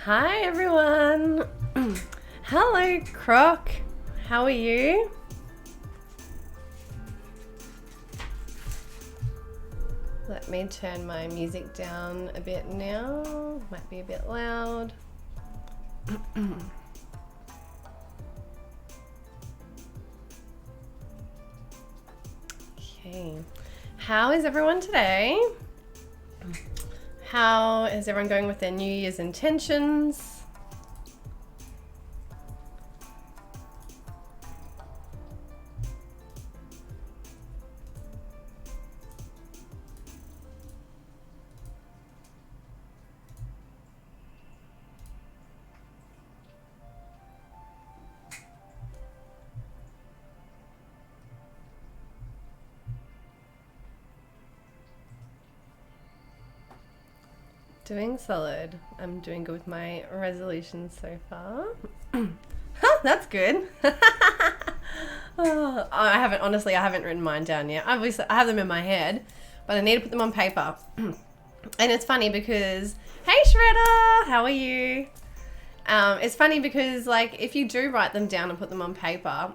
Hi everyone. Hello Croc. How are you? Let me turn my music down a bit now. Might be a bit loud. Okay. How is everyone today? How is everyone going with their New Year's intentions? Doing solid. I'm doing good with my resolutions so far. That's good. I haven't written mine down yet. Obviously, I have them in my head, but I need to put them on paper. And it's funny because, hey Shredder, how are you? It's funny because like if you do write them down and put them on paper,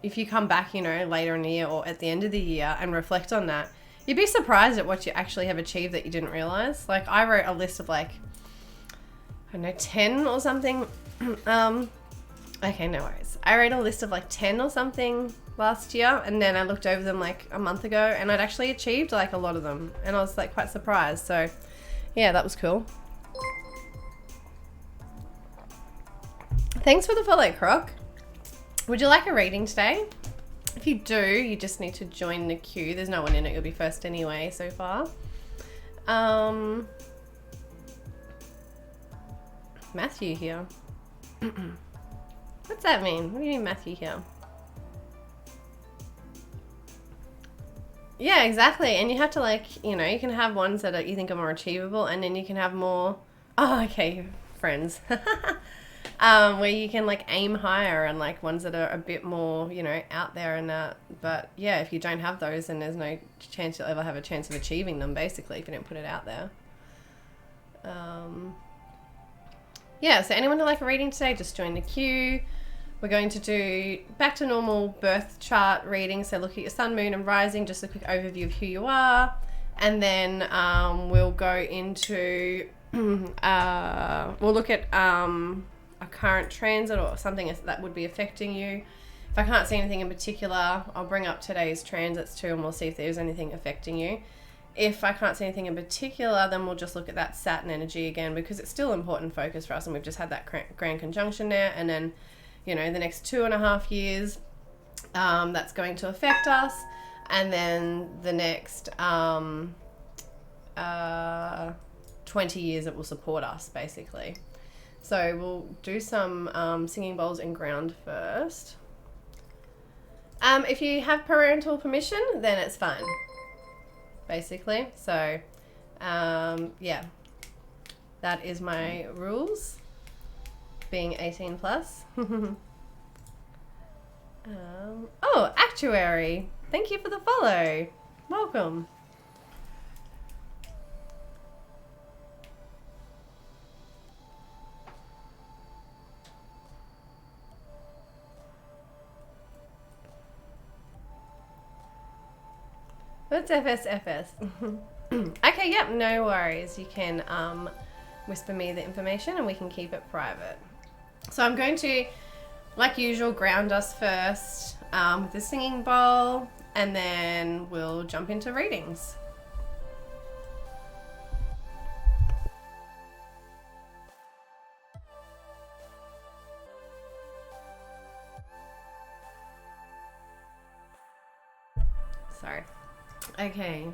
if you come back, later in the year or at the end of the year and reflect on that, you'd be surprised at what you actually have achieved that you didn't realize. Like I wrote a list of 10 or something. Okay, no worries. I wrote a list of 10 or something last year, and then I looked over them a month ago, and I'd actually achieved a lot of them, and I was quite surprised. So yeah, that was cool. Thanks for the follow, Croc. Would you like a reading today? If you do, you just need to join the queue. There's no one in it. You'll be first anyway so far. Matthew here. What's that mean? What do you mean Matthew here? Yeah, exactly. And you have to you can have ones that you think are more achievable, and then you can have more... Oh, okay, friends. Where you can aim higher and ones that are a bit more, out there and that. But yeah, if you don't have those, then there's no chance you'll ever have a chance of achieving them, basically, if you don't put it out there. Yeah, so anyone who'd like a reading today, just join the queue. We're going to do back to normal birth chart reading. So look at your sun, moon and rising, just a quick overview of who you are. And then we'll go into, we'll look at a current transit or something that would be affecting you. If I can't see anything in particular, I'll bring up today's transits too, and we'll see if there's anything affecting you. If I can't see anything in particular, then we'll just look at that Saturn energy again, because it's still important focus for us, and we've just had that grand conjunction there. And then, the next 2.5 years, that's going to affect us. And then the next 20 years, it will support us, basically. So we'll do some singing bowls and ground first. If you have parental permission, then it's fine, basically. So, yeah, that is my rules, being 18 plus. Oh, actuary, thank you for the follow. Welcome. What's FSFS? Okay, yep, no worries. You can whisper me the information and we can keep it private. So I'm going to, like usual, ground us first with the singing bowl, and then we'll jump into readings. Sorry. Okay.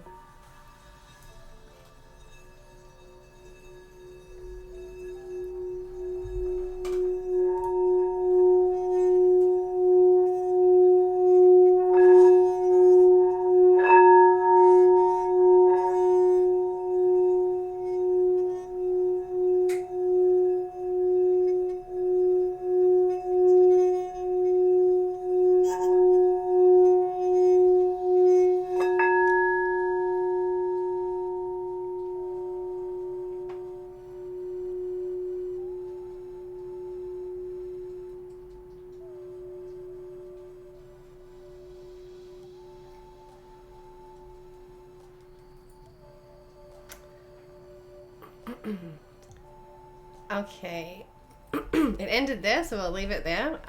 Okay. It ended there, so we'll leave it there.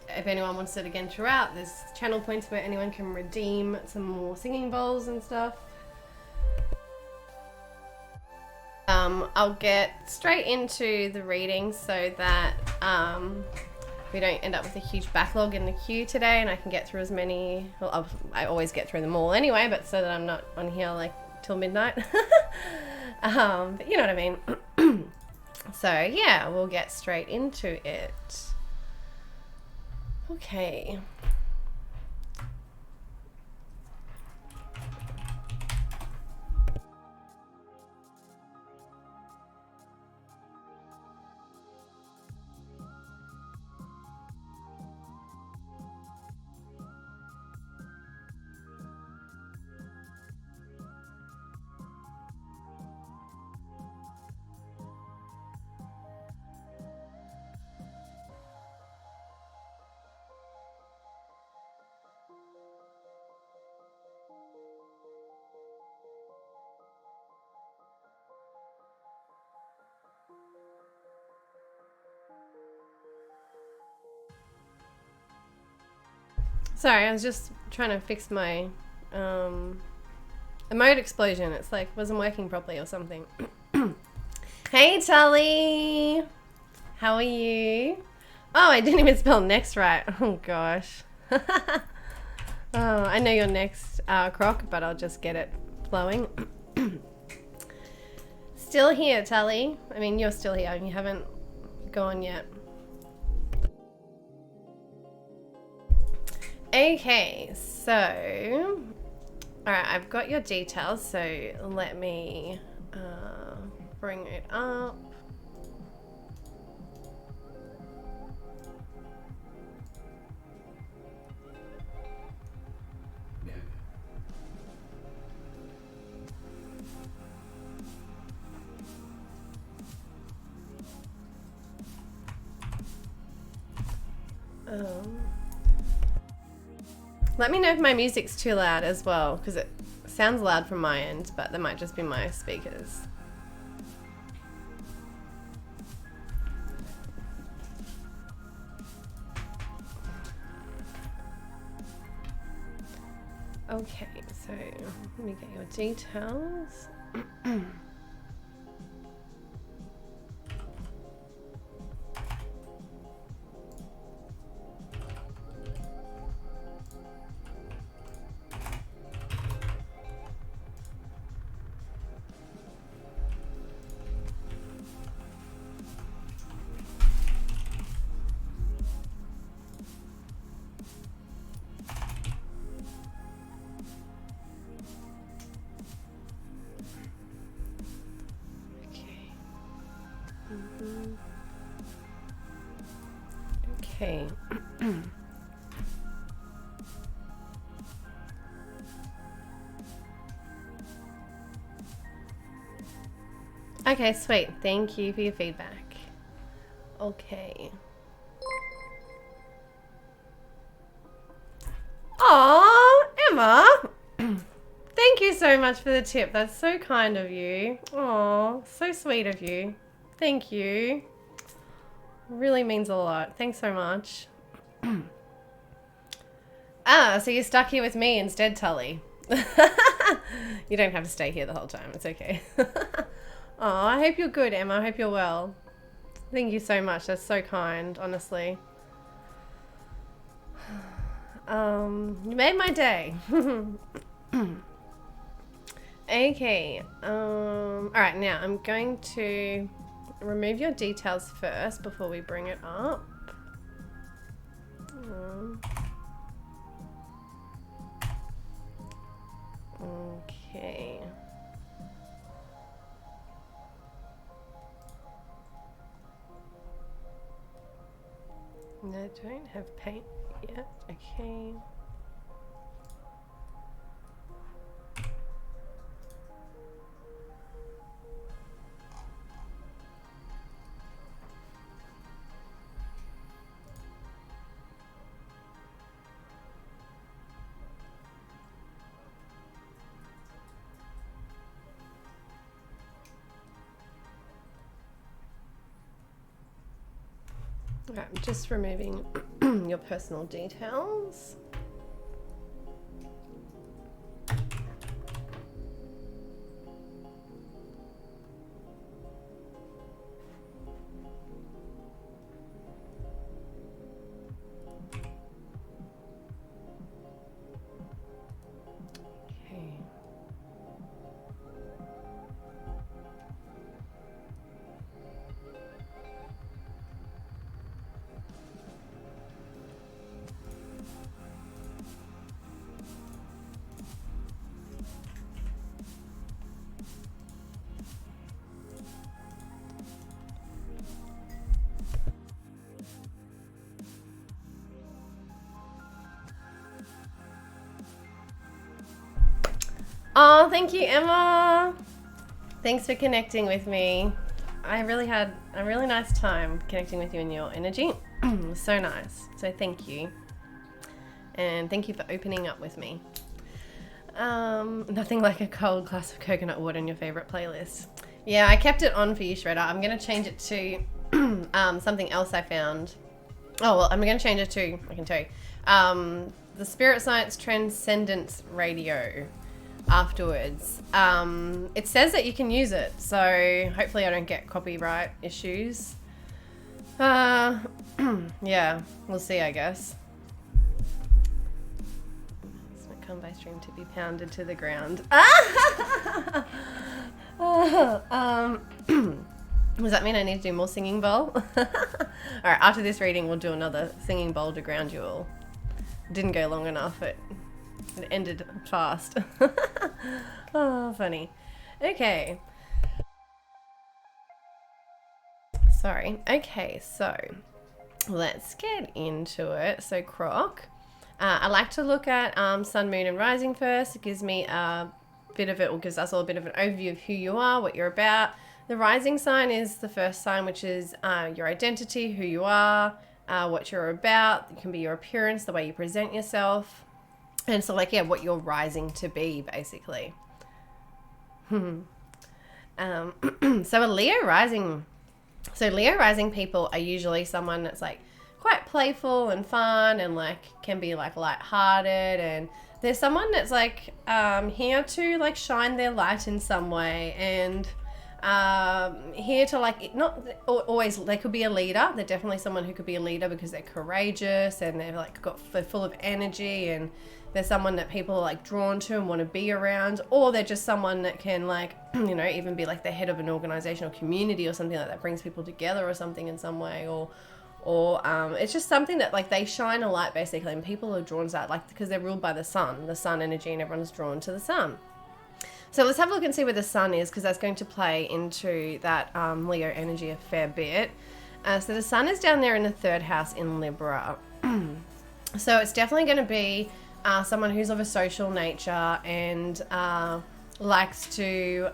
If anyone wants it again throughout, there's channel points where anyone can redeem some more singing bowls and stuff. I'll get straight into the reading so that we don't end up with a huge backlog in the queue today, and I can get through as many. Well, I always get through them all anyway, but so that I'm not on here like till midnight. But you know what I mean. So yeah, we'll get straight into it. Okay. Sorry, I was just trying to fix my emote explosion. It's like wasn't working properly or something. Hey Tully! How are you? Oh, I didn't even spell next right. Oh gosh. Oh, I know your next croc, but I'll just get it flowing. Still here, Tully. I mean, you're still here. You haven't gone yet. Okay, so alright, I've got your details, so let me bring it up. Let me know if my music's too loud as well, because it sounds loud from my end, but that might just be my speakers. Okay, so let me get your details. Okay. Okay, sweet. Thank you for your feedback. Okay. Aw, Emma! Thank you so much for the tip. That's so kind of you. Aw, so sweet of you. Thank you. Really means a lot. Thanks so much. So you're stuck here with me instead, Tully. You don't have to stay here the whole time. It's okay. Oh, I hope you're good, Emma. I hope you're well. Thank you so much. That's so kind, honestly. You made my day. Okay. Alright, now I'm going to remove your details first before we bring it up. Okay. No, I don't have paint yet. Okay. Right, I'm just removing your personal details. Oh, thank you, Emma. Thanks for connecting with me. I really had a really nice time connecting with you and your energy. It was so nice. So thank you. And thank you for opening up with me. Nothing like a cold glass of coconut water in your favorite playlist. Yeah, I kept it on for you, Shredder. I'm going to change it to something else I found. Oh, well, I'm going to change it to, I can tell you, the Spirit Science Transcendence Radio afterwards. It says that you can use it, so hopefully I don't get copyright issues. Yeah, we'll see, I guess. It's not come by stream to be pounded to the ground. Does that mean I need to do more singing bowl? Alright, after this reading we'll do another singing bowl to ground you all. Didn't go long enough, it ended fast. Oh, funny. Okay. Sorry. Okay, so let's get into it. So Croc, I like to look at Sun, Moon and Rising first. It gives me a bit of it, or gives us all a bit of an overview of who you are, what you're about. The rising sign is the first sign, which is your identity, who you are, what you're about. It can be your appearance, the way you present yourself. And so, like, yeah, what you're rising to be, basically. So a Leo rising. So Leo rising people are usually someone that's, like, quite playful and fun and, like, can be, like, lighthearted. And there's someone that's, like, here to, like, shine their light in some way. And here to, like, not always, they could be a leader. They're definitely someone who could be a leader because they're courageous and they're, like, they're full of energy, and they're someone that people are, like, drawn to and want to be around. Or they're just someone that can, like, you know, even be, like, the head of an organization or community or something like that, brings people together or something in some way. Or it's just something that, like, they shine a light, basically, and people are drawn to that, like, because they're ruled by the sun energy, and everyone's drawn to the sun. So let's have a look and see where the sun is, because that's going to play into that Leo energy a fair bit. So the sun is down there in the 3rd house in Libra. So it's definitely going to be someone who's of a social nature and likes to,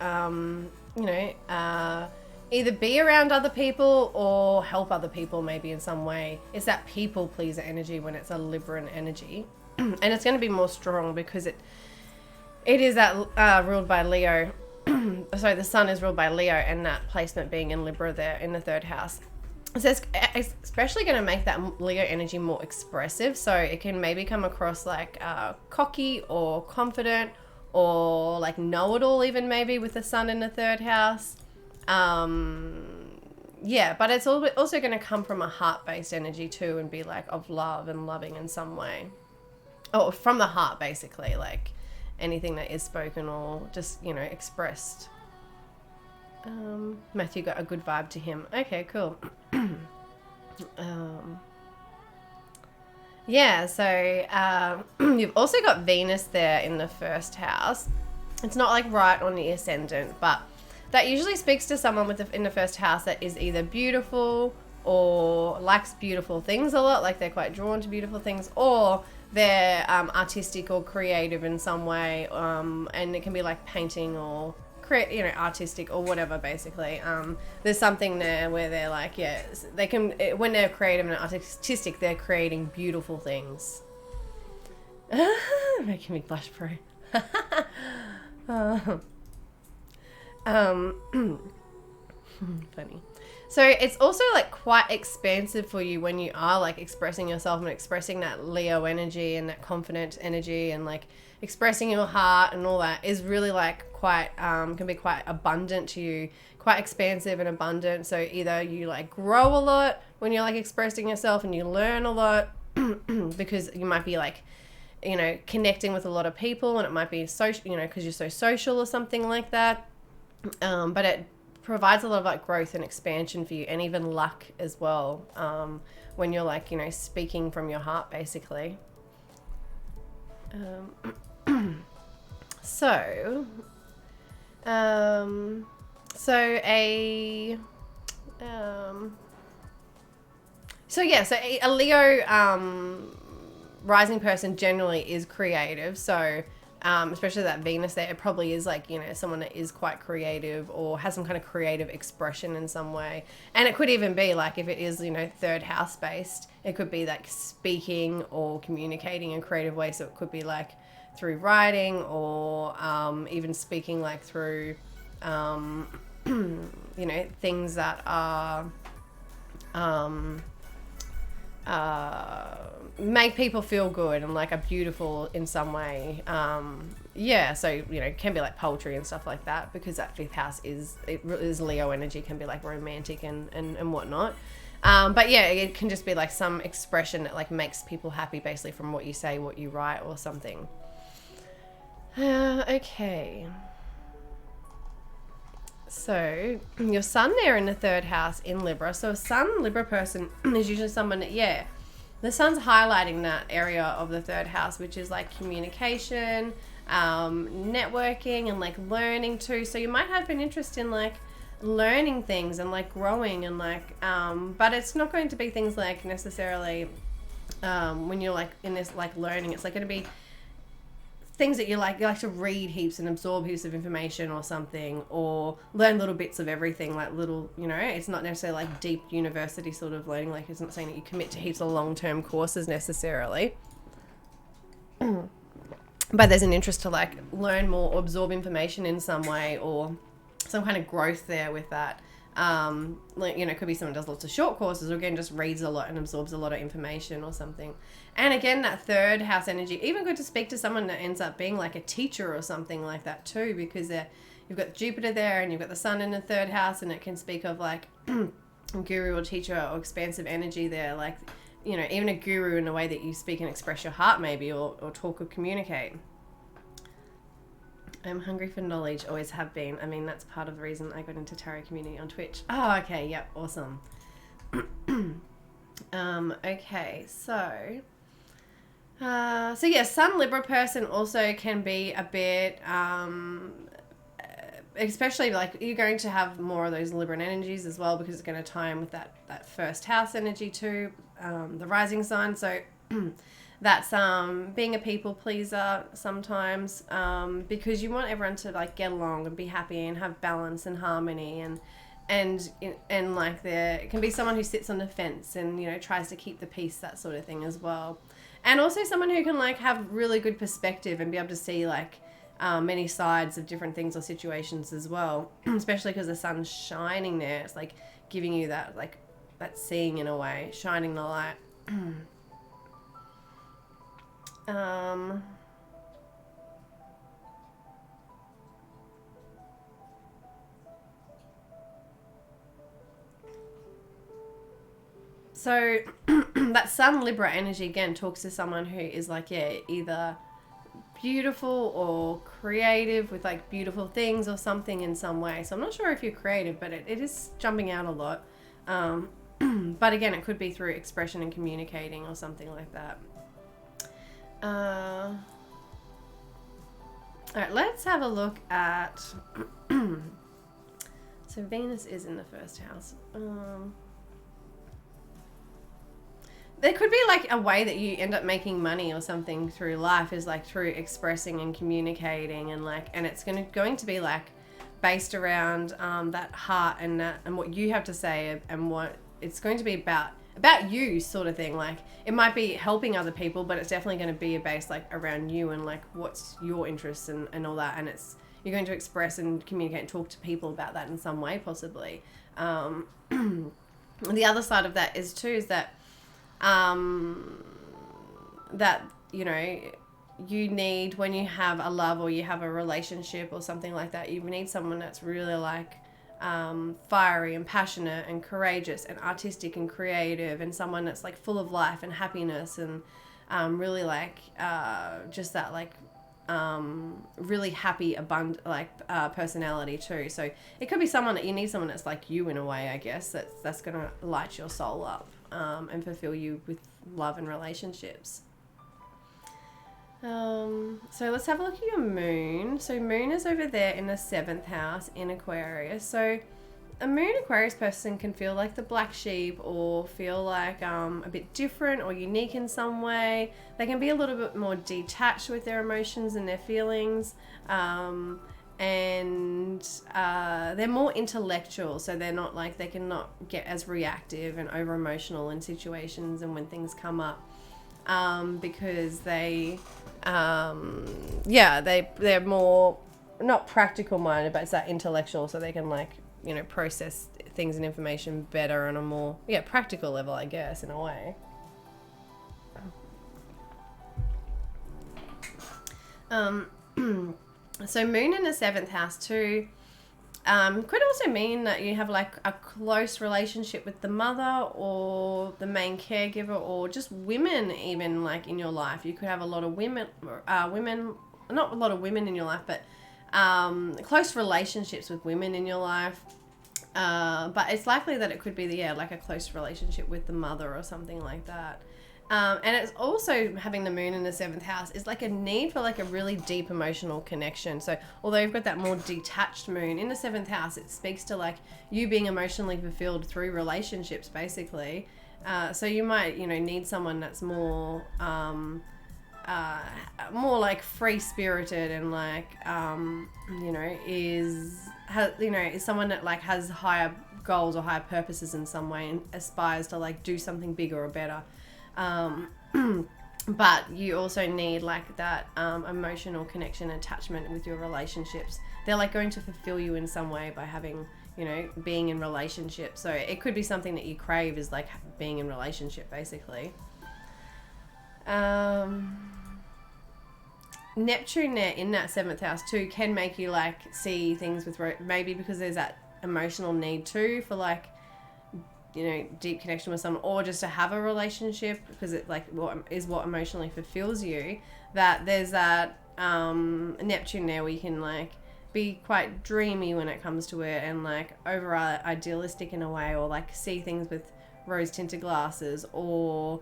either be around other people or help other people maybe in some way. It's that people pleaser energy when it's a Libran energy. And it's going to be more strong because it is that ruled by Leo. Sorry, the sun is ruled by Leo, and that placement being in Libra there in the 3rd house. So it's especially going to make that Leo energy more expressive. So it can maybe come across like cocky or confident or like know-it-all even maybe with the sun in the 3rd house. Yeah, but it's also going to come from a heart-based energy too and be like of love and loving in some way. Oh, from the heart basically, like anything that is spoken or just, you know, expressed. Matthew got a good vibe to him. Okay, cool. Yeah, so you've also got Venus there in the 1st house. It's not like right on the ascendant, but that usually speaks to someone in the 1st house that is either beautiful or likes beautiful things a lot, like they're quite drawn to beautiful things, or they're artistic or creative in some way, and it can be like painting or artistic or whatever, basically. There's something there where they're like, yeah, they can, when they're creative and artistic, they're creating beautiful things. Making me blush, bro. Funny. So it's also like quite expansive for you when you are like expressing yourself and expressing that Leo energy and that confident energy and like expressing your heart and all that is really like quite can be quite abundant to you, quite expansive and abundant. So either you like grow a lot when you're like expressing yourself and you learn a lot because you might be like, you know, connecting with a lot of people and it might be social, you know, because you're so social or something like that. But it provides a lot of like growth and expansion for you, and even luck as well, when you're like, you know, speaking from your heart basically. So a Leo rising person generally is creative, so especially that Venus there, it probably is like, you know, someone that is quite creative or has some kind of creative expression in some way. And it could even be like, if it is, you know, third house based, it could be like speaking or communicating in creative ways. So it could be like through writing or even speaking like through, you know, things that are make people feel good and like are beautiful in some way. So, you know, it can be like poetry and stuff like that, because that fifth house is Leo energy, can be like romantic and whatnot. But yeah, it can just be like some expression that like makes people happy basically from what you say, what you write or something. Okay. So your sun there in the third house in Libra. So a sun Libra person is usually someone that, yeah, the sun's highlighting that area of the third house, which is like communication, networking and like learning too. So you might have an interest in like learning things and like growing and like, but it's not going to be things like necessarily when you're like in this like learning, it's like going to be things that you like to read heaps and absorb heaps of information or something, or learn little bits of everything, like little, you know, it's not necessarily like deep university sort of learning. Like, it's not saying that you commit to heaps of long-term courses necessarily. But there's an interest to like learn more or absorb information in some way, or some kind of growth there with that. Like, you know, it could be someone does lots of short courses, or again just reads a lot and absorbs a lot of information or something. And again, that third house energy, even good to speak to someone that ends up being like a teacher or something like that too, because you've got Jupiter there and you've got the sun in the third house, and it can speak of like guru or teacher or expansive energy there, like, you know, even a guru in the way that you speak and express your heart maybe, or talk or communicate. I'm hungry for knowledge, always have been. I mean, that's part of the reason I got into tarot community on Twitch. Oh, okay, yep, awesome. Okay, so yeah, Sun Libra person also can be a bit, especially like you're going to have more of those Libran energies as well, because it's going to tie in with that first house energy too, the rising sign. So that's being a people pleaser sometimes, because you want everyone to like get along and be happy and have balance and harmony, and like it can be someone who sits on the fence and, you know, tries to keep the peace, that sort of thing as well. And also someone who can like have really good perspective and be able to see like many sides of different things or situations as well, especially because the sun's shining there. It's like giving you that, like, that seeing in a way, shining the light. So that Sun Libra energy again talks to someone who is like, yeah, either beautiful or creative with like beautiful things or something in some way. So I'm not sure if you're creative, but it is jumping out a lot. But again, it could be through expression and communicating or something like that. All right, let's have a look at so Venus is in the first house. There could be like a way that you end up making money or something through life, is like through expressing and communicating, and like, and it's going to be like based around that heart and what you have to say, and what it's going to be about you sort of thing. Like, it might be helping other people, but it's definitely going to be based like around you and like what's your interests and all that, and you're going to express and communicate and talk to people about that in some way possibly. The other side of that is too is that that you need, when you have a love or you have a relationship or something like that, you need someone that's really like fiery and passionate and courageous and artistic and creative, and someone that's like full of life and happiness and really like just that like really happy, abundant personality too. So it could be someone that you need, someone that's like you in a way, I guess, that's gonna light your soul up and fulfill you with love and relationships. So let's have a look at your moon. So moon is over there in the 7th house in Aquarius. So a moon Aquarius person can feel like the black sheep, or feel like a bit different or unique in some way. They can be a little bit more detached with their emotions and their feelings, and they're more intellectual, so they're not like, they cannot get as reactive and over emotional in situations and when things come up, because they're more not practical minded, but it's that intellectual, so they can like process things and information better on a more practical level, I guess, in a way. So moon in the 7th house too could also mean that you have like a close relationship with the mother or the main caregiver, or just women even like in your life. You could have a lot of women, not a lot of women in your life, but close relationships with women in your life. But it's likely that it could be like a close relationship with the mother or something like that. And it's also, having the moon in the 7th house is like a need for like a really deep emotional connection. So although you've got that more detached moon in the 7th house, it speaks to like you being emotionally fulfilled through relationships, basically. So you might, need someone that's more like free-spirited and like, is someone that like has higher goals or higher purposes in some way and aspires to like do something bigger or better. But you also need like that emotional connection, attachment with your relationships. They're like going to fulfill you in some way by having, being in relationships. So it could be something that you crave, is like being in relationship, basically. Neptune there in that 7th house too can make you like see things with maybe because there's that emotional need too for like, deep connection with someone, or just to have a relationship, because it like what emotionally fulfills you. That there's that Neptune there where you can like be quite dreamy when it comes to it, and like over idealistic in a way, or like see things with rose tinted glasses, or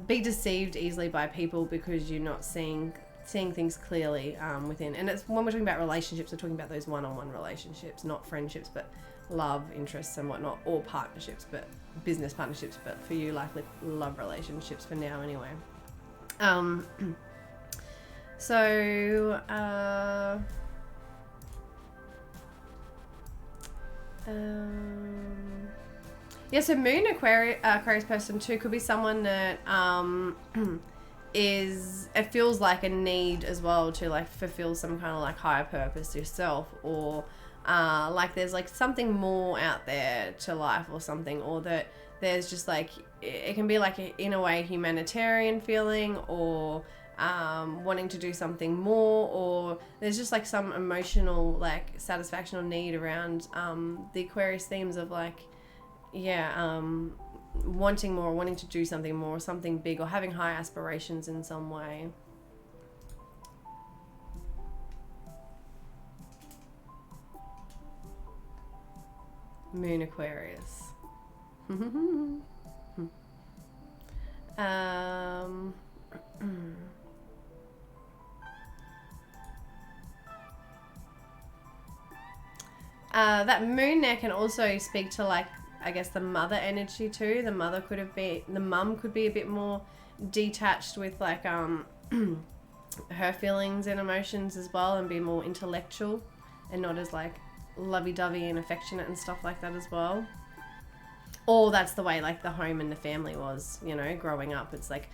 be deceived easily by people because you're not seeing things clearly within. And it's, when we're talking about relationships, we're talking about those one-on-one relationships, not friendships, but love interests and whatnot, or partnerships, but business partnerships, but for you likely love relationships for now anyway. So so moon Aquarius person too could be someone that it feels like a need as well to like fulfill some kind of like higher purpose yourself, or like there's like something more out there to life or something, or that there's just like, it can be like in a way humanitarian feeling, or wanting to do something more, or there's just like some emotional like satisfaction or need around the Aquarius themes of like wanting more, wanting to do something more, something big, or having high aspirations in some way. Moon Aquarius. That moon there can also speak to like, I guess, the mother energy too. The mum could be a bit more detached with like her feelings and emotions as well, and be more intellectual and not as like lovey-dovey and affectionate and stuff like that as well. Or that's the way like the home and the family was, growing up. It's like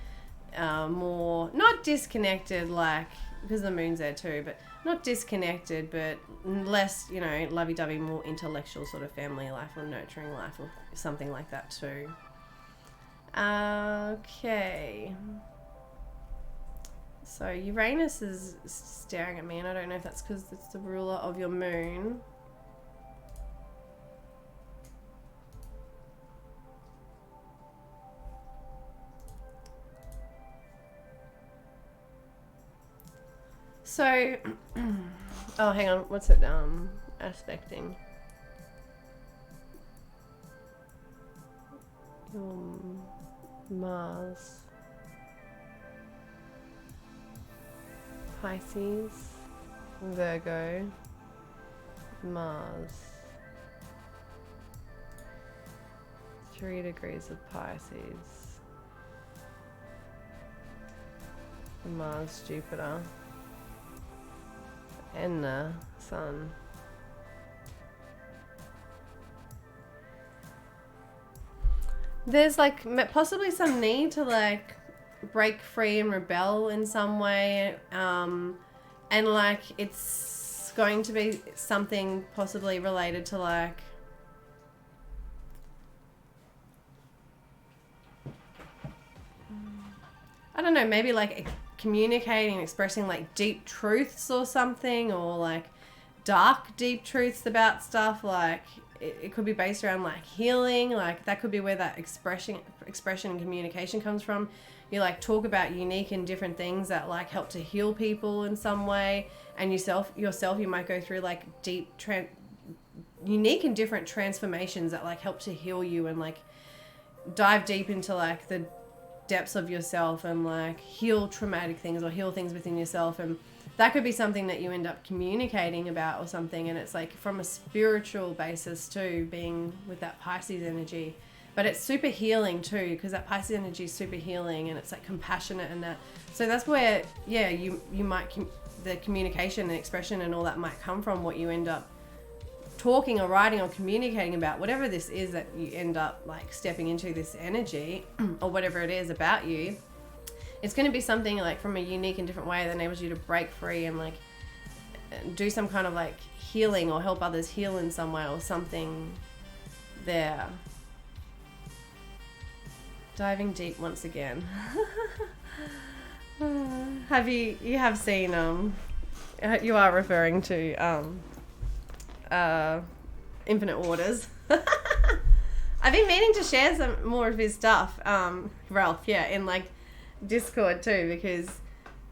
more, not disconnected, like, because the moon's there too, but not disconnected, but less, you know, lovey-dovey, more intellectual sort of family life or nurturing life or something like that too. Okay. So Uranus is staring at me, and I don't know if that's because it's the ruler of your moon. So, oh, hang on, what's it, aspecting? Mars. Pisces. Virgo. Mars. 3 degrees of Pisces. Mars, Jupiter. And the Sun. There's like possibly some need to like break free and rebel in some way, and like it's going to be something possibly related to like I don't know, maybe like communicating, expressing like deep truths or something, or like dark deep truths about stuff. Like it could be based around like healing, like that could be where that expression and communication comes from. You like talk about unique and different things that like help to heal people in some way, and yourself you might go through like deep unique and different transformations that like help to heal you and like dive deep into like the depths of yourself and like heal traumatic things or heal things within yourself. And that could be something that you end up communicating about or something, and it's like from a spiritual basis too, being with that Pisces energy. But it's super healing too, because that Pisces energy is super healing, and it's like compassionate and that. So that's where, yeah, you might, the communication and expression and all that might come from what you end up talking or writing or communicating about, whatever this is that you end up like stepping into this energy or whatever it is about you. It's going to be something like from a unique and different way that enables you to break free and like do some kind of like healing or help others heal in some way or something there. Diving deep once again. You have seen, you are referring to Infinite Waters. I've been meaning to share some more of his stuff, Ralph, yeah, in like Discord too, because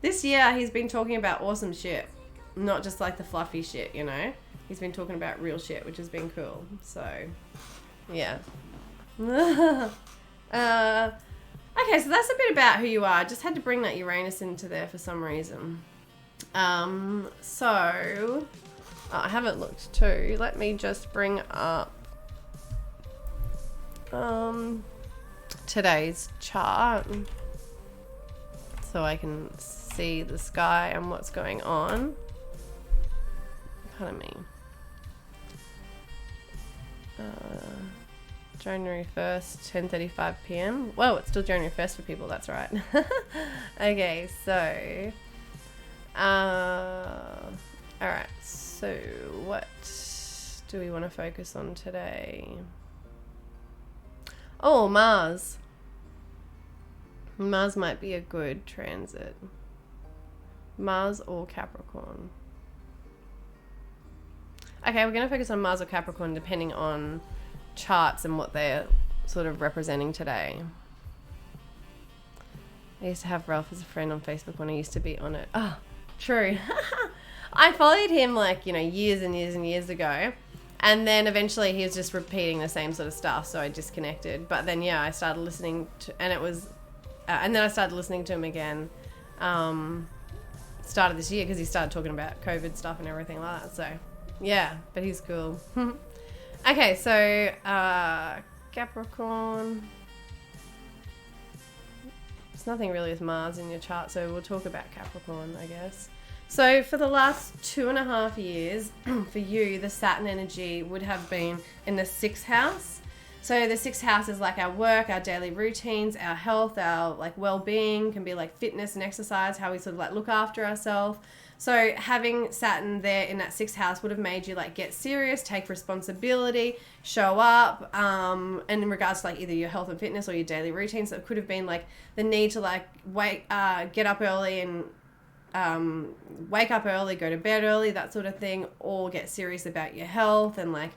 this year he's been talking about awesome shit, not just like the fluffy shit, you know. He's been talking about real shit, which has been cool. So yeah. Okay, so that's a bit about who you are. Just had to bring that Uranus into there for some reason. So I haven't looked too. Let me just bring up today's chart so I can see the sky and what's going on. Pardon me. January 1st, 10:35 p.m. Whoa, it's still January 1st for people, that's right. Okay, so alright, so what do we want to focus on today? Oh, Mars. Mars might be a good transit. Mars or Capricorn. Okay, we're going to focus on Mars or Capricorn depending on charts and what they're sort of representing today. I used to have Ralph as a friend on Facebook when I used to be on it. Oh, true. I followed him like, you know, years and years and years ago. And then eventually he was just repeating the same sort of stuff. So I disconnected. But then, yeah, I started listening to, and it was, and then I started listening to him again, started this year because he started talking about COVID stuff and everything like that. So yeah, but he's cool. Okay, so Capricorn. There's nothing really with Mars in your chart, so we'll talk about Capricorn, I guess. So for the last 2.5 years, for you, the Saturn energy would have been in the 6th house. So the sixth house is like our work, our daily routines, our health, our like well-being, can be like fitness and exercise, how we sort of like look after ourselves. So having Saturn there in that sixth house would have made you like get serious, take responsibility, show up, and in regards to like either your health and fitness or your daily routines. So it could have been like the need to like get up early and wake up early, go to bed early, that sort of thing, or get serious about your health and like,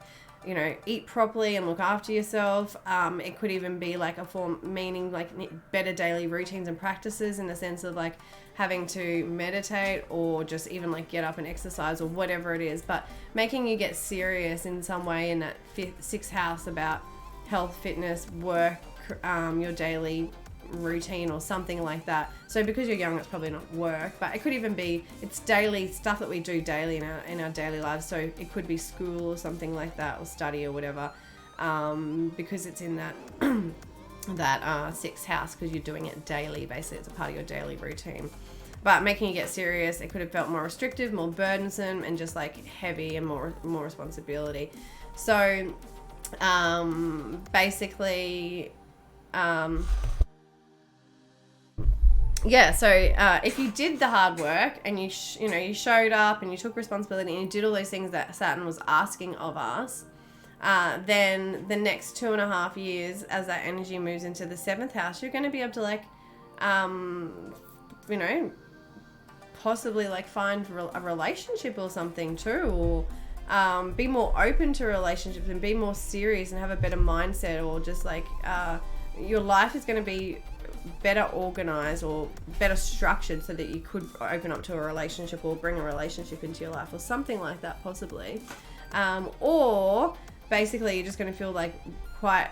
you know, eat properly and look after yourself. It could even be like a form meaning like better daily routines and practices in the sense of like having to meditate or just even like get up and exercise or whatever it is, but making you get serious in some way in that sixth house about health, fitness, work, your daily routine or something like that. So because you're young, it's probably not work, but it could even be, it's daily stuff that we do daily in our daily lives. So it could be school or something like that, or study or whatever, because it's in that that sixth house, because you're doing it daily. Basically, it's a part of your daily routine. But making you get serious, it could have felt more restrictive, more burdensome, and just like heavy and more responsibility. So basically, yeah, so if you did the hard work and you showed up and you took responsibility and you did all those things that Saturn was asking of us, then the next 2.5 years, as that energy moves into the seventh house, you're going to be able to like, possibly like find a relationship or something too, or be more open to relationships and be more serious and have a better mindset, or just like your life is going to be better organized or better structured so that you could open up to a relationship or bring a relationship into your life or something like that, possibly. Or basically you're just going to feel like quite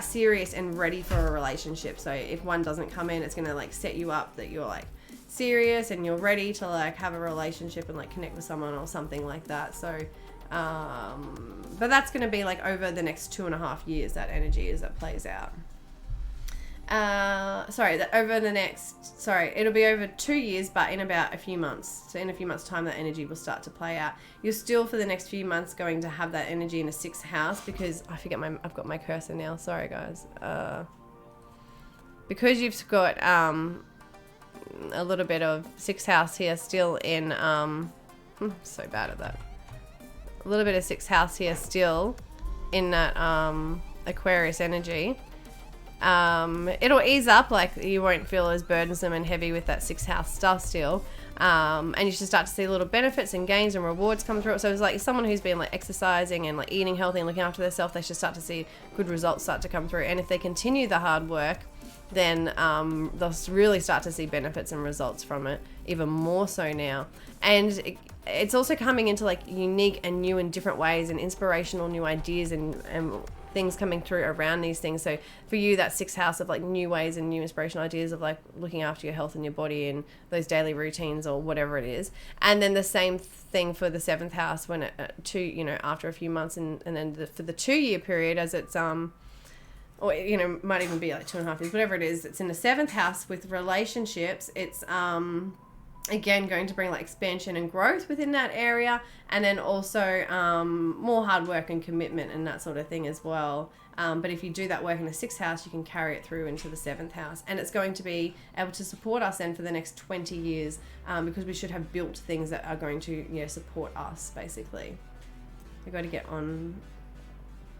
serious and ready for a relationship. So if one doesn't come in, it's going to like set you up that you're like serious and you're ready to like have a relationship and like connect with someone or something like that. So but that's going to be like over the next 2.5 years, that energy as it plays out. It'll be over 2 years, but in about a few months. So in a few months' time, that energy will start to play out. You're still for the next few months going to have that energy in a sixth house, because I've got my cursor now. Sorry guys. Because you've got a little bit of sixth house here still in so bad at that. A little bit of sixth house here still in that Aquarius energy. It'll ease up, like you won't feel as burdensome and heavy with that sixth house stuff still, and you should start to see little benefits and gains and rewards come through. So it's like someone who's been like exercising and like eating healthy and looking after themselves, they should start to see good results start to come through. And if they continue the hard work, then they'll really start to see benefits and results from it, even more so now. And it's also coming into like unique and new and different ways and inspirational new ideas and things coming through around these things. So for you, that sixth house of like new ways and new inspirational ideas of like looking after your health and your body and those daily routines or whatever it is. And then the same thing for the seventh house when after a few months, and then for the 2 year period, as it's or might even be like 2.5 years, whatever it is, it's in the seventh house with relationships. It's again going to bring like expansion and growth within that area, and then also more hard work and commitment and that sort of thing as well. But if you do that work in the sixth house, you can carry it through into the seventh house, and it's going to be able to support us then for the next 20 years, because we should have built things that are going to support us basically. I got to get on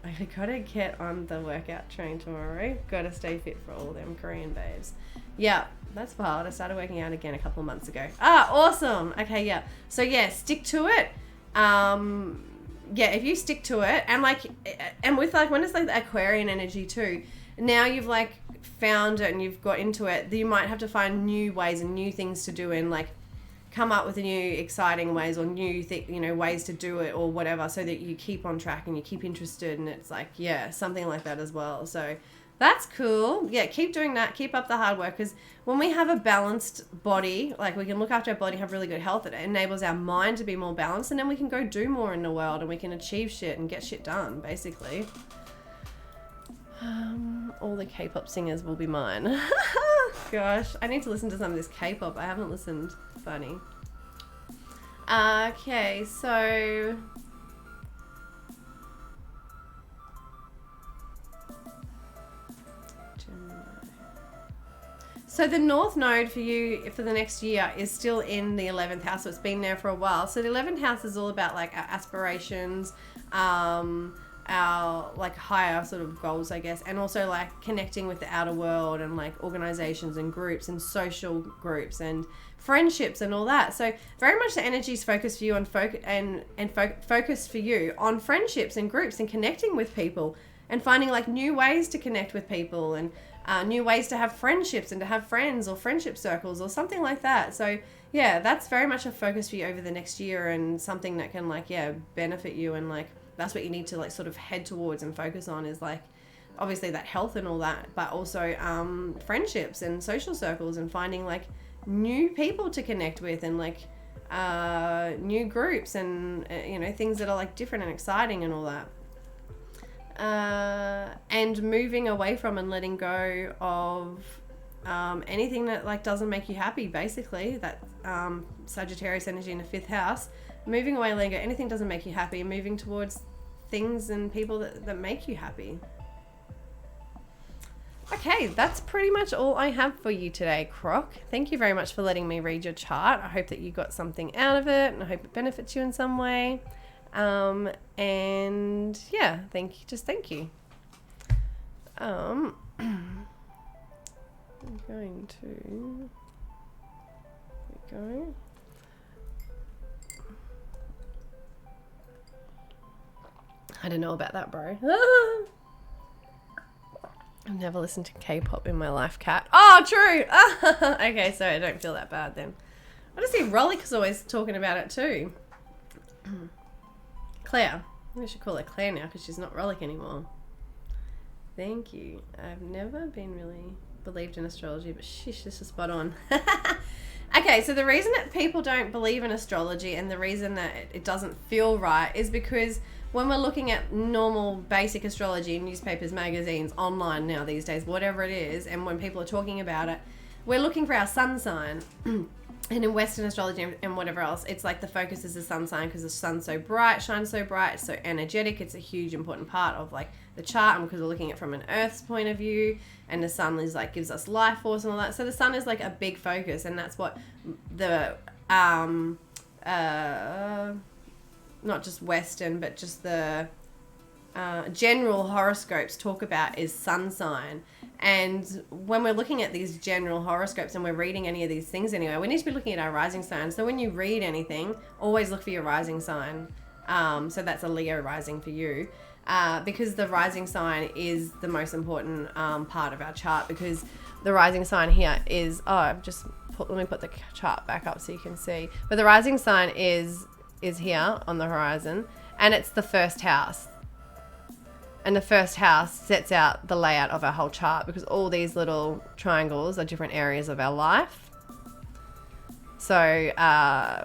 the workout train tomorrow. Got to stay fit for all them Korean babes. Yeah, that's wild. I started working out again a couple of months ago. Awesome. Okay, yeah. So yeah, stick to it. If you stick to it, and with like when it's like the Aquarian energy too, now you've like found it and you've got into it, you might have to find new ways and new things to do and like come up with new exciting ways or new ways to do it or whatever, so that you keep on track and you keep interested, and it's like something like that as well. So that's cool. Yeah, keep doing that. Keep up the hard work, because when we have a balanced body, like we can look after our body, have really good health, it enables our mind to be more balanced, and then we can go do more in the world and we can achieve shit and get shit done basically. All the K-pop singers will be mine. Gosh, I need to listen to some of this K-pop. I haven't listened. Funny. Okay, so So the North Node for you for the next year is still in the 11th house, so it's been there for a while. So the 11th house is all about like our aspirations, our like higher sort of goals, I guess, and also like connecting with the outer world and like organizations and groups and social groups and friendships and all that. So very much the energy is focused for you on focused for you on friendships and groups and connecting with people and finding like new ways to connect with people and new ways to have friendships and to have friends or friendship circles or something like that. So yeah, that's very much a focus for you over the next year and something that can like, yeah, benefit you. And like, that's what you need to like sort of head towards and focus on is like, obviously that health and all that, but also friendships and social circles and finding like new people to connect with and like new groups and, you know, things that are like different and exciting and all that. And moving away from and letting go of anything that like doesn't make you happy, basically. That Sagittarius energy in the 5th house, moving away and letting go anything doesn't make you happy and moving towards things and people that make you happy. Okay, that's pretty much all I have for you today, Croc. Thank you very much for letting me read your chart. I hope that you got something out of it and I hope it benefits you in some way. And yeah, thank you. I'm going to go. I don't know about that, bro. I've never listened to K-pop in my life, Cat. Oh, true. Okay, so I don't feel that bad then. I just see Rollick's always talking about it too. Claire. I should call her Claire now because she's not Rollick anymore. Thank you. I've never been really believed in astrology, but sheesh, this is spot on. Okay, so the reason that people don't believe in astrology and the reason that it doesn't feel right is because when we're looking at normal basic astrology in newspapers, magazines, online now these days, whatever it is, and when people are talking about it, we're looking for our sun sign. And in Western astrology and whatever else, it's like the focus is the sun sign because the sun's so bright, shines so bright, it's so energetic. It's a huge important part of like the chart, and because we're looking at it from an Earth's point of view, and the sun is like gives us life force and all that. So the sun is like a big focus, and that's what the not just Western, but just the general horoscopes talk about is sun sign. And when we're looking at these general horoscopes and we're reading any of these things anyway, we need to be looking at our rising sign. So when you read anything, always look for your rising sign. So that's a Leo rising for you. Because the rising sign is the most important part of our chart, because the rising sign here is, let me put the chart back up so you can see. But the rising sign is here on the horizon, and it's the 1st house. And the 1st house sets out the layout of our whole chart, because all these little triangles are different areas of our life. So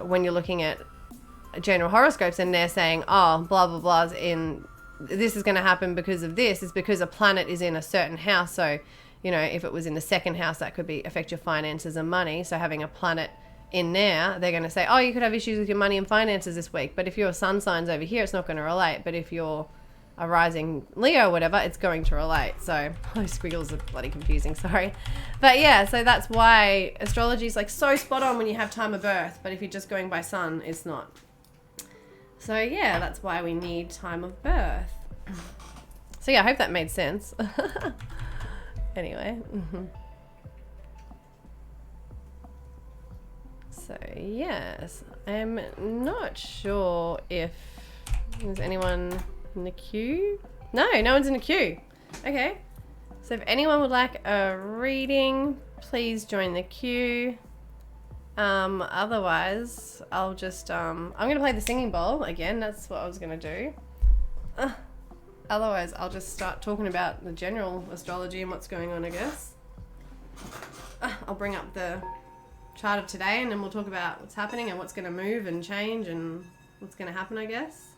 when you're looking at general horoscopes and they're saying, blah, blah, blah's in, this is going to happen because of this, is because a planet is in a certain house. So, you know, if it was in the 2nd house, that could affect your finances and money. So having a planet in there, they're going to say, you could have issues with your money and finances this week. But if your sun sign's over here, it's not going to relate. But if you're a rising Leo or whatever, it's going to relate. So those squiggles are bloody confusing, sorry. But yeah, so that's why astrology is like so spot on when you have time of birth, but if you're just going by sun, it's not. So yeah, that's why we need time of birth. So yeah, I hope that made sense. Anyway. So yes, I'm not sure if there's anyone in the queue. No one's in the queue. Okay, so if anyone would like a reading, please join the queue. Otherwise I'll just I'm gonna play the singing bowl again. That's what I was gonna do. Otherwise I'll just start talking about the general astrology and what's going on, I guess. I'll bring up the chart of today and then we'll talk about what's happening and what's going to move and change and what's going to happen, I guess.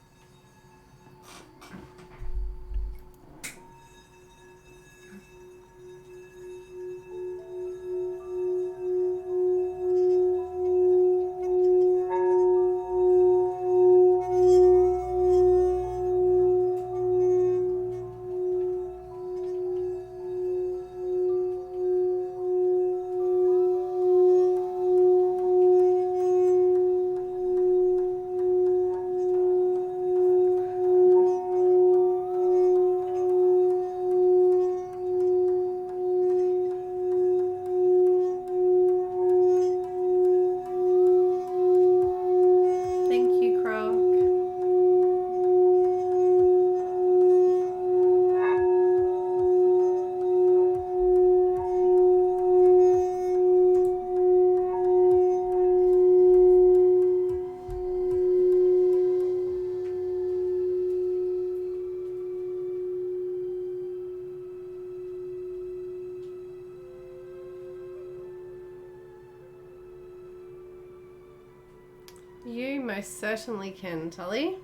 most certainly can, Tully.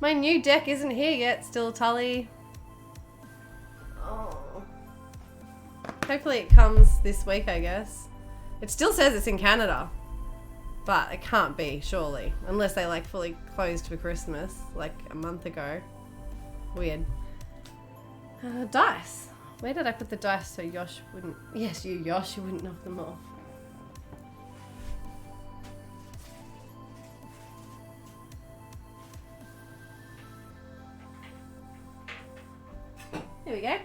My new deck isn't here yet still, Tully. Oh. Hopefully it comes this week, I guess. It still says it's in Canada. But it can't be, surely. Unless they like fully closed for Christmas, like a month ago. Weird. Dice. Where did I put the dice so Yosh wouldn't... Yes, you, Yosh, you wouldn't knock them off. Here we go.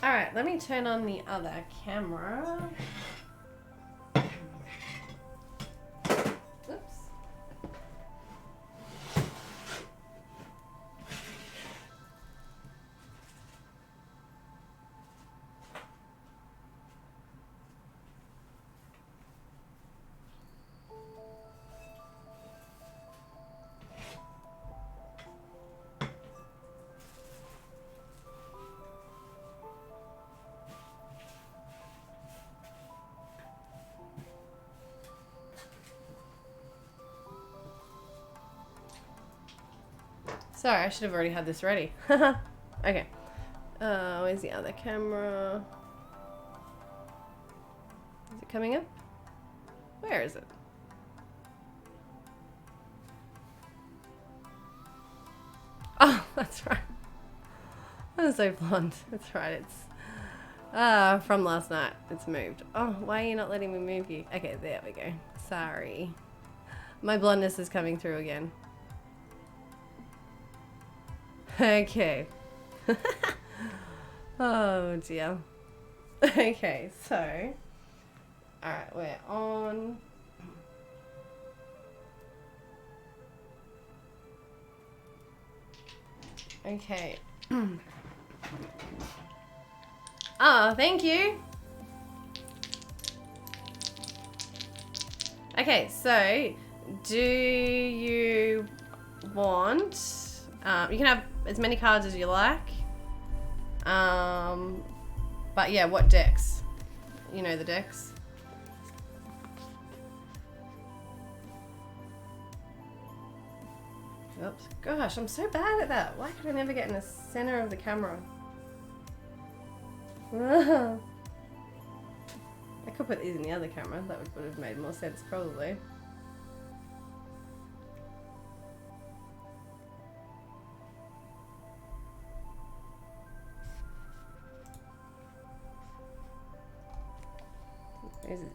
Alright, let me turn on the other camera. Oops. Sorry, I should have already had this ready. Okay. Where's the other camera? Is it coming up? Where is it? Oh, that's right. I'm so blonde. That's right. It's from last night. It's moved. Oh, why are you not letting me move you? Okay, there we go. Sorry. My blondness is coming through again. Okay. Oh dear. Okay, so alright, we're on. Okay. Oh, thank you. Okay, so do you want you can have as many cards as you like. But yeah, what decks? You know the decks. Oops. Gosh, I'm so bad at that. Why could I never get in the center of the camera? I could put these in the other camera. That would have made more sense, probably. Where's it?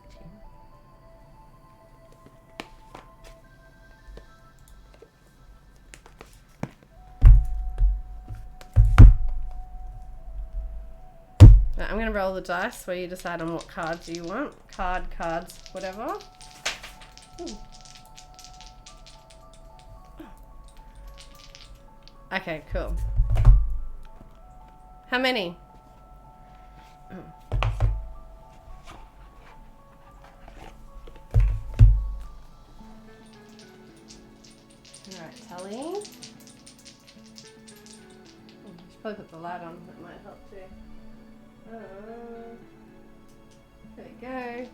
I'm going to roll the dice where you decide on what cards you want. Cards, whatever. Ooh. Okay, cool. How many? Alright, Tully. Oh, I should probably put the light on, that might help too. There we go.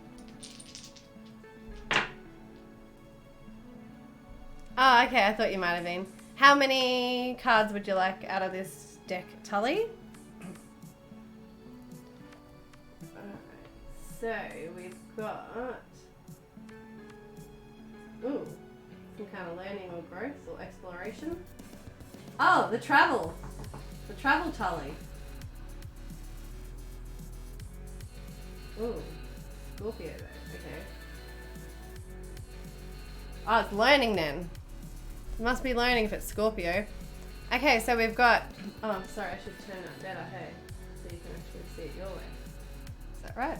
Oh, okay, I thought you might have been. How many cards would you like out of this deck, Tully? So, we've got... Ooh, some kind of learning or growth or exploration. Oh, the travel. The travel Tully. Ooh, Scorpio though, okay. Oh, it's learning then. It must be learning if it's Scorpio. Okay, so we've got... Oh, sorry, I should turn that better, hey? So you can actually see it your way. Is that right?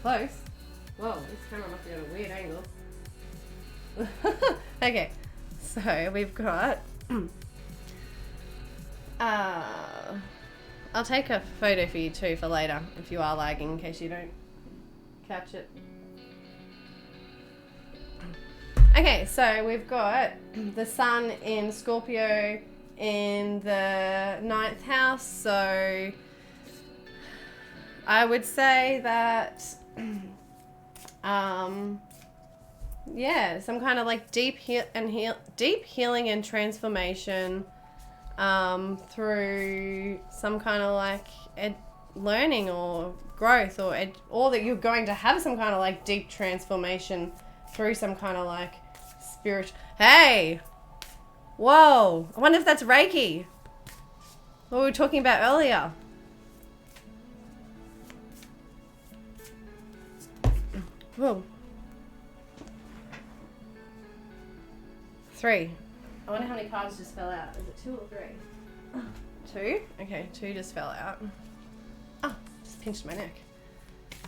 Close. Whoa, this camera must be at a weird angle. Okay, so we've got... I'll take a photo for you too for later, if you are lagging, in case you don't catch it. Okay, so we've got the sun in Scorpio in the 9th house. So I would say that, yeah, some kind of like deep healing and transformation through some kind of like learning or growth, or that you're going to have some kind of like deep transformation through some kind of like spiritual. Hey, whoa! I wonder if that's Reiki. What we were talking about earlier. Whoa. 3. I wonder how many cards just fell out. Is it 2 or 3? 2? Okay, 2 just fell out. Oh, just pinched my neck.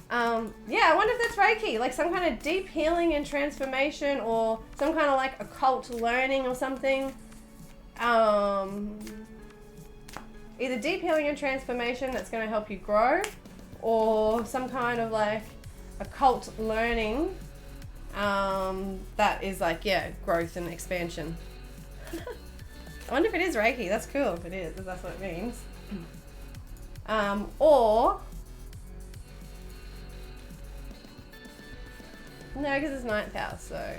Yeah, I wonder if that's Reiki, like some kind of deep healing and transformation, or some kind of like occult learning or something. Either deep healing and transformation that's going to help you grow, or some kind of like occult learning that is like, yeah, growth and expansion. I wonder if it is Reiki. That's cool if it is, if that's what it means. Or no, because it's 9th house, so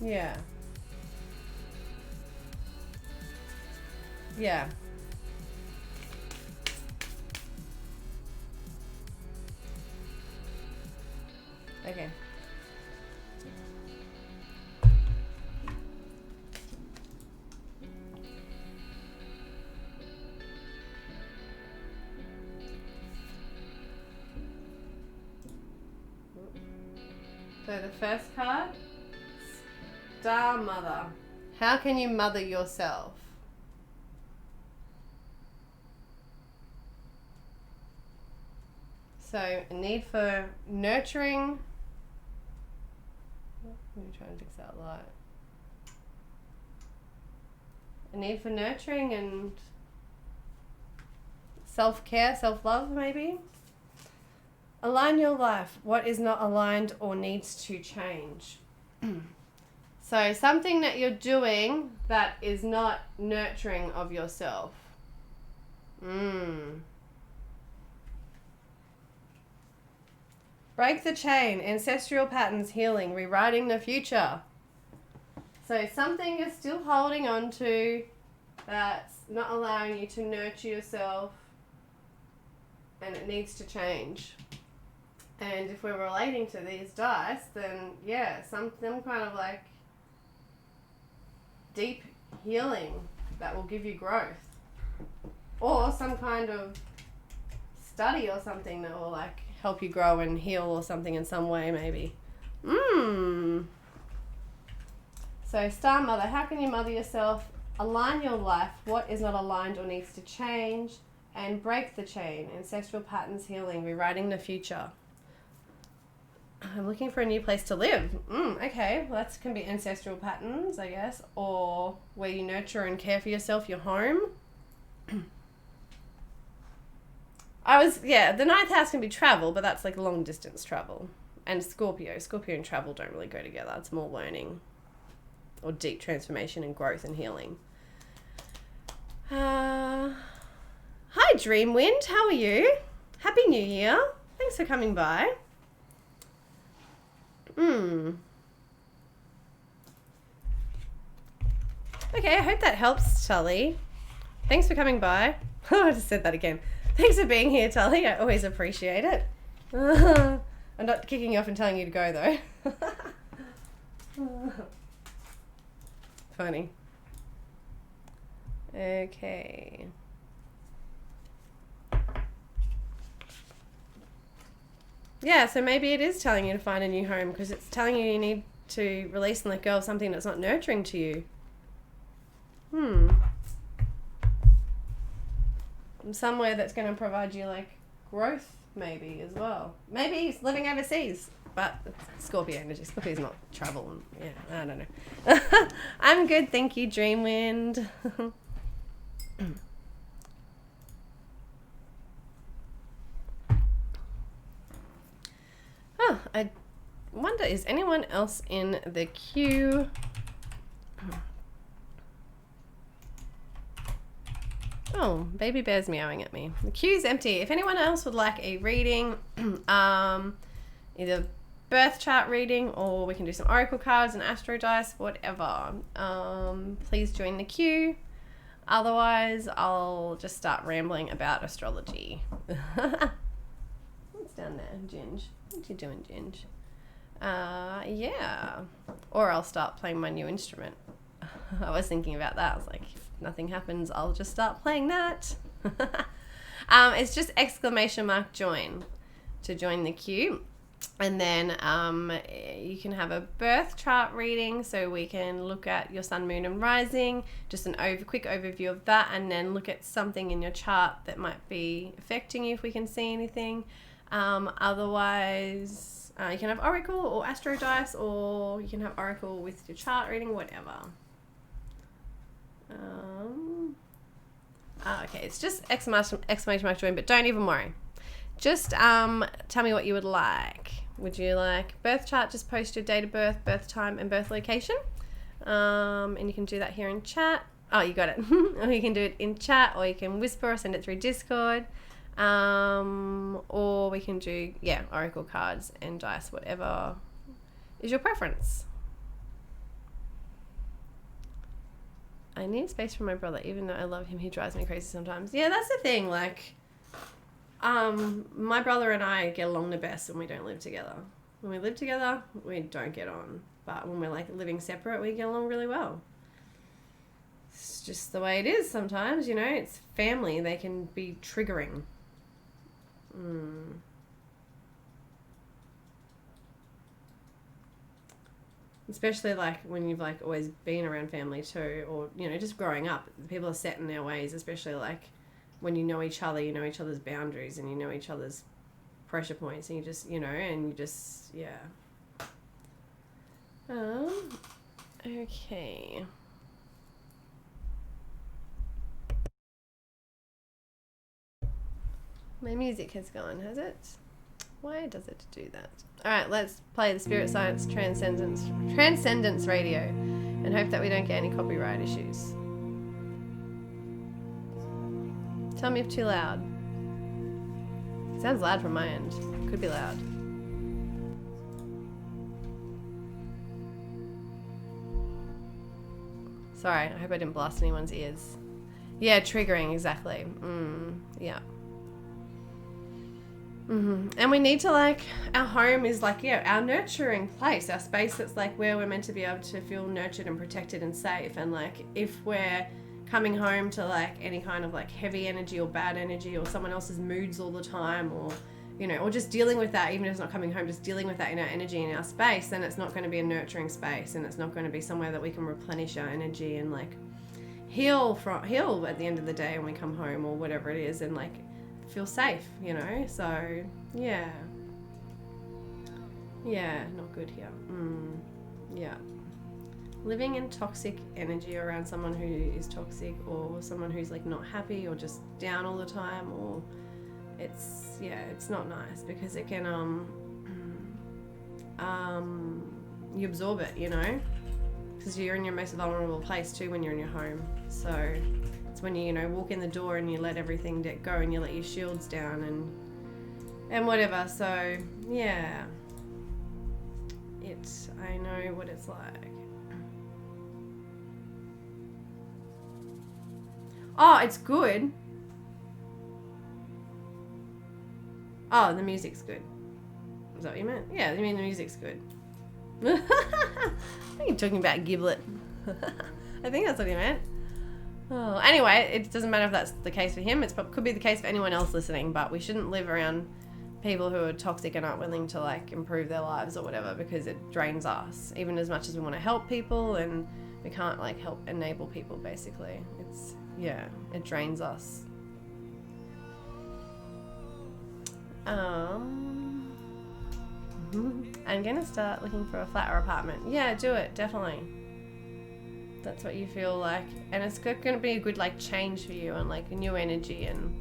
yeah. Yeah. Okay. So the first card, Star Mother. How can you mother yourself? So a need for nurturing. Let me try and fix that light. A need for nurturing and self-care, self-love maybe. Align your life. What is not aligned or needs to change? So something that you're doing that is not nurturing of yourself. Break the chain. Ancestral patterns healing. Rewriting the future. So something you're still holding on to that's not allowing you to nurture yourself, and it needs to change. And if we're relating to these dice, then yeah, some kind of like deep healing that will give you growth, or some kind of study or something that will like help you grow and heal or something in some way maybe. So Star Mother, how can you mother yourself? Align your life. What is not aligned or needs to change? And break the chain. Ancestral patterns healing. Rewriting the future. I'm looking for a new place to live. Okay, well that can be ancestral patterns, I guess, or where you nurture and care for yourself, your home. The 9th house can be travel, but that's like long distance travel. And Scorpio and travel don't really go together. It's more learning or deep transformation and growth and healing. Hi Dreamwind, how are you? Happy New Year. Thanks for coming by. Okay, I hope that helps, Tully. Thanks for coming by. I just said that again. Thanks for being here, Tully. I always appreciate it. I'm not kicking you off and telling you to go, though. Funny. Okay. Yeah, so maybe it is telling you to find a new home because it's telling you need to release and let go of something that's not nurturing to you. Somewhere that's going to provide you like growth maybe as well. Maybe he's living overseas, but it's Scorpio energy. Scorpio's not travel. And, yeah, I don't know. I'm good, thank you, Dreamwind. I wonder, is anyone else in the queue? Oh, baby bear's meowing at me. The queue's empty. If anyone else would like a reading, either birth chart reading, or we can do some oracle cards and astro dice, whatever, please join the queue. Otherwise, I'll just start rambling about astrology. What's down there, Ginge? What you doing, Ginge? Yeah. Or I'll start playing my new instrument. I was thinking about that. I was like, if nothing happens, I'll just start playing that. It's just !join to join the queue. And then you can have a birth chart reading, so we can look at your sun, moon, and rising, just an quick overview of that, and then look at something in your chart that might be affecting you if we can see anything. Otherwise, you can have oracle or astro dice, or you can have oracle with your chart reading, whatever. Okay, it's just exclamation mark join, but don't even worry. Just tell me what you would like. Would you like birth chart? Just post your date of birth, birth time, and birth location. And you can do that here in chat. Oh, you got it. Or you can do it in chat, or you can whisper or send it through Discord. Or we can do, oracle cards and dice, whatever is your preference. I need space for my brother, even though I love him. He drives me crazy sometimes. Yeah, that's the thing. Like, my brother and I get along the best when we don't live together. When we live together, we don't get on. But when we're like living separate, we get along really well. It's just the way it is sometimes, you know. It's family. They can be triggering. Especially like when you've like always been around family too, or, you know, just growing up. People are set in their ways, especially like when you know each other, you know each other's boundaries, and you know each other's pressure points, and you just, you know, and you just, yeah. Okay. My music has gone, has it? Why does it do that? All right, let's play the Spirit Science Transcendence Radio and hope that we don't get any copyright issues. Tell me if too loud. It sounds loud from my end. Could be loud. Sorry, I hope I didn't blast anyone's ears. Yeah, triggering, exactly. Yeah. And we need to, like, our home is like, our nurturing place, our space that's like where we're meant to be able to feel nurtured and protected and safe. And like, if we're coming home to like any kind of like heavy energy or bad energy or someone else's moods all the time, or, you know, or just dealing with that, even if it's not coming home, just dealing with that in our energy, in our space, then it's not going to be a nurturing space, and it's not going to be somewhere that we can replenish our energy and like heal at the end of the day when we come home or whatever it is, and like feel safe, you know. So yeah, not good here. Yeah, living in toxic energy around someone who is toxic, or someone who's like not happy or just down all the time, or it's not nice, because it can you absorb it, you know, because you're in your most vulnerable place too when you're in your home. So it's when you know, walk in the door and you let everything go, and you let your shields down and whatever. So yeah, I know what it's like. Oh, it's good. Oh, the music's good. Is that what you meant? Yeah, you mean the music's good. I think you're talking about Giblet. I think that's what he meant. Oh, anyway, it doesn't matter if that's the case for him. It could be the case for anyone else listening, but we shouldn't live around people who are toxic and aren't willing to like improve their lives or whatever, because it drains us. Even as much as we want to help people, and we can't like help enable people, basically. It drains us. I'm gonna start looking for a flat or apartment. Yeah, do it, definitely. That's what you feel like, and it's gonna be a good like change for you, and like a new energy, and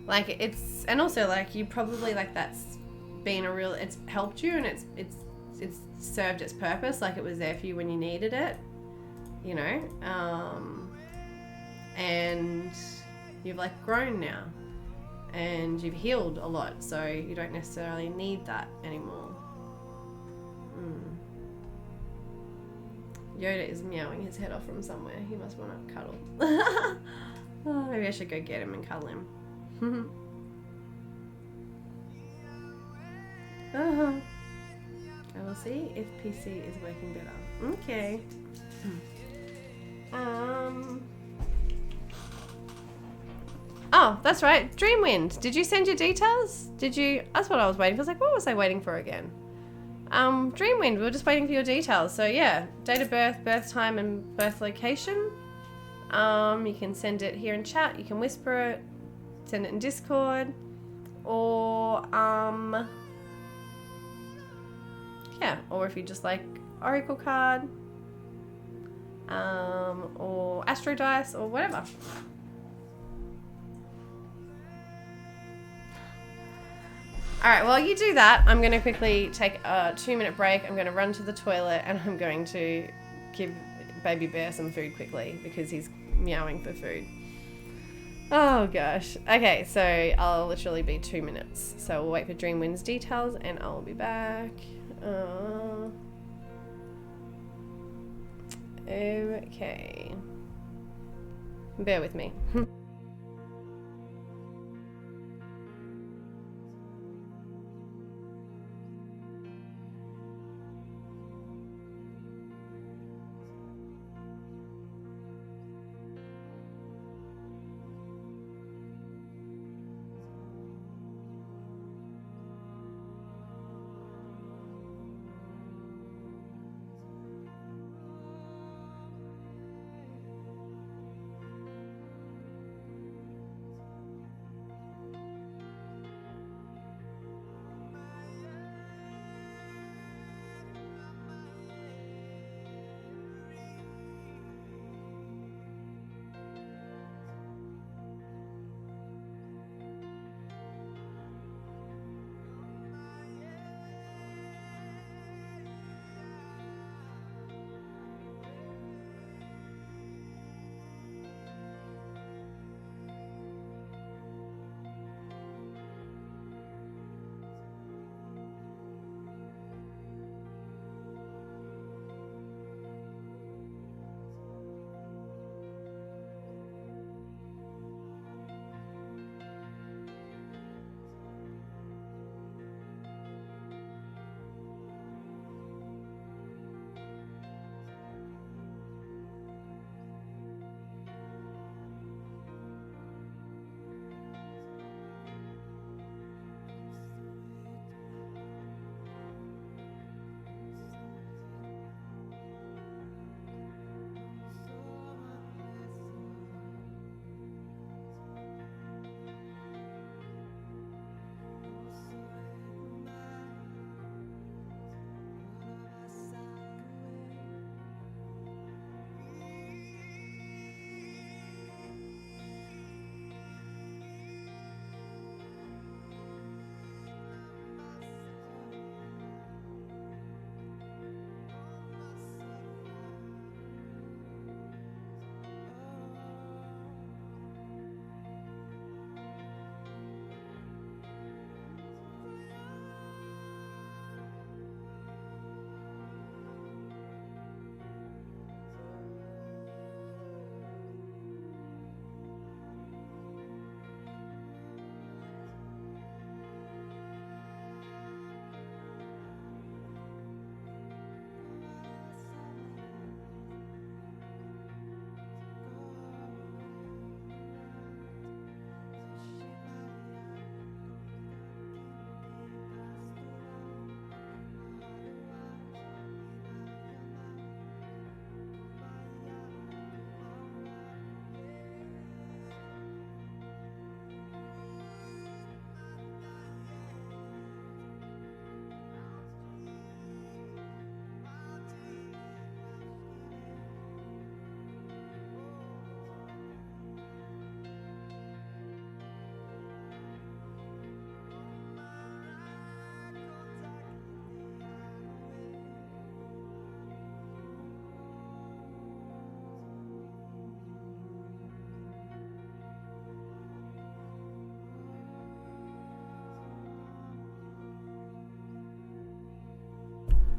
like and also like you probably like that's been it's helped you, and it's served its purpose, like it was there for you when you needed it, you know. And you've like grown now and you've healed a lot, so you don't necessarily need that anymore. Yoda is meowing his head off from somewhere. He must want to cuddle. Oh, maybe I should go get him and cuddle him. I will see if PC is working better. Okay. Oh, that's right. Dreamwind. Did you send your details? Did you? That's what I was waiting for. I was like, what was I waiting for again? Dreamwind. We were just waiting for your details. So yeah, date of birth, birth time, and birth location. You can send it here in chat. You can whisper it. Send it in Discord. Or yeah. Or if you just like Oracle card. Or Astro dice or whatever. Alright, while you do that, I'm going to quickly take a 2-minute break. I'm going to run to the toilet and I'm going to give baby bear some food quickly because he's meowing for food. Oh gosh. Okay, so I'll literally be 2 minutes. So we'll wait for Dreamwind's details and I'll be back. Okay. Bear with me.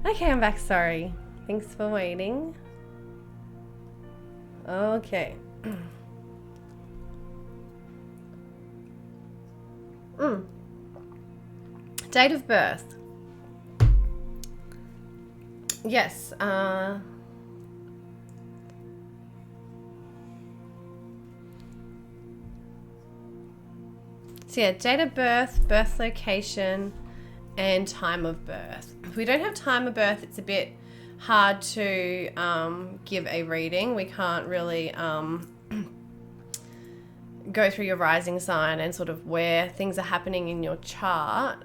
Okay, I'm back. Sorry. Thanks for waiting. Okay. Date of birth. Yes. So yeah, date of birth, birth location, and time of birth. If we don't have time of birth, it's a bit hard to give a reading. We can't really go through your rising sign and sort of where things are happening in your chart.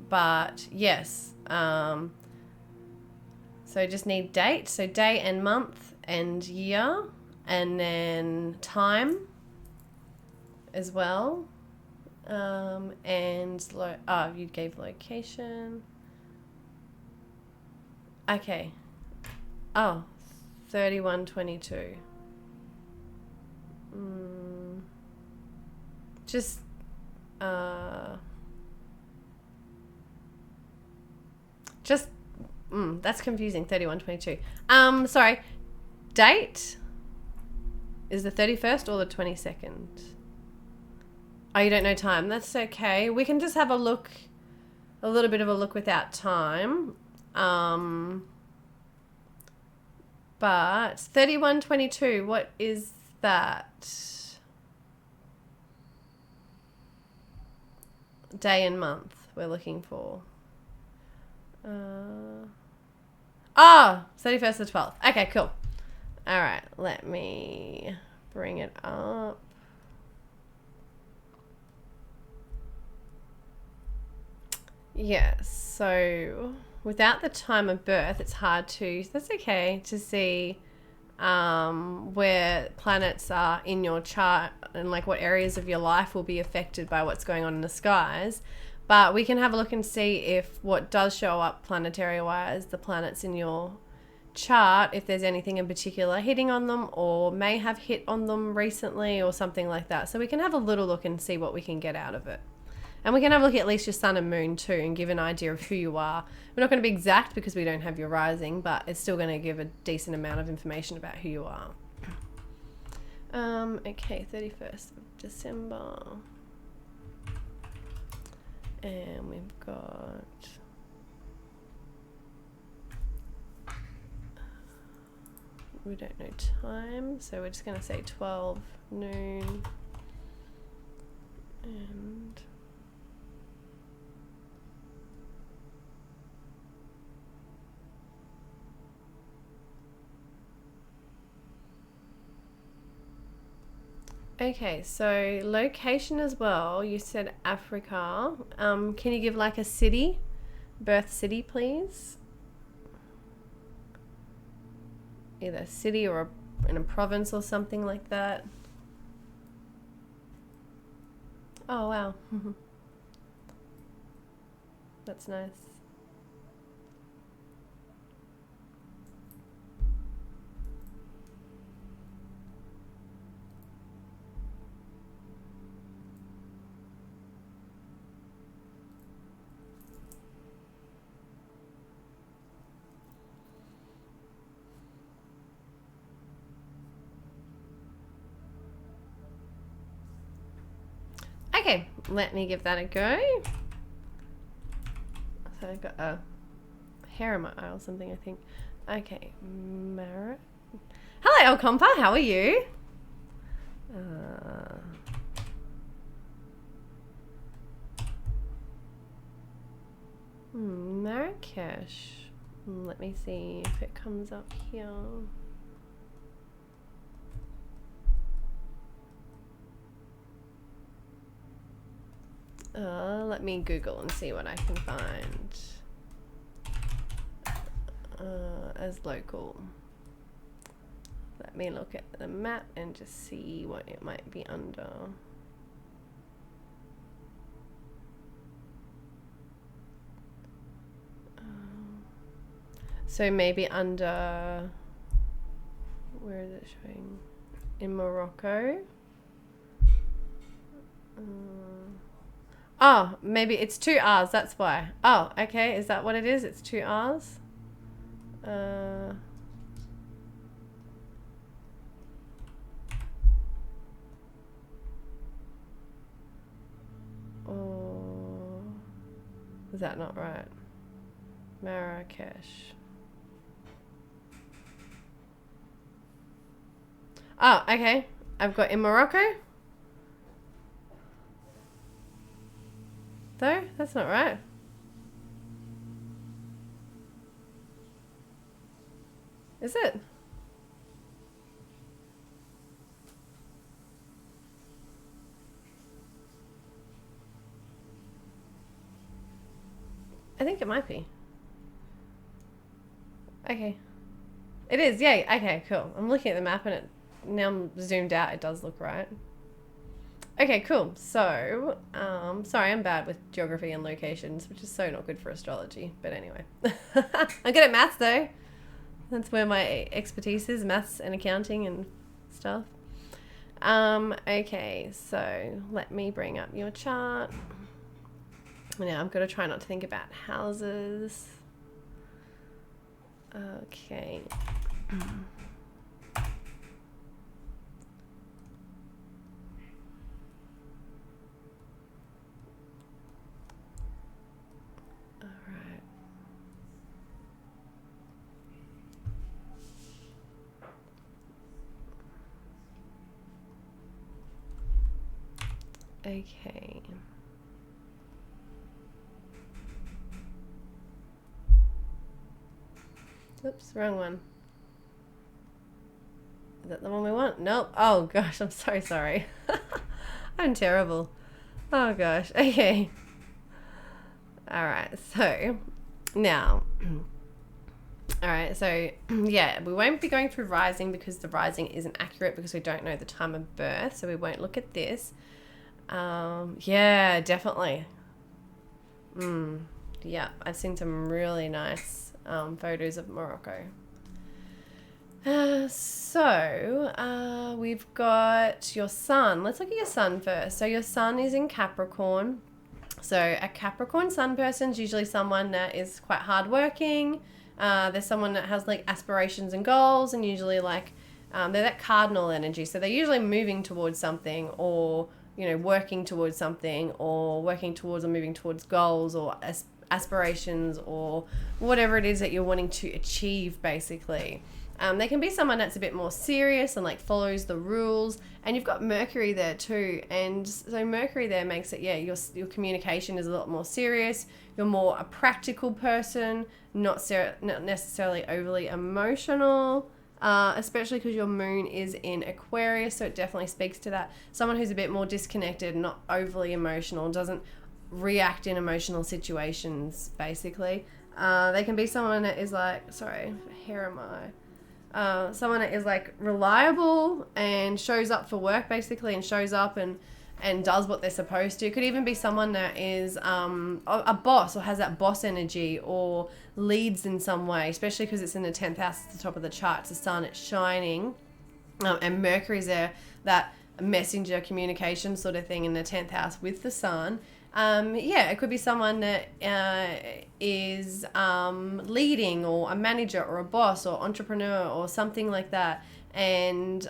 But yes, so just need date. So day and month and year, and then time as well. And you gave location. Okay. Oh, 3122. That's confusing. 3122. Sorry. Date is the 31st or the 22nd? Oh, you don't know time. That's okay. We can just have a look, a little bit of a look without time. But 3122, what is that? Day and month we're looking for. 31st to 12th. Okay, cool. All right, let me bring it up. Yes, so without the time of birth, it's hard to, that's okay, to see where planets are in your chart and like what areas of your life will be affected by what's going on in the skies. But we can have a look and see if what does show up planetary wise, the planets in your chart, if there's anything in particular hitting on them or may have hit on them recently or something like that. So we can have a little look and see what we can get out of it. And we can have a look at least your sun and moon too and give an idea of who you are. We're not going to be exact because we don't have your rising, but it's still going to give a decent amount of information about who you are. Okay, 31st of December. And we've got... we don't know time, so we're just going to say 12 noon. And... okay, so location as well. You said Africa. Can you give like a city, birth city, please? Either a city or in a province or something like that. Oh, wow. That's nice. Okay, let me give that a go. So I've got a hair in my eye or something, I think. Okay, Mara. Hello, El Compa, how are you? Marrakesh. Let me see if it comes up here. Let me Google and see what I can find as local. Let me look at the map and just see what it might be under. So maybe under, where is it showing? In Morocco. Oh, maybe it's 2 R's, that's why. Oh, okay, is that what it is? It's 2 R's? Oh, is that not right? Marrakesh. Oh, okay. I've got in Morocco. Though? That's not right. Is it? I think it might be. Okay. It is, yay. Okay, cool. I'm looking at the map and it, now I'm zoomed out, it does look right. Okay, cool. So, sorry, I'm bad with geography and locations, which is so not good for astrology. But anyway. I'm good at maths though. That's where my expertise is, maths and accounting and stuff. Okay, so let me bring up your chart. Now I'm going to try not to think about houses. Okay. Alright. Okay. Oops, wrong one. Is that the one we want? Nope. Oh gosh, I'm so sorry. I'm terrible. Oh gosh. Okay. Alright, so now. Alright, so yeah, we won't be going through rising because the rising isn't accurate because we don't know the time of birth, so we won't look at this. Yeah, definitely. Yeah, I've seen some really nice photos of Morocco. We've got your sun. Let's look at your sun first. So your sun is in Capricorn. So a Capricorn sun person is usually someone that is quite hardworking. They're someone that has like aspirations and goals, and usually like they're that cardinal energy. So they're usually moving towards something, or working towards something, or working towards or moving towards goals or aspirations or whatever it is that you're wanting to achieve, basically. They can be someone that's a bit more serious and like follows the rules, and you've got Mercury there too, and so Mercury there makes it, your communication is a lot more serious. You're more a practical person, not necessarily overly emotional, especially because your moon is in Aquarius, so it definitely speaks to that. Someone who's a bit more disconnected, not overly emotional, doesn't react in emotional situations, basically. They can be someone that is like, someone that is like reliable and shows up for work, basically, and shows up and does what they're supposed to. It could even be someone that is a boss or has that boss energy or leads in some way, especially because it's in the 10th house at the top of the chart. It's the sun, it's shining, and Mercury's there, that messenger communication sort of thing in the 10th house with the sun. It could be someone that is leading, or a manager or a boss or entrepreneur or something like that. And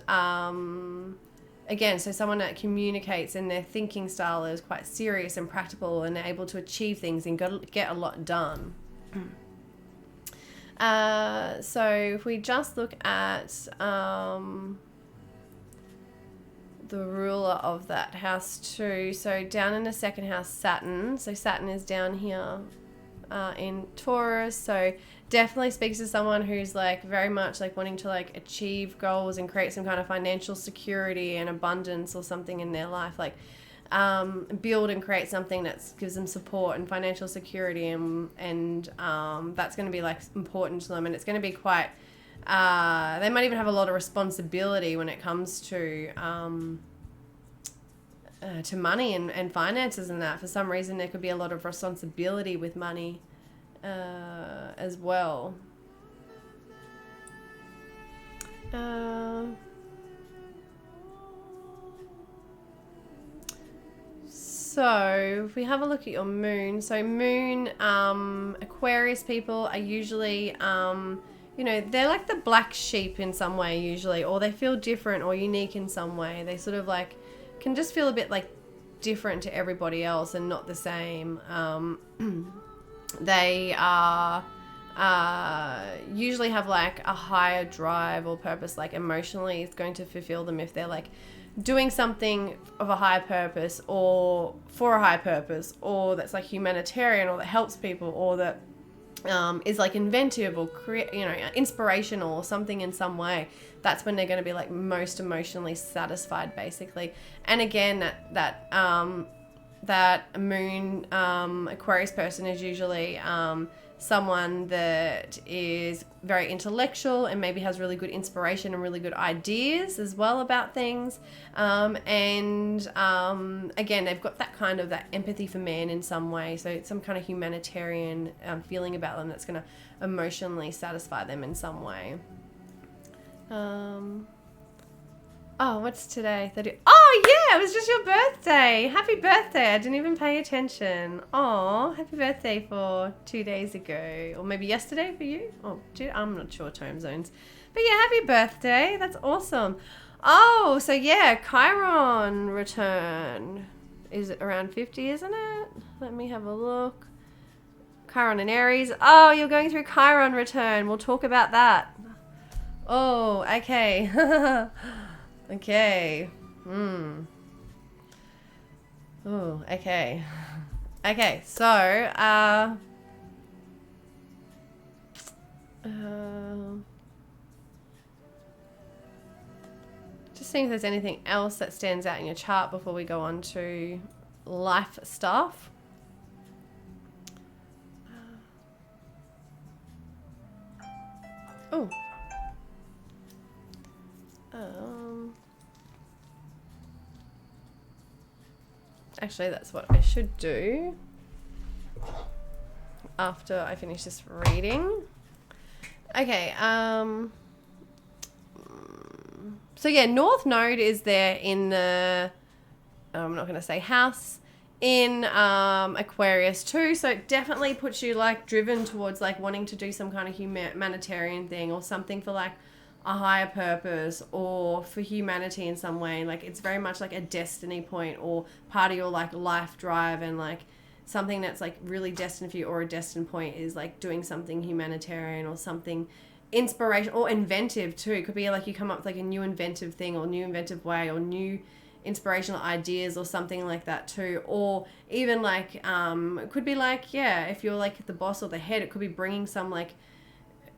again, so someone that communicates, and their thinking style is quite serious and practical, and they're able to achieve things and get a lot done. So if we just look at the ruler of that house too. So down in the second house, Saturn. So Saturn is down here in Taurus. So definitely speaks to someone who's like very much like wanting to like achieve goals and create some kind of financial security and abundance or something in their life. Like build and create something that gives them support and financial security, and that's going to be like important to them, and it's going to be quite they might even have a lot of responsibility when it comes to money and finances and that. For some reason, there could be a lot of responsibility with money as well. So if we have a look at your moon, so moon, Aquarius people are usually, you know, they're like the black sheep in some way usually, or they feel different or unique in some way. They sort of like can just feel a bit like different to everybody else and not the same. They are usually have like a higher drive or purpose, like emotionally it's going to fulfill them if they're like doing something of a higher purpose or for a higher purpose, or that's like humanitarian, or that helps people, or that is like inventive or inspirational or something in some way. That's when they're going to be like most emotionally satisfied basically. And again, that moon Aquarius person is usually someone that is very intellectual and maybe has really good inspiration and really good ideas as well about things. Again, they've got that kind of that empathy for man in some way. So it's some kind of humanitarian feeling about them that's going to emotionally satisfy them in some way. Oh, what's today? 30. Oh, yeah, it was just your birthday. Happy birthday. I didn't even pay attention. Oh, happy birthday for 2 days ago. Or maybe yesterday for you. Oh, I'm not sure time zones. But yeah, happy birthday. That's awesome. Oh, so yeah, Chiron return is around 50, isn't it? Let me have a look. Chiron and Aries. Oh, you're going through Chiron return. We'll talk about that. Oh, okay. Okay. Oh, okay. Okay, so, just seeing if there's anything else that stands out in your chart before we go on to life stuff. Oh. Actually, that's what I should do after I finish this reading. Okay, so yeah, North Node is there in the, I'm not going to say house, in Aquarius too, so it definitely puts you like driven towards like wanting to do some kind of humanitarian thing or something for like a higher purpose or for humanity in some way. Like it's very much like a destiny point or part of your like life drive, and like something that's like really destined for you, or a destined point is like doing something humanitarian or something inspirational or inventive too. It could be like you come up with like a new inventive thing or new inventive way or new inspirational ideas or something like that too. Or even like it could be like, yeah, if you're like the boss or the head, it could be bringing some like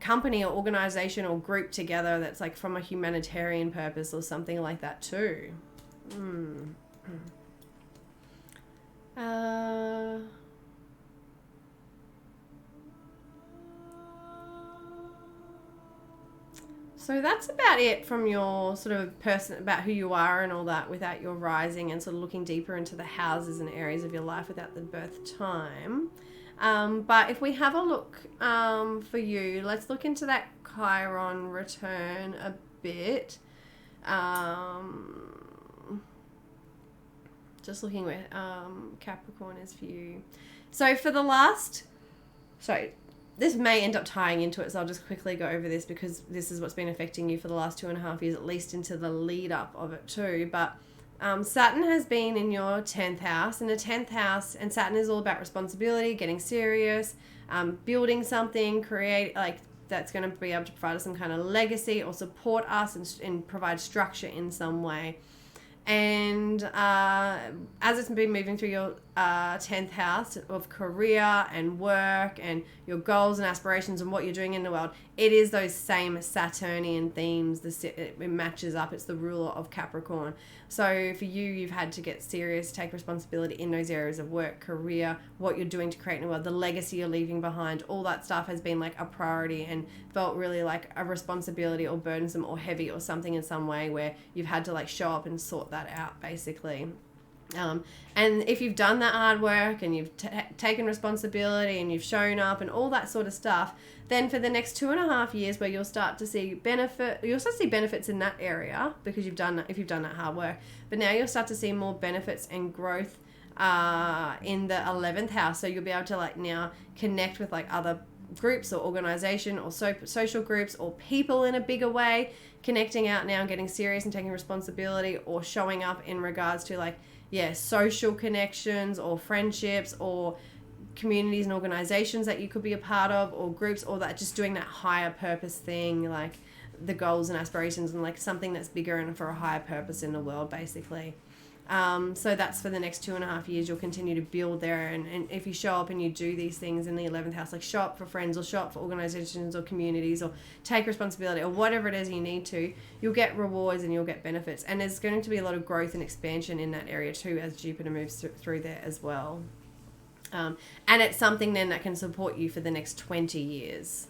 company or organization or group together that's like from a humanitarian purpose or something like that too. So that's about it from your sort of person, about who you are and all that, without your rising and sort of looking deeper into the houses and areas of your life without the birth time. But if we have a look for you, let's look into that Chiron return a bit. Just looking where Capricorn is for you. So for the last... Sorry, this may end up tying into it, so I'll just quickly go over this because this is what's been affecting you for the last 2.5 years, at least into the lead up of it too. But Saturn has been in your 10th house, and the 10th house, and Saturn is all about responsibility, getting serious, building something, create, like that's going to be able to provide us some kind of legacy or support us and provide structure in some way. And as it's been moving through your 10th house of career and work and your goals and aspirations and what you're doing in the world, it is those same Saturnian themes. It matches up. It's the ruler of Capricorn. So for you, you've had to get serious, take responsibility in those areas of work, career, what you're doing to create in the world, the legacy you're leaving behind. All that stuff has been like a priority and felt really like a responsibility or burdensome or heavy or something in some way where you've had to like show up and sort that out basically. And if you've done that hard work and you've taken responsibility and you've shown up and all that sort of stuff, then for the next 2.5 years where you'll start to see benefits in that area because if you've done that hard work, but now you'll start to see more benefits and growth in the 11th house. So you'll be able to like now connect with like other groups or organization or social groups or people in a bigger way, connecting out now and getting serious and taking responsibility, or showing up in regards to like, social connections or friendships or communities and organizations that you could be a part of, or groups, or that just doing that higher purpose thing, like the goals and aspirations and like something that's bigger and for a higher purpose in the world, basically. So that's for the next 2.5 years. You'll continue to build there, and if you show up and you do these things in the 11th house, like show up for friends or show up for organizations or communities or take responsibility or whatever it is you need to, you'll get rewards and you'll get benefits. And there's going to be a lot of growth and expansion in that area too as Jupiter moves through there as well. And it's something then that can support you for the next 20 years.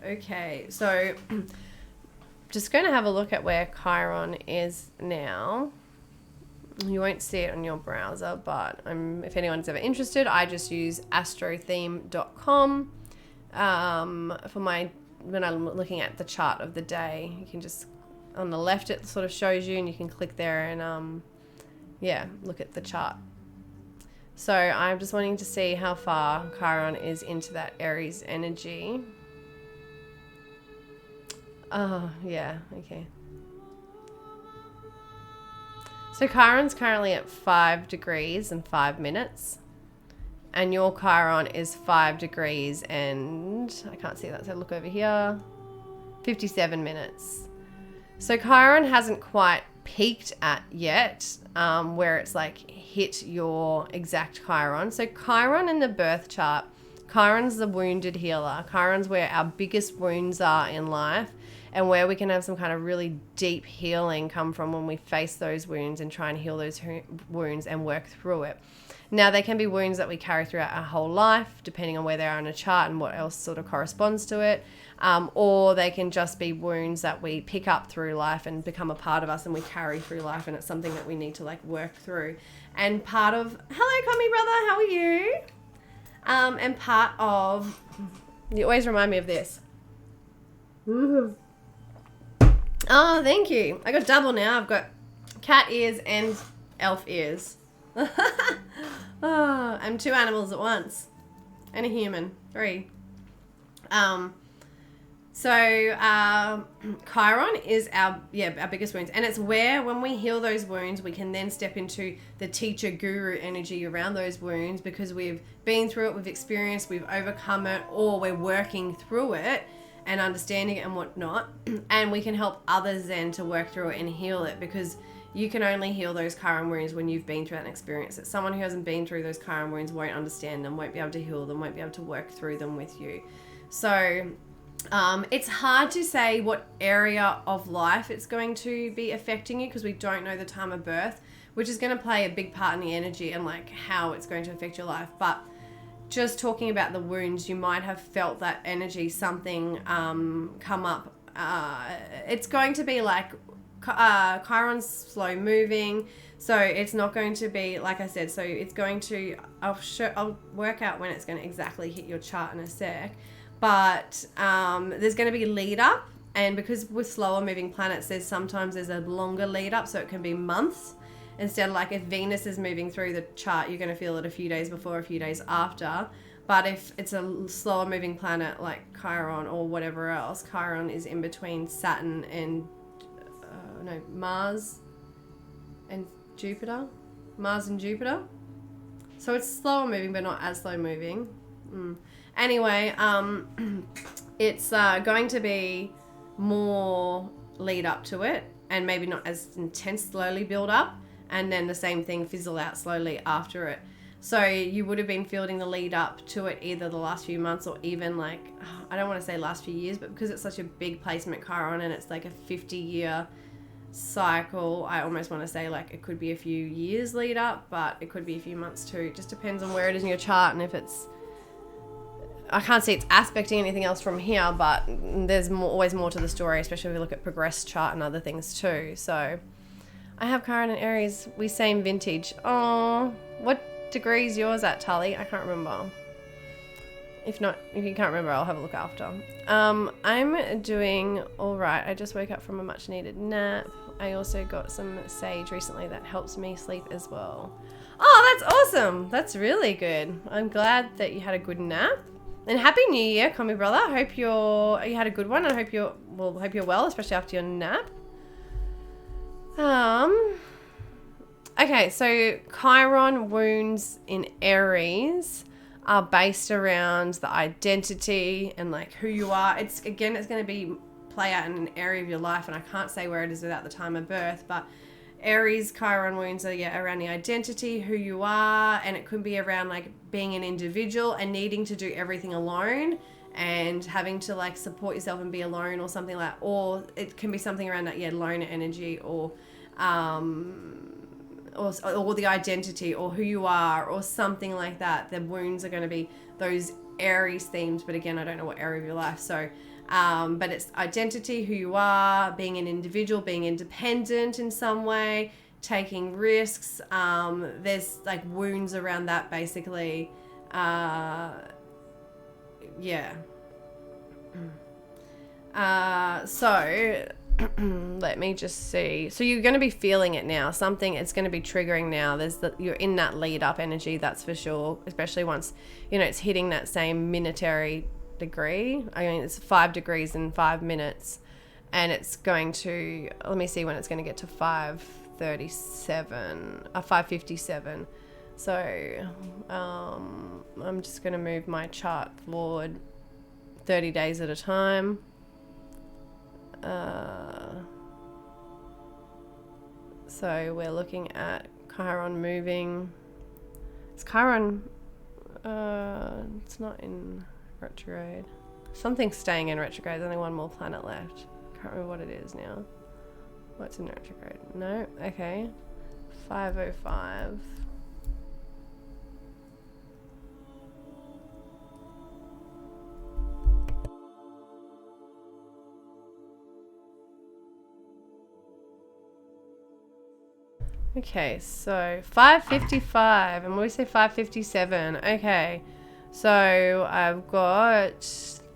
Okay, so just going to have a look at where Chiron is now. You won't see it on your browser, but if anyone's ever interested, I just use astrotheme.com for when I'm looking at the chart of the day. You can just, on the left it sort of shows you, and you can click there and look at the chart. So I'm just wanting to see how far Chiron is into that Aries energy. Oh, yeah, okay. So Chiron's currently at 5 degrees and 5 minutes. And your Chiron is 5 degrees and, I can't see that, so look over here, 57 minutes. So Chiron hasn't quite peaked at yet, where it's like hit your exact Chiron. So Chiron in the birth chart, Chiron's the wounded healer. Chiron's where our biggest wounds are in life, and where we can have some kind of really deep healing come from when we face those wounds and try and heal those wounds and work through it. Now, they can be wounds that we carry throughout our whole life, depending on where they are in a chart and what else sort of corresponds to it. Or they can just be wounds that we pick up through life and become a part of us and we carry through life, and it's something that we need to like work through. And part of, hello, Commie brother, how are you? And part of, you always remind me of this. Mm-hmm. Oh, thank you. I got double now. I've got cat ears and elf ears. I'm 2 animals at once. And a human. 3. Chiron is our biggest wounds. And it's where, when we heal those wounds, we can then step into the teacher guru energy around those wounds, because we've been through it, we've experienced, we've overcome it, or we're working through it and understanding it and whatnot, and we can help others then to work through it and heal it, because you can only heal those Chiron wounds when you've been through that experience. That someone who hasn't been through those Chiron wounds won't understand them, won't be able to heal them, won't be able to work through them with you. So it's hard to say what area of life it's going to be affecting you, because we don't know the time of birth, which is going to play a big part in the energy and like how it's going to affect your life. But just talking about the wounds, you might have felt that energy, something come up. It's going to be like Chiron's slow moving, so it's not going to be, like I said, so it's going to, I'll work out when it's going to exactly hit your chart in a sec, but there's going to be lead up, and because with slower moving planets, there's a longer lead up, so it can be months. Instead of like if Venus is moving through the chart, you're going to feel it a few days before, a few days after. But if it's a slower moving planet like Chiron or whatever else, Chiron is in between Saturn and Mars and Jupiter. So it's slower moving, but not as slow moving. Anyway, it's going to be more lead up to it, and maybe not as intense, slowly build up. And then the same thing, fizzle out slowly after it. So you would have been feeling the lead up to it either the last few months or even like, I don't want to say last few years, but because it's such a big placement Chiron and it's like a 50-year cycle, I almost want to say like it could be a few years lead up, but it could be a few months too. It just depends on where it is in your chart, and if it's, I can't see it's aspecting anything else from here, but there's always more to the story, especially if we look at progress chart and other things too. So I have Chiron and Aries. We same vintage. Oh, what degree is yours at, Tully? I can't remember. If you can't remember, I'll have a look after. I'm doing all right. I just woke up from a much needed nap. I also got some sage recently that helps me sleep as well. Oh, that's awesome. That's really good. I'm glad that you had a good nap. And Happy New Year, Commie Brother. I hope you had a good one. I hope you're well, especially after your nap. Okay, so Chiron wounds in Aries are based around the identity and like who you are. It's going to be play out in an area of your life, and I can't say where it is without the time of birth, but Aries Chiron wounds are around the identity, who you are, and it could be around like being an individual and needing to do everything alone and having to like support yourself and be alone or something like that. Or it can be something around that loner energy or the identity or who you are or something like that. The wounds are going to be those Aries themes, but again, I don't know what area of your life. So but it's identity, who you are, being an individual, being independent in some way, taking risks. There's like wounds around that basically. So let me just see. So you're going to be feeling it now. Something it's going to be triggering now. You're in that lead up energy, that's for sure. Especially once it's hitting that same minutary degree. I mean, it's 5 degrees in 5 minutes, and it's going to. Let me see when it's going to get to 5:57. So I'm just going to move my chart forward 30 days at a time. So we're looking at Chiron moving. It's Chiron. It's not in retrograde. Something's staying in retrograde. There's only one more planet left. Can't remember what it is now. What's in retrograde? No. Okay. 5:05. Okay, so 5:55, and we say 5:57. Okay, so I've got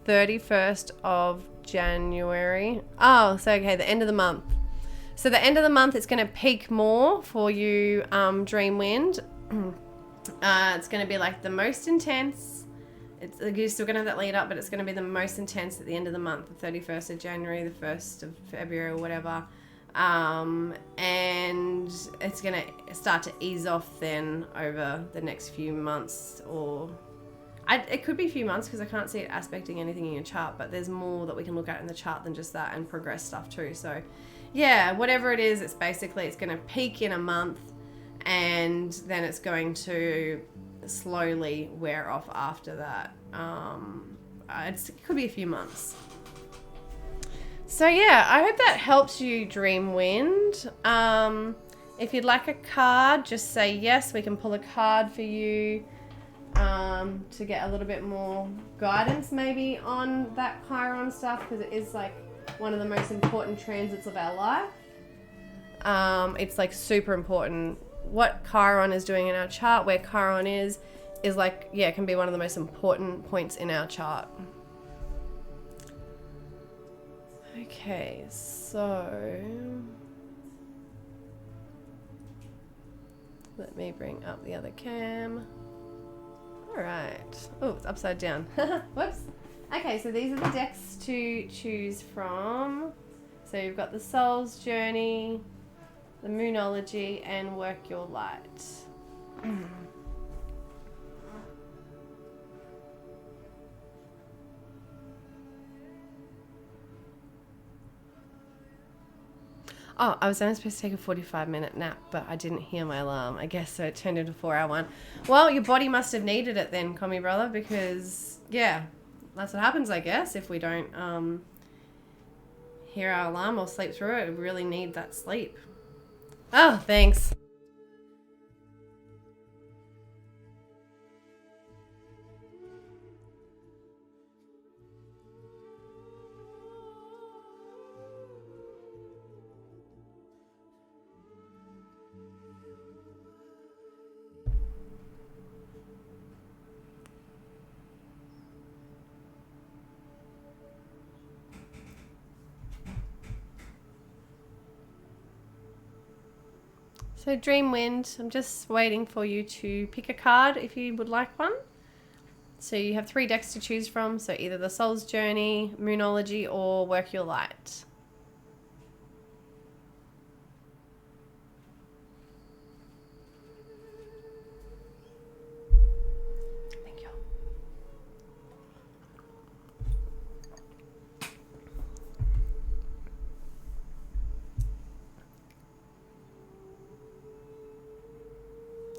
31st of January. Oh, so okay, the end of the month. So the end of the month, it's going to peak more for you, Dream Wind. It's going to be like the most intense. You're still going to have that lead up, but it's going to be the most intense at the end of the month, the 31st of January, the 1st of February, or whatever. And it's going to start to ease off then over the next few months, or it could be a few months because I can't see it aspecting anything in your chart, but there's more that we can look at in the chart than just that, and progress stuff too. So yeah, whatever it is, it's going to peak in a month, and then it's going to slowly wear off after that. It could be a few months. So yeah, I hope that helps you, Dream Wind. If you'd like a card, just say yes. We can pull a card for you to get a little bit more guidance maybe on that Chiron stuff, because it is like one of the most important transits of our life. It's like super important. What Chiron is doing in our chart, where Chiron is like, yeah, it can be one of the most important points in our chart. Okay, so let me bring up the other cam. All right. Oh, it's upside down. Whoops. Okay, so these are the decks to choose from. So you've got the Soul's Journey, the Moonology, and Work Your Light. Oh, I was only supposed to take a 45-minute nap, but I didn't hear my alarm, I guess, so it turned into a 4-hour one. Well, your body must have needed it then, Commie Brother, because, yeah, that's what happens, I guess, if we don't hear our alarm or sleep through it. We really need that sleep. Oh, thanks. So Dream Wind, I'm just waiting for you to pick a card if you would like one. So you have 3 decks to choose from, so either the Soul's Journey, Moonology, or Work Your Light. Thank you.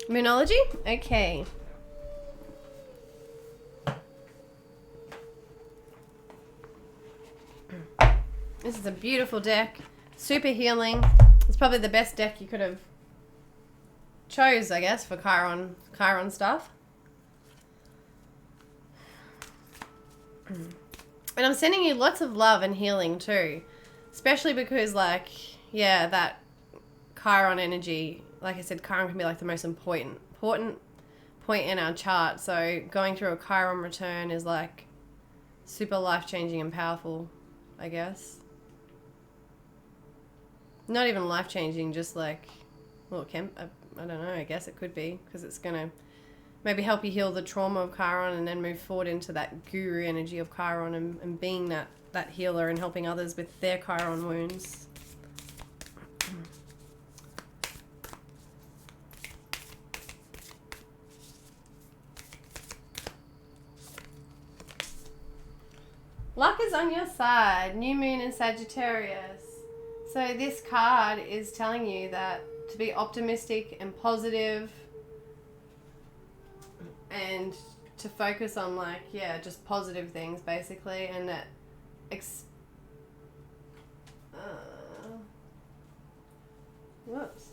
Moonology? Okay. This is a beautiful deck. Super healing. It's probably the best deck you could have chose, I guess, for Chiron stuff. And I'm sending you lots of love and healing too. Especially because, like, yeah, that Chiron energy, like I said, Chiron can be like the most important point in our chart. So going through a Chiron return is like super life-changing and powerful, I guess. Not even life-changing, just like, well, it can, I don't know, I guess it could be, because it's going to maybe help you heal the trauma of Chiron and then move forward into that guru energy of Chiron and being that healer and helping others with their Chiron wounds. Luck is on your side. New moon in Sagittarius. So this card is telling you that to be optimistic and positive and to focus on, like, yeah, just positive things basically, and that whoops.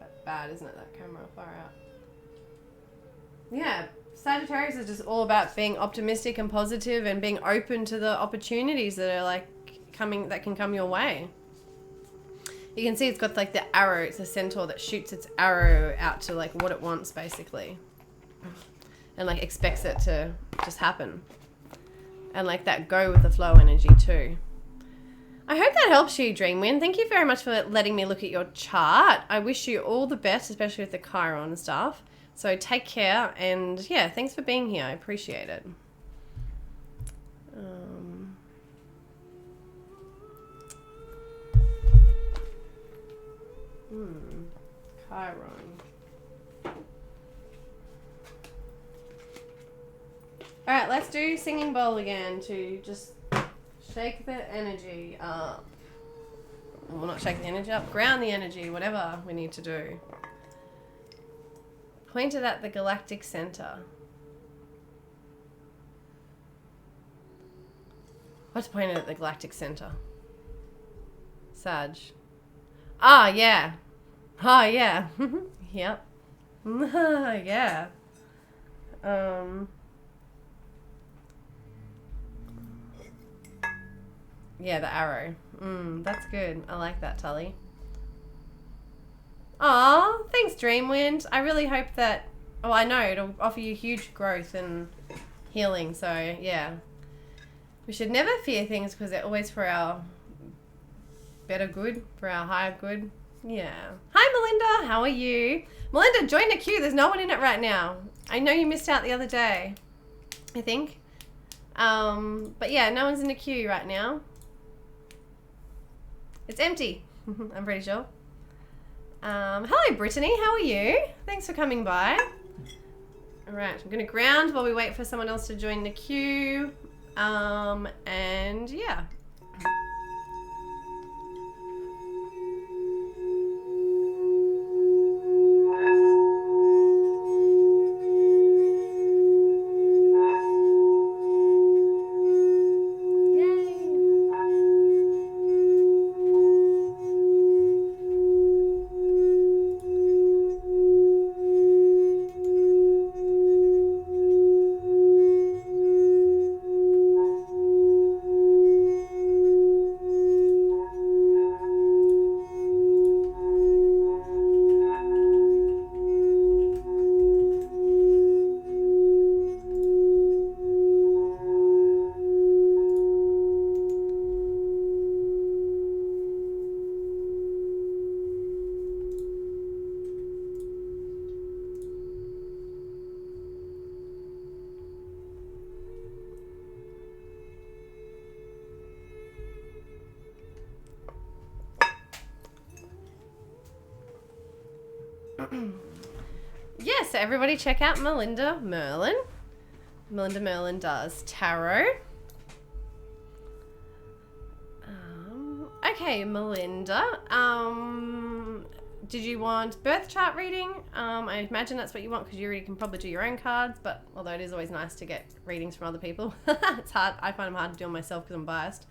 It's bad, isn't it, that camera? Far out. Yeah, Sagittarius is just all about being optimistic and positive and being open to the opportunities that are like that can come your way. You can see it's got like the arrow, it's a centaur that shoots its arrow out to like what it wants basically, and like expects it to just happen, and like that go with the flow energy too. I hope that helps you, Dreamwind. Thank you very much for letting me look at your chart. I wish you all the best, especially with the Chiron stuff. So take care, and yeah, thanks for being here. I appreciate it. Chiron. Alright, let's do Singing Bowl again to just shake the energy up. Well, not shake the energy up, ground the energy, whatever we need to do. Point it at the galactic center. What's pointed at the galactic center? Sag. Ah, yeah. Ah, yeah. Yep. Yeah. Yeah, the arrow. That's good. I like that, Tully. Aw, thanks, Dreamwind. I really hope that... Oh, I know. It'll offer you huge growth and healing. So, yeah. We should never fear things because they're always for our better good, for our higher good. Yeah. Hi, Melinda. How are you? Melinda, join the queue. There's no one in it right now. I know you missed out the other day, I think. But yeah, no one's in the queue right now. It's empty. I'm pretty sure. Hello, Brittany. How are you? Thanks for coming by. All right, I'm going to ground while we wait for someone else to join the queue. And yeah. so everybody check out Melinda Merlin. Melinda Merlin does tarot. Okay, Melinda. Did you want birth chart reading? I imagine that's what you want because you already can probably do your own cards, but although it is always nice to get readings from other people. It's hard. I find them hard to do on myself because I'm biased.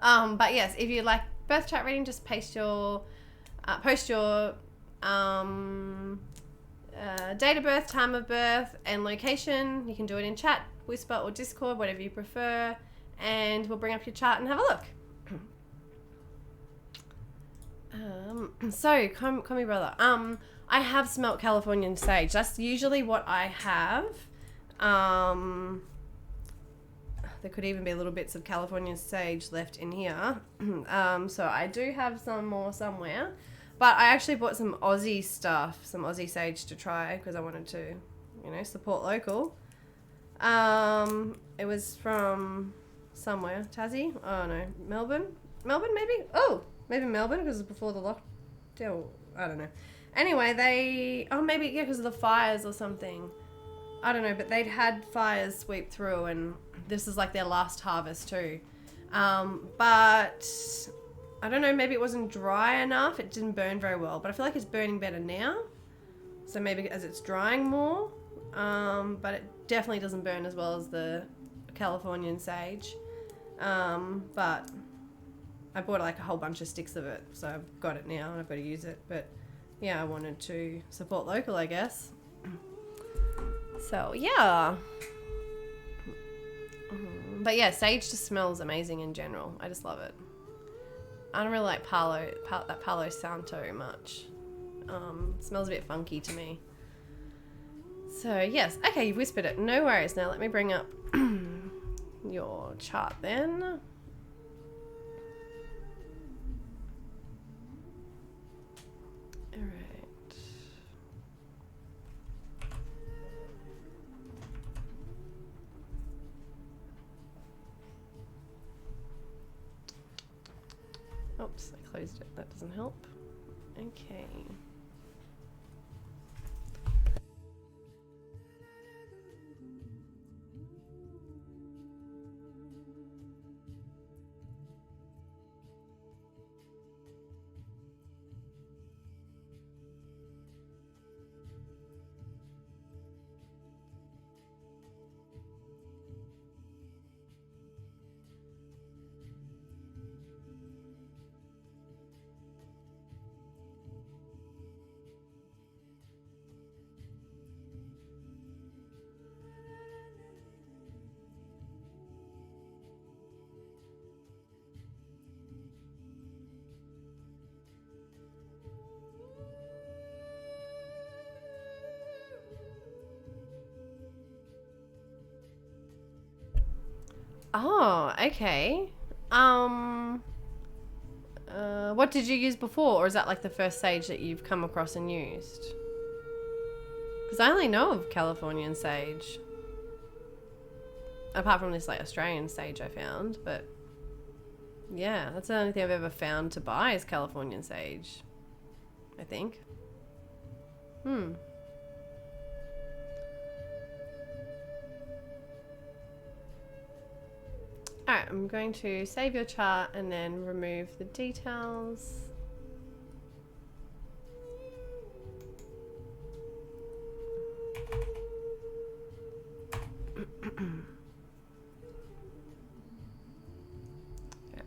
But yes, if you'd like birth chart reading, just post your date of birth, time of birth, and location. You can do it in chat, Whisper, or Discord, whatever you prefer, and we'll bring up your chart and have a look. So, call me brother. I have smelt Californian sage. That's usually what I have. There could even be little bits of Californian sage left in here. So I do have some more somewhere. But I actually bought some Aussie stuff, some Aussie sage to try because I wanted to, support local. It was from somewhere. Tassie? Oh, no. Melbourne? Melbourne, maybe? Oh! Maybe Melbourne because it's before the lockdown. I don't know. Anyway, because of the fires or something. I don't know, but they'd had fires sweep through and this is like their last harvest too. But I don't know, maybe it wasn't dry enough. It didn't burn very well, but I feel like it's burning better now. So maybe as it's drying more. But it definitely doesn't burn as well as the Californian sage. But I bought like a whole bunch of sticks of it, so I've got it now and I've got to use it. But yeah, I wanted to support local, I guess. So yeah. But yeah, sage just smells amazing in general. I just love it. I don't really like that Palo Santo much. It smells a bit funky to me. So yes, okay, you've whispered it. No worries. Now let me bring up your chart then. Oops, I closed it. That doesn't help. Okay. Oh, okay. What did you use before, or is that like the first sage that you've come across and used? Because I only know of Californian sage. Apart from this like Australian sage I found, but yeah, that's the only thing I've ever found to buy is Californian sage, I think. Alright, I'm going to save your chart and then remove the details.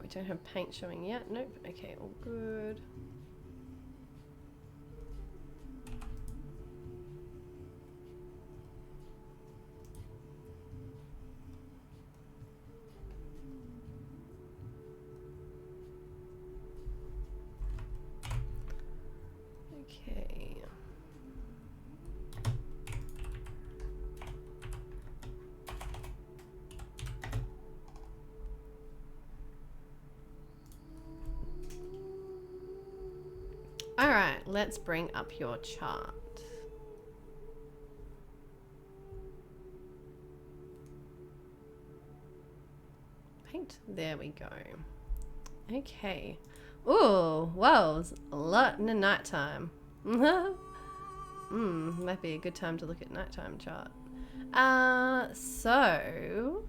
We don't have paint showing yet. Nope. Okay, all good. Okay. All right, let's bring up your chart. Paint. There we go. Okay. Ooh, well, it's a lot in the nighttime. Might be a good time to look at nighttime chart. So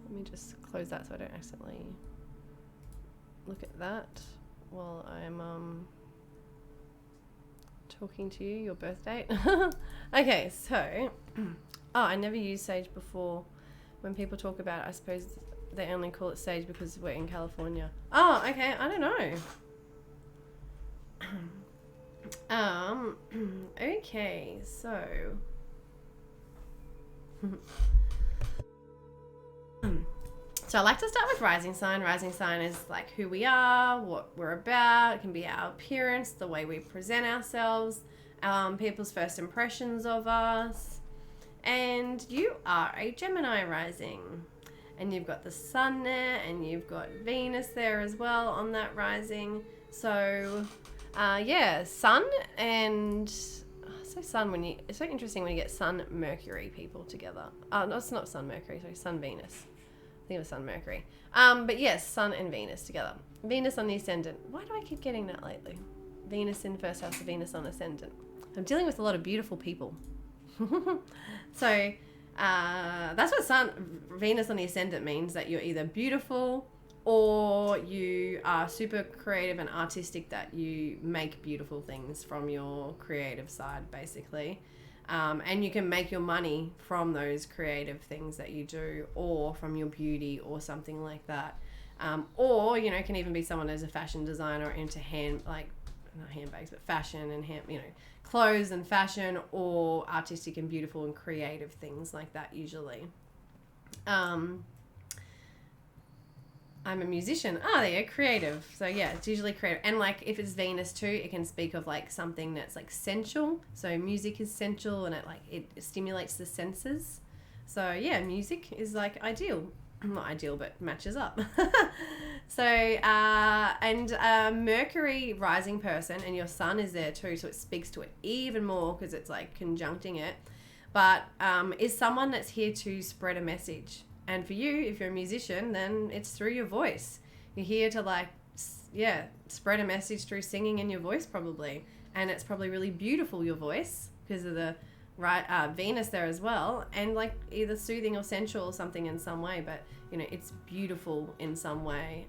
let me just close that so I don't accidentally look at that while I'm talking to you, your birth date. Okay, so I never used sage before. When people talk about it, I suppose they only call it sage because we're in California. Oh, okay, I don't know. Okay, so I like to start with rising sign. Rising sign is like who we are, what we're about. It can be our appearance, the way we present ourselves, people's first impressions of us. And you are a Gemini rising. And you've got the sun there, and you've got Venus there as well on that rising. So sun and sun when you, it's so interesting when you get Sun Mercury people together. No, it's not Sun Mercury, sorry, Sun Venus. I think it was Sun Mercury. But yes, Sun and Venus together. Venus on the ascendant. Why do I keep getting that lately? Venus in first house, Venus on ascendant. I'm dealing with a lot of beautiful people. So that's what Venus on the ascendant means, that you're either beautiful or you are super creative and artistic, that you make beautiful things from your creative side, basically. And you can make your money from those creative things that you do, or from your beauty or something like that. Or, can even be someone who's a fashion designer into not handbags, but fashion and clothes and fashion, or artistic and beautiful and creative things like that usually. I'm a musician. There you go, creative. So yeah, it's usually creative. And if it's Venus too, it can speak of something that's sensual. So music is sensual, and it stimulates the senses. So yeah, music is ideal. Not ideal, but matches up. So, Mercury rising person, and your sun is there too, so it speaks to it even more because it's conjuncting it. But is someone that's here to spread a message. And for you, if you're a musician, then it's through your voice. You're here to spread a message through singing in your voice probably. And it's probably really beautiful, your voice, because of the Venus there as well. And either soothing or sensual or something in some way. But, it's beautiful in some way,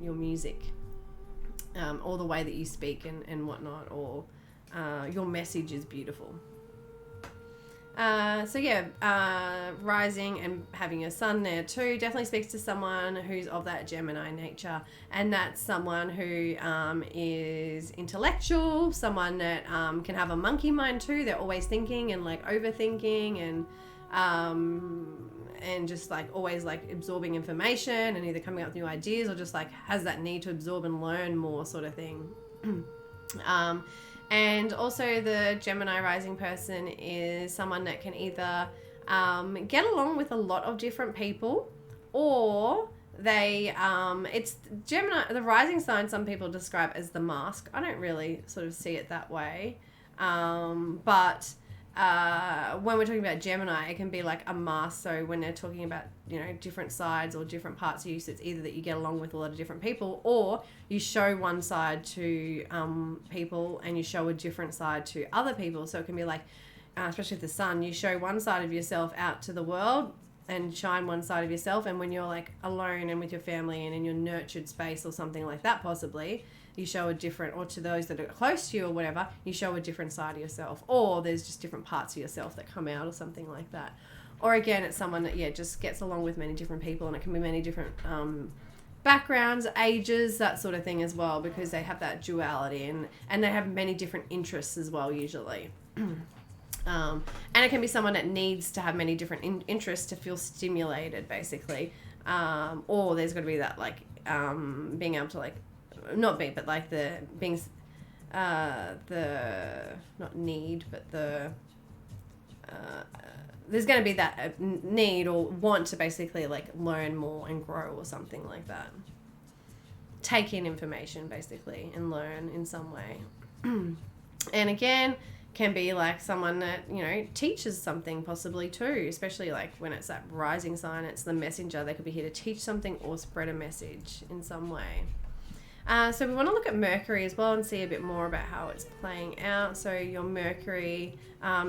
your music. Or the way that you speak and whatnot. Or your message is beautiful. Rising and having a sun there too definitely speaks to someone who's of that Gemini nature, and that's someone who is intellectual, someone that can have a monkey mind too. They're always thinking and overthinking and just always absorbing information and either coming up with new ideas or just has that need to absorb and learn more sort of thing. And also the Gemini rising person is someone that can either get along with a lot of different people, or they, it's Gemini, the rising sign some people describe as the mask. I don't really sort of see it that way. But when we're talking about Gemini, it can be a mask. So when they're talking about, different sides or different parts of you, so it's either that you get along with a lot of different people, or you show one side to people and you show a different side to other people. So it can be especially with the sun, you show one side of yourself out to the world and shine one side of yourself. And when you're alone and with your family and in your nurtured space or something like that, possibly, you show a different, or to those that are close to you or whatever, you show a different side of yourself, or there's just different parts of yourself that come out or something like that. Or again, it's someone that, just gets along with many different people, and it can be many different backgrounds, ages, that sort of thing as well, because they have that duality and they have many different interests as well, usually. And it can be someone that needs to have many different interests to feel stimulated, basically. Or there's got to be that, being able to, not be, but the being, the, not need, but the, there's going to be that need or want to basically learn more and grow or something like that. Take in information basically and learn in some way. And again, can be someone that, teaches something possibly too, especially when it's that rising sign, it's the messenger. They could be here to teach something or spread a message in some way. So we want to look at Mercury as well and see a bit more about how it's playing out. So your Mercury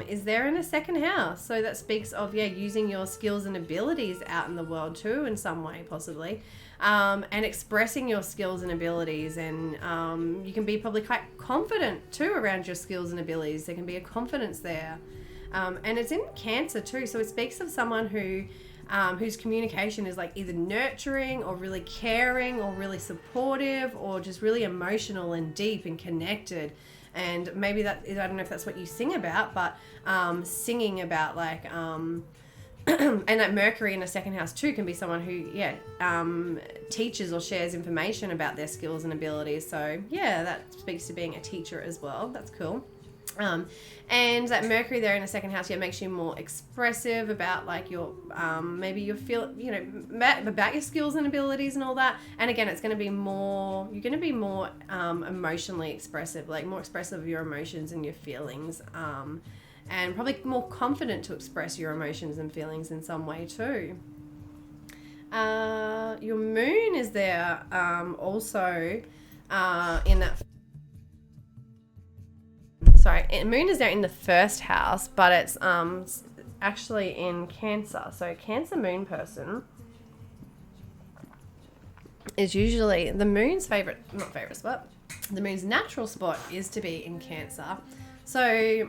is there in a second house. So that speaks of, using your skills and abilities out in the world too in some way possibly. And expressing your skills and abilities. And you can be probably quite confident too around your skills and abilities. There can be a confidence there. And it's in Cancer too. So it speaks of someone whose communication is like either nurturing or really caring or really supportive or just really emotional and deep and connected. And maybe that is, I don't know if that's what you sing about, but singing about like, and that Mercury in the second house too can be someone who, teaches or shares information about their skills and abilities. So that speaks to being a teacher as well. That's cool. And that Mercury there in the second house, makes you more expressive about like your, maybe you feel, about your skills and abilities and all that. And again, you're going to be more emotionally expressive, like more expressive of your emotions and your feelings, and probably more confident to express your emotions and feelings in some way too. Your moon is there also in that. Sorry, moon is there in the first house, but it's actually in Cancer. So Cancer moon person is usually the moon's the moon's natural spot is to be in Cancer. So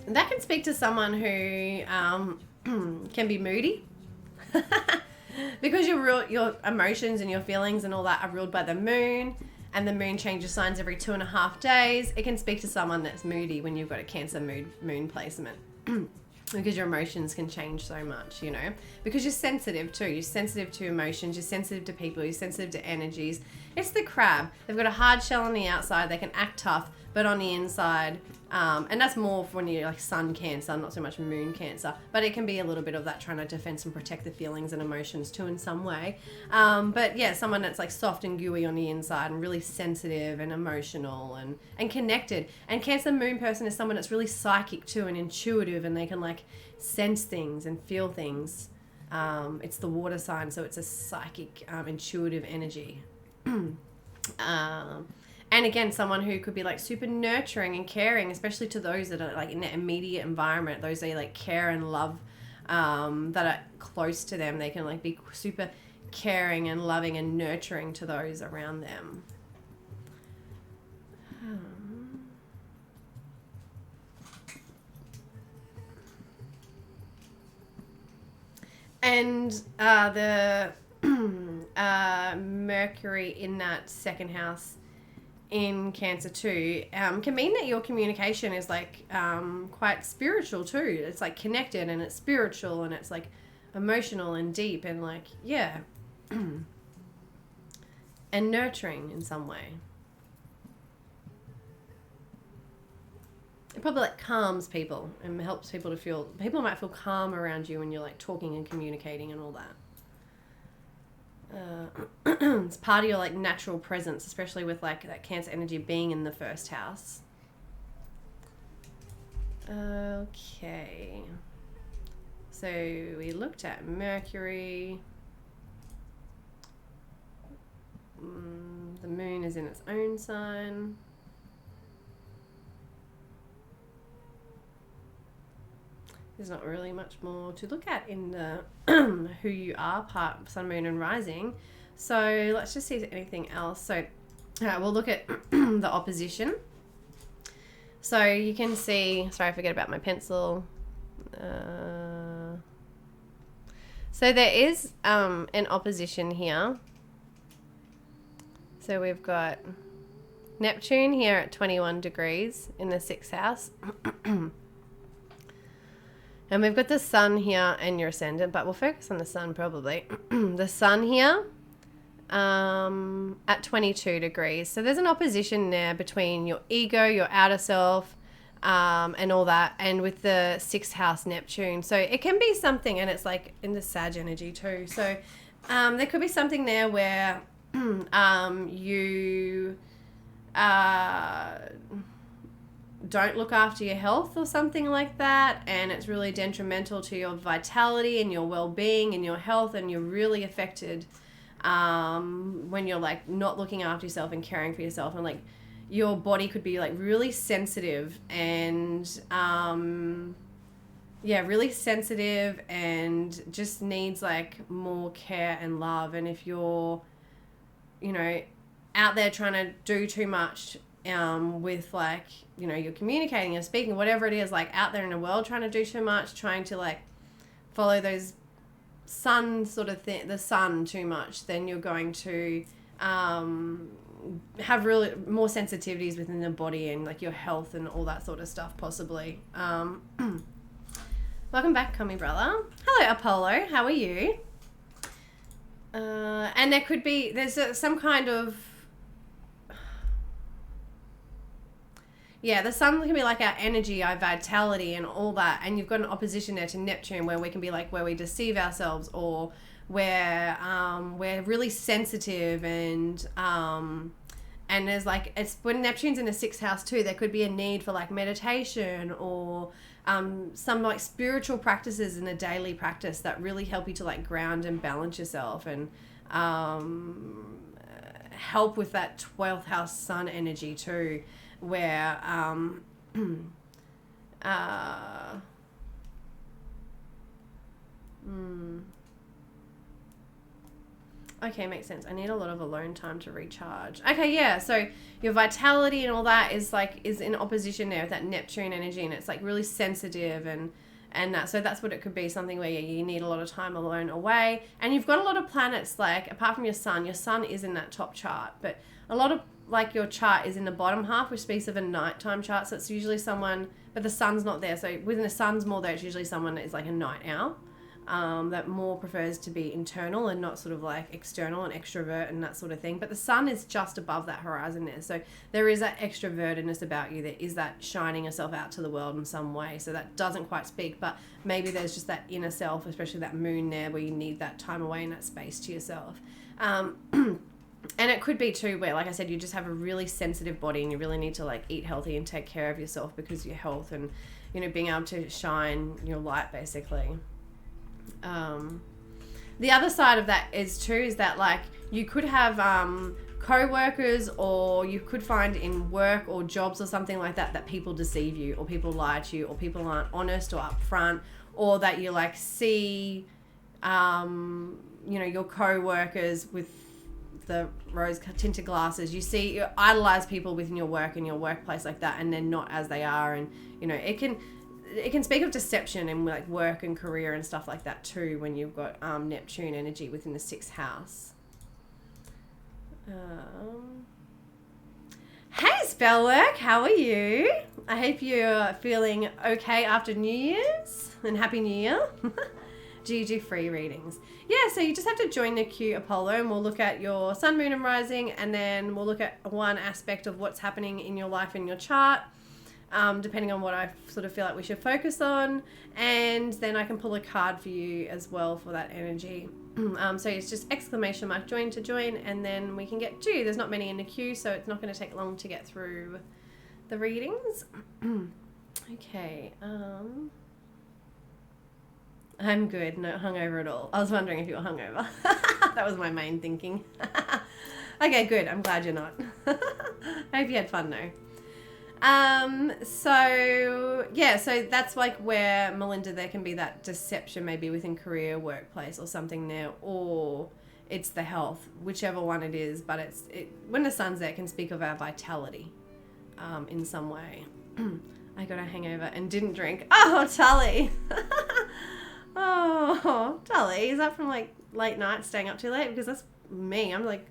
that can speak to someone who can be moody because your emotions and your feelings and all that are ruled by the moon. And the moon changes signs every 2.5 days. It can speak to someone that's moody when you've got a Cancer moon placement. Because your emotions can change so much, because you're sensitive too. You're sensitive to emotions, you're sensitive to people, you're sensitive to energies. It's the crab. They've got a hard shell on the outside. They can act tough, but on the inside, and that's more for when you're like sun Cancer, not so much moon Cancer, but it can be a little bit of that trying to defend and protect the feelings and emotions too in some way. But someone that's like soft and gooey on the inside and really sensitive and emotional and connected. And Cancer moon person is someone that's really psychic too and intuitive, and they can like sense things and feel things. It's the water sign, so it's a psychic, intuitive energy. And again, someone who could be like super nurturing and caring, especially to those that are like in their immediate environment, those they like care and love, that are close to them. They can like be super caring and loving and nurturing to those around them. And the Mercury in that second house in Cancer too can mean that your communication is like quite spiritual too. It's like connected and it's spiritual and it's like emotional and deep and like and nurturing in some way. It probably like calms people and helps people to feel, people might feel calm around you when you're like talking and communicating and all that. It's part of your like natural presence, especially with like that Cancer energy being in the first house. Okay, so we looked at Mercury. The moon is in its own sign. There's not really much more to look at in the who you are part Sun, Moon and Rising. So let's just see if there's anything else. So we'll look at the opposition. So you can see, sorry, I forget about my pencil. So there is an opposition here. So we've got Neptune here at 21 degrees in the 6th house. And we've got the Sun here and your ascendant, but we'll focus on the Sun probably. The Sun here at 22 degrees. So there's an opposition there between your ego, your outer self, and all that, and with the 6th house Neptune. So it can be something, and it's like in the Sag energy too. So there could be something there where you don't look after your health or something like that, and it's really detrimental to your vitality and your well-being and your health, and you're really affected when you're like not looking after yourself and caring for yourself, and like your body could be like really sensitive and really sensitive and just needs like more care and love. And if you're, you know, out there trying to do too much with like, you know, you're communicating or speaking, whatever it is, like out there in the world trying to do too much, trying to like follow those sun sort of thing, the sun too much, then you're going to have really more sensitivities within the body and like your health and all that sort of stuff possibly. Welcome back, Comey brother. Hello, Apollo. How are you? And there could be, there's some kind of, the sun can be like our energy, our vitality and all that. And you've got an opposition there to Neptune where we can be like, where we deceive ourselves, or where we're really sensitive and there's like, it's when Neptune's in the 6th house too, there could be a need for like meditation or some like spiritual practices in a daily practice that really help you to like ground and balance yourself and help with that 12th house sun energy too, where okay, makes sense. I need a lot of alone time to recharge. Okay, yeah, so your vitality and all that is in opposition there with that Neptune energy, and it's like really sensitive and that. So that's what it could be, something where you need a lot of time alone away. And you've got a lot of planets, like apart from your sun is in that top chart, but a lot of like your chart is in the bottom half, which speaks of a nighttime chart. So it's usually someone, but the sun's not there. So within the sun's more there, it's usually someone that is like a night owl. That more prefers to be internal and not sort of like external and extrovert and that sort of thing. But the sun is just above that horizon there. So there is that extrovertedness about you. There is that shining yourself out to the world in some way. So that doesn't quite speak, but maybe there's just that inner self, especially that moon there, where you need that time away and that space to yourself. And it could be too where, like I said, you just have a really sensitive body and you really need to like eat healthy and take care of yourself because of your health and, you know, being able to shine your light basically. The other side of that is that like you could have co-workers, or you could find in work or jobs or something like that people deceive you, or people lie to you, or people aren't honest or upfront, or that you like see you know, your co-workers with the rose tinted glasses. You idolize people within your work and your workplace like that, and they're not as they are. And you know, it can speak of deception in like work and career and stuff like that too, when you've got Neptune energy within the 6th house. Hey Spellwork, how are you? I hope you're feeling okay after New Year's, and Happy New Year. Do you do free readings? Yeah, so you just have to join the queue, Apollo, and we'll look at your sun, moon and rising, and then we'll look at one aspect of what's happening in your life in your chart, depending on what I sort of feel like we should focus on, and then I can pull a card for you as well for that energy. So it's just exclamation mark join to join, and then we can get to you. There's not many in the queue, so it's not going to take long to get through the readings. Okay, I'm good, no hungover at all. I was wondering if you were hungover. That was my main thinking. Okay, good. I'm glad you're not. I hope you had fun though. So that's like where, Melinda, there can be that deception maybe within career, workplace or something there, or it's the health, whichever one it is. But when the sun's there, it can speak of our vitality in some way. I got a hangover and didn't drink. Oh, Tully. Oh, Tully, is that from like late night, staying up too late? Because that's me. I'm like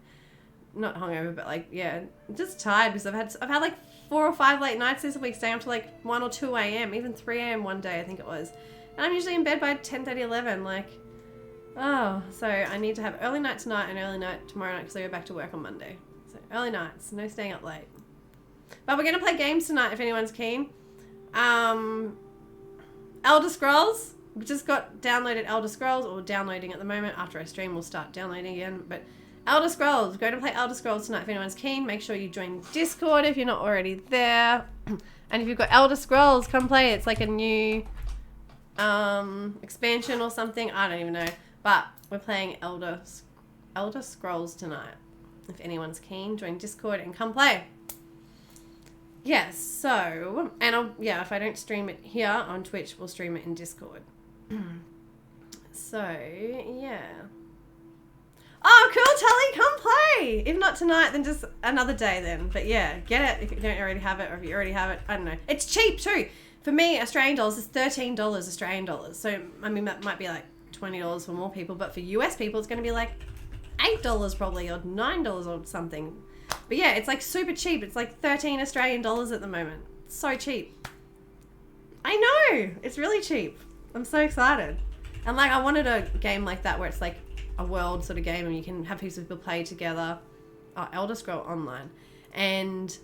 not hungover, but like, yeah, just tired because I've had like 4 or 5 late nights this week, staying up to like 1 or 2 a.m., even 3 a.m. one day, I think it was. And I'm usually in bed by 10:30, 11. Like, oh, so I need to have early night tonight and early night tomorrow night because I go back to work on Monday. So early nights, no staying up late. But we're gonna play games tonight if anyone's keen. Elder Scrolls. We just got downloaded Elder Scrolls, or downloading at the moment. After I stream, we'll start downloading again. But Elder Scrolls, we're going to play Elder Scrolls tonight if anyone's keen. Make sure you join Discord if you're not already there. And if you've got Elder Scrolls, come play. It's like a new expansion or something. I don't even know. But we're playing Elder Elder Scrolls tonight. If anyone's keen, join Discord and come play. Yes, so, and if I don't stream it here on Twitch, we'll stream it in Discord. So, yeah. Oh, cool, Tully, come play! If not tonight, then just another day then. But yeah, get it if you don't already have it, or if you already have it, I don't know. It's cheap too. For me, Australian dollars is $13 Australian dollars. So, I mean, that might be like $20 for more people, but for US people, it's going to be like $8 probably, or $9 or something. But yeah, it's like super cheap. It's like 13 Australian dollars at the moment. It's so cheap. I know, it's really cheap. I'm so excited. And like, I wanted a game like that where it's like a world sort of game and you can have heaps of people play together. Oh, Elder Scroll Online. And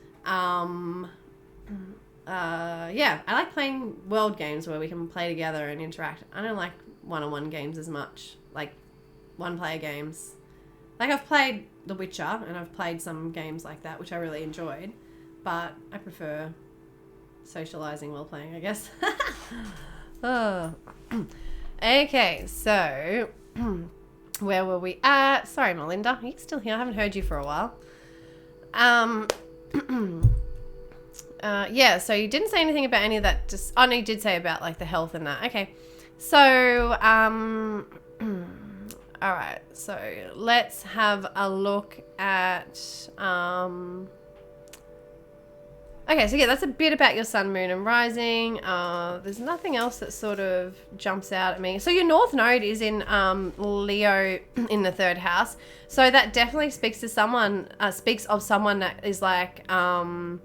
yeah, I like playing world games where we can play together and interact. I don't like one-on-one games as much, like one-player games. Like, I've played The Witcher and I've played some games like that, which I really enjoyed, but I prefer socializing while playing, I guess. Oh. Okay, so where were we at? Sorry, Melinda, are you still here? I haven't heard you for a while. Yeah, so you didn't say anything about any of that. Just, oh no, you did say about like the health and that. Okay, so all right, so let's have a look at okay, so yeah, that's a bit about your sun, moon and rising. There's nothing else that sort of jumps out at me. So your North Node is in Leo in the 3rd house. So that definitely speaks to someone, speaks of someone that is like part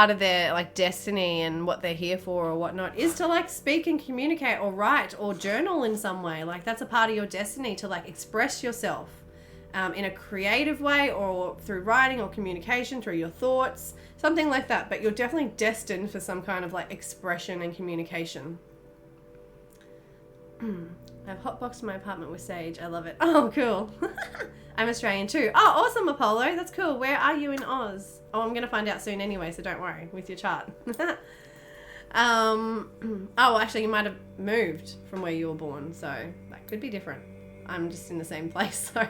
of their like destiny and what they're here for or whatnot is to like speak and communicate or write or journal in some way. Like that's a part of your destiny to like express yourself in a creative way or through writing or communication, through your thoughts, something like that. But you're definitely destined for some kind of like expression and communication. I've hotboxed my apartment with Sage. I love it. Oh, cool. I'm Australian too. Oh, awesome, Apollo. That's cool. Where are you in Oz? Oh, I'm going to find out soon anyway, so don't worry with your chart. Oh, well, actually, you might have moved from where you were born, so that could be different. I'm just in the same place, so.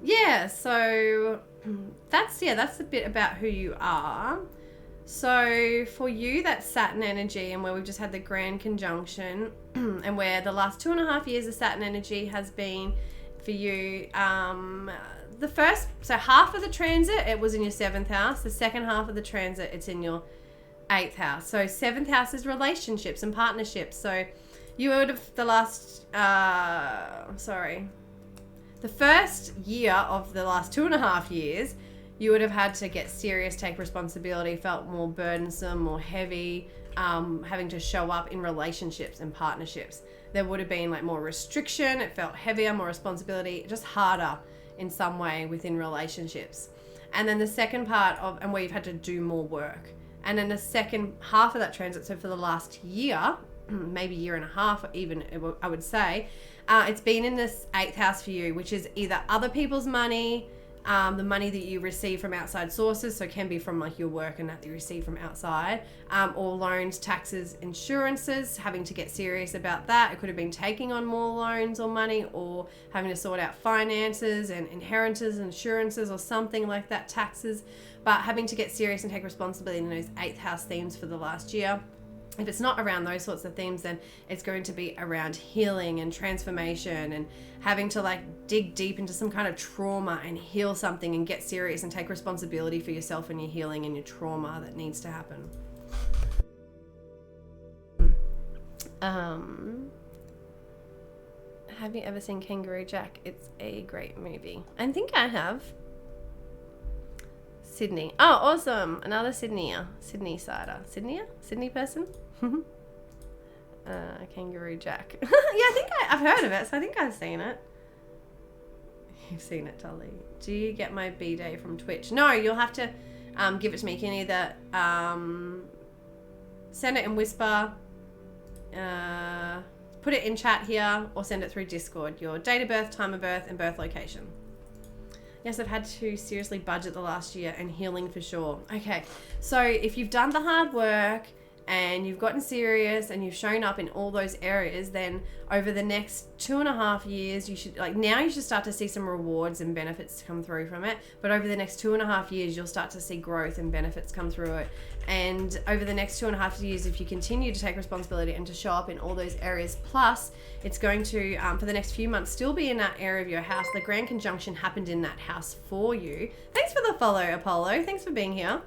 Yeah, so that's a bit about who you are. So for you, that's Saturn energy, and where we've just had the grand conjunction and where the last 2.5 years of Saturn energy has been for you. The first, so half of the transit, it was in your 7th house. The second half of the transit, it's in your 8th house. So 7th house is relationships and partnerships. So you would have the first year of the last 2.5 years, you would have had to get serious, take responsibility, felt more burdensome, more heavy, having to show up in relationships and partnerships. There would have been like more restriction, it felt heavier, more responsibility, just harder in some way within relationships. And then the second part and where you've had to do more work. And then the second half of that transit, so for the last year, maybe year and a half even, I would say, it's been in this 8th house for you, which is either other people's money, the money that you receive from outside sources, so it can be from like your work and that you receive from outside, or loans, taxes, insurances, having to get serious about that. It could have been taking on more loans or money, or having to sort out finances and inheritances, insurances, or something like that, taxes, but having to get serious and take responsibility in those 8th house themes for the last year. If it's not around those sorts of themes, then it's going to be around healing and transformation and having to like dig deep into some kind of trauma and heal something and get serious and take responsibility for yourself and your healing and your trauma that needs to happen. Have you ever seen Kangaroo Jack? It's a great movie. I think I have. Sydney. Oh, awesome. Another Sydneyer. Sydney-sider. Sydney person? Kangaroo Jack. Yeah, I think I've heard of it, so I think I've seen it. You've seen it, Tully. Do you get my B-Day from Twitch? No, you'll have to give it to me. You can either send it in Whisper, put it in chat here, or send it through Discord. Your date of birth, time of birth, and birth location. Yes, I've had to seriously budget the last year and healing for sure. Okay, so if you've done the hard work and you've gotten serious and you've shown up in all those areas, then over the next 2.5 years, you should start to see some rewards and benefits come through from it. But over the next 2.5 years, you'll start to see growth and benefits come through it. And over the next 2.5 years, if you continue to take responsibility and to show up in all those areas, plus it's going to, for the next few months, still be in that area of your house. The grand conjunction happened in that house for you. Thanks for the follow, Apollo. Thanks for being here.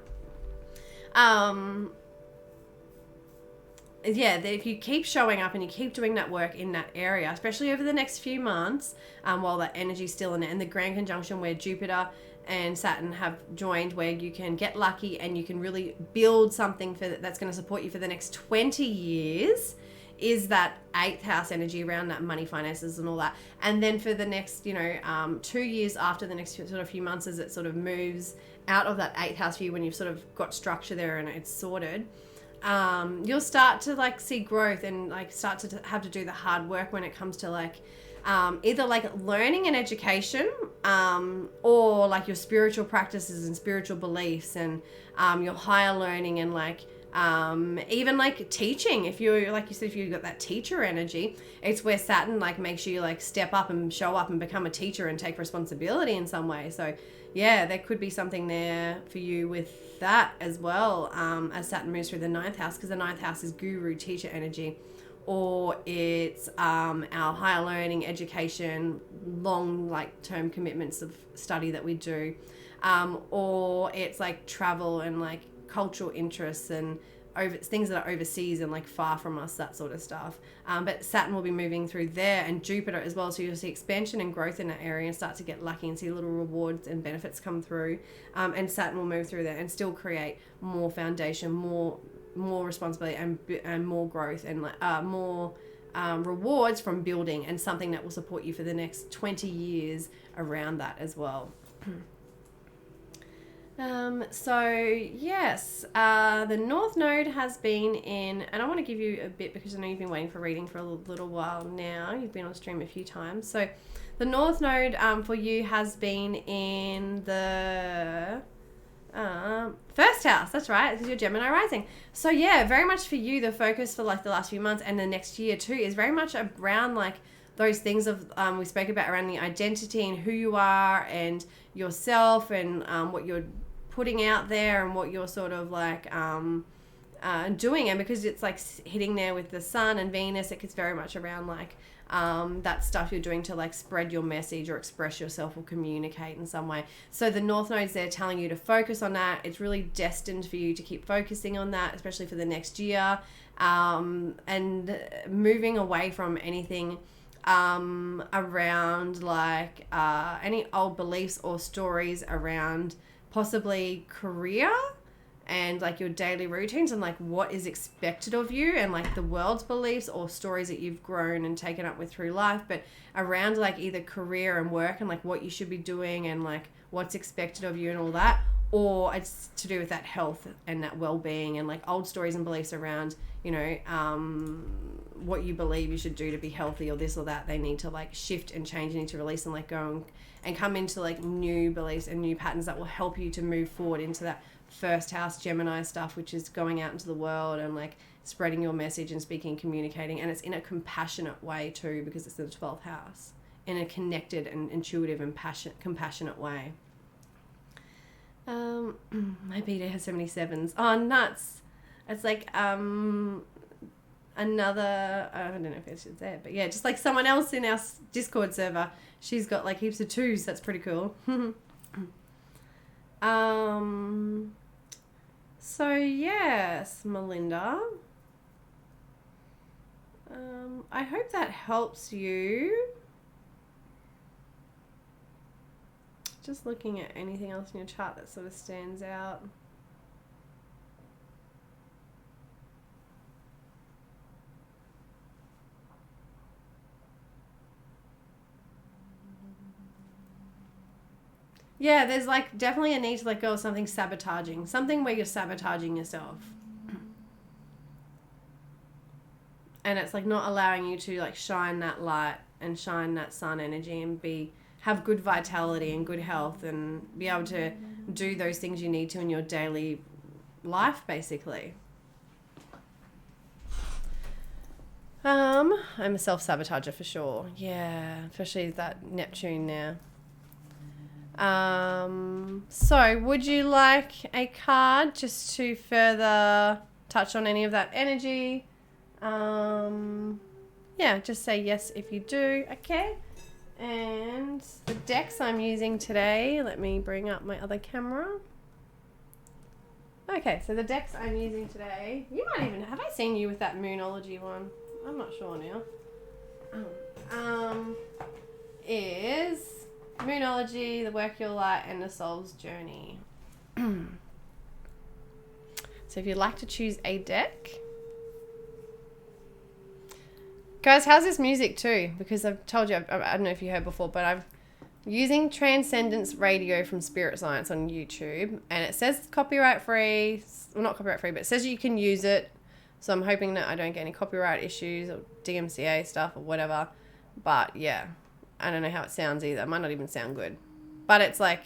Yeah, that if you keep showing up and you keep doing that work in that area, especially over the next few months, while that energy's still in it, and the grand conjunction where Jupiter and Saturn have joined, where you can get lucky and you can really build something that's going to support you for the next 20 years, is that 8th house energy around that money, finances and all that. And then for the next, 2 years after the next sort of few months, as it sort of moves out of that 8th house view, when you've sort of got structure there and it's sorted, you'll start to see growth and start to have to do the hard work when it comes to either learning and education, or your spiritual practices and spiritual beliefs, and your higher learning, and even teaching. If you're, like you said, if you've got that teacher energy, it's where Saturn makes you step up and show up and become a teacher and take responsibility in some way. So yeah, there could be something there for you with that as well, as Saturn moves through the 9th house, because the 9th house is guru, teacher energy, or it's our higher learning, education, long term commitments of study that we do, or it's travel and cultural interests and things that are overseas and far from us, that sort of stuff. But Saturn will be moving through there, and Jupiter as well, so you'll see expansion and growth in that area and start to get lucky and see little rewards and benefits come through. And Saturn will move through there and still create more foundation, more responsibility, and more growth, and more rewards from building, and something that will support you for the next 20 years around that as well. So yes, the North Node has been in, and I want to give you a bit because I know you've been waiting for reading for a little while now. You've been on stream a few times. So the North Node for you has been in the first house. That's right, because you're Gemini rising. So yeah, very much for you, the focus for the last few months and the next year too is very much around those things of we spoke about around the identity and who you are and yourself, and what you're putting out there and what you're sort of doing. And because it's hitting there with the Sun and Venus, it's very much around that stuff you're doing to spread your message or express yourself or communicate in some way. So the North Node's there telling you to focus on that. It's really destined for you to keep focusing on that, especially for the next year, and moving away from anything around any old beliefs or stories around possibly career and your daily routines and what is expected of you, and the world's beliefs or stories that you've grown and taken up with through life, but around either career and work and what you should be doing and what's expected of you and all that, or it's to do with that health and that well-being and old stories and beliefs around what you believe you should do to be healthy or this or that. They need to shift and change. You need to release and let go and come into new beliefs and new patterns that will help you to move forward into that first house Gemini stuff, which is going out into the world and spreading your message and speaking and communicating. And it's in a compassionate way too, because it's in the 12th house, in a connected and intuitive and compassionate way. My beta has 77s. Oh, nuts. It's another, I don't know if it's there, but yeah, just someone else in our Discord server, she's got heaps of 2s. That's pretty cool. So yes, Melinda, I hope that helps you. Just looking at anything else in your chart that sort of stands out. Yeah, there's definitely a need to let go of something sabotaging. Something where you're sabotaging yourself. And it's not allowing you to shine that light and shine that sun energy and have good vitality and good health and be able to do those things you need to in your daily life, basically. I'm a self-sabotager for sure. Yeah, especially that Neptune now. So would you like a card just to further touch on any of that energy? Yeah, just say yes if you do. Okay. And the decks I'm using today, let me bring up my other camera. Okay, so the decks I'm using today, you might even, have I seen you with that Moonology one? I'm not sure now. Is Moonology, The Work Your Light, and The Soul's Journey. So if you'd like to choose a deck. Guys, how's this music too? Because I've told you, I don't know if you heard before, but I'm using Transcendence Radio from Spirit Science on YouTube, and it says copyright free, well not copyright free, but it says you can use it. So I'm hoping that I don't get any copyright issues or DMCA stuff or whatever. But yeah, I don't know how it sounds either. It might not even sound good. But it's like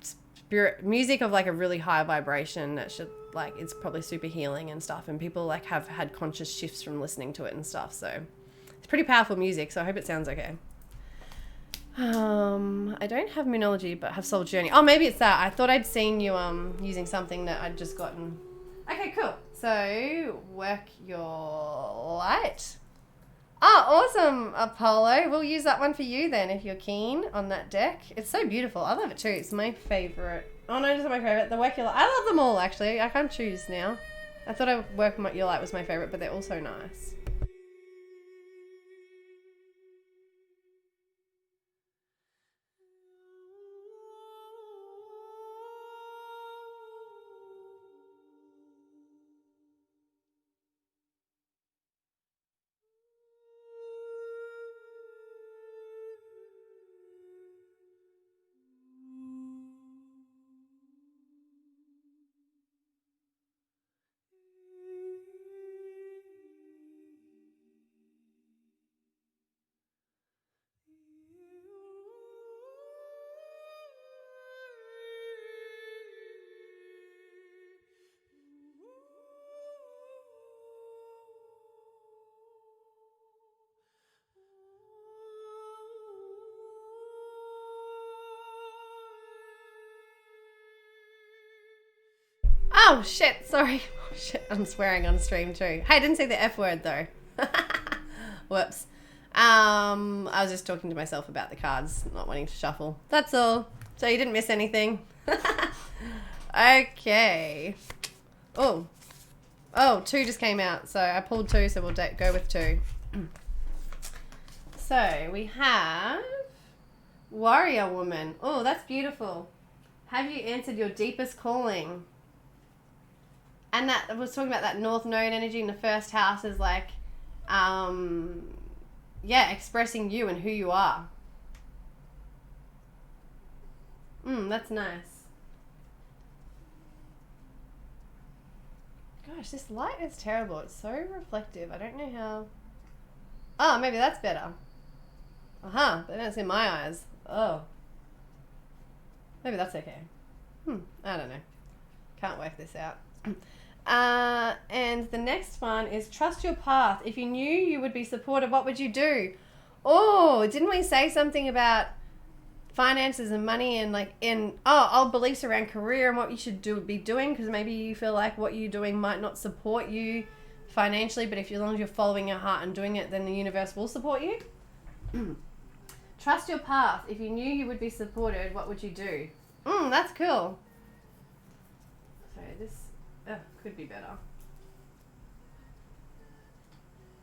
spirit music of like a really high vibration that should like, it's probably super healing and stuff. And people like have had conscious shifts from listening to it and stuff. So it's pretty powerful music. So I hope it sounds okay. I don't have Moonology, but have Soul Journey. Oh, maybe it's that. I thought I'd seen you using something that I'd just gotten. Okay, cool. So, Work Your Light. Oh, awesome, Apollo. We'll use that one for you then, if you're keen on that deck. It's so beautiful. I love it too. It's my favorite. Oh no, it's not my favorite. The Work Your Light. I love them all, actually. I can't choose now. I thought Work Your Light was my favorite, but they're all so nice. Oh, shit. Sorry. Oh, shit. I'm swearing on stream too. Hey, I didn't say the F word though. Whoops. I was just talking to myself about the cards, not wanting to shuffle. That's all. So you didn't miss anything. Okay. Oh. Oh, 2 just came out. So I pulled 2, so we'll go with 2. So we have Warrior Woman. Oh, that's beautiful. Have you answered your deepest calling? And that I was talking about that North Node energy in the first house is like, yeah, expressing you and who you are. That's nice. Gosh, this light is terrible. It's so reflective. I don't know how. Oh, maybe that's better. But that's in my eyes. Oh. Maybe that's okay. I don't know. Can't work this out. And the next one is trust your path. If you knew you would be supported, what would you do? Oh, didn't we say something about finances and money and like old beliefs around career and what you should be doing? Because maybe you feel like what you're doing might not support you financially, but if as long as you're following your heart and doing it, then the universe will support you. Trust your path. If you knew you would be supported, what would you do? That's cool. So this could be better.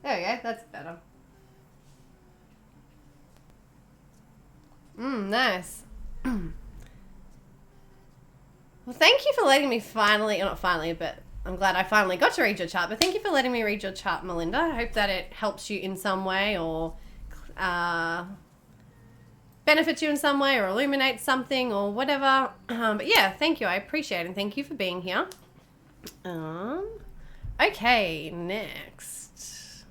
There we go. That's better. Nice. Well, thank you for letting me finally, or not finally, but I'm glad I finally got to read your chart. But thank you for letting me read your chart, Melinda. I hope that it helps you in some way or benefits you in some way or illuminates something or whatever. But yeah, thank you. I appreciate it. And thank you for being here. Okay, next.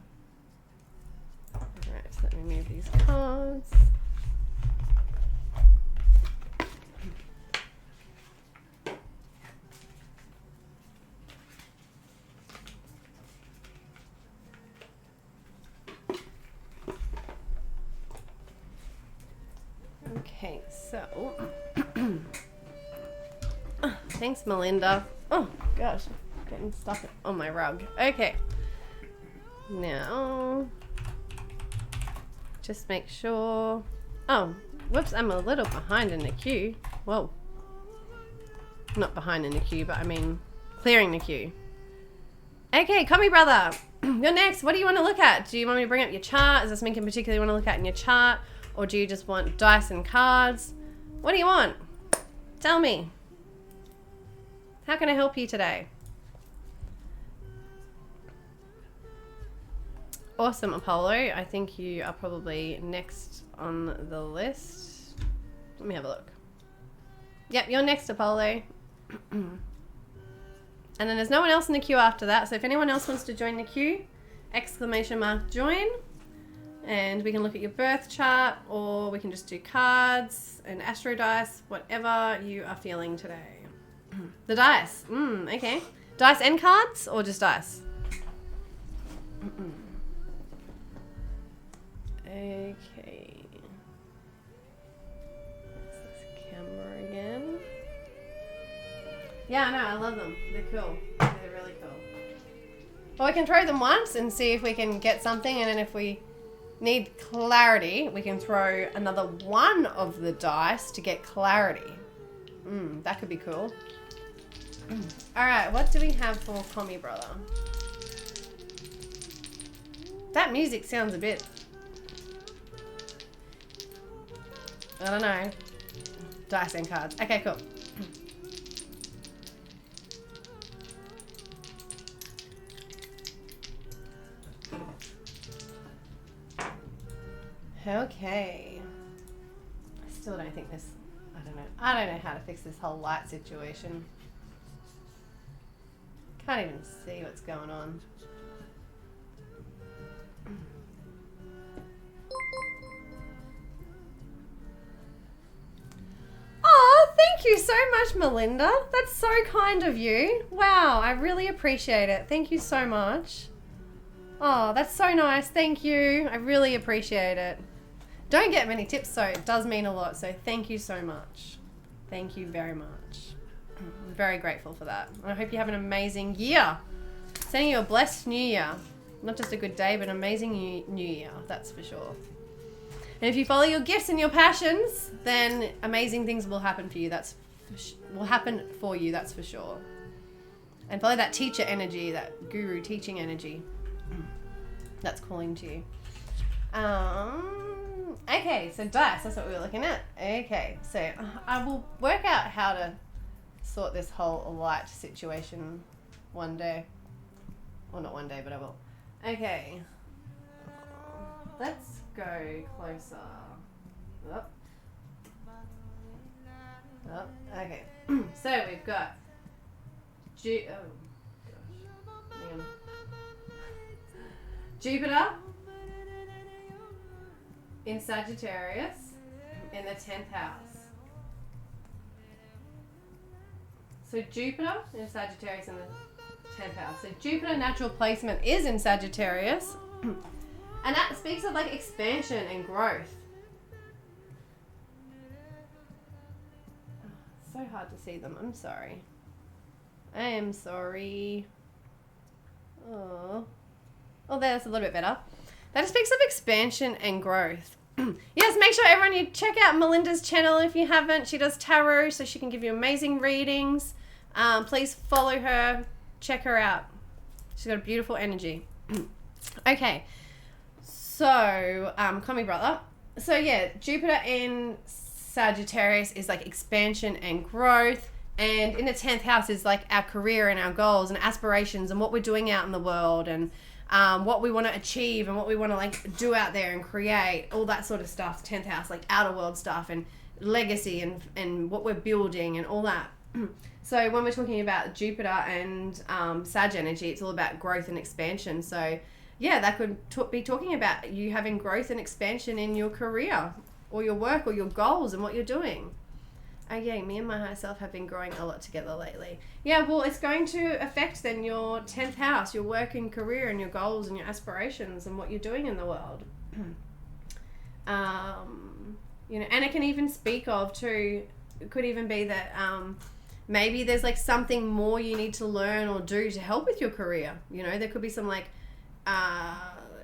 Alright, so let me move these cards. Okay, so thanks, Melinda. Oh gosh, getting stuck on my rug. Okay, now just make sure. Oh, whoops! I'm a little behind in the queue. Whoa, not behind in the queue, but I mean clearing the queue. Okay, Commie brother, you're next. What do you want to look at? Do you want me to bring up your chart? Is there something in particular you want to look at in your chart? Or do you just want dice and cards? What do you want? Tell me. How can I help you today? Awesome, Apollo. I think you are probably next on the list. Let me have a look. Yep, you're next, Apollo. And then there's no one else in the queue after that. So if anyone else wants to join the queue, ! Join. And we can look at your birth chart, or we can just do cards and Astro dice, whatever you are feeling today. The dice. Okay. Dice and cards, or just dice? Okay. This camera again. Yeah, I know. I love them. They're cool. They're really cool. Well, we can throw them once and see if we can get something, and then if we need clarity, we can throw another one of the dice to get clarity. That could be cool. All right, what do we have for Commie brother? That music sounds a bit, I don't know. Dice and cards. Okay, cool. Okay. I still don't think this, I don't know how to fix this whole light situation. Can't even see what's going on. Oh, thank you so much, Melinda. That's so kind of you. Wow, I really appreciate it. Thank you so much. Oh, that's so nice. Thank you. I really appreciate it. Don't get many tips, so it does mean a lot. So thank you so much. Thank you very much. I'm very grateful for that. I hope you have an amazing year. Sending you a blessed new year. Not just a good day, but an amazing new year. That's for sure. And if you follow your gifts and your passions, then amazing things will happen for you. That's for sure. And follow that teacher energy, that guru teaching energy. That's calling to you. Okay, so dice, that's what we were looking at. Okay, so I will work out how to sort this whole light situation one day. Well, not one day, but I will. Okay. Let's go closer. Up. Up. Okay. So we've got Jupiter in Sagittarius in the 10th house. So Jupiter in Sagittarius in the 10th house. So Jupiter natural placement is in Sagittarius. And that speaks of like expansion and growth. Oh, so hard to see them. I'm sorry. I am sorry. Oh, there's a little bit better. That speaks of expansion and growth. Yes, make sure everyone you check out Melinda's channel if you haven't. She does tarot, so she can give you amazing readings. Please follow her. Check her out. She's got a beautiful energy. Okay. So, Commie brother. So yeah, Jupiter in Sagittarius is like expansion and growth. And in the 10th house is like our career and our goals and aspirations and what we're doing out in the world and what we want to achieve and what we want to like do out there and create, all that sort of stuff. 10th house, like outer world stuff and legacy and what we're building and all that. So when we're talking about Jupiter and Sag energy, it's all about growth and expansion. So yeah, that could be talking about you having growth and expansion in your career or your work or your goals and what you're doing. Oh yeah, me and my higher self have been growing a lot together lately. Yeah, well, it's going to affect then your 10th house, your work and career and your goals and your aspirations and what you're doing in the world. You know, and it can even speak of too, it could even be that maybe there's like something more you need to learn or do to help with your career. You know, there could be some like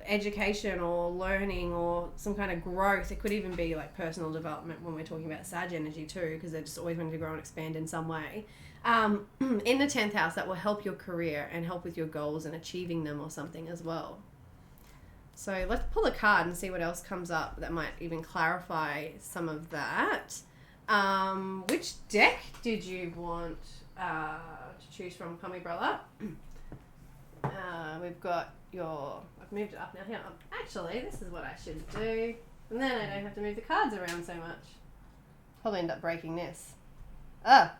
education or learning or some kind of growth. It could even be like personal development when we're talking about Sag energy too, because they're just always wanting to grow and expand in some way. In the 10th house, that will help your career and help with your goals and achieving them or something as well. So let's pull a card and see what else comes up that might even clarify some of that. Which deck did you want to choose from, Commie Brother? We've got your... I've moved it up now. Here, actually, this is what I should do. And then I don't have to move the cards around so much. Probably end up breaking this. Oh,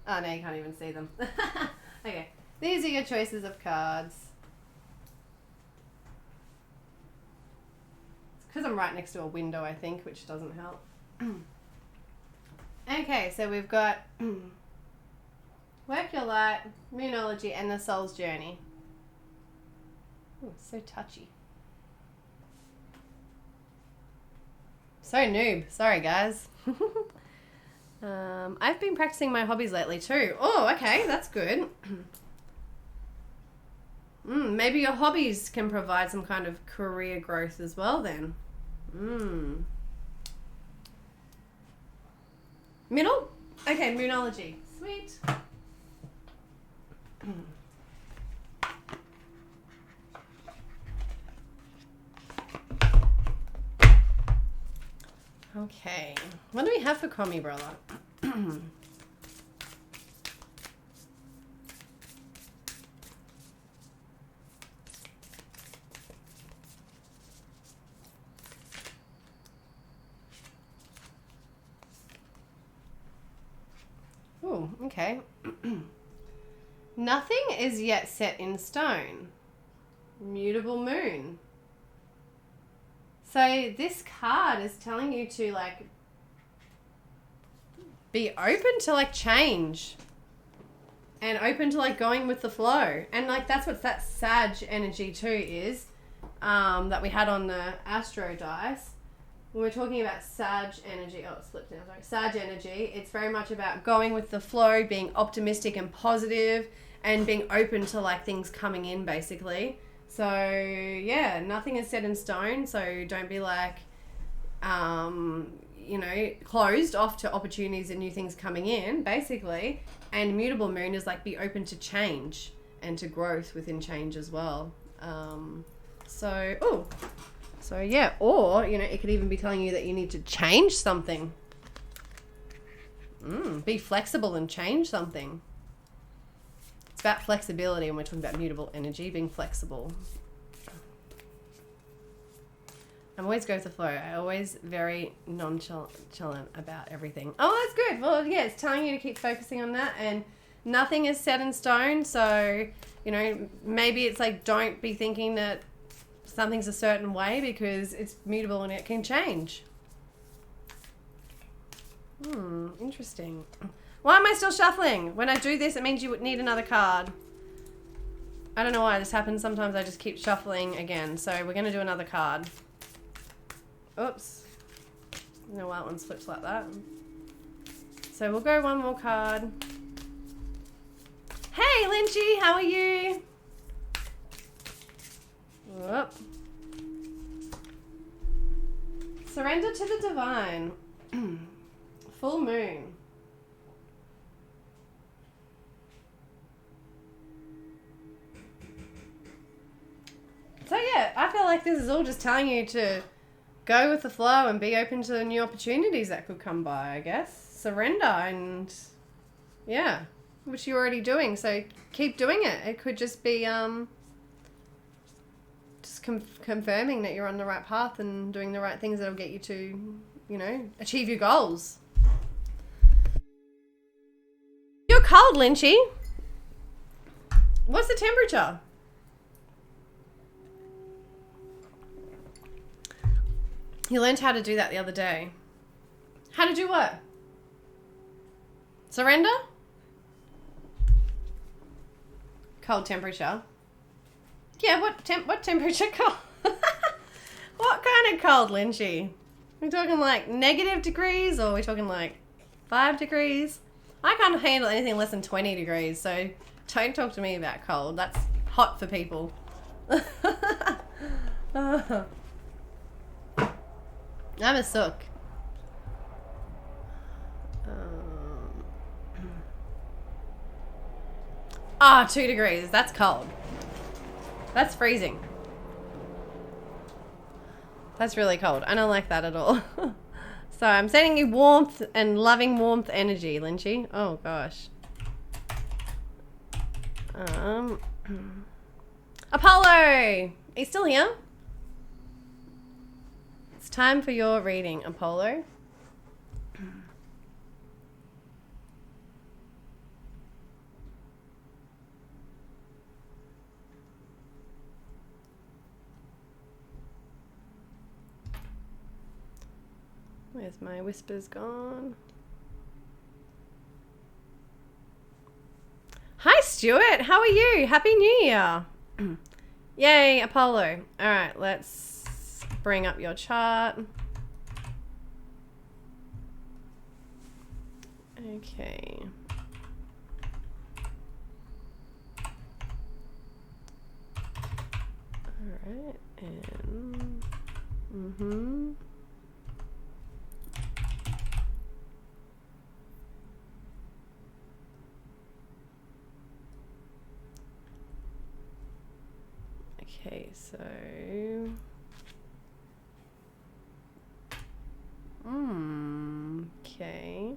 now you can't even see them. Okay, these are your choices of cards. Because I'm right next to a window, I think, which doesn't help. Okay, so we've got Work Your Light, Moonology, and the Soul's Journey. Ooh, so touchy. So noob. Sorry, guys. I've been practicing my hobbies lately too. Oh, okay, that's good. Maybe your hobbies can provide some kind of career growth as well then. Middle? Okay, Moonology. Sweet. Okay. What do we have for Commie Brother? Oh, okay. Nothing is yet set in stone. Mutable moon. So this card is telling you to like be open to like change and open to like going with the flow. And like that's what that Sag energy too is, that we had on the Astro dice. When we're talking about Sag energy, oh, it's flipped now, sorry. Sag energy, it's very much about going with the flow, being optimistic and positive, and being open to like things coming in basically. So yeah, nothing is set in stone. So don't be like, closed off to opportunities and new things coming in basically. And mutable moon is like be open to change and to growth within change as well. So yeah, or, it could even be telling you that you need to change something. Be flexible and change something. It's about flexibility, and we're talking about mutable energy, being flexible. I'm always go with the flow. I'm always very nonchalant about everything. Oh, that's good. Well, yeah, it's telling you to keep focusing on that, and nothing is set in stone. So, maybe it's like don't be thinking that something's a certain way because it's mutable and it can change. Interesting. Why am I still shuffling? When I do this, it means you would need another card. I don't know why this happens. Sometimes I just keep shuffling again. So we're going to do another card. Oops. No, why that one flips like that. So we'll go one more card. Hey, Lynchy, how are you? Whoop. Surrender to the divine. Full moon. So yeah, I feel like this is all just telling you to go with the flow and be open to the new opportunities that could come by, I guess. Surrender and yeah, which you're already doing. So keep doing it. It could just be just confirming that you're on the right path and doing the right things that'll get you to, achieve your goals. You're cold, Lynchy. What's the temperature? You learned how to do that the other day. How to do what? Surrender? Cold temperature. Yeah, what temperature? Cold. What kind kind of cold, Lynchy? We talking like negative degrees, or are we talking like 5 degrees? I can't handle anything less than 20 degrees, so don't talk to me about cold. That's hot for people. I'm a sook. 2 degrees. That's cold. That's freezing. That's really cold. I don't like that at all. So I'm sending you warmth and loving warmth energy, Lynchy. Oh gosh. Apollo! Are you still here? It's time for your reading, Apollo. Where's my whispers gone? Hi, Stuart. How are you? Happy New Year. Yay, Apollo. All right, let's bring up your chart. Okay. All right, and okay, so okay.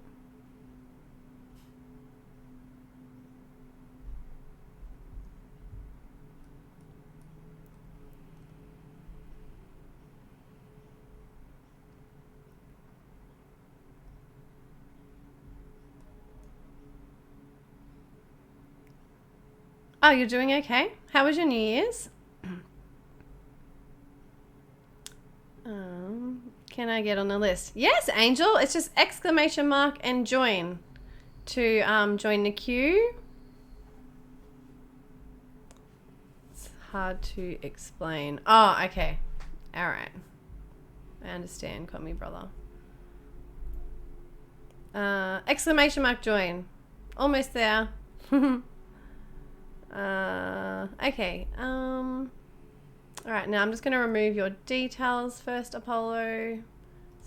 Oh, you're doing okay? How was your New Year's? Can I get on the list? Yes, Angel. It's just exclamation mark and join to join the queue. It's hard to explain. Oh, okay. All right. I understand. Call me brother. Exclamation mark join. Almost there. Okay. All right, now I'm just going to remove your details first, Apollo.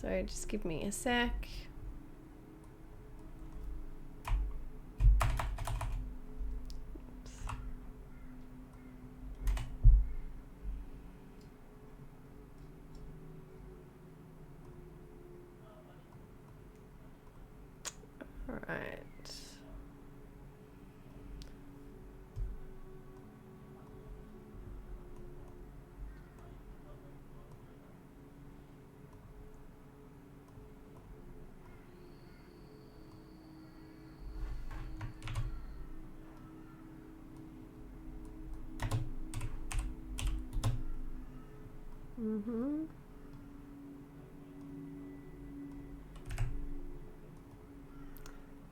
So just give me a sec. All right.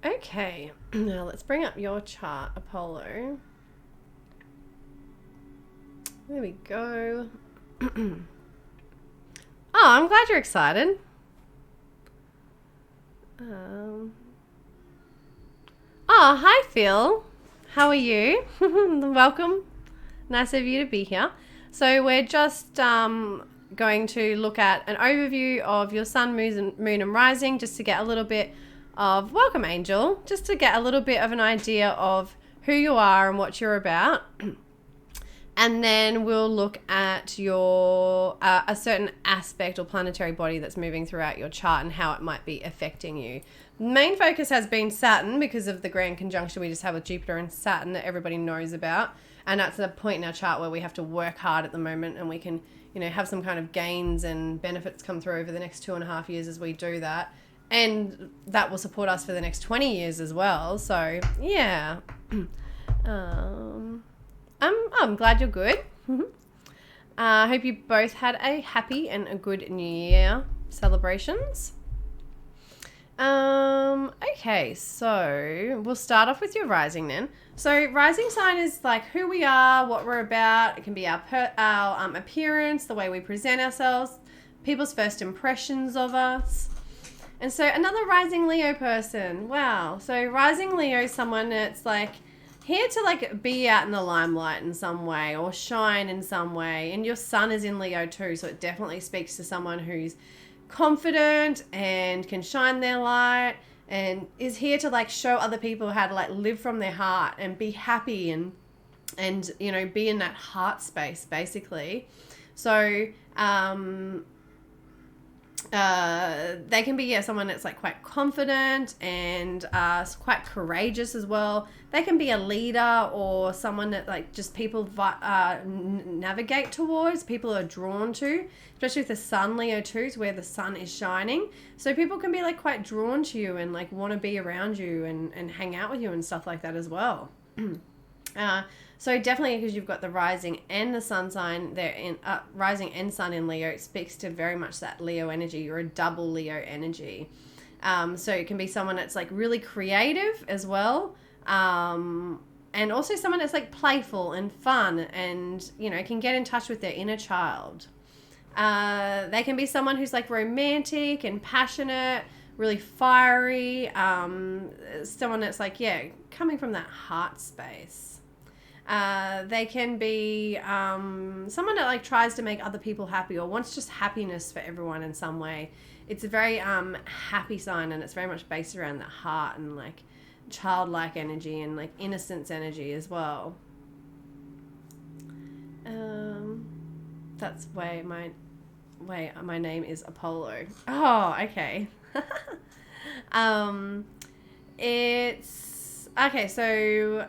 Okay, now let's bring up your chart, Apollo. There we go. Oh, I'm glad you're excited. Oh, hi, Phil. How are you? Welcome. Nice of you to be here. So we're just going to look at an overview of your sun, moon, and rising, just to get a little bit of, welcome Angel, just to get a little bit of an idea of who you are and what you're about. And then we'll look at your a certain aspect or planetary body that's moving throughout your chart and how it might be affecting you. Main focus has been Saturn because of the grand conjunction we just have with Jupiter and Saturn that everybody knows about. And that's the point in our chart where we have to work hard at the moment, and we can, you know, have some kind of gains and benefits come through over the next 2.5 years as we do that. And that will support us for the next 20 years as well. So, yeah. I'm glad you're good. I hope you both had a happy and a good New Year celebrations. Okay, so we'll start off with your rising then. So rising sign is like who we are, what we're about. It can be our appearance, the way we present ourselves, people's first impressions of us. And so another rising Leo person. Wow. So rising Leo is someone that's like here to like be out in the limelight in some way or shine in some way. And your sun is in Leo too. So it definitely speaks to someone who's confident and can shine their light and is here to like show other people how to like live from their heart and be happy and you know, be in that heart space basically. So they can be someone that's like quite confident and quite courageous as well. They can be a leader or someone that like just people navigate towards, people are drawn to, especially with the sun Leo too, is where the sun is shining. So people can be like quite drawn to you and like want to be around you and hang out with you and stuff like that as well. So definitely because you've got the rising and the sun sign there in rising and sun in Leo, it speaks to very much that Leo energy. You're a double Leo energy. So it can be someone that's like really creative as well. And also someone that's like playful and fun and, you know, can get in touch with their inner child. They can be someone who's like romantic and passionate, really fiery. Someone that's like, coming from that heart space. They can be someone that like tries to make other people happy or wants just happiness for everyone in some way. It's a very happy sign and it's very much based around the heart and like childlike energy and like innocence energy as well. That's why my name is Apollo. Oh, okay. It's okay. So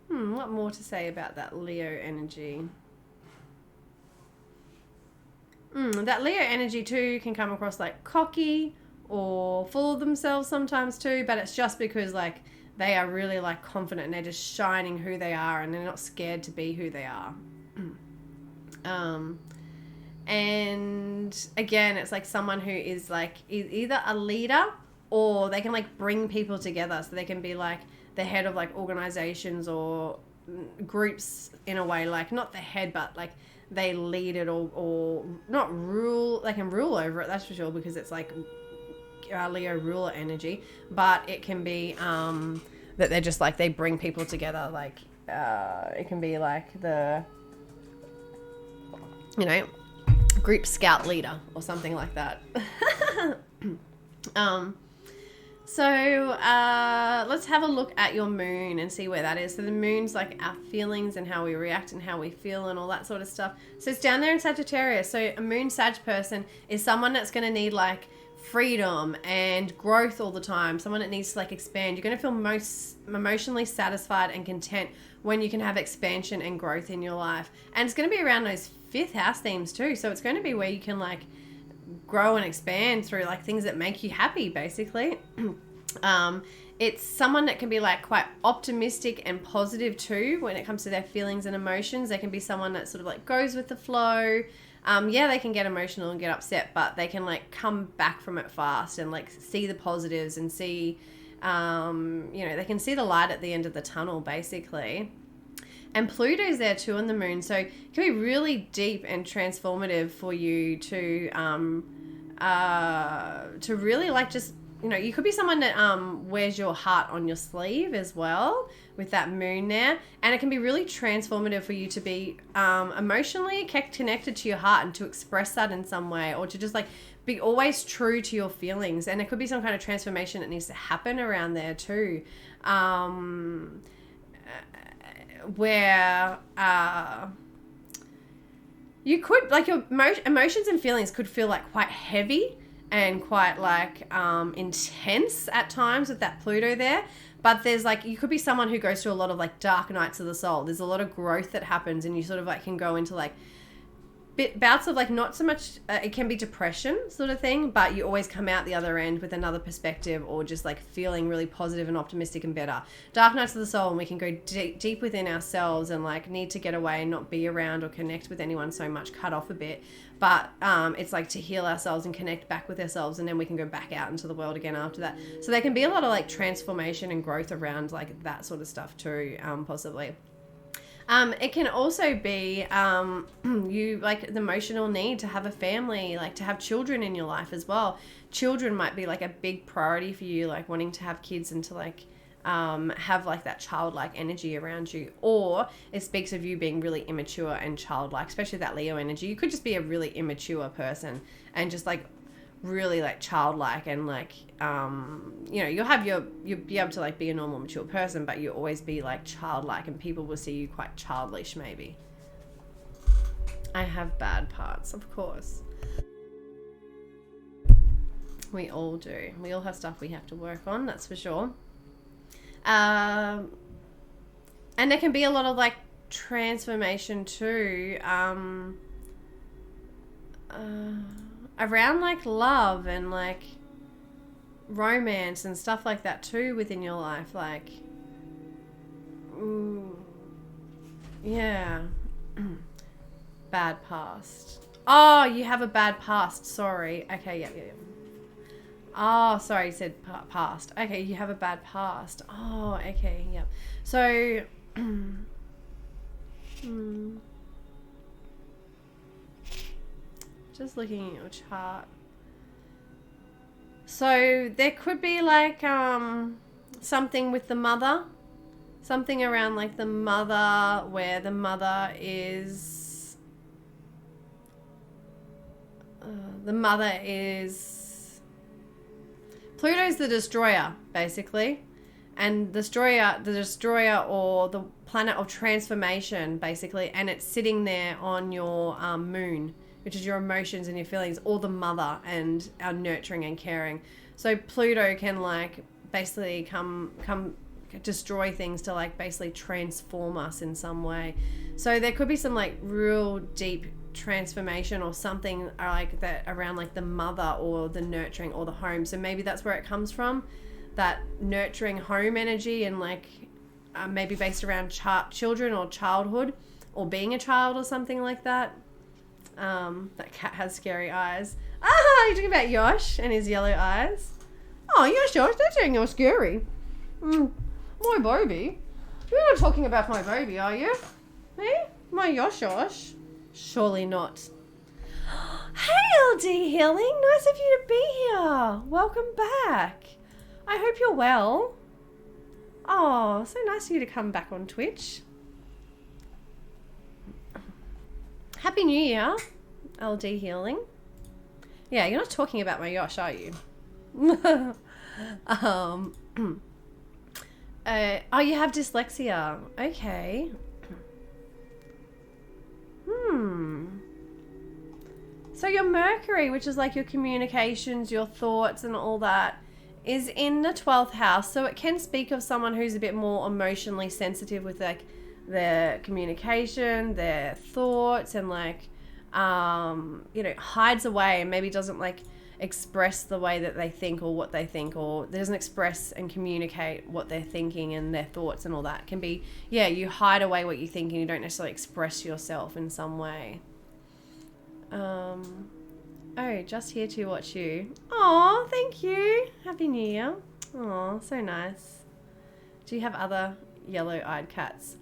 what more to say about that Leo energy? That Leo energy too can come across like cocky or full of themselves sometimes too, but it's just because like they are really like confident and they're just shining who they are and they're not scared to be who they are. And again, it's like someone who is like either a leader or they can like bring people together. So they can be like the head of like organizations or groups in a way, like not the head, but like they lead it or not rule. They can rule over it, that's for sure, because it's like Leo ruler energy. But it can be that they're just like they bring people together. Like it can be like the, you know, group scout leader or something like that. So let's have a look at your moon and see where that is. So the moon's like our feelings and how we react and how we feel and all that sort of stuff. So it's down there in Sagittarius. So a moon Sag person is someone that's going to need like freedom and growth all the time. Someone that needs to like expand. You're going to feel most emotionally satisfied and content when you can have expansion and growth in your life. And it's going to be around those 5th house themes too. So it's going to be where you can like grow and expand through like things that make you happy basically. It's someone that can be like quite optimistic and positive too when it comes to their feelings and emotions. They can be someone that sort of like goes with the flow. They can get emotional and get upset, but they can like come back from it fast and like see the positives and see they can see the light at the end of the tunnel basically. And Pluto's there too on the moon, so it can be really deep and transformative for you to really like just, you know, you could be someone that wears your heart on your sleeve as well with that moon there. And it can be really transformative for you to be emotionally connected to your heart and to express that in some way, or to just like be always true to your feelings. And it could be some kind of transformation that needs to happen around there too. Where you could like your emotions and feelings could feel like quite heavy and quite like intense at times with that Pluto there. But there's like, you could be someone who goes through a lot of like dark nights of the soul. There's a lot of growth that happens and you sort of like can go into like bouts of like not so much, it can be depression sort of thing, but you always come out the other end with another perspective or just like feeling really positive and optimistic and better. Dark nights of the soul, and we can go deep within ourselves and like need to get away and not be around or connect with anyone so much, cut off a bit. But it's like to heal ourselves and connect back with ourselves, and then we can go back out into the world again after that. So there can be a lot of like transformation and growth around like that sort of stuff too, possibly. It can also be you like the emotional need to have a family, like to have children in your life as well. Children might be like a big priority for you, like wanting to have kids and to like have like that childlike energy around you. Or it speaks of you being really immature and childlike, especially that Leo energy. You could just be a really immature person and just like really like childlike and like you know, you'll be able to like be a normal mature person, but you'll always be like childlike and people will see you quite childish maybe. I have bad parts, of course. We all do. We all have stuff we have to work on, that's for sure. And there can be a lot of like transformation too. Around like love and like romance and stuff like that too within your life, like yeah. Bad past. Oh, you have a bad past, sorry. Okay, yeah. Oh, sorry, you said past. Okay, you have a bad past. Oh, okay, yeah. So just looking at your chart. So there could be like something with the mother. Something around like the mother, where the mother is... Pluto's the destroyer, basically. And the destroyer or the planet of transformation, basically. And it's sitting there on your moon, which is your emotions and your feelings, or the mother and our nurturing and caring. So Pluto can like basically come destroy things to like basically transform us in some way. So there could be some like real deep transformation or something like that around like the mother or the nurturing or the home. So maybe that's where it comes from, that nurturing home energy, and like maybe based around children or childhood or being a child or something like that. That cat has scary eyes. You're talking about Yosh and his yellow eyes? Oh, Yosh, that's ain't no scary. My baby. You're not talking about my baby, are you? Eh? My Yosh. Surely not. Hey, LD Healing. Nice of you to be here. Welcome back. I hope you're well. Oh, so nice of you to come back on Twitch. Happy New Year, LD Healing. Yeah, you're not talking about my Yosh, are you? Oh, you have dyslexia. Okay. So your Mercury, which is like your communications, your thoughts and all that, is in the 12th house. So it can speak of someone who's a bit more emotionally sensitive with like their communication, their thoughts, and like, you know, hides away and maybe doesn't like express the way that they think or what they think, or doesn't express and communicate what they're thinking and their thoughts and all that. It can be, yeah, you hide away what you think and you don't necessarily express yourself in some way. Oh, just here to watch you. Oh, thank you. Happy New Year. Oh, so nice. Do you have other yellow-eyed cats?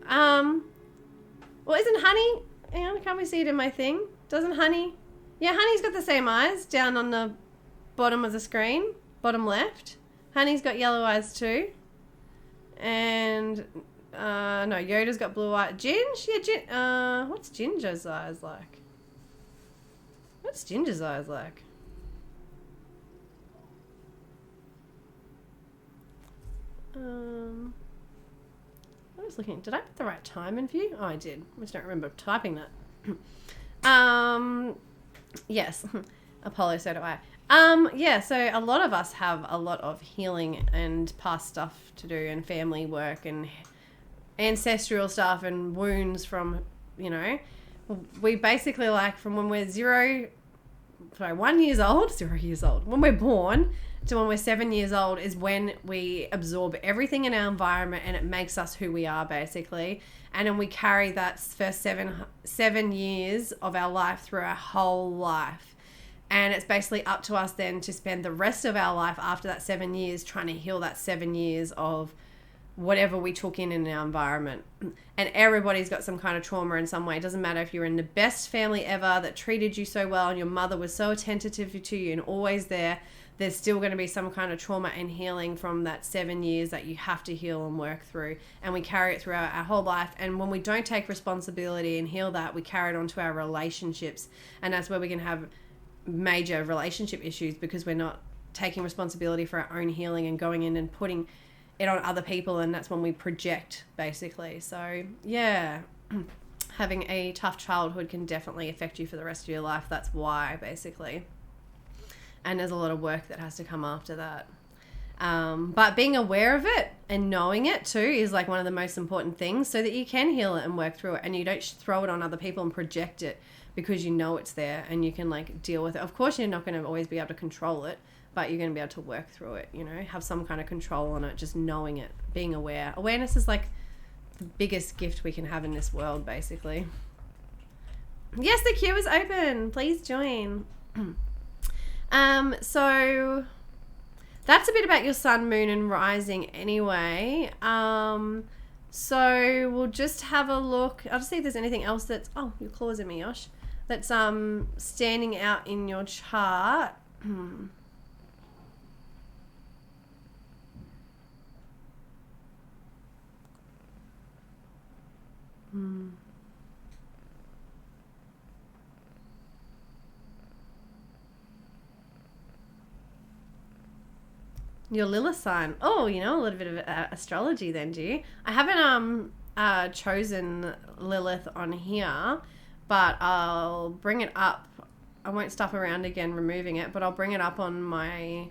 Well, isn't Honey... Hang on, can't we see it in my thing? Doesn't Honey... Yeah, Honey's got the same eyes down on the bottom of the screen. Bottom left. Honey's got yellow eyes too. And... no, Yoda's got blue eyes. Ginge? Yeah, what's Ginger's eyes like? What's Ginger's eyes like? I was looking. Did I put the right time in view? Oh, I did. I just don't remember typing that. Yes. Apollo, so do I. Yeah, so a lot of us have a lot of healing and past stuff to do and family work and ancestral stuff and wounds from, you know, we basically like from when we're 1 years old, 0 years old, when we're born to when we're 7 years old is when we absorb everything in our environment and it makes us who we are basically. And then we carry that first seven years of our life through our whole life. And it's basically up to us then to spend the rest of our life after that 7 years trying to heal that 7 years of whatever we took in our environment. And everybody's got some kind of trauma in some way. It doesn't matter if you're in the best family ever that treated you so well and your mother was so attentive to you and always there. There's still going to be some kind of trauma and healing from that 7 years that you have to heal and work through. And we carry it throughout our whole life. And when we don't take responsibility and heal that, we carry it onto our relationships. And that's where we can have major relationship issues, because we're not taking responsibility for our own healing and going in and putting it on other people. And that's when we project, basically. So, yeah, having a tough childhood can definitely affect you for the rest of your life. That's why, basically. And there's a lot of work that has to come after that. But being aware of it and knowing it too is like one of the most important things, so that you can heal it and work through it, and you don't throw it on other people and project it, because you know it's there and you can like deal with it. Of course, you're not going to always be able to control it, but you're going to be able to work through it, you know, have some kind of control on it, just knowing it, being aware. Awareness is like the biggest gift we can have in this world, basically. Yes, the queue is open. Please join. So that's a bit about your sun, moon, and rising anyway. So we'll just have a look. I'll just see if there's anything else that's, oh, you're closing me, Yosh, that's standing out in your chart. Your Lilith sign. Oh, you know a little bit of astrology then, do you? I haven't chosen Lilith on here, but I'll bring it up. I won't stuff around again removing it, but I'll bring it up on my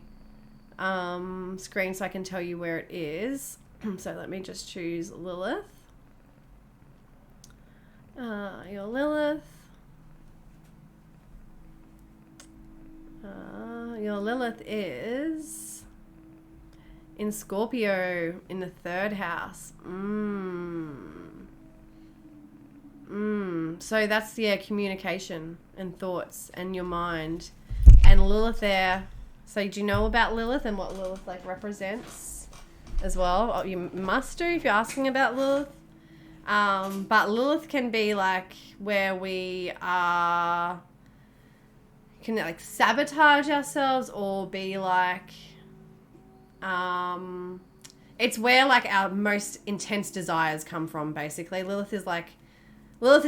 screen so I can tell you where it is. So let me just choose Lilith. Your Lilith. Your Lilith is in Scorpio in the 3rd house. So that's, yeah, communication and thoughts and your mind. And Lilith there. So do you know about Lilith and what Lilith like represents as well? Oh, you must do if you're asking about Lilith. But Lilith can be like where we are, can like sabotage ourselves, or be like, it's where like our most intense desires come from, basically. Lilith is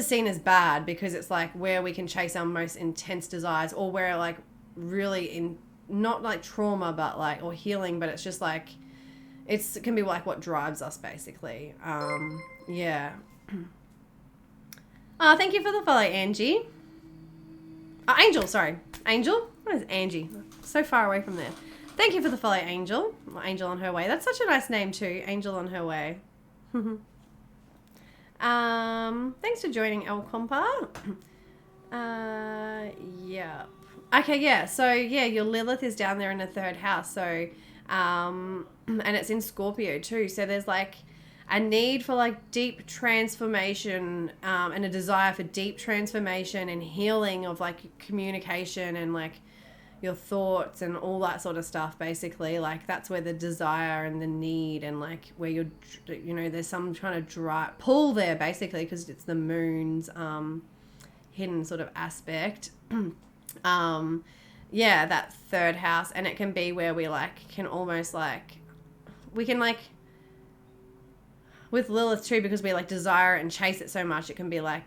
seen as bad because it's like where we can chase our most intense desires, or where like really in, not like trauma, but like, or healing, but it's just like, it can be like what drives us, basically. Yeah. Oh, thank you for the follow, Angie. Angel, sorry. Angel? What is Angie? So far away from there. Thank you for the follow, Angel. Or Angel on her way. That's such a nice name too. Angel on her way. Thanks for joining, El Compa. Yeah. Okay, yeah. So, yeah, your Lilith is down there in the 3rd house. So, and it's in Scorpio too. So there's like a need for like deep transformation, and a desire for deep transformation and healing of like communication and like your thoughts and all that sort of stuff, basically. Like that's where the desire and the need, and like where you're, you know, there's some kind of drive pull there, basically, because it's the moon's hidden sort of aspect. Yeah, that 3rd house. And it can be where we like can almost like, we can like, with Lilith too, because we like desire it and chase it so much, it can be like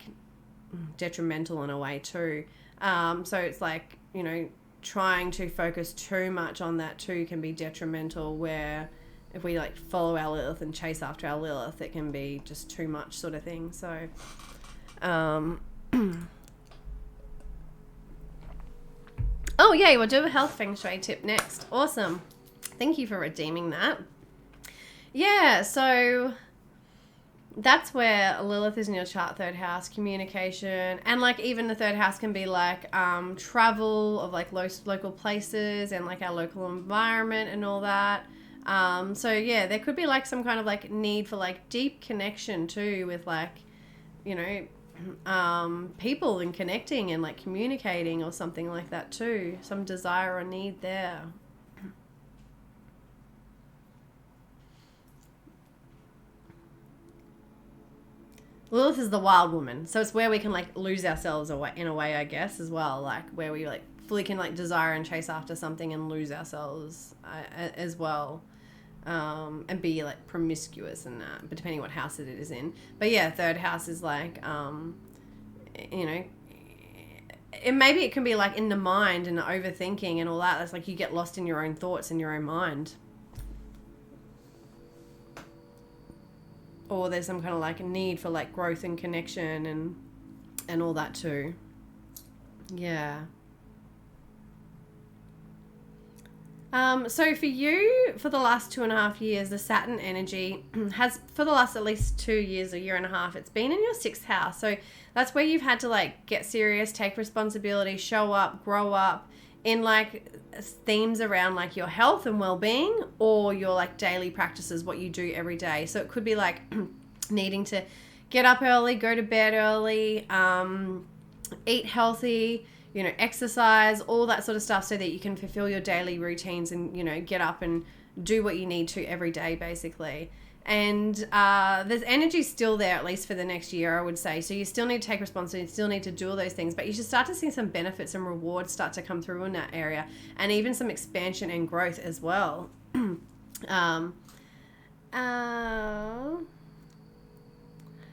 detrimental in a way too. So it's like, you know, trying to focus too much on that too can be detrimental, where if we like follow our Lilith and chase after our Lilith, it can be just too much sort of thing. So oh yeah, we'll do a health feng shui tip next. Awesome. Thank you for redeeming that. Yeah, so that's where Lilith is in your chart, 3rd house, communication. And like even the 3rd house can be like travel of like local places and like our local environment and all that. So yeah, there could be like some kind of like need for like deep connection too, with like, you know, people and connecting and like communicating or something like that too. Some desire or need there. Lilith is the wild woman. So it's where we can like lose ourselves in a way, I guess, as well. Like where we like fully can like desire and chase after something and lose ourselves as well. And be like promiscuous and that, but depending what house it is in. But yeah, third house is like, you know, maybe it can be like in the mind and the overthinking and all that. That's like you get lost in your own thoughts and your own mind. Or there's some kind of like a need for like growth and connection and all that too. Yeah. So for you, for the last 2.5 years, the Saturn energy has, for the last at least 2 years, a year and a half, it's been in your 6th house. So that's where you've had to like get serious, take responsibility, show up, grow up in like themes around like your health and well-being or your like daily practices, what you do every day. So it could be like needing to get up early, go to bed early, eat healthy, you know, exercise, all that sort of stuff so that you can fulfill your daily routines and, you know, get up and do what you need to every day, basically. And there's energy still there, at least for the next year, I would say. So you still need to take responsibility, you still need to do all those things, but you should start to see some benefits and rewards start to come through in that area, and even some expansion and growth as well.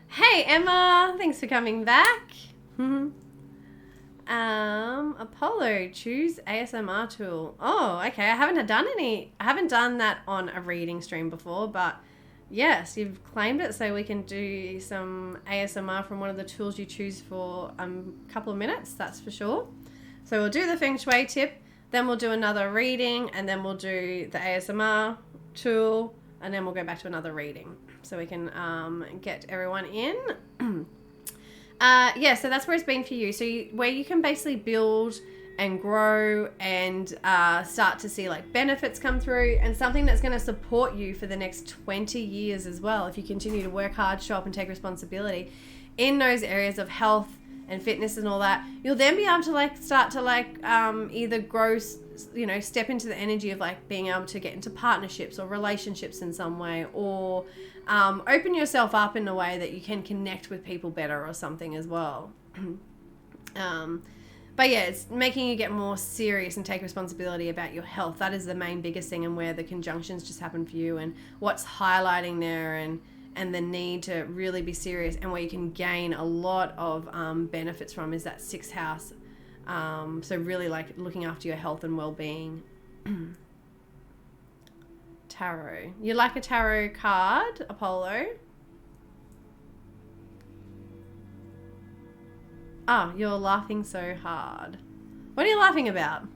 Hey, Emma, thanks for coming back. Apollo, choose ASMR tool. Oh, okay. I haven't done that on a reading stream before, but yes, you've claimed it, so we can do some ASMR from one of the tools you choose for a couple of minutes, that's for sure. So we'll do the Feng Shui tip, then we'll do another reading, and then we'll do the ASMR tool, and then we'll go back to another reading. So we can get everyone in. Yeah, so that's where it's been for you. So where you can basically build and grow and start to see like benefits come through, and something that's going to support you for the next 20 years as well. If you continue to work hard, show up and take responsibility in those areas of health and fitness and all that, you'll then be able to like start to like either grow, you know, step into the energy of like being able to get into partnerships or relationships in some way, or open yourself up in a way that you can connect with people better or something as well. But yeah, it's making you get more serious and take responsibility about your health. That is the main biggest thing, and where the conjunctions just happen for you, and what's highlighting there, and the need to really be serious, and where you can gain a lot of benefits from is that 6th house. So really like looking after your health and well-being. Tarot. You like a tarot card, Apollo? Oh, you're laughing so hard. What are you laughing about?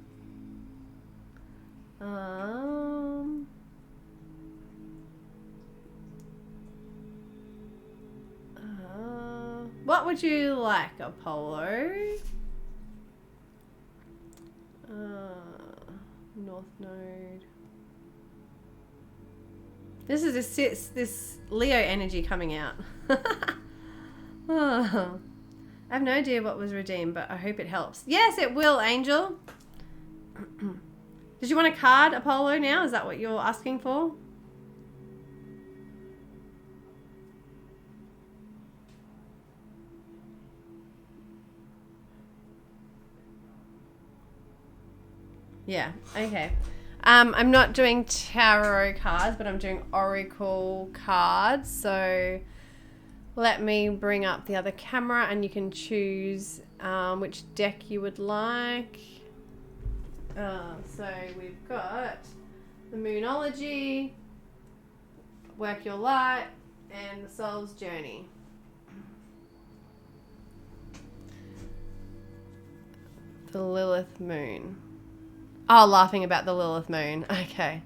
What would you like, Apollo? North Node. This is this Leo energy coming out. Oh, I have no idea what was redeemed, but I hope it helps. Yes, it will, Angel. Did you want a card, Apollo, now? Is that what you're asking for? Yeah, okay. I'm not doing tarot cards, but I'm doing oracle cards. So let me bring up the other camera and you can choose which deck you would like. So we've got the Moonology, Work Your Light, and the Soul's Journey. The Lilith Moon. Oh, laughing about the Lilith Moon. Okay.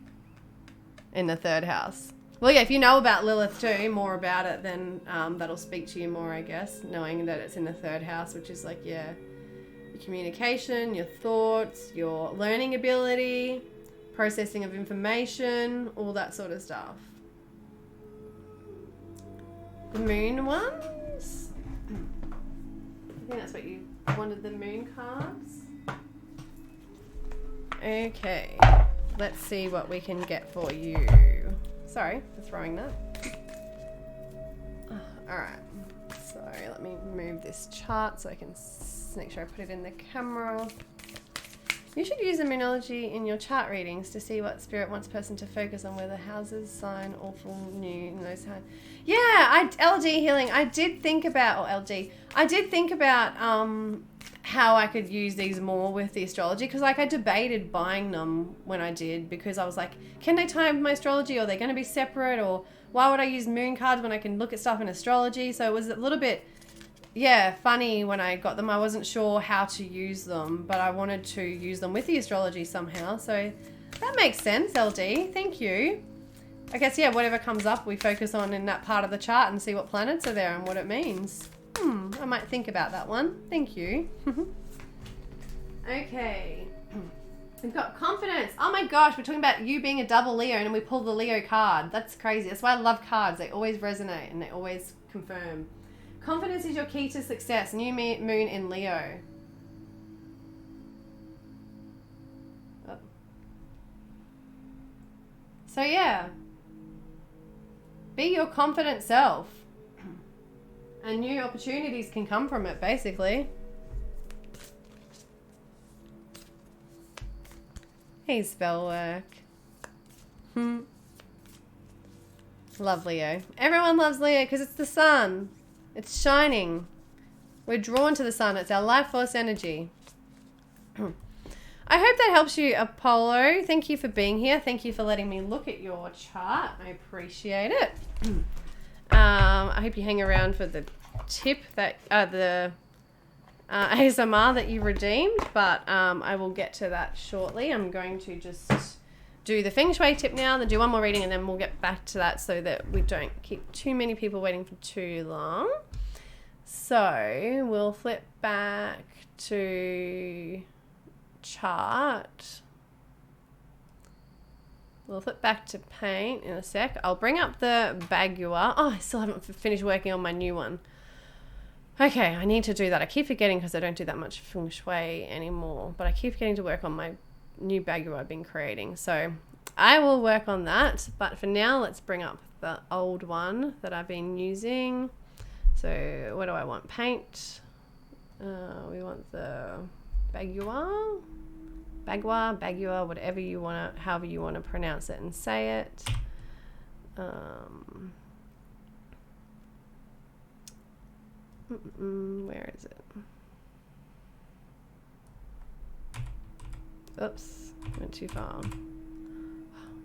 In the 3rd house. Well, yeah, if you know about Lilith too, more about it, then that'll speak to you more, I guess, knowing that it's in the 3rd house, which is like, yeah, your communication, your thoughts, your learning ability, processing of information, all that sort of stuff. The moon ones? I think that's what you wanted, the moon cards. Okay, let's see what we can get for you. Sorry for throwing that. Alright, Sorry, let me move this chart so I can make sure I put it in the camera. You should use the Moonology in your chart readings to see what spirit wants person to focus on, whether houses, sign, awful, new, and those kind. Yeah, LG healing. I did think about how I could use these more with the astrology, because like I debated buying them when I did, because I was like, can they tie with my astrology, or are they going to be separate, or why would I use moon cards when I can look at stuff in astrology? So it was a little bit, yeah, funny when I got them. I wasn't sure how to use them, but I wanted to use them with the astrology somehow. So that makes sense, LD. Thank you. I guess, yeah, whatever comes up, we focus on in that part of the chart and see what planets are there and what it means. I might think about that one. Thank you. Okay. We've got confidence. Oh my gosh, we're talking about you being a double Leo and we pull the Leo card. That's crazy. That's why I love cards. They always resonate and they always confirm. Confidence is your key to success. New moon in Leo. Oh. So yeah. Be your confident self. And new opportunities can come from it, basically. Hey, spell work. Love Leo. Everyone loves Leo because it's the sun. It's shining. We're drawn to the sun. It's our life force energy. I hope that helps you, Apollo. Thank you for being here. Thank you for letting me look at your chart. I appreciate it. I hope you hang around for the tip that the ASMR that you redeemed, but I will get to that shortly. I'm going to just do the Feng Shui tip now, then do one more reading, and then we'll get back to that so that we don't keep too many people waiting for too long. So we'll flip back to chart. We'll flip back to paint in a sec. I'll bring up the Bagua. Oh, I still haven't finished working on my new one. Okay, I need to do that. I keep forgetting because I don't do that much Feng Shui anymore, but I keep getting to work on my new Bagua I've been creating. So I will work on that, but for now, let's bring up the old one that I've been using. So what do I want? Paint. We want the Bagua, whatever you want to, however you want to pronounce it and say it. Where is it? Oops, went too far.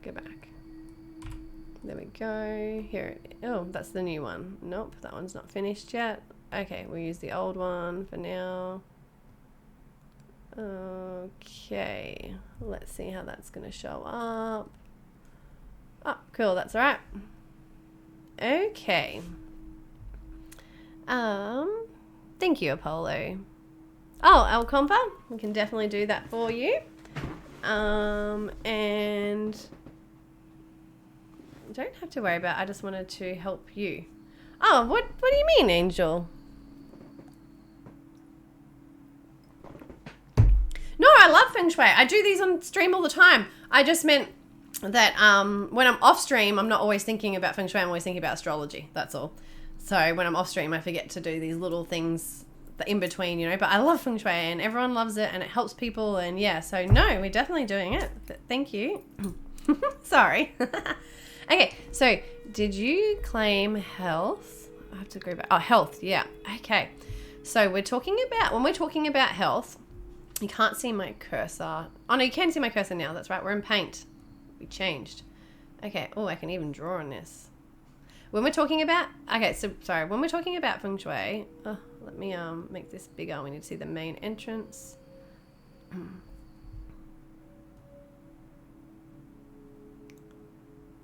Go back. There we go. Here. Oh, that's the new one. Nope, that one's not finished yet. Okay, we'll use the old one for now. Okay, let's see how that's going to show up. Oh, cool, that's all right. Okay. Thank you, Apollo. Oh, El Compa, we can definitely do that for you. And don't have to worry about it. I just wanted to help you. Oh, what do you mean, Angel? No, I love Feng Shui. I do these on stream all the time. I just meant that when I'm off stream, I'm not always thinking about Feng Shui. I'm always thinking about astrology. That's all. So when I'm off stream, I forget to do these little things in between, you know. But I love Feng Shui and everyone loves it and it helps people. And yeah, so no, we're definitely doing it. Thank you. Sorry. Okay, so did you claim health? I have to go back. Oh, health. Yeah. Okay. So when we're talking about health, you can't see my cursor. Oh, no, you can see my cursor now. That's right. We're in paint. We changed. Okay. Oh, I can even draw on this. When we're talking about... Okay, so, sorry. When we're talking about Feng Shui... Oh, let me make this bigger. We need to see the main entrance.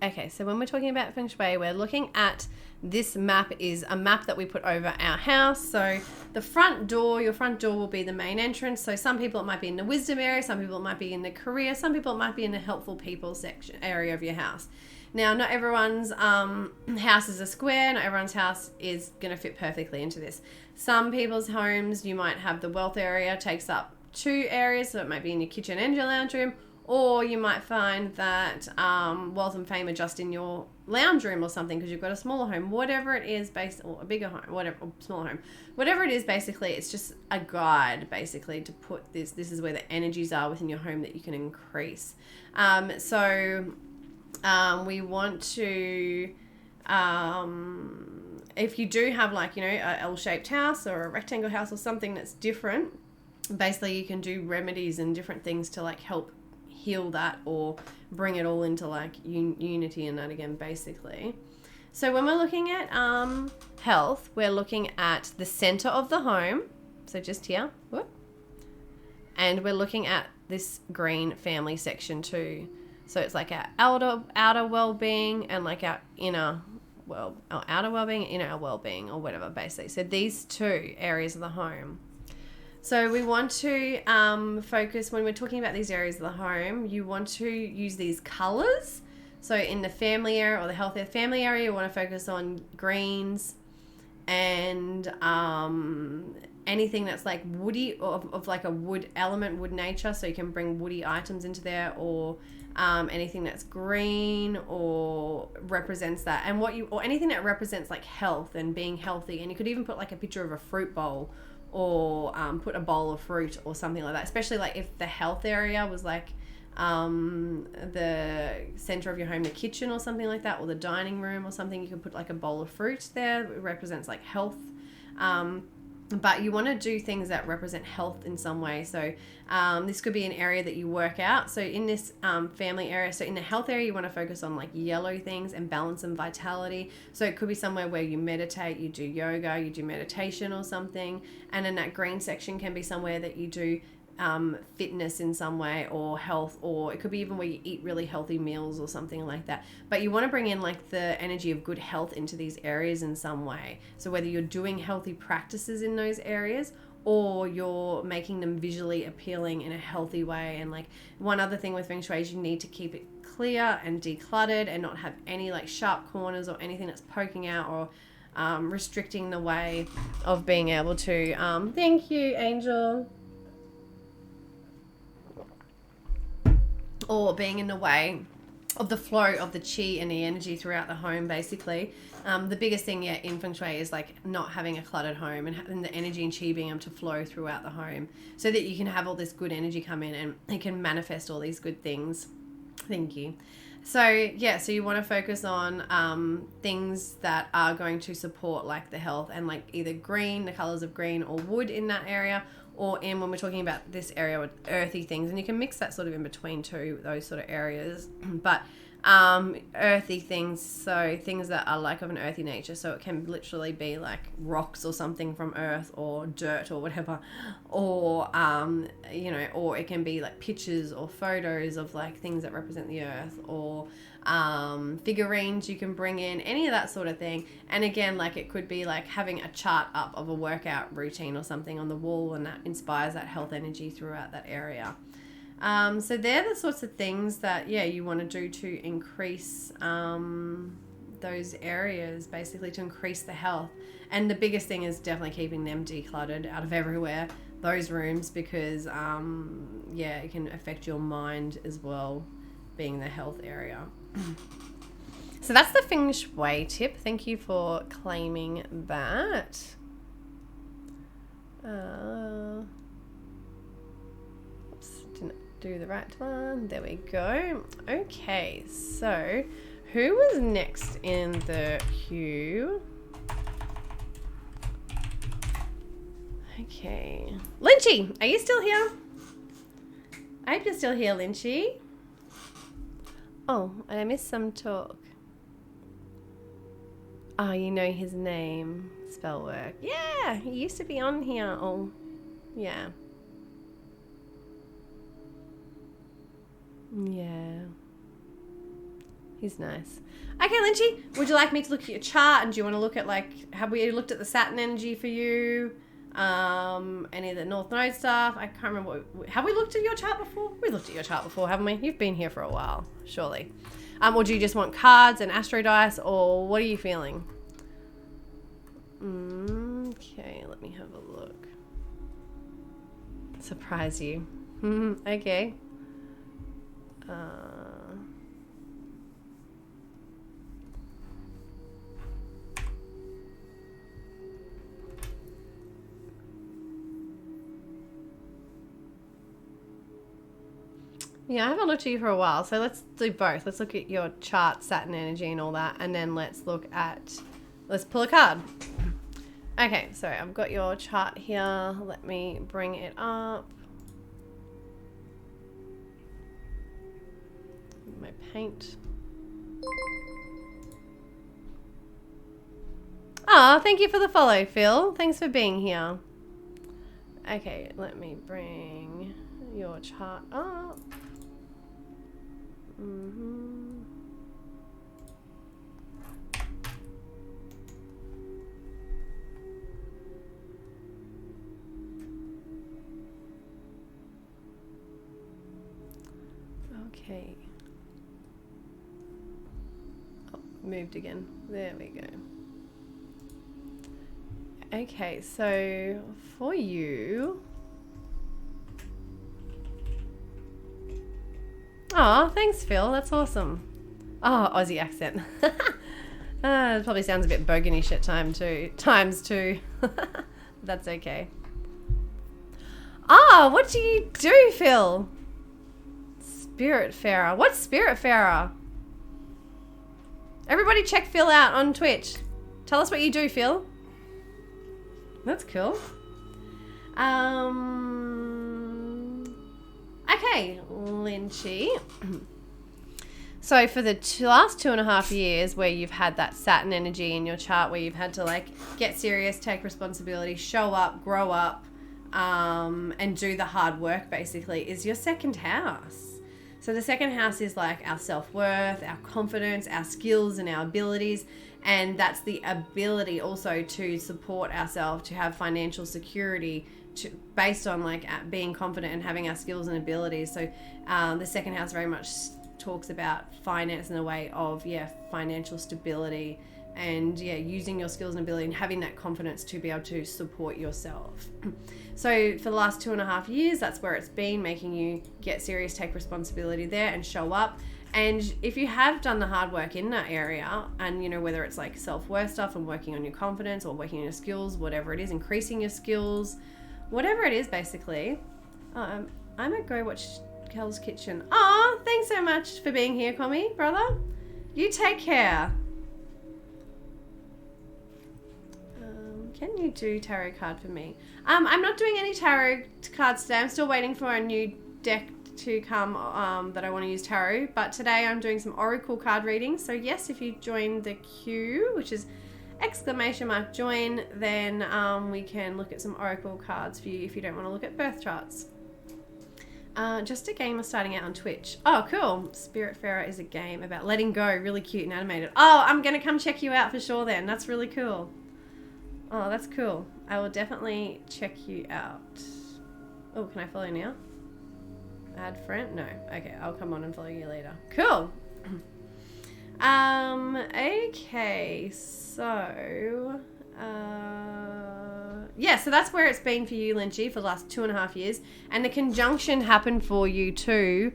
Okay, so when we're talking about Feng Shui, we're looking at this map is a map that we put over our house. So the front door, your front door will be the main entrance. So some people it might be in the wisdom area, some people it might be in the career, some people it might be in the helpful people section area of your house. Now, not everyone's house is a square. Not everyone's house is going to fit perfectly into this. Some people's homes, you might have the wealth area takes up 2 areas. So it might be in your kitchen and your lounge room. Or you might find that wealth and fame are just in your lounge room or something because you've got a smaller home, whatever it is, or a bigger home, whatever, or smaller home, whatever it is, basically, it's just a guide, basically, to put this is where the energies are within your home that you can increase. We want to, if you do have like, you know, a L-shaped house or a rectangle house or something that's different, basically you can do remedies and different things to like help heal that or bring it all into like unity and that again, basically. So when we're looking at health, we're looking at the center of the home, so just here, whoop, and we're looking at this green family section too. So it's like our outer well-being and like our inner outer well-being, inner well-being, or whatever, basically. So these two areas of the home. So we want to focus, when we're talking about these areas of the home, you want to use these colors. So in the family area or the healthier family area, you want to focus on greens and anything that's like woody, of like a wood element, wood nature. So you can bring woody items into there, or anything that's green or represents that, and or anything that represents like health and being healthy. And you could even put like a picture of a fruit bowl, or put a bowl of fruit or something like that, especially like if the health area was like the center of your home, the kitchen or something like that, or the dining room or something. You could put like a bowl of fruit there. It represents like health. But you want to do things that represent health in some way. So this could be an area that you work out. So in this family area, so in the health area, you want to focus on like yellow things and balance and vitality. So it could be somewhere where you meditate, you do yoga, you do meditation or something. And then that green section can be somewhere that you do fitness in some way, or health, or it could be even where you eat really healthy meals or something like that. But you want to bring in like the energy of good health into these areas in some way. So whether you're doing healthy practices in those areas, or you're making them visually appealing in a healthy way. And like one other thing with Feng Shui is you need to keep it clear and decluttered and not have any like sharp corners or anything that's poking out or restricting the way of being able to thank you, Angel, or being in the way of the flow of the chi and the energy throughout the home, basically. The biggest thing in Feng Shui is like not having a cluttered home, and the energy and chi being able to flow throughout the home so that you can have all this good energy come in and it can manifest all these good things. Thank you. So yeah, so you want to focus on things that are going to support like the health, and like either green, the colors of green, or wood in that area, or in, when we're talking about this area, with earthy things. And you can mix that sort of in between too, those sort of areas. But earthy things, so things that are like of an earthy nature. So it can literally be like rocks or something from earth, or dirt or whatever, or you know, or it can be like pictures or photos of like things that represent the earth, or figurines you can bring in, any of that sort of thing. And again, like it could be like having a chart up of a workout routine or something on the wall, and that inspires that health energy throughout that area. So they're the sorts of things that, yeah, you want to do to increase those areas, basically to increase the health. And the biggest thing is definitely keeping them decluttered out of everywhere, those rooms, because, yeah, it can affect your mind as well, being the health area. So that's the Feng Shui tip. Thank you for claiming that. Oops, didn't do the right one. There we go. Okay, so who was next in the queue? Okay, Lynchy, are you still here? I hope you're still here, Lynchy. Oh, and I missed some talk. Oh, you know his name. Spell work. Yeah, he used to be on here. Oh, yeah. Yeah. He's nice. Okay, Lynchy, would you like me to look at your chart? And do you want to look at, like, have we looked at the Saturn energy for you? Any of the North Node stuff? I can't remember. Have we looked at your chart before? We looked at your chart before, haven't we? You've been here for a while, surely. Or do you just want cards and astro dice, or what are you feeling? Okay, let me have a look. Surprise you. Okay. Yeah, I haven't looked at you for a while, so let's do both. Let's look at your chart, Saturn energy and all that, and then let's pull a card. Okay, so I've got your chart here. Let me bring it up. My paint. Ah, thank you for the follow, Phil. Thanks for being here. Okay, let me bring your chart up. Okay. Oh, moved again. There we go. Okay, so for you... Oh, thanks, Phil. That's awesome. Oh, Aussie accent. It probably sounds a bit boganish at times too. That's okay. Ah, what do you do, Phil? Spiritfarer. What's Spiritfarer? Everybody check Phil out on Twitch. Tell us what you do, Phil. That's cool. Okay, Lynchy. So for the last 2.5 years where you've had that Saturn energy in your chart, where you've had to like get serious, take responsibility, show up, grow up, and do the hard work basically, is your second house. So the second house is like our self-worth, our confidence, our skills and our abilities. And that's the ability also to support ourselves, to have financial security, based on like being confident and having our skills and abilities. So the second house very much talks about finance in a way of financial stability and using your skills and ability and having that confidence to be able to support yourself. So for the last 2.5 years, that's where it's been, making you get serious, take responsibility there and show up. And if you have done the hard work in that area, and whether it's like self-worth stuff and working on your confidence or working on your skills, whatever it is, increasing your skills, whatever it is basically, I'm gonna go watch Kel's Kitchen. Aw, thanks so much for being here, Commie, brother. You take care. Can you do tarot card for me? I'm not doing any tarot cards today. I'm still waiting for a new deck to come that I want to use tarot, but today I'm doing some oracle card readings. So yes, if you join the queue, which is !join, then we can look at some oracle cards for you if you don't want to look at birth charts. Just a game of starting out on Twitch. Oh, cool. Spiritfarer is a game about letting go. Really cute and animated. Oh, I'm going to come check you out for sure then. That's really cool. Oh, that's cool. I will definitely check you out. Oh, can I follow now? Add friend? No. Okay, I'll come on and follow you later. Cool. Okay, so... so that's where it's been for you, Lynchy, for the last 2.5 years. And the conjunction happened for you too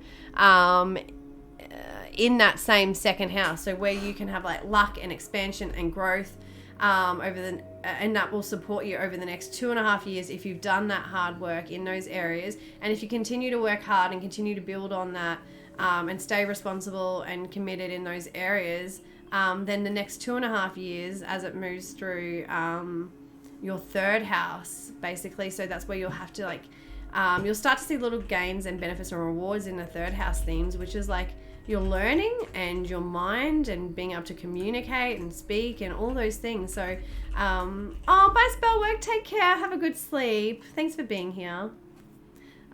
in that same second house. So where you can have like luck and expansion and growth and that will support you over the next 2.5 years if you've done that hard work in those areas. And if you continue to work hard and continue to build on that and stay responsible and committed in those areas, then the next 2.5 years as it moves through your third house, basically. So that's where you'll have to like, you'll start to see little gains and benefits and rewards in the third house themes, which is like your learning and your mind and being able to communicate and speak and all those things. So, bye Spellwork, take care, have a good sleep. Thanks for being here.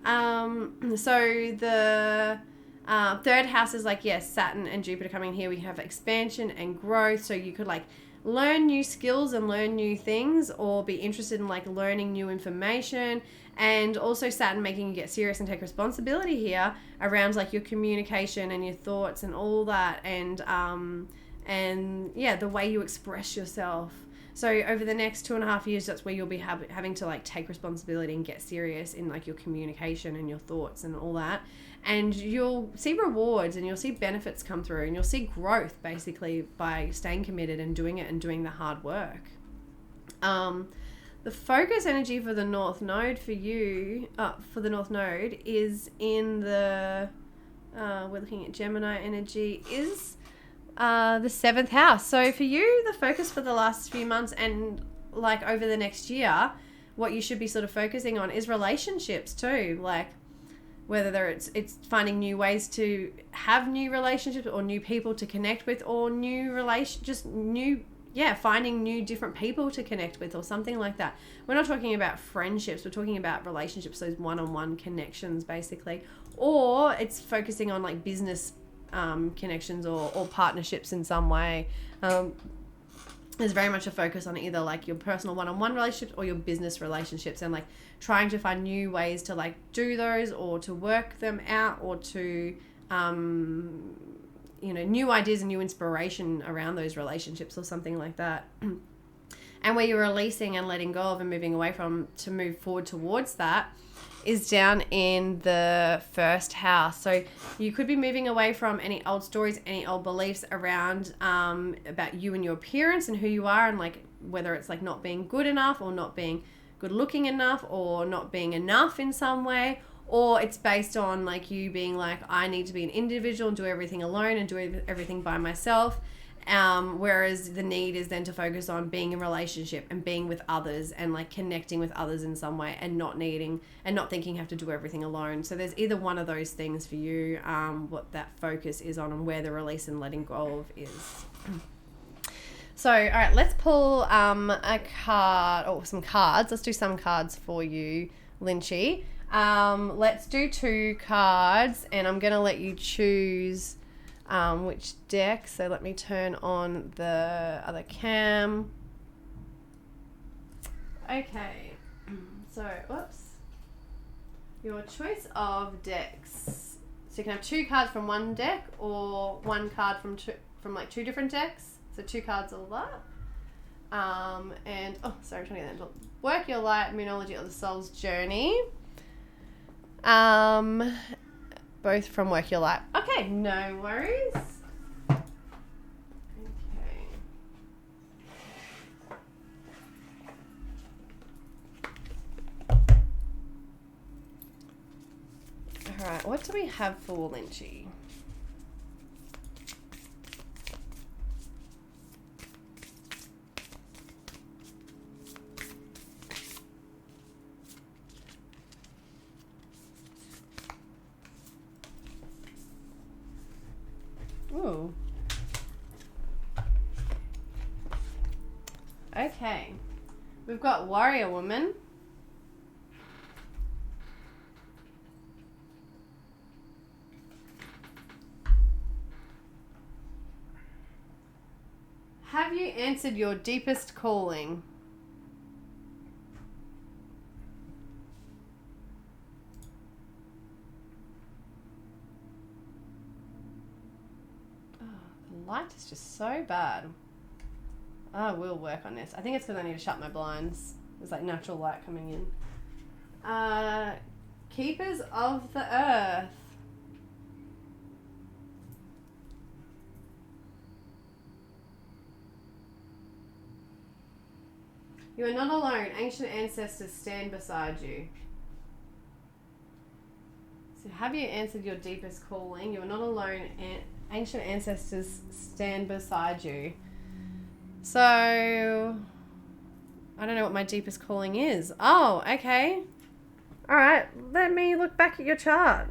So the third house is like, yes, Saturn and Jupiter coming here. We have expansion and growth. So you could like learn new skills and learn new things, or be interested in like learning new information. And also Saturn making you get serious and take responsibility here around like your communication and your thoughts and all that, and the way you express yourself. So over the next 2.5 years, that's where you'll be having to like take responsibility and get serious in like your communication and your thoughts and all that. And you'll see rewards and you'll see benefits come through, and you'll see growth basically by staying committed and doing it and doing the hard work. The focus energy for the North Node for you, for the North Node, is in the we're looking at Gemini energy, is the 7th house. So for you, the focus for the last few months and like over the next year, what you should be sort of focusing on is relationships too. Like whether it's finding new ways to have new relationships or new people to connect with, or finding new different people to connect with or something like that. We're not talking about friendships, we're talking about relationships, those one-on-one connections basically. Or it's focusing on like business connections or partnerships in some way. There's very much a focus on either like your personal one-on-one relationships or your business relationships, and like trying to find new ways to like do those or to work them out, or to new ideas and new inspiration around those relationships or something like that. And where you're releasing and letting go of and moving away from to move forward towards that is down in the 1st house. So you could be moving away from any old stories, any old beliefs around about you and your appearance and who you are, and like whether it's like not being good enough or not being good looking enough or not being enough in some way, or it's based on like you being like, I need to be an individual and do everything alone and do everything by myself. Whereas the need is then to focus on being in relationship and being with others and like connecting with others in some way, and not thinking you have to do everything alone. So there's either one of those things for you, what that focus is on and where the release and letting go of is. So, all right, let's pull a card or some cards. Let's do some cards for you, Lynchy. Let's do 2 cards, and I'm going to let you choose which deck. So let me turn on the other cam. Okay, so whoops, your choice of decks. So you can have 2 cards from one deck or 1 card from like 2 different decks. So 2 cards all that. And I'm trying to get that. Work Your Light, Moonology, or the Soul's Journey. Both from Work Your Light. Okay, no worries. Okay. All right, what do we have for Lynchy? Ooh. Okay. We've got Warrior Woman. Have you answered your deepest calling? Light is just so bad. I will work on this. I think it's because I need to shut my blinds. There's like natural light coming in. Keepers of the Earth. You are not alone. Ancient ancestors stand beside you. So have you answered your deepest calling? You are not alone. Ancient ancestors stand beside you. So, I don't know what my deepest calling is. Oh, okay. All right, let me look back at your chart.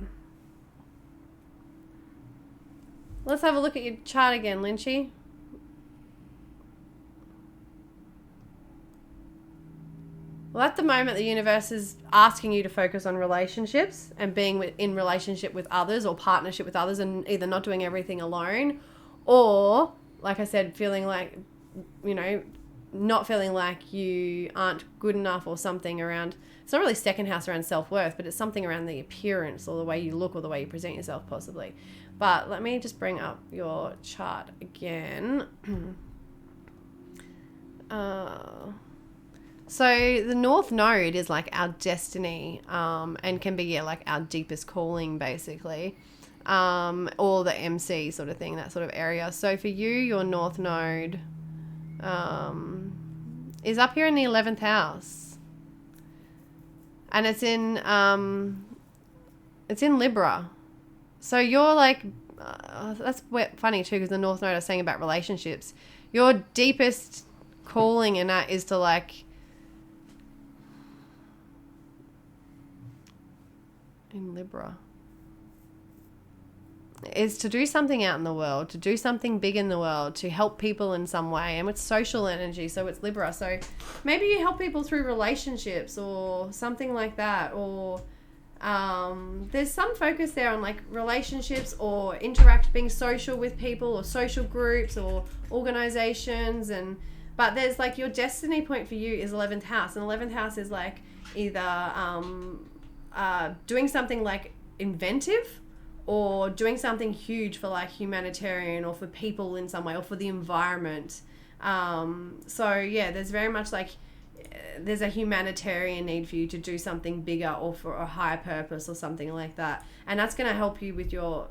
Let's have a look at your chart again, Lynchy. Well, at the moment, the universe is asking you to focus on relationships and being in relationship with others or partnership with others, and either not doing everything alone, or, like I said, feeling like, not feeling like you aren't good enough or something around. It's not really 2nd house around self-worth, but it's something around the appearance or the way you look or the way you present yourself possibly. But let me just bring up your chart again. So the North Node is like our destiny, and can be like our deepest calling basically, or the MC sort of thing, that sort of area. So for you, your North Node is up here in the 11th house, and it's in Libra. So you're like, that's funny too, because the North Node is saying about relationships. Your deepest calling in that is to like, in Libra, is to do something out in the world, to do something big in the world, to help people in some way. And it's social energy, so it's Libra. So maybe you help people through relationships or something like that, or there's some focus there on like relationships or being social with people or social groups or organizations. But there's like your destiny point for you is 11th house, and 11th house is like either doing something like inventive or doing something huge for like humanitarian or for people in some way or for the environment. So yeah, there's very much like there's a humanitarian need for you to do something bigger or for a higher purpose or something like that. And that's going to help you with your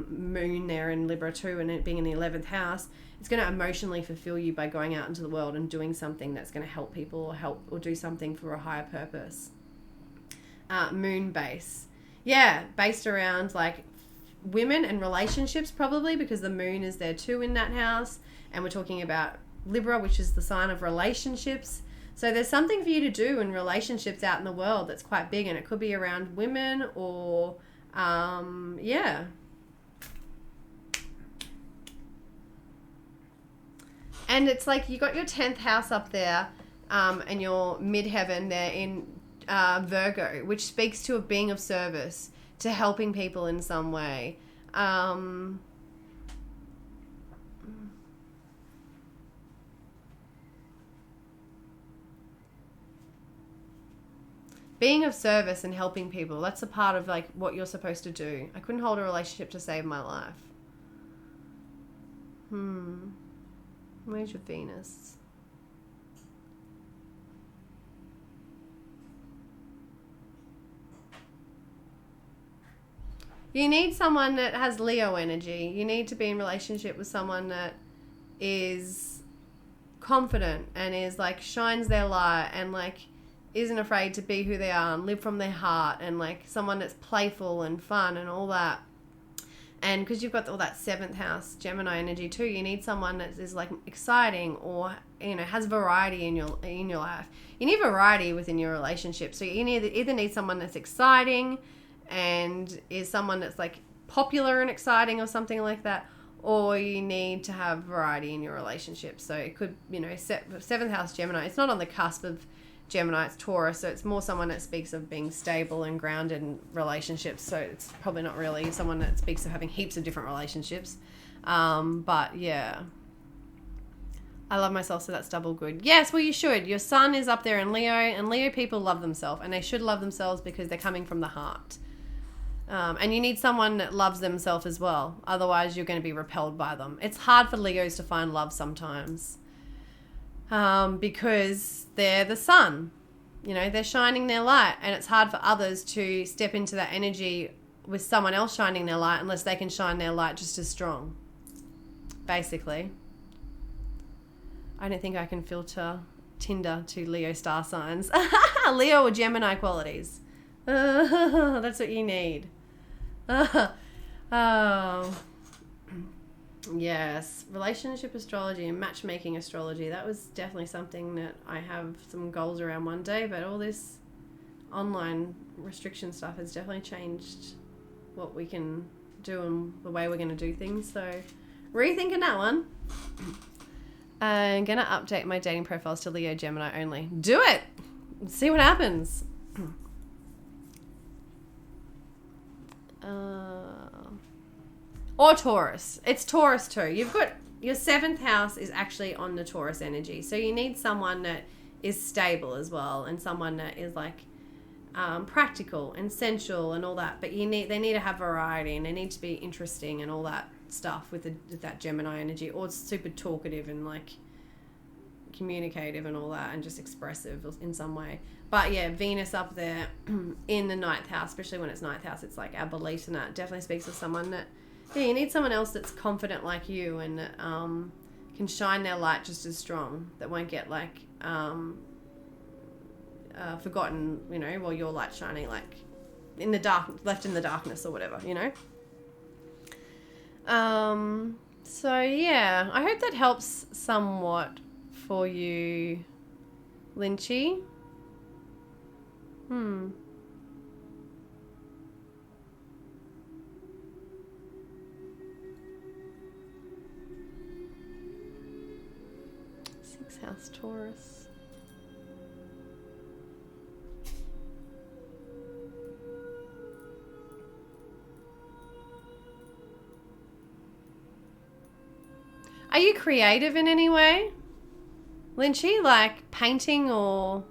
moon there in Libra too, and it being in the 11th house. It's going to emotionally fulfill you by going out into the world and doing something that's going to help people or do something for a higher purpose. Moon base. Yeah, based around like women and relationships probably, because the moon is there too in that house. And we're talking about Libra, which is the sign of relationships. So there's something for you to do in relationships out in the world that's quite big, and it could be around women or, yeah. And it's like you got your 10th house up there and your midheaven there in Virgo, which speaks to a being of service, to helping people in some way. Being of service and helping people, that's a part of like what you're supposed to do. I couldn't hold a relationship to save my life. Where's your Venus? You need someone that has Leo energy. You need to be in relationship with someone that is confident and is like shines their light and like isn't afraid to be who they are and live from their heart, and like someone that's playful and fun and all that. And because you've got all that 7th house Gemini energy too, you need someone that is like exciting or, you know, has variety in your life. You need variety within your relationship. So you either need someone that's exciting and is someone that's like popular and exciting or something like that, or you need to have variety in your relationship. So it could, you know, 7th house Gemini, it's not on the cusp of Gemini, it's Taurus, so it's more someone that speaks of being stable and grounded in relationships. So it's probably not really someone that speaks of having heaps of different relationships. But yeah, I love myself, so that's double good. Yes, well, you should. Your sun is up there in Leo, and Leo people love themselves, and they should love themselves because they're coming from the heart. And you need someone that loves themselves as well. Otherwise, you're going to be repelled by them. It's hard for Leos to find love sometimes. Because they're the sun, you know, they're shining their light, and it's hard for others to step into that energy with someone else shining their light unless they can shine their light just as strong, basically. I don't think I can filter Tinder to Leo star signs. Leo or Gemini qualities. That's what you need. Oh. Yes, relationship astrology and matchmaking astrology. That was definitely something that I have some goals around one day, but all this online restriction stuff has definitely changed what we can do and the way we're going to do things. So rethinking that one. I'm going to update my dating profiles to Leo Gemini only. Do it! See what happens. Or Taurus. It's Taurus too. You've got your 7th house is actually on the Taurus energy. So you need someone that is stable as well, and someone that is like practical and sensual and all that. But they need to have variety, and they need to be interesting and all that stuff with that Gemini energy, or super talkative and like communicative and all that, and just expressive in some way. But yeah, Venus up there in the 9th house, especially when it's 9th house, it's like our beliefs, and that definitely speaks of someone that, yeah, you need someone else that's confident like you and that can shine their light just as strong, that won't get like forgotten, you know, while your light's shining, like in the dark, left in the darkness or whatever, you know. So yeah, I hope that helps somewhat for you, Lynchy. Sixth house Taurus. Are you creative in any way, Lynchy? Like painting or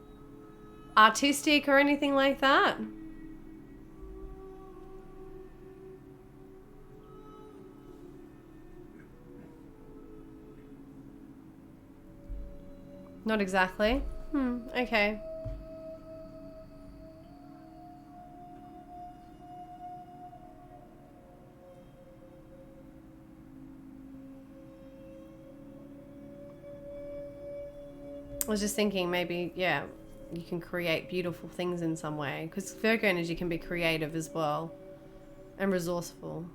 artistic or anything like that? Not exactly. Okay. I was just thinking maybe, yeah, you can create beautiful things in some way. Because Virgo energy can be creative as well. And resourceful.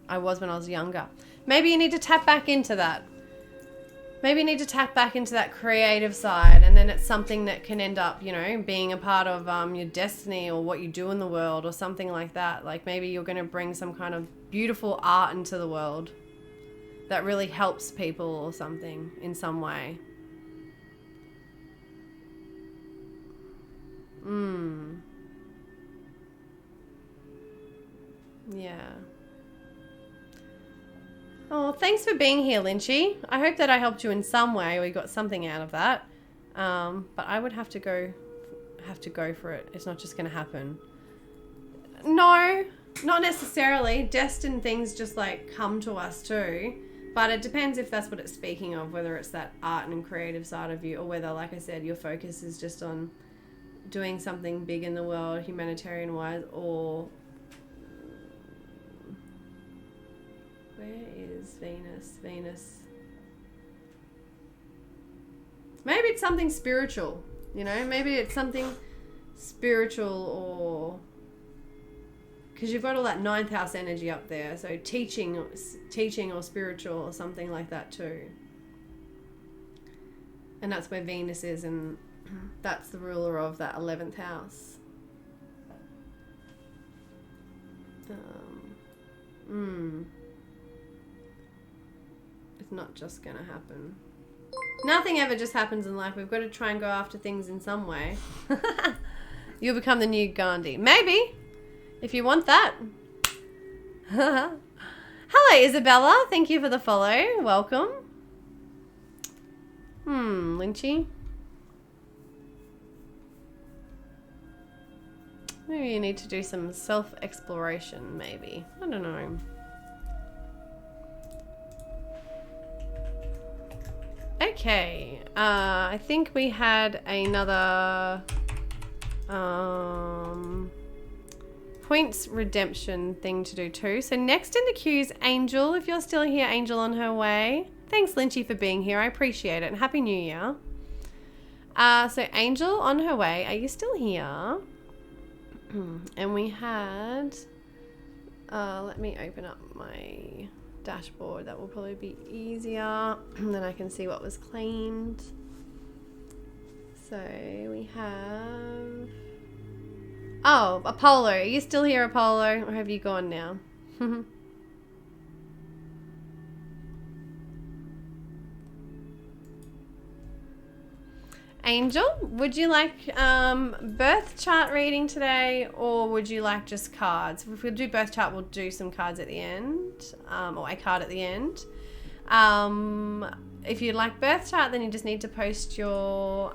I was when I was younger. Maybe you need to tap back into that. Maybe you need to tap back into that creative side. And then it's something that can end up, you know, being a part of your destiny or what you do in the world or something like that. Like maybe you're going to bring some kind of beautiful art into the world that really helps people or something in some way. Yeah. Oh, thanks for being here, Lynchy. I hope that I helped you in some way or you got something out of that. But I would have to go for it. It's not just going to happen. No, not necessarily. Destined things just like come to us too. But it depends if that's what it's speaking of, whether it's that art and creative side of you or whether, like I said, your focus is just on doing something big in the world, humanitarian-wise, or... Where is Venus? Venus. Maybe it's something spiritual, you know? Maybe it's something spiritual or... Because you've got all that 9th house energy up there. So teaching or spiritual or something like that too. And that's where Venus is, and that's the ruler of that 11th house. It's not just going to happen. Nothing ever just happens in life. We've got to try and go after things in some way. You'll become the new Gandhi. Maybe. If you want that. Hello, Isabella. Thank you for the follow. Welcome. Lynchy. Maybe you need to do some self-exploration, maybe. I don't know. Okay. I think we had another... points redemption thing to do too. So next in the queue is Angel. If you're still here, Angel on her way. Thanks, Lynchy, for being here. I appreciate it. And Happy New Year. So Angel on her way. Are you still here? And we had... let me open up my dashboard. That will probably be easier. Then I can see what was claimed. So we have... Oh, Apollo. Are you still here, Apollo? Or have you gone now? Angel, would you like birth chart reading today, or would you like just cards? If we do birth chart, we'll do some cards at the end, or a card at the end. If you'd like birth chart, then you just need to post your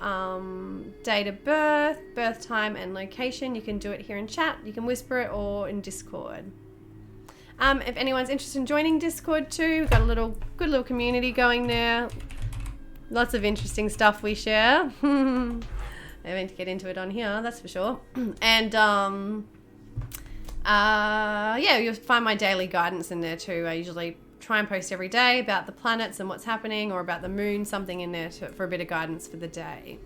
date of birth, birth time, and location. You can do it here in chat. You can whisper it or in Discord. If anyone's interested in joining Discord too, we've got a good little community going there. Lots of interesting stuff we share. I won't get into it on here, that's for sure. And yeah, you'll find my daily guidance in there too. I usually try and post every day about the planets and what's happening, or about the moon, something in there for a bit of guidance for the day.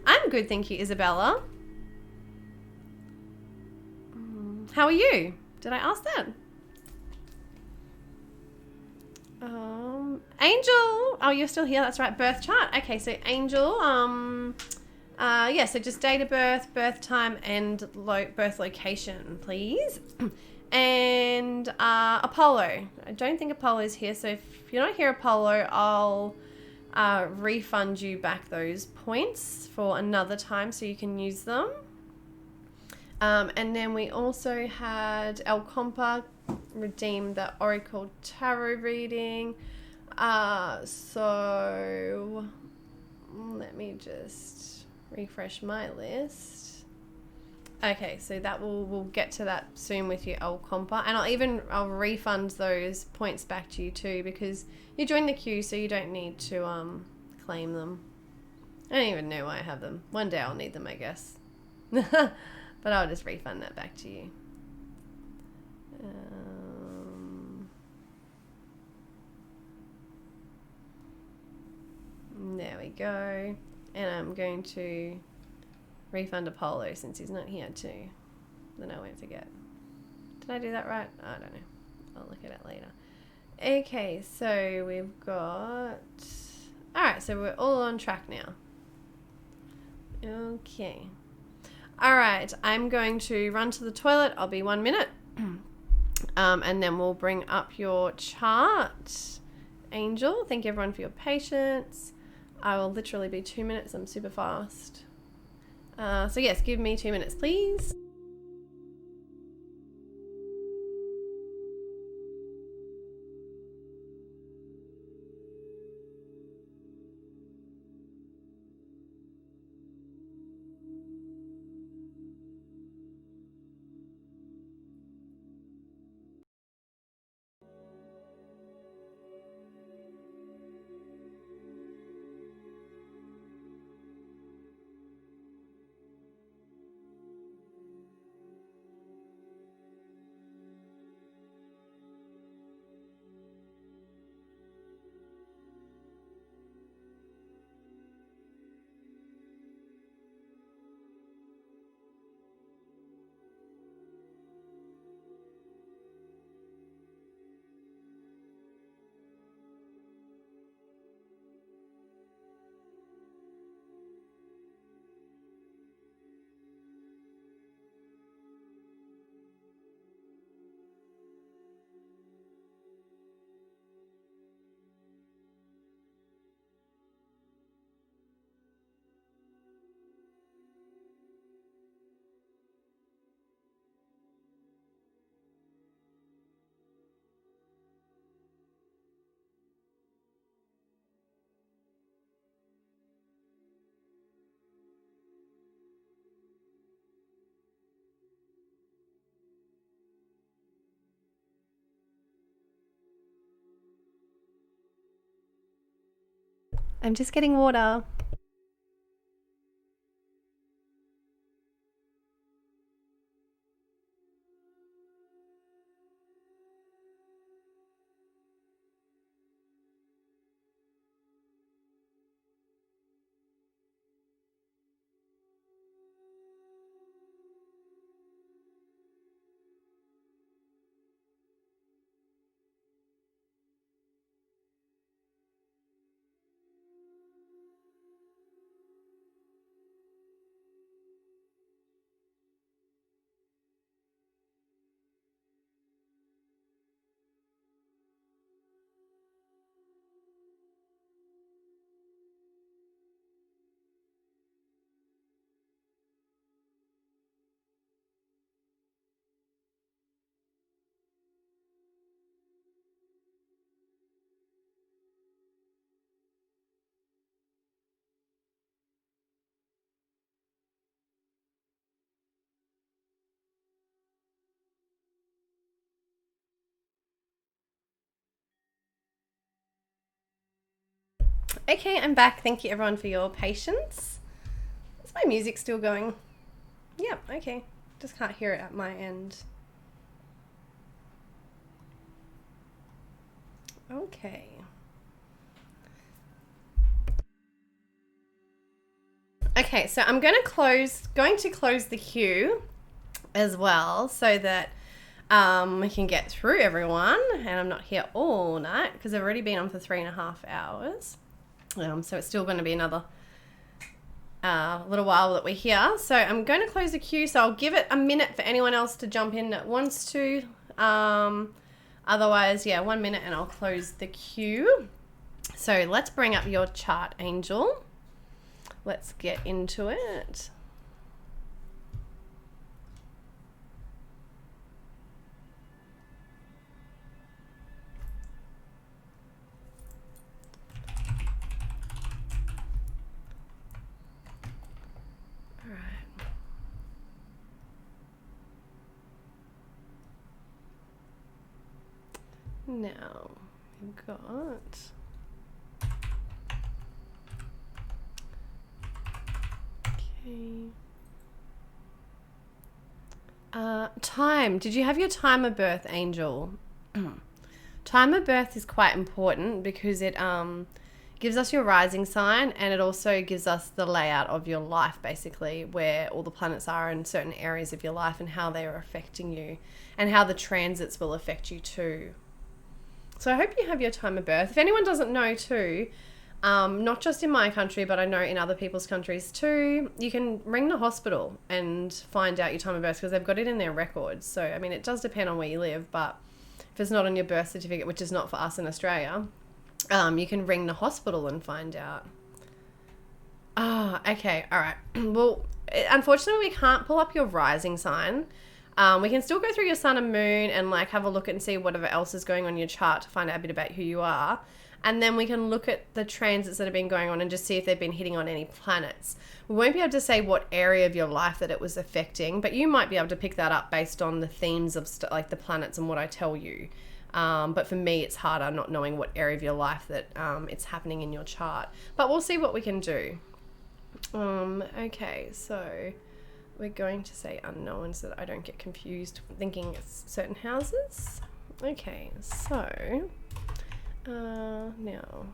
I'm good, thank you, Isabella. How are you? Did I ask that? Angel. Oh, you're still here. That's right. Birth chart. Okay, so Angel. Yeah. So just date of birth, birth time, and birth location, please. And Apollo. I don't think Apollo's here. So if you're not here, Apollo, I'll refund you back those points for another time so you can use them. And then we also had El Compa redeem the Oracle Tarot reading. So let me just refresh my list. Okay, so that we'll get to that soon with you, El Compa, and I'll refund those points back to you too, because you joined the queue, so you don't need to claim them. I don't even know why I have them. One day I'll need them, I guess. But I'll just refund that back to you. There we go. And I'm going to refund Apollo since he's not here too. Then I won't forget. Did I do that right? I don't know. I'll look at it later. Okay, so we've got... Alright, so we're all on track now. Okay. Alright, I'm going to run to the toilet. I'll be 1 minute. And then we'll bring up your chart. Angel, thank you everyone for your patience. I will literally be 2 minutes. I'm super fast. So yes, give me 2 minutes, please. I'm just getting water. Okay, I'm back. Thank you everyone for your patience. Is my music still going? Yeah, okay. Just can't hear it at my end. Okay. Okay, so I'm going to close the queue as well so that we can get through everyone, and I'm not here all night because I've already been on for 3.5 hours. So it's still going to be another little while that we're here. So I'm going to close the queue. So I'll give it a minute for anyone else to jump in that wants to. Otherwise, 1 minute and I'll close the queue. So let's bring up your chart, Angel. Let's get into it. Now we've got time. Did you have your time of birth, Angel? Time of birth is quite important because it gives us your rising sign, and it also gives us the layout of your life, basically, where all the planets are in certain areas of your life and how they are affecting you and how the transits will affect you too. So I hope you have your time of birth. If anyone doesn't know too, not just in my country, but I know in other people's countries too, you can ring the hospital and find out your time of birth because they've got it in their records. So, I mean, it does depend on where you live, but if it's not on your birth certificate, which is not for us in Australia, you can ring the hospital and find out. Okay. All right. Well, unfortunately, we can't pull up your rising sign. We can still go through your sun and moon and like have a look and see whatever else is going on in your chart to find out a bit about who you are. And then we can look at the transits that have been going on and just see if they've been hitting on any planets. We won't be able to say what area of your life that it was affecting, but you might be able to pick that up based on the themes of like the planets and what I tell you. But for me, it's harder not knowing what area of your life that it's happening in your chart. But we'll see what we can do. Okay, so we're going to say unknown so that I don't get confused thinking it's certain houses. Okay, so now,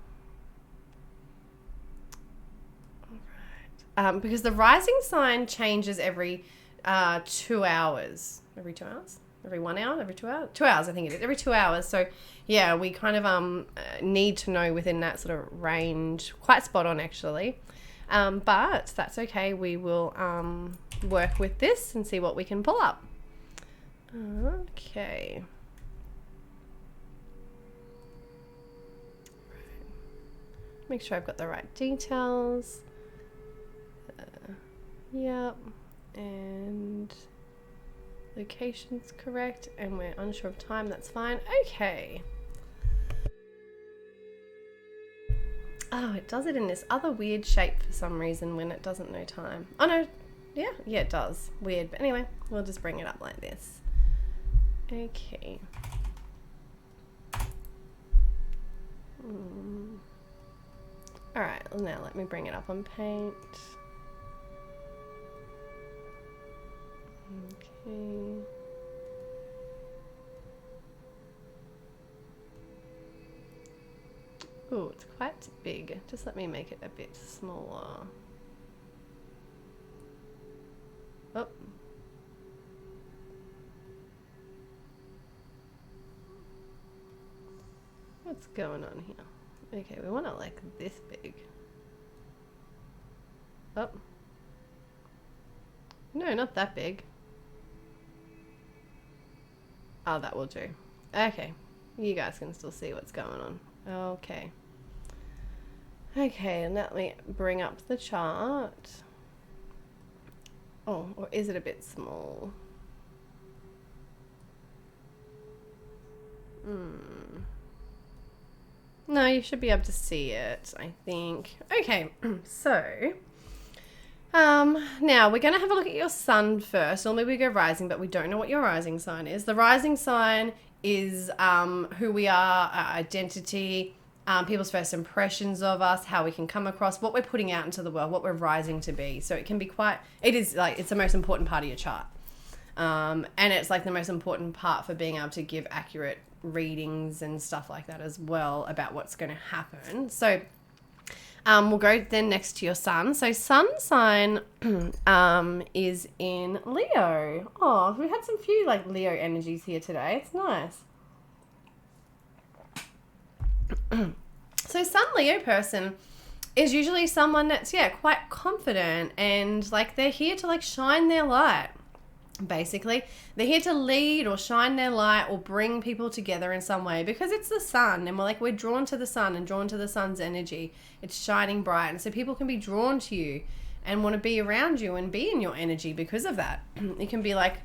all right, because the rising sign changes every 2 hours. Every 2 hours? Every 1 hour? Every 2 hours? 2 hours, I think it is. Every 2 hours. So yeah, we kind of need to know within that sort of range. Quite spot on, actually. But that's okay. We will work with this and see what we can pull up. Okay. Make sure I've got the right details. Yep. And location's correct. And we're unsure of time. That's fine. Okay. Oh, it does it in this other weird shape for some reason when it doesn't know time. Oh, no. Yeah, it does. Weird. But anyway, we'll just bring it up like this. Okay. All right, now let me bring it up on Paint. Okay. Oh, it's quite big. Just let me make it a bit smaller. Oh. What's going on here? Okay, we want it like this big. Oh. No, not that big. Oh, that will do. Okay. You guys can still see what's going on. Okay. Okay, and let me bring up the chart. Oh, or is it a bit small? No, you should be able to see it, I think. Okay, so now we're going to have a look at your sun first. Normally we go rising, but we don't know what your rising sign is. The rising sign is who we are, our identity, people's first impressions of us, how we can come across, what we're putting out into the world, what we're rising to be. So it can be it's the most important part of your chart. And it's like the most important part for being able to give accurate readings and stuff like that as well about what's going to happen. So We'll go then next to your sun. So sun sign is in Leo. Oh, we had some few like Leo energies here today. It's nice. So sun Leo person is usually someone that's, quite confident and like they're here to like shine their light. Basically, they're here to lead or shine their light or bring people together in some way because it's the sun and we're drawn to the sun and drawn to the sun's energy. It's shining bright, and so people can be drawn to you and want to be around you and be in your energy because of that. It can be like,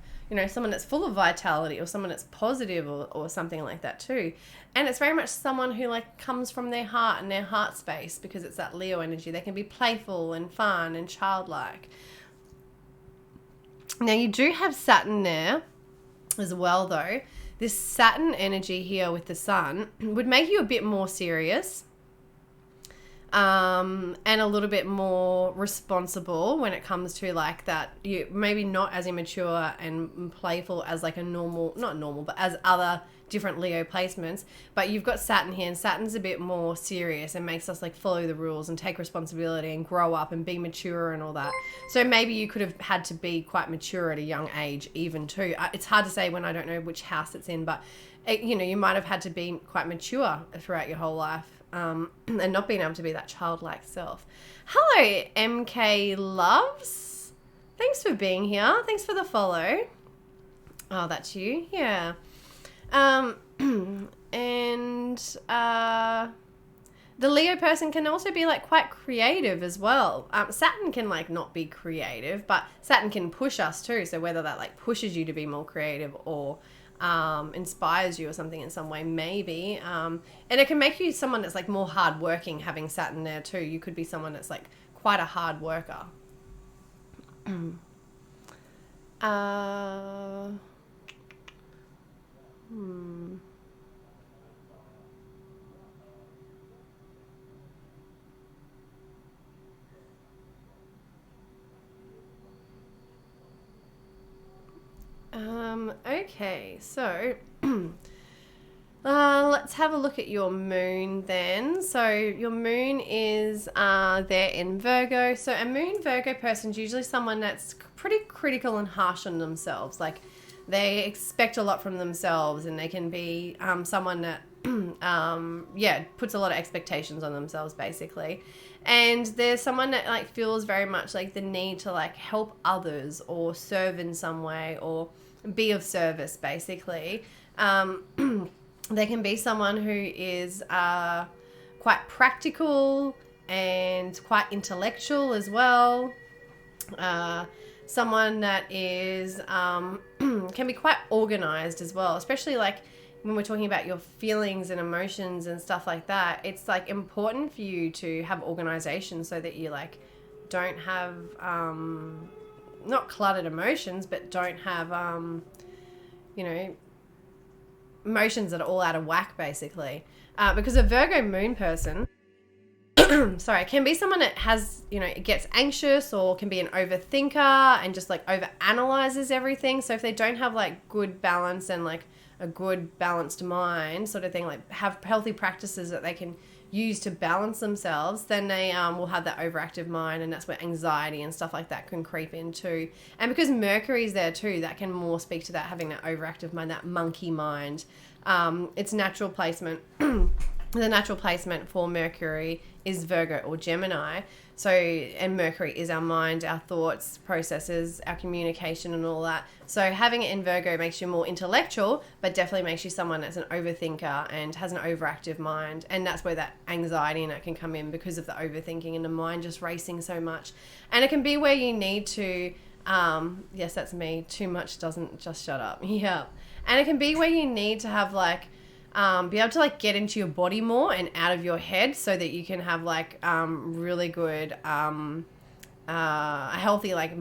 someone that's full of vitality or someone that's positive or something like that too. And it's very much someone who like comes from their heart and their heart space because it's that Leo energy. They can be playful and fun and childlike. Now you do have Saturn there as well though. This Saturn energy here with the sun would make you a bit more serious and a little bit more responsible when it comes to like that. You maybe not as immature and playful as like but as other different Leo placements, but you've got Saturn here, and Saturn's a bit more serious and makes us like follow the rules and take responsibility and grow up and be mature and all that. So maybe you could have had to be quite mature at a young age even too. It's hard to say when I don't know which house it's in, but you might have had to be quite mature throughout your whole life and not being able to be that childlike self. Hello, MK Loves. Thanks for being here. Thanks for the follow. Oh, that's you. Yeah. The Leo person can also be like quite creative as well. Saturn can like not be creative, but Saturn can push us too. So whether that like pushes you to be more creative or inspires you or something in some way, maybe. And it can make you someone that's like more hardworking having Saturn there too. You could be someone that's like quite a hard worker. Okay, so let's have a look at your moon then. So your moon is there in Virgo. So a moon Virgo person is usually someone that's pretty critical and harsh on themselves. Like they expect a lot from themselves, and they can be someone that puts a lot of expectations on themselves basically. And there's someone that like feels very much like the need to like help others or serve in some way or be of service basically. They can be someone who is quite practical and quite intellectual as well. Someone that is can be quite organized as well, especially like when we're talking about your feelings and emotions and stuff like that. It's like important for you to have organization so that you like don't have not cluttered emotions, but don't have emotions that are all out of whack basically. Because a Virgo moon person can be someone that has, gets anxious or can be an overthinker and just like over analyzes everything. So if they don't have like good balance and like a good balanced mind sort of thing, like have healthy practices that they can use to balance themselves, then they will have that overactive mind, and that's where anxiety and stuff like that can creep in too. And because Mercury's there too, that can more speak to that, having that overactive mind, that monkey mind. Its natural placement the natural placement for Mercury is Virgo or Gemini. So, and Mercury is our mind, our thoughts, processes, our communication and all that. So having it in Virgo makes you more intellectual, but definitely makes you someone that's an overthinker and has an overactive mind. And that's where that anxiety and that can come in because of the overthinking and the mind just racing so much. And it can be where you need to, yes, that's me, too much doesn't just shut up. Yeah. And it can be where you need to have like, be able to like get into your body more and out of your head so that you can have like really good a healthy like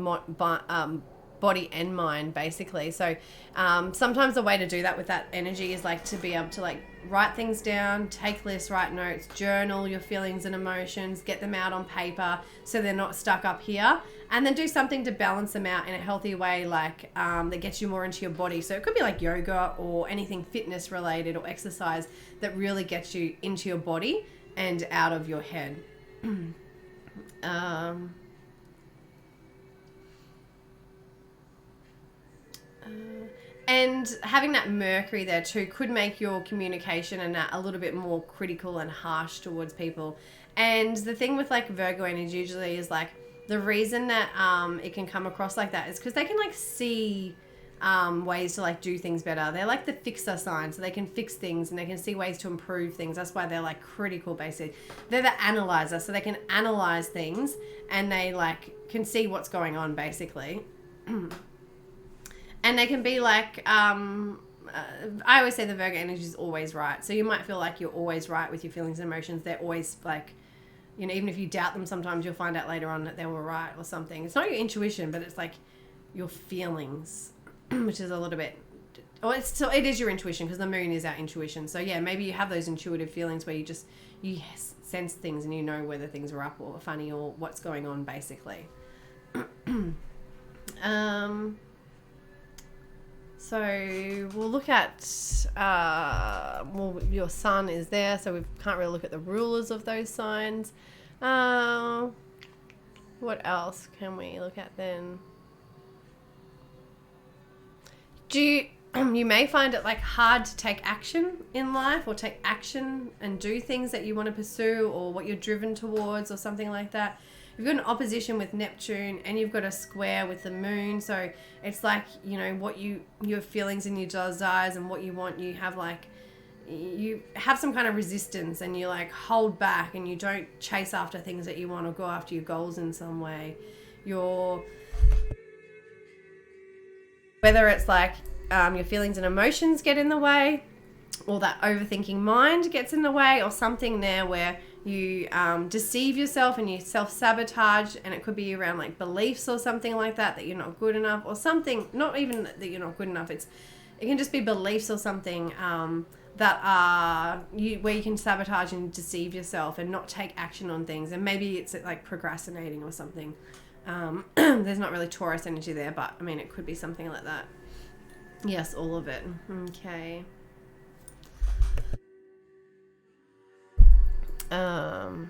body and mind basically. So sometimes the way to do that with that energy is like to be able to like write things down, take lists, write notes, journal your feelings and emotions, get them out on paper so they're not stuck up here, and then do something to balance them out in a healthy way, like that gets you more into your body. So it could be like yoga or anything fitness related or exercise that really gets you into your body and out of your head. And having that Mercury there too could make your communication and that a little bit more critical and harsh towards people. And the thing with like Virgo energy usually is like the reason that it can come across like that is because they can like see ways to like do things better. They're like the fixer sign, so they can fix things and they can see ways to improve things. That's why they're like critical basically. They're the analyzer, so they can analyze things and they like can see what's going on basically. And they can be like, I always say the Virgo energy is always right. So you might feel like you're always right with your feelings and emotions. They're always like, you know, even if you doubt them sometimes, you'll find out later on that they were right or something. It's not your intuition, but it's like your feelings, which is a little bit, it is your intuition because the moon is our intuition. So yeah, maybe you have those intuitive feelings where you sense things and you know whether things are up or funny or what's going on basically. So we'll look at, your sun is there, so we can't really look at the rulers of those signs. What else can we look at then? You may find it like hard to take action in life or take action and do things that you want to pursue or what you're driven towards or something like that. You've got an opposition with Neptune and you've got a square with the moon. So it's like, you know, what your feelings and your desires and what you want, you have some kind of resistance and you like hold back and you don't chase after things that you want or go after your goals in some way. Whether it's like your feelings and emotions get in the way or that overthinking mind gets in the way or something there where you deceive yourself and you self-sabotage, and it could be around like beliefs or something like that you're not good enough or something, not even that you're not good enough, it can just be beliefs or something that are where you can sabotage and deceive yourself and not take action on things, and maybe it's like procrastinating or something. There's not really Taurus energy there, but I mean it could be something like that. Yes, all of it. Okay. All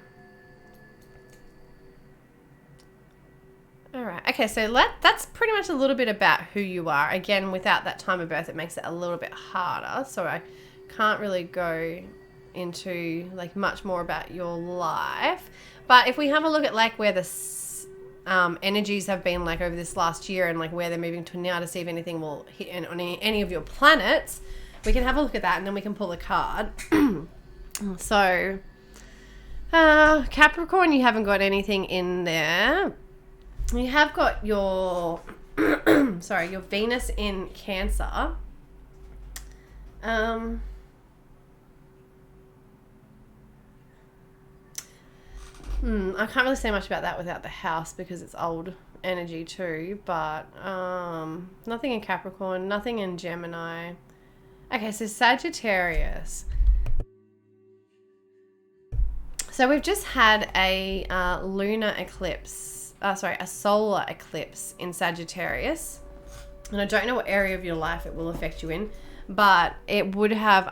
right. Okay, so that's pretty much a little bit about who you are. Again, without that time of birth, it makes it a little bit harder. So I can't really go into like much more about your life. But if we have a look at like where the energies have been like over this last year and like where they're moving to now to see if anything will hit on any of your planets, we can have a look at that and then we can pull a card. So Capricorn, you haven't got anything in there. You have got your your Venus in Cancer. I can't really say much about that without the house because it's old energy too, but nothing in Capricorn, nothing in Gemini. Okay, so Sagittarius. So we've just had a lunar eclipse, a solar eclipse in Sagittarius. And I don't know what area of your life it will affect you in, but it would have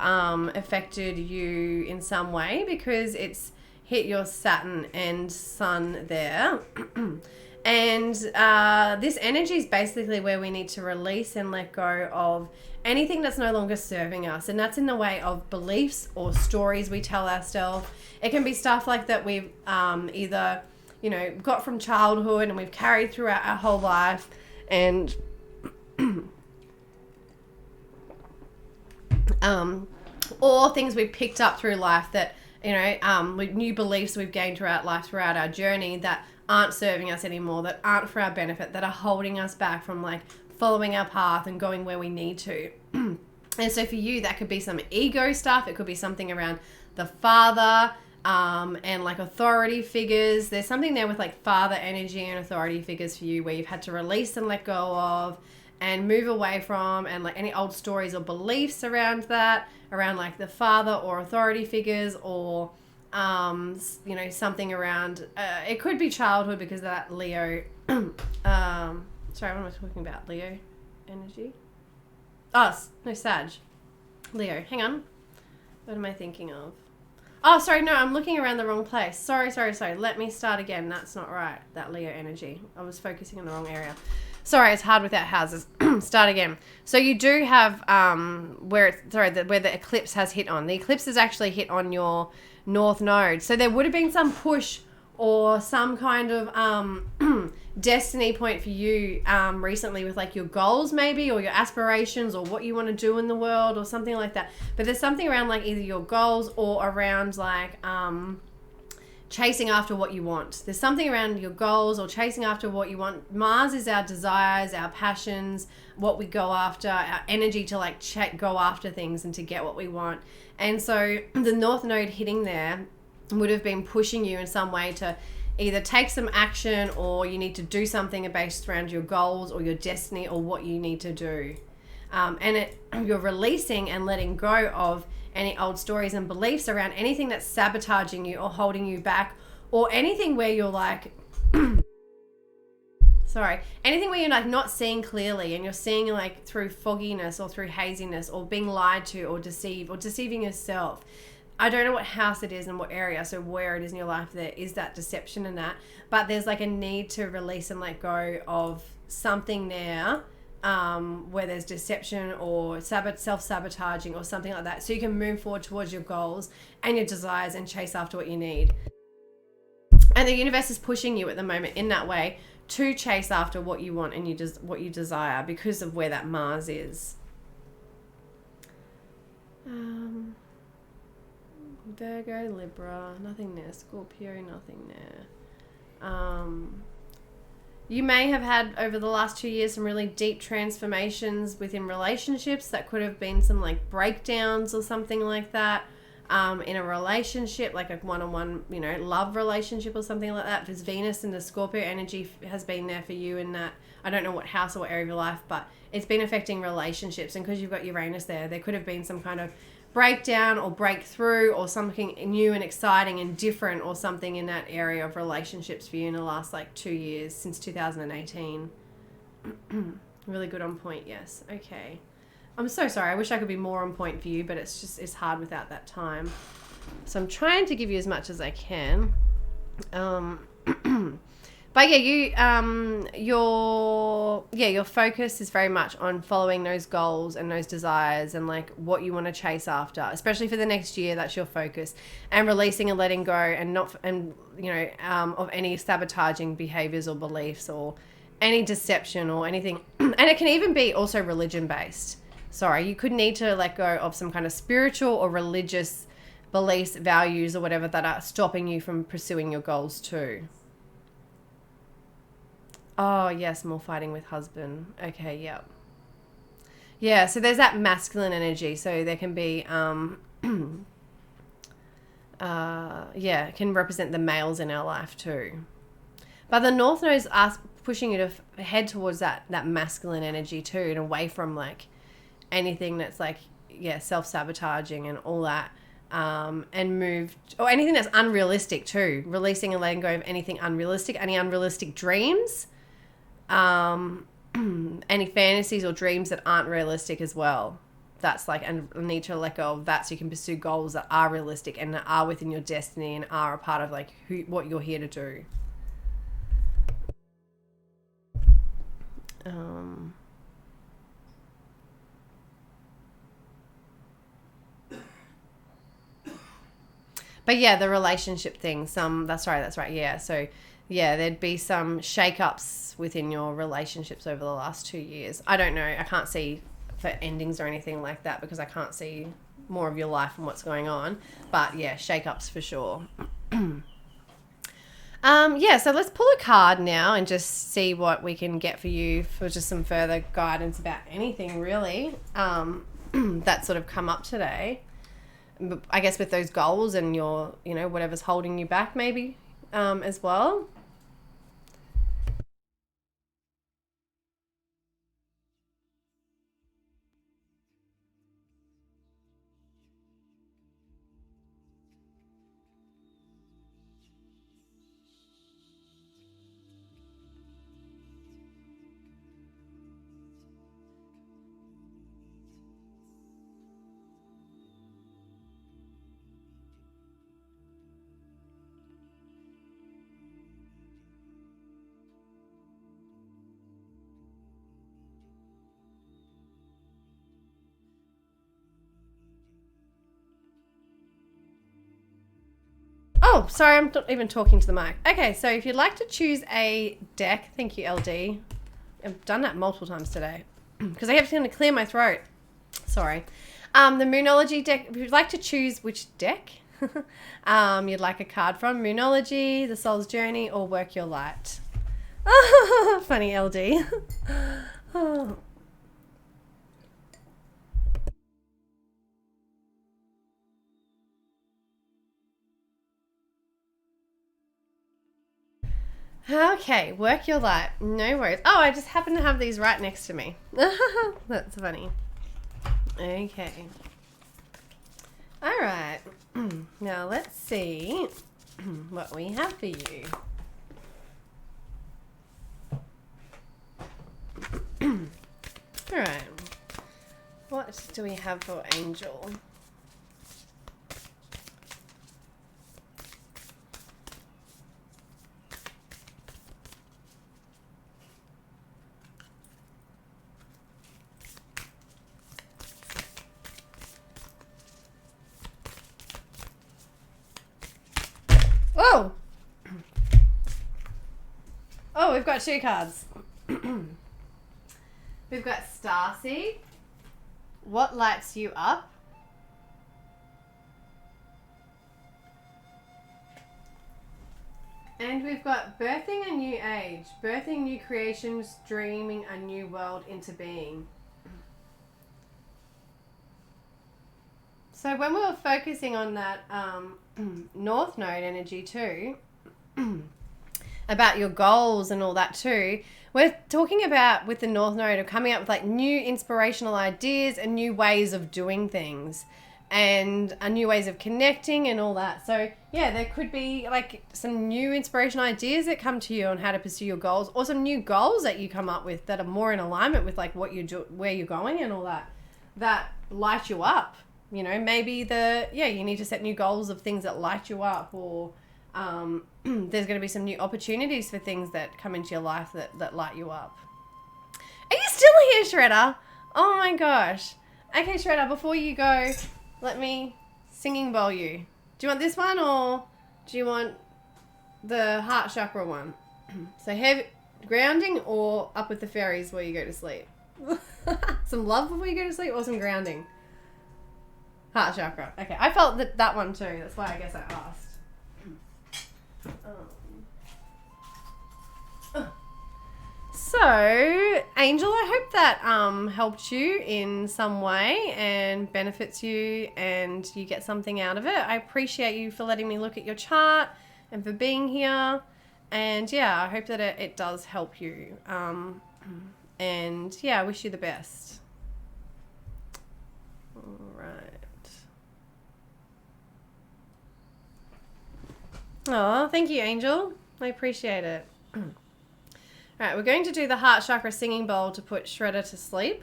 affected you in some way because it's hit your Saturn and Sun there. And this energy is basically where we need to release and let go of anything that's no longer serving us. And that's in the way of beliefs or stories we tell ourselves. It can be stuff like that we've either, got from childhood and we've carried throughout our whole life. And or things we've picked up through life that, with new beliefs we've gained throughout life, throughout our journey that aren't serving us anymore, that aren't for our benefit, that are holding us back from like following our path and going where we need to. And so for you, that could be some ego stuff. It could be something around the father and like authority figures. There's something there with like father energy and authority figures for you where you've had to release and let go of and move away from, and like any old stories or beliefs around that, around like the father or authority figures, or something around it could be childhood because of that Leo sorry, what am I talking about? Leo energy? Oh, no, Sag. Leo. Hang on. What am I thinking of? Oh, sorry, no, I'm looking around the wrong place. Sorry. Let me start again. That's not right, that Leo energy. I was focusing on the wrong area. Sorry, it's hard without houses. Start again. So you do have where the eclipse has hit on. The eclipse has actually hit on your north node. So there would have been some push or some kind of destiny point for you recently with like your goals maybe, or your aspirations, or what you want to do in the world, or something like that. But there's something around like either your goals or around like chasing after what you want. There's something around your goals or chasing after what you want. Mars is our desires, our passions, what we go after, our energy to like go after things and to get what we want. And so the north node hitting there would have been pushing you in some way to either take some action, or you need to do something based around your goals or your destiny or what you need to do. You're releasing and letting go of any old stories and beliefs around anything that's sabotaging you or holding you back, or anything where you're like anything where you're like not seeing clearly, and you're seeing like through fogginess or through haziness, or being lied to or deceiving yourself. I don't know what house it is and what area, so where it is in your life there is that deception and that, but there's like a need to release and let go of something now where there's deception or self-sabotaging or something like that, so you can move forward towards your goals and your desires and chase after what you need. And the universe is pushing you at the moment in that way to chase after what you want and what you desire, because of where that Mars is. Virgo, Libra, nothing there. Scorpio, nothing there. You may have had over the last 2 years some really deep transformations within relationships. That could have been some like breakdowns or something like that in a relationship, like a one-on-one, love relationship or something like that. Because Venus and the Scorpio energy has been there for you in that. I don't know what house or what area of your life, but it's been affecting relationships. And because you've got Uranus there could have been some kind of breakdown or breakthrough or something new and exciting and different, or something in that area of relationships for you in the last like 2 years, since 2018. Really good on point. Yes. Okay. I'm so sorry. I wish I could be more on point for you, but it's hard without that time. So I'm trying to give you as much as I can. But yeah, your focus is very much on following those goals and those desires and like what you want to chase after, especially for the next year. That's your focus, and releasing and letting go, and of any sabotaging behaviors or beliefs or any deception or anything. And it can even be also religion based. You could need to let go of some kind of spiritual or religious beliefs, values, or whatever that are stopping you from pursuing your goals too. Oh, yes, more fighting with husband. Okay, yep. Yeah, so there's that masculine energy. So there can be, it can represent the males in our life too. But the North Node is pushing you to head towards that masculine energy too, and away from like anything that's like, self-sabotaging and all that. And moved, or anything that's unrealistic too. Releasing and letting go of anything unrealistic, any unrealistic dreams. Any fantasies or dreams that aren't realistic as well. That's like, and need to let go of that so you can pursue goals that are realistic and that are within your destiny and are a part of like what you're here to do. But yeah, the relationship thing, that's right. Yeah. So yeah, there'd be some shake-ups within your relationships over the last 2 years. I don't know. I can't see for endings or anything like that because I can't see more of your life and what's going on. But yeah, shake-ups for sure. So let's pull a card now and just see what we can get for you for just some further guidance about anything really that's sort of come up today. I guess with those goals and your, whatever's holding you back maybe as well. Oh, sorry, I'm not even talking to the mic. Okay, so if you'd like to choose a deck, thank you, LD. I've done that multiple times today because I have to clear my throat. Sorry. The Moonology deck, if you'd like to choose which deck you'd like a card from, Moonology, The Soul's Journey, or Work Your Light. Funny LD. Oh. Okay, Work Your Light. No worries. Oh, I just happen to have these right next to me. That's funny. Okay. All right. Now let's see what we have for you. All right. What do we have for Angel? Oh! Oh, we've got 2 cards. We've got Starseed. What lights you up? And we've got Birthing a New Age. Birthing new creations, dreaming a new world into being. So when we were focusing on that North Node energy too, about your goals and all that too, we're talking about with the North Node of coming up with like new inspirational ideas and new ways of doing things and new ways of connecting and all that. So yeah, there could be like some new inspirational ideas that come to you on how to pursue your goals, or some new goals that you come up with that are more in alignment with like what you do, where you're going and all that light you up. You know, maybe you need to set new goals of things that light you up, or there's going to be some new opportunities for things that come into your life that light you up. Are you still here, Shredder? Oh my gosh. Okay, Shredder, before you go, let me singing bowl you. Do you want this one, or do you want the heart chakra one? So heavy grounding or up with the fairies before you go to sleep? Some love before you go to sleep, or some grounding? Heart chakra. Okay, I felt that one too. That's why I guess I asked. So, Angel, I hope that helped you in some way and benefits you and you get something out of it. I appreciate you for letting me look at your chart and for being here. And yeah, I hope that it does help you. And yeah, I wish you the best. All right. Oh, thank you, Angel. I appreciate it. All right, we're going to do the heart chakra singing bowl to put Shredder to sleep.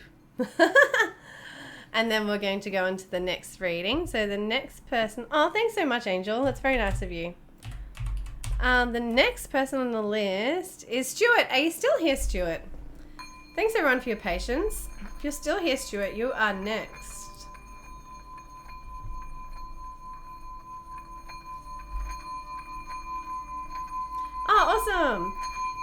And then we're going to go into the next reading. So the next person... Oh, thanks so much, Angel. That's very nice of you. The next person on the list is Stuart. Are you still here, Stuart? Thanks, everyone, for your patience. If you're still here, Stuart, you are next. Oh, awesome.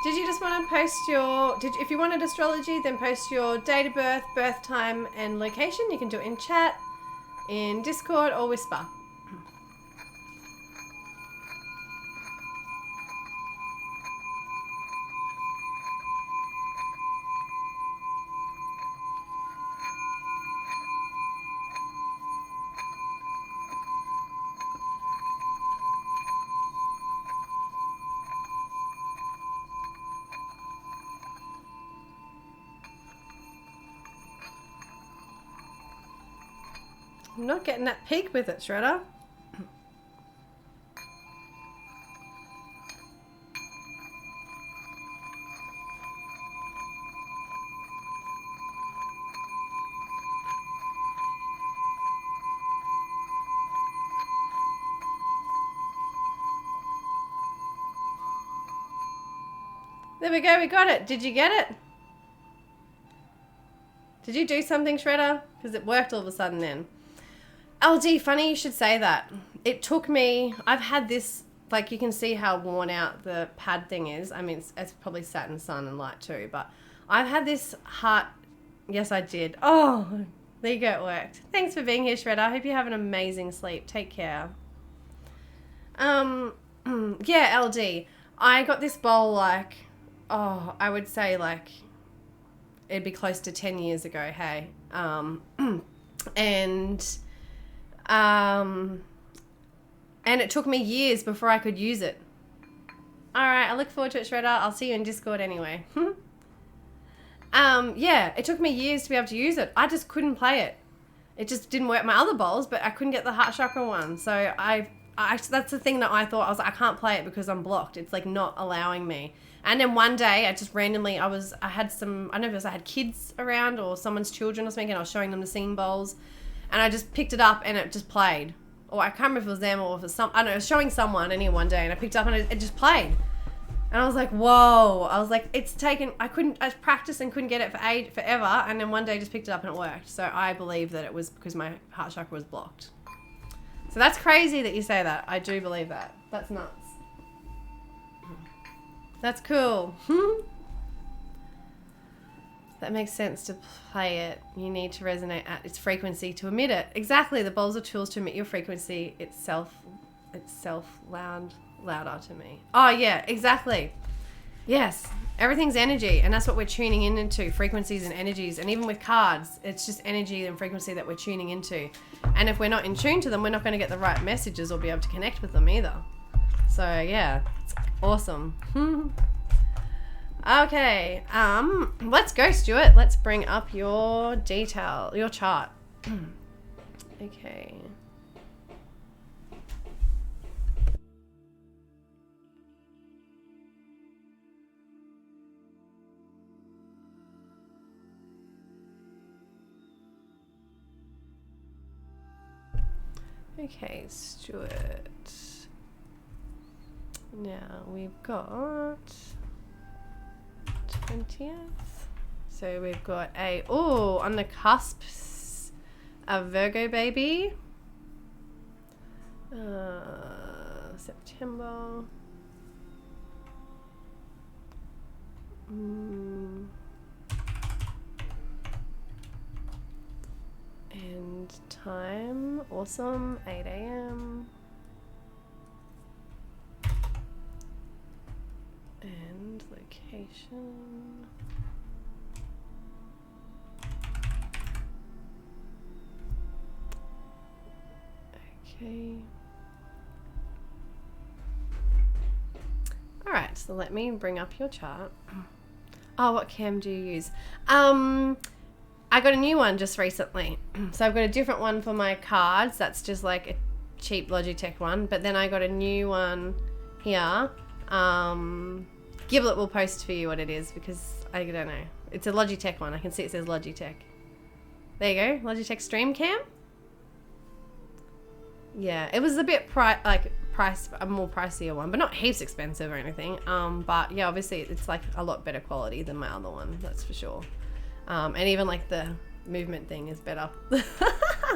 Did you just want to post your... if you wanted astrology, then post your date of birth, birth time, and location. You can do it in chat, in Discord, or Whisper. I'm not getting that peak with it, Shredder. There we go, we got it. Did you get it? Did you do something, Shredder? Because it worked all of a sudden then. LD, funny you should say that. It took me, I've had this like you can see how worn out the pad thing is. I mean, it's probably Saturn, Sun, and light too. But I've had this heart. Yes, I did. Oh, there you go. It worked. Thanks for being here, Shredder. I hope you have an amazing sleep. Take care. Yeah, LD. I got this bowl like, I would say like it'd be close to 10 years ago. Hey, and it took me years before I could use it. All right, I look forward to it, Shredder. I'll see you in Discord anyway. Yeah, it took me years to be able to use it. I just couldn't play it. It just didn't work my other bowls, but I couldn't get the heart chakra one. So that's the thing that I thought. I was like, I can't play it because I'm blocked. It's like not allowing me. And then one day I just randomly, I had some, I don't know if it was I had kids around or someone's children or something, and I was showing them the singing bowls, and I just picked it up and it just played. Or I can't remember if it was them or if it was I don't know, I was showing someone one day, and I picked it up and it just played. And I was like, whoa. I was like, I practiced and couldn't get it forever. And then one day I just picked it up and it worked. So I believe that it was because my heart chakra was blocked. So that's crazy that you say that. I do believe that. That's nuts. That's cool. That makes sense to play it. You need to resonate at its frequency to emit it. Exactly. The bowls are tools to emit your frequency itself louder to me. Oh yeah, exactly. Yes. Everything's energy, and that's what we're tuning into, frequencies and energies. And even with cards, it's just energy and frequency that we're tuning into. And if we're not in tune to them, we're not going to get the right messages or be able to connect with them either. So yeah, it's awesome. Okay, let's go, Stuart. Let's bring up your chart. Okay. Okay, Stuart. Now we've got 20th. So we've got on the cusp, a Virgo baby. September. And time, awesome, 8 a.m. And location. Okay. All right, so let me bring up your chart. Oh, what cam do you use? I got a new one just recently. So I've got a different one for my cards. That's just like a cheap Logitech one. But then I got a new one here. Giblet will post for you what it is because I don't know. It's a Logitech one. I can see it says Logitech. There you go. Logitech Stream Cam. Yeah, it was a bit a more pricier one, but not heaps expensive or anything. But yeah, obviously it's like a lot better quality than my other one. That's for sure. And even like the movement thing is better.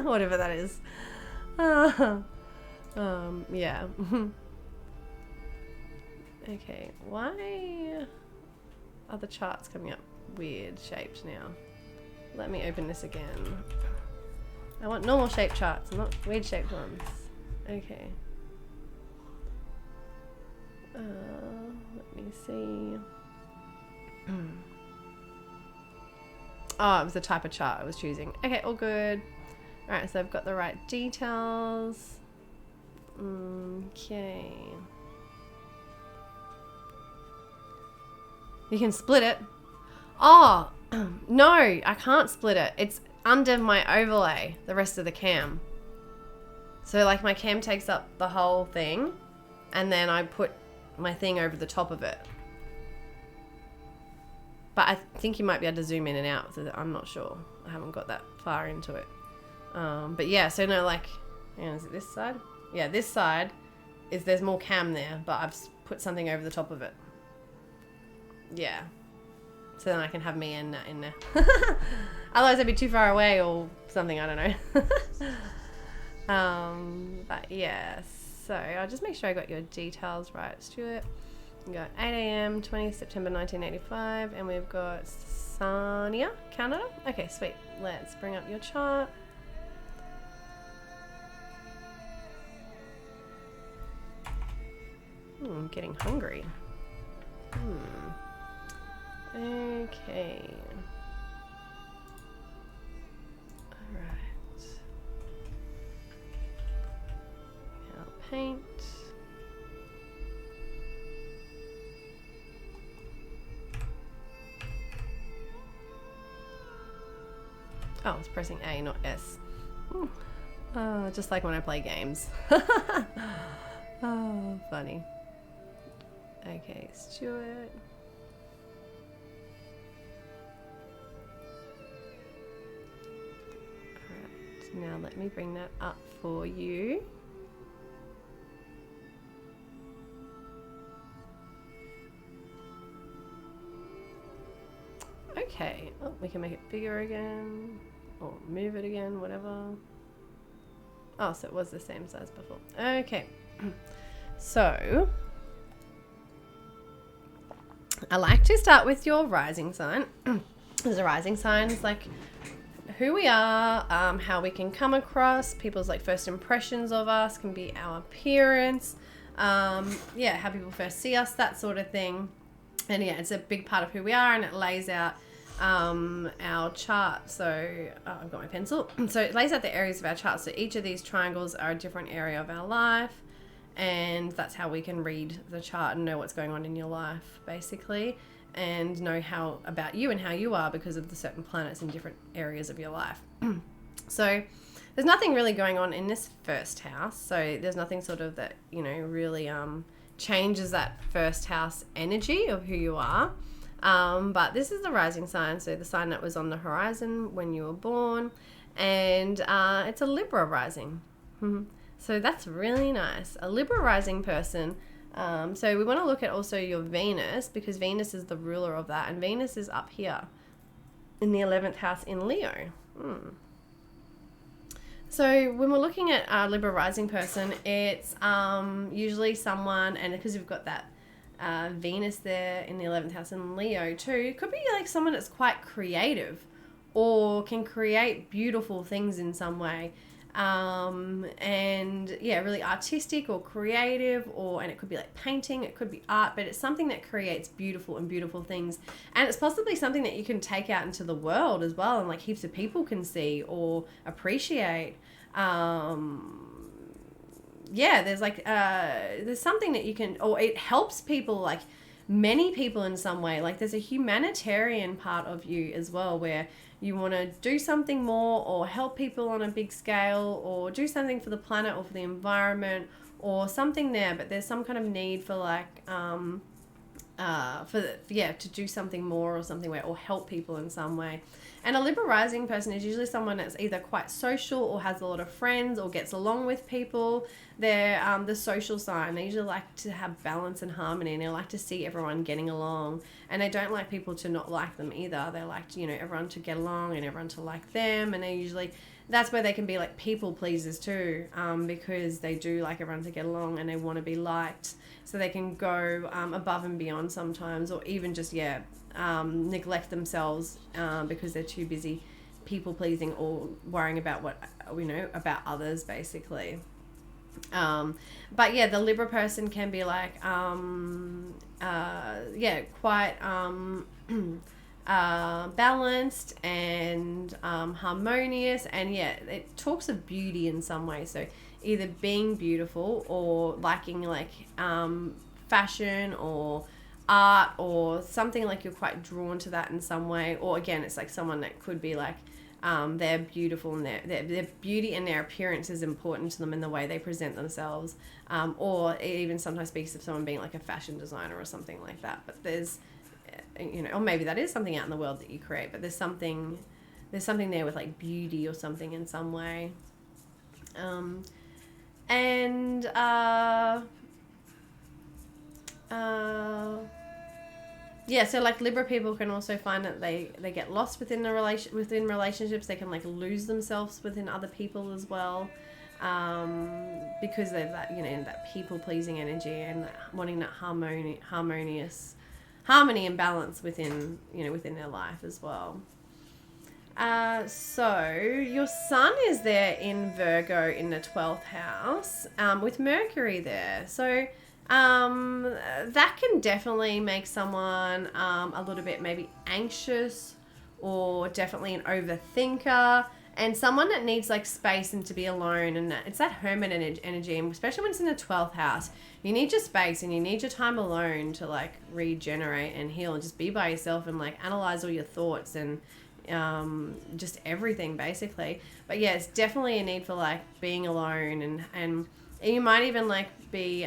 Whatever that is. Yeah. Okay, why are the charts coming up weird shaped now? Let me open this again. I want normal shaped charts, not weird shaped ones. Okay. Let me see. Oh, it was the type of chart I was choosing. Okay, all good. Alright, so I've got the right details. Okay. You can split it. Oh, no, I can't split it. It's under my overlay, the rest of the cam. So like my cam takes up the whole thing, and then I put my thing over the top of it. But I think you might be able to zoom in and out, so I'm not sure. I haven't got that far into it. But yeah, so no, like, is it this side? Yeah, this side there's more cam there, but I've put something over the top of it. Yeah. So then I can have me in there. Otherwise I'd be too far away or something, I don't know. But yes. So I'll just make sure I got your details right, Stuart. We got 8 a.m. 20 September 1985, and we've got Sarnia, Canada. Okay, sweet. Let's bring up your chart. I'm getting hungry. Okay. Alright. I'll paint. Oh, it's pressing A, not S. Oh, just like when I play games. Oh, funny. Okay, Stuart. Alright, now let me bring that up for you. Okay, oh, we can make it bigger again, or move it again, whatever. Oh, so it was the same size before. Okay, so I like to start with your rising sign. Because the rising sign is like who we are, how we can come across, people's like first impressions of us can be our appearance, yeah, how people first see us, that sort of thing. And yeah, it's a big part of who we are, and it lays out our chart. So I've got my pencil. So it lays out the areas of our chart. So each of these triangles are a different area of our life, and that's how we can read the chart and know what's going on in your life, basically, and know how about you and how you are because of the certain planets in different areas of your life. So there's nothing really going on in this first house. So there's nothing sort of that, you know, really changes that first house energy of who you are. But this is the rising sign, so the sign that was on the horizon when you were born, and it's a Libra rising. So that's really nice. A Libra rising person. So we want to look at also your Venus, because Venus is the ruler of that, and Venus is up here in the 11th house in Leo. So when we're looking at a Libra rising person, it's usually someone, and because we've got that Venus there in the 11th house in Leo too, it could be like someone that's quite creative or can create beautiful things in some way. And yeah, really artistic or creative, and it could be like painting, it could be art, but it's something that creates beautiful things. And it's possibly something that you can take out into the world as well, and like heaps of people can see or appreciate. Yeah, there's like, there's something that you can, or it helps people, like many people in some way. Like there's a humanitarian part of you as well, where you want to do something more or help people on a big scale or do something for the planet or for the environment or something there, but there's some kind of need for like to do something more or something where, or help people in some way. And a Libra rising person is usually someone that's either quite social or has a lot of friends or gets along with people. They're the social sign. They usually like to have balance and harmony, and they like to see everyone getting along. And they don't like people to not like them either. They like to, everyone to get along and everyone to like them. And they usually, that's where they can be like people pleasers too, because they do like everyone to get along and they want to be liked. So they can go above and beyond sometimes, or even just, neglect themselves because they're too busy people pleasing or worrying about what, about others, basically. But yeah, the Libra person can be like, quite balanced and harmonious, and it talks of beauty in some way. So either being beautiful or liking like fashion or art or something, like you're quite drawn to that in some way. Or again, it's like someone that could be like they're beautiful and their beauty and their appearance is important to them in the way they present themselves, or it even sometimes speaks of someone being like a fashion designer or something like that. But there's or maybe that is something out in the world that you create, but there's something there with like beauty or something in some way. So like Libra people can also find that they get lost within relationships. They can like lose themselves within other people as well. because of that, you know, that people-pleasing energy and wanting that harmony and balance within, you know, within their life as well. So your sun is there in Virgo in the 12th house, with Mercury there. So that can definitely make someone a little bit maybe anxious, or definitely an overthinker, and someone that needs like space and to be alone. And it's that hermit energy, and especially when it's in the 12th house, you need your space and you need your time alone to like regenerate and heal and just be by yourself and like analyze all your thoughts and just everything basically. But yeah, it's definitely a need for like being alone, and you might even like be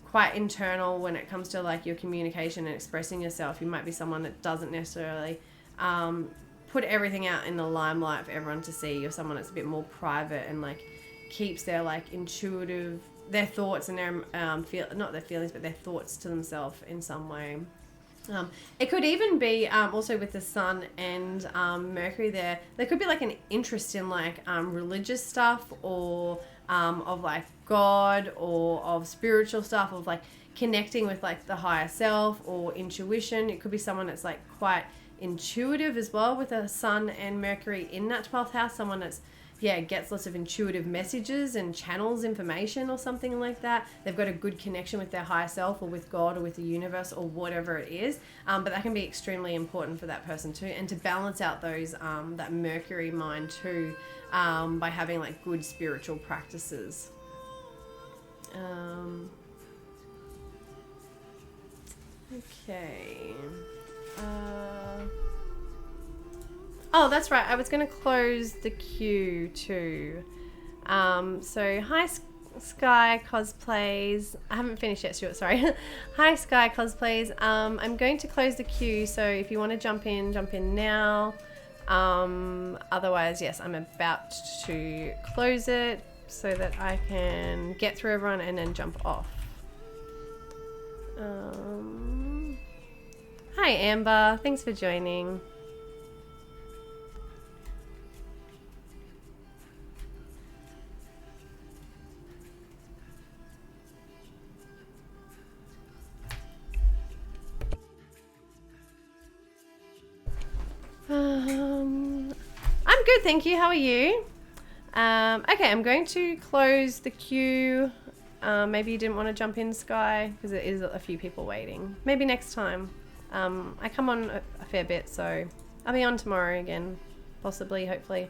quite internal when it comes to like your communication and expressing yourself. You might be someone that doesn't necessarily put everything out in the limelight for everyone to see. You're someone that's a bit more private and like keeps their like intuitive, their thoughts and their not their feelings, but their thoughts to themselves in some way. It could even be also with the sun and Mercury there could be like an interest in like religious stuff, or of like God, or of spiritual stuff, of like connecting with like the higher self or intuition. It could be someone that's like quite intuitive as well with a sun and Mercury in that 12th house. Someone that's gets lots of intuitive messages and channels information or something like that. They've got a good connection with their higher self or with God or with the universe or whatever it is. But that can be extremely important for that person too, and to balance out those that Mercury mind too, by having like good spiritual practices. Okay. Oh, that's right. I was going to close the queue too. So, hi Sky Cosplays. I haven't finished yet, Stuart. Sorry. Hi Sky Cosplays. I'm going to close the queue. So, if you want to jump in now. Otherwise, yes, I'm about to close it so that I can get through everyone and then jump off. Hi Amber. Thanks for joining. I'm good, thank you. How are you? Okay, I'm going to close the queue. Maybe you didn't want to jump in, Sky, because there is a few people waiting. Maybe next time. I come on a fair bit, so I'll be on tomorrow again, possibly, hopefully.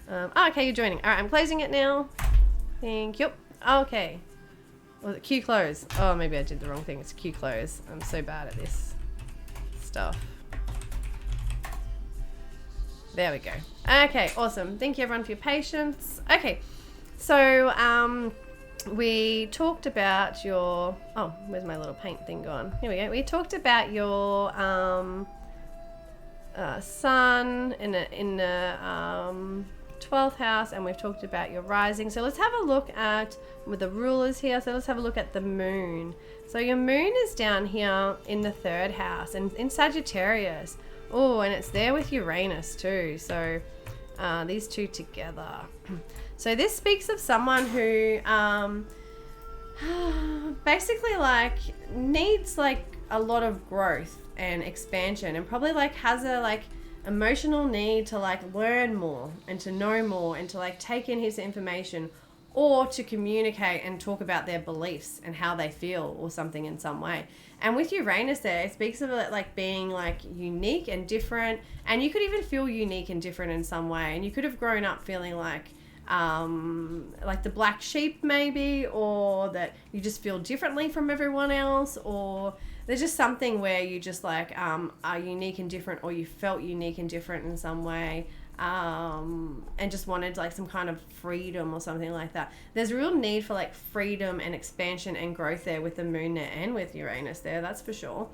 Okay, you're joining. All right, I'm closing it now. Thank you. Okay. Was it queue close? Oh, maybe I did the wrong thing. It's queue close. I'm so bad at this stuff. There we go. Okay, awesome. Thank you everyone for your patience. Okay, so we talked about your... Oh, where's my little paint thing gone? Here we go. We talked about your sun in the 12th house, and we've talked about your rising. So let's have a look at, with the rulers here, so let's have a look at the moon. So your moon is down here in the 3rd house and in Sagittarius. Oh, and it's there with Uranus too. So these two together. So this speaks of someone who basically like needs like a lot of growth and expansion, and probably like has a like emotional need to like learn more and to know more and to like take in his information, or to communicate and talk about their beliefs and how they feel or something in some way. And with Uranus there, it speaks of it like being like unique and different, and you could even feel unique and different in some way, and you could have grown up feeling like the black sheep maybe, or that you just feel differently from everyone else, or there's just something where you just like are unique and different, or you felt unique and different in some way. And just wanted like some kind of freedom or something like that. There's a real need for like freedom and expansion and growth there with the moon there and with Uranus there, that's for sure.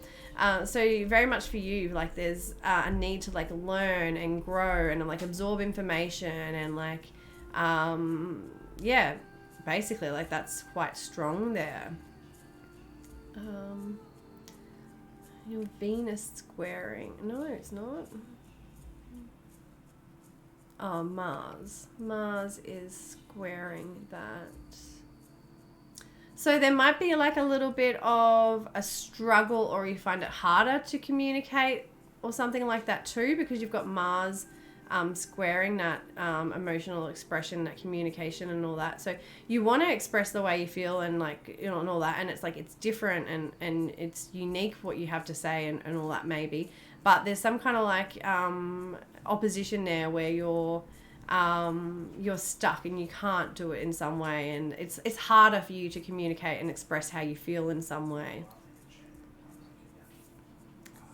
So very much for you, like there's a need to like learn and grow and like absorb information and like, basically like that's quite strong there. Your Venus squaring, no, it's not. Oh, Mars. Mars is squaring that. So there might be like a little bit of a struggle, or you find it harder to communicate or something like that too, because you've got Mars squaring that emotional expression, that communication and all that. So you want to express the way you feel and like, you know, and all that. And it's like, it's different and it's unique what you have to say and all that maybe. But there's some kind of like opposition there where you're stuck and you can't do it in some way. And it's harder for you to communicate and express how you feel in some way.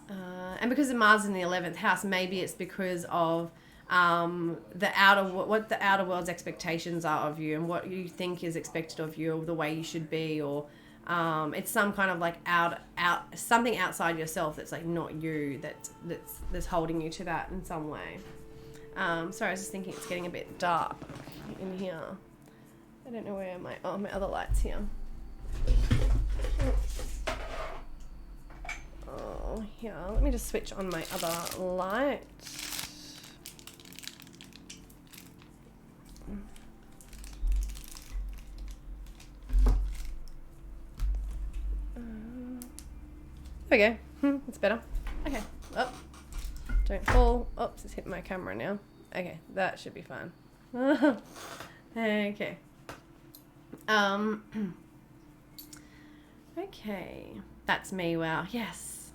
And because of Mars in the 11th house, maybe it's because of what the outer world's expectations are of you and what you think is expected of you, or the way you should be, or it's some kind of like something outside yourself that's like not you, that's holding you to that in some way. Sorry, I was just thinking it's getting a bit dark in here. I don't know where my other light's here. Oh, here. Let me just switch on my other light. There we go. That's better. Okay. Oh, don't fall. Oops, it's hitting my camera now. Okay, that should be fine. Okay. Okay. That's me. Wow. Yes.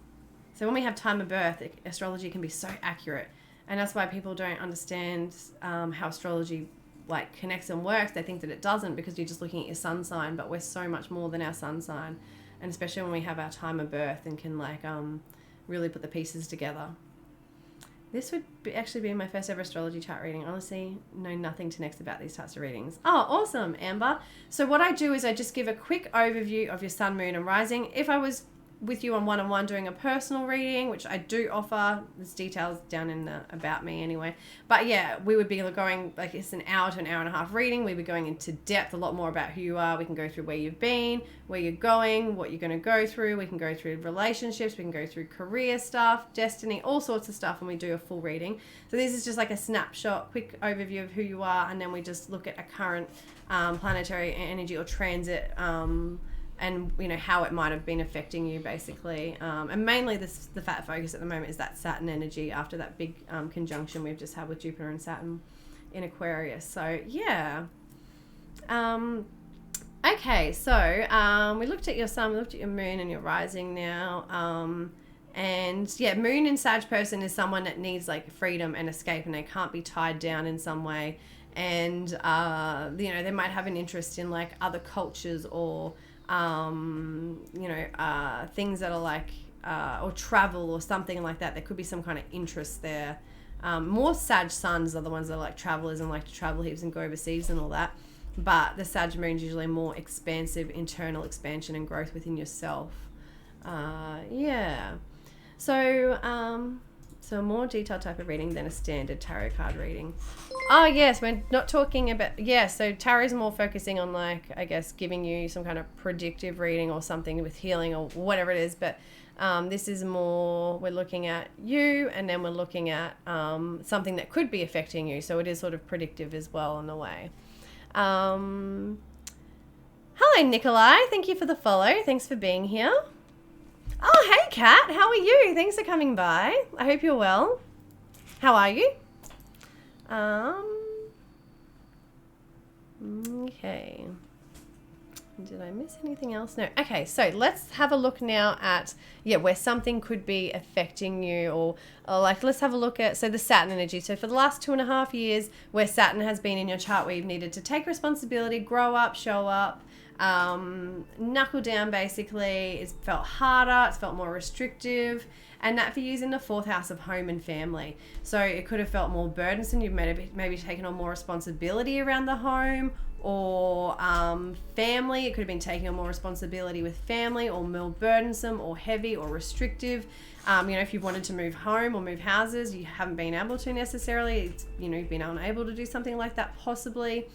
So when we have time of birth, astrology can be so accurate, and that's why people don't understand how astrology like connects and works. They think that it doesn't because you're just looking at your sun sign, but we're so much more than our sun sign. And especially when we have our time of birth and can like really put the pieces together. This would actually be my first ever astrology chart reading. Honestly, know nothing to next about these types of readings. Oh, awesome, Amber. So what I do is I just give a quick overview of your sun, moon, and rising. If I was with you on one-on-one doing a personal reading, which I do offer, there's details down in the about me anyway, but yeah, we would be going like it's an hour to an hour and a half reading. We'd be going into depth a lot more about who you are. We can go through where you've been, where you're going, what you're going to go through. We can go through relationships, we can go through career stuff, destiny, all sorts of stuff when we do a full reading. So this is just like a snapshot, quick overview of who you are, and then we just look at a current planetary energy or transit and you know how it might have been affecting you basically, and mainly the fat focus at the moment is that Saturn energy after that big conjunction we've just had with Jupiter and Saturn in Aquarius. So yeah, okay, so we looked at your sun, we looked at your moon and your rising now, and yeah, moon in Sag person is someone that needs like freedom and escape, and they can't be tied down in some way, and you know, they might have an interest in like other cultures or you know, things that are like, or travel or something like that. There could be some kind of interest there. More Sag suns are the ones that are like travelers and like to travel heaps and go overseas and all that. But the Sag moon's usually more expansive, internal expansion and growth within yourself. Yeah. So, so a more detailed type of reading than a standard tarot card reading. Oh yes, we're not talking about, yeah, so tarot is more focusing on like, I guess, giving you some kind of predictive reading or something with healing or whatever it is, but this is more, we're looking at you and then we're looking at something that could be affecting you, so it is sort of predictive as well in a way. Hello Nikolai, thank you for the follow, thanks for being here. Oh, hey, Kat. How are you? Thanks for coming by. I hope you're well. How are you? Okay. Did I miss anything else? No. Okay, so let's have a look now at, yeah, where something could be affecting you or like, let's have a look at, so the Saturn energy. So for the last 2.5 years, where Saturn has been in your chart, where you've needed to take responsibility, grow up, show up, knuckle down basically. It's felt harder, it's felt more restrictive, and that for you is in the 4th house of home and family. So it could have felt more burdensome. You've maybe taken on more responsibility around the home or family. It could have been taking on more responsibility with family, or more burdensome or heavy or restrictive. You know, if you wanted to move home or move houses, you haven't been able to necessarily. It's, you know, you've been unable to do something like that possibly.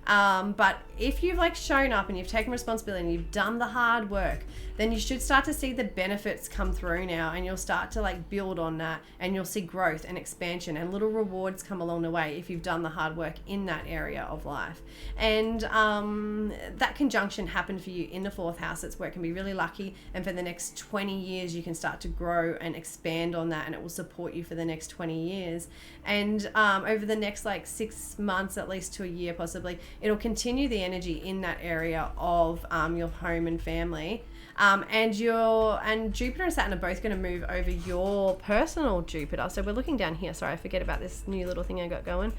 But if you've like shown up and you've taken responsibility and you've done the hard work, then you should start to see the benefits come through now, and you'll start to like build on that, and you'll see growth and expansion and little rewards come along the way if you've done the hard work in that area of life. And that conjunction happened for you in the 4th house. It's where it can be really lucky, and for the next 20 years you can start to grow and expand on that, and it will support you for the next 20 years. And over the next like 6 months, at least to a year possibly, it'll continue the energy in that area of your home and family. And Jupiter and Saturn are both going to move over your personal Jupiter. So we're looking down here. Sorry, I forget about this new little thing I got going.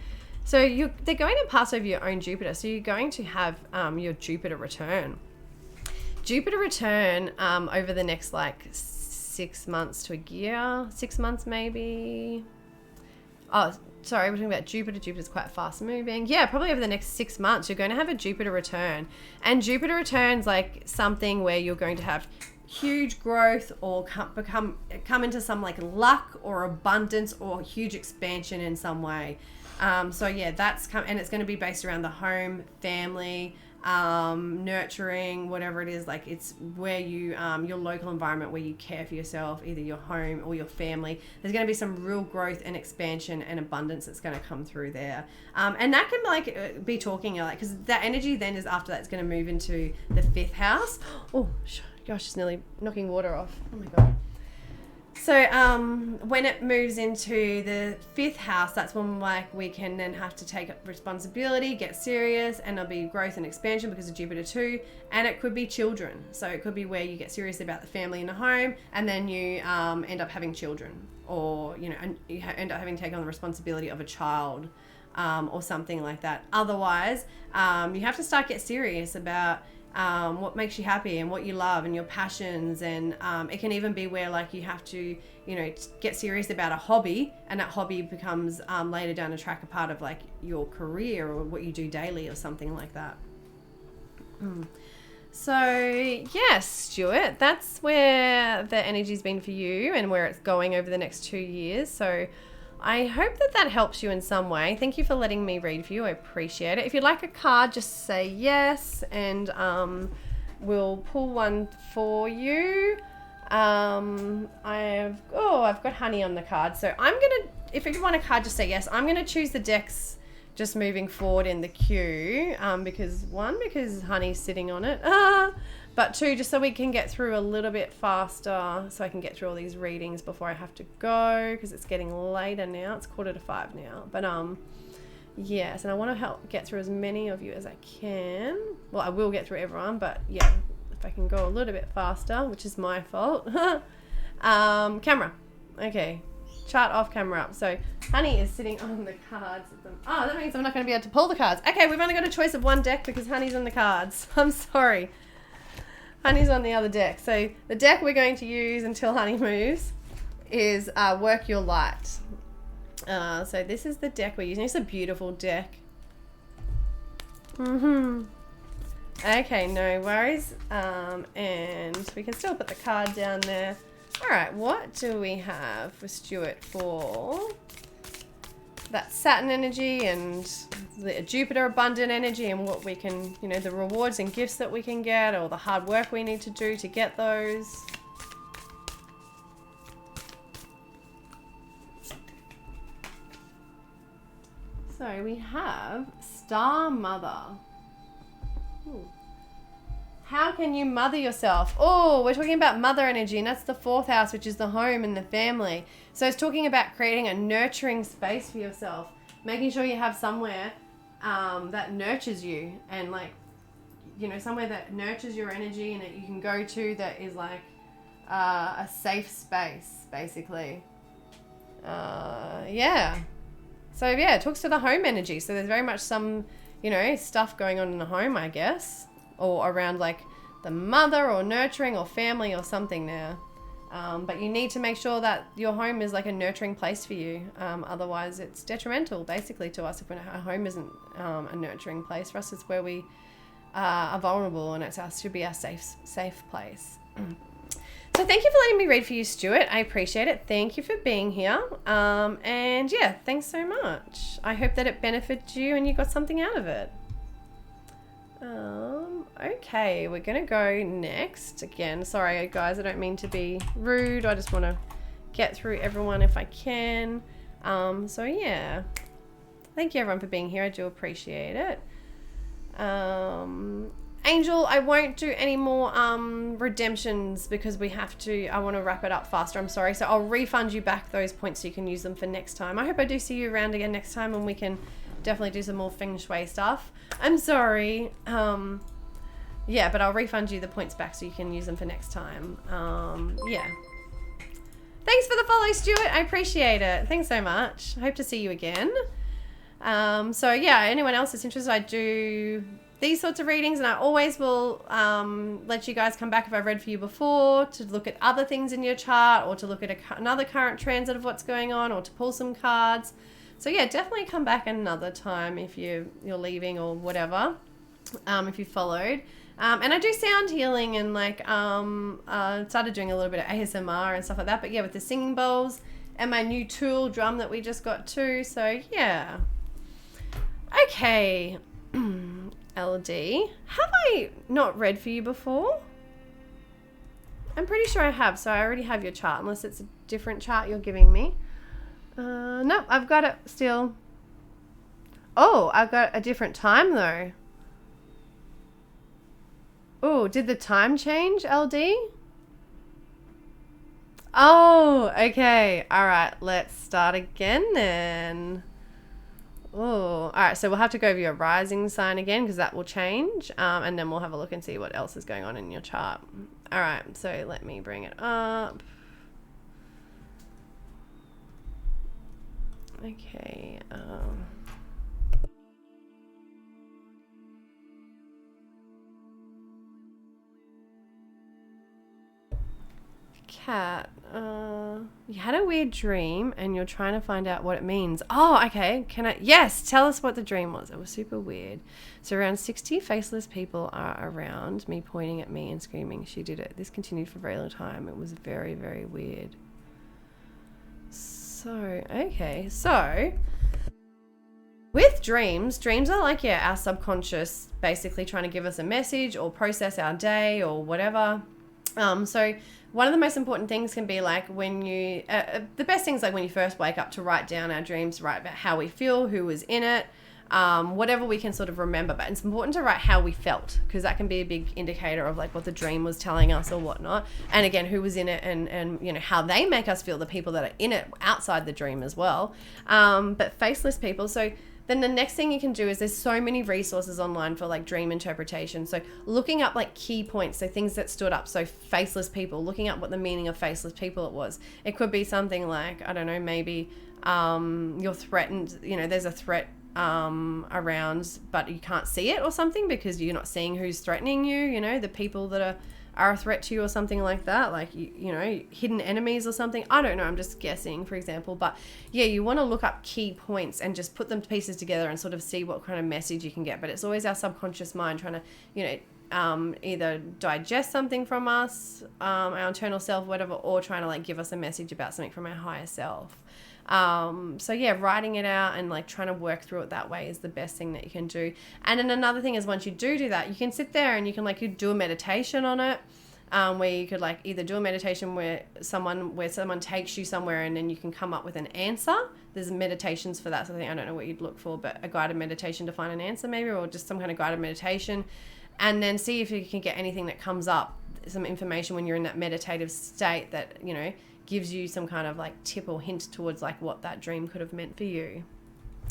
So they're going to pass over your own Jupiter. So you're going to have your Jupiter return. Jupiter return over the next like 6 months to a year. 6 months maybe. Oh, sorry, we're talking about Jupiter. Jupiter's quite fast moving. Yeah, probably over the next 6 months, you're going to have a Jupiter return. And Jupiter returns like something where you're going to have huge growth or come into some like luck or abundance or huge expansion in some way. So yeah, and it's going to be based around the home, family, nurturing, whatever it is. Like it's where you your local environment where you care for yourself, either your home or your family. There's going to be some real growth and expansion and abundance that's going to come through there, and that can like be talking like, because that energy then is after that it's going to move into the 5th house. Oh gosh, it's nearly knocking water off. Oh my god. So when it moves into the 5th house, that's when like we can then have to take responsibility, get serious, and there'll be growth and expansion because of Jupiter too. And it could be children. So it could be where you get serious about the family and the home, and then you end up having children, or and you end up having to take on the responsibility of a child, or something like that. Otherwise, you have to start get serious about what makes you happy and what you love and your passions, and it can even be where like you have to get serious about a hobby, and that hobby becomes later down the track a part of like your career or what you do daily or something like that. So yes, Stuart, that's where the energy's been for you and where it's going over the next 2 years. So I hope that helps you in some way. Thank you for letting me read for you. I appreciate it. If you'd like a card, just say yes, and we'll pull one for you. I've got Honey on the card. So if you want a card, just say yes. I'm gonna choose the decks just moving forward in the queue, because Honey's sitting on it. But 2, just so we can get through a little bit faster, so I can get through all these readings before I have to go, because it's getting later now. It's 4:45 now. But yes, and I want to help get through as many of you as I can. Well, I will get through everyone, but yeah, if I can go a little bit faster, which is my fault. Camera. Okay. Chart off, camera up. So Honey is sitting on the cards. Oh, that means I'm not going to be able to pull the cards. Okay, we've only got a choice of one deck because Honey's on the cards. I'm sorry. Honey's on the other deck. So the deck we're going to use until Honey moves is Work Your Light. So this is the deck we're using. It's a beautiful deck. Okay, no worries. And we can still put the card down there. All right, what do we have for Stuart for that Saturn energy and the Jupiter abundant energy, and what we can, the rewards and gifts that we can get, or the hard work we need to do to get those? So we have Star Mother. How can you mother yourself? Oh, we're talking about mother energy, and that's the 4th house, which is the home and the family. So it's talking about creating a nurturing space for yourself, making sure you have somewhere that nurtures you, and like, somewhere that nurtures your energy and that you can go to, that is like a safe space, basically. Yeah. So yeah, it talks to the home energy. So there's very much some, stuff going on in the home, I guess, or around like the mother or nurturing or family or something there. But you need to make sure that your home is like a nurturing place for you. Otherwise it's detrimental basically to us if our home isn't a nurturing place. For us, it's where we are vulnerable, and should be our safe place. So thank you for letting me read for you, Stuart. I appreciate it. Thank you for being here. And yeah, thanks so much. I hope that it benefited you and you got something out of it. Okay, we're gonna go next. Again, sorry guys, I don't mean to be rude. I just want to get through everyone if I can. So yeah, thank you everyone for being here. I do appreciate it. Angel, I won't do any more redemptions because we have to, I want to wrap it up faster. I'm sorry. So I'll refund you back those points so you can use them for next time. I hope I do see you around again next time and we can definitely do some more feng shui stuff. I'm sorry. Yeah, but I'll refund you the points back so you can use them for next time. Yeah. Thanks for the follow, Stuart. I appreciate it. Thanks so much. I hope to see you again. So yeah, anyone else that's interested, I do these sorts of readings, and I always will let you guys come back if I've read for you before to look at other things in your chart or to look at another current transit of what's going on or to pull some cards. So yeah, definitely come back another time if you're leaving or whatever, if you followed. And I do sound healing and like started doing a little bit of ASMR and stuff like that. But yeah, with the singing bowls and my new tool drum that we just got too. So yeah. Okay. LD. Have I not read for you before? I'm pretty sure I have. So I already have your chart unless it's a different chart you're giving me. No, I've got it still. Oh, I've got a different time though. Oh, did the time change, LD? Oh, okay. All right, let's start again then. Oh, all right. So we'll have to go over your rising sign again because that will change. And then we'll have a look and see what else is going on in your chart. All right. So let me bring it up. Okay. Cat, you had a weird dream and you're trying to find out what it means. Oh, okay. Yes, tell us what the dream was. It was super weird. So around 60 faceless people are around me, pointing at me and screaming. She did it. This continued for a very long time. It was very, very weird. So, okay. So, with dreams are like, yeah, our subconscious basically trying to give us a message or process our day or whatever. So one of the most important things can be like when you, the best things like when you first wake up to write down our dreams, write about how we feel, who was in it, whatever we can sort of remember. But it's important to write how we felt because that can be a big indicator of like what the dream was telling us or whatnot. And again, who was in it and you know, how they make us feel, the people that are in it outside the dream as well. But faceless people, so then the next thing you can do is there's so many resources online for like dream interpretation. So looking up like key points, so things that stood up. So faceless people, looking up what the meaning of faceless people it was. It could be something like, I don't know, maybe you're threatened, you know, there's a threat around, but you can't see it or something because you're not seeing who's threatening you, you know, the people that are a threat to you or something like that, like, you know, hidden enemies or something. I don't know, I'm just guessing, for example. But yeah, you want to look up key points and just put them pieces together and sort of see what kind of message you can get. But it's always our subconscious mind trying to, you know, either digest something from us, our internal self, whatever, or trying to like give us a message about something from our higher self. So yeah, writing it out and like trying to work through it that way is the best thing that you can do. And then another thing is once you do that, you can sit there and you can like you do a meditation on it, where you could like either do a meditation where someone takes you somewhere and then you can come up with an answer. There's meditations for that sort of thing. I don't know what you'd look for, but a guided meditation to find an answer maybe, or just some kind of guided meditation, and then see if you can get anything that comes up, some information when you're in that meditative state that, you know, gives you some kind of like tip or hint towards like what that dream could have meant for you.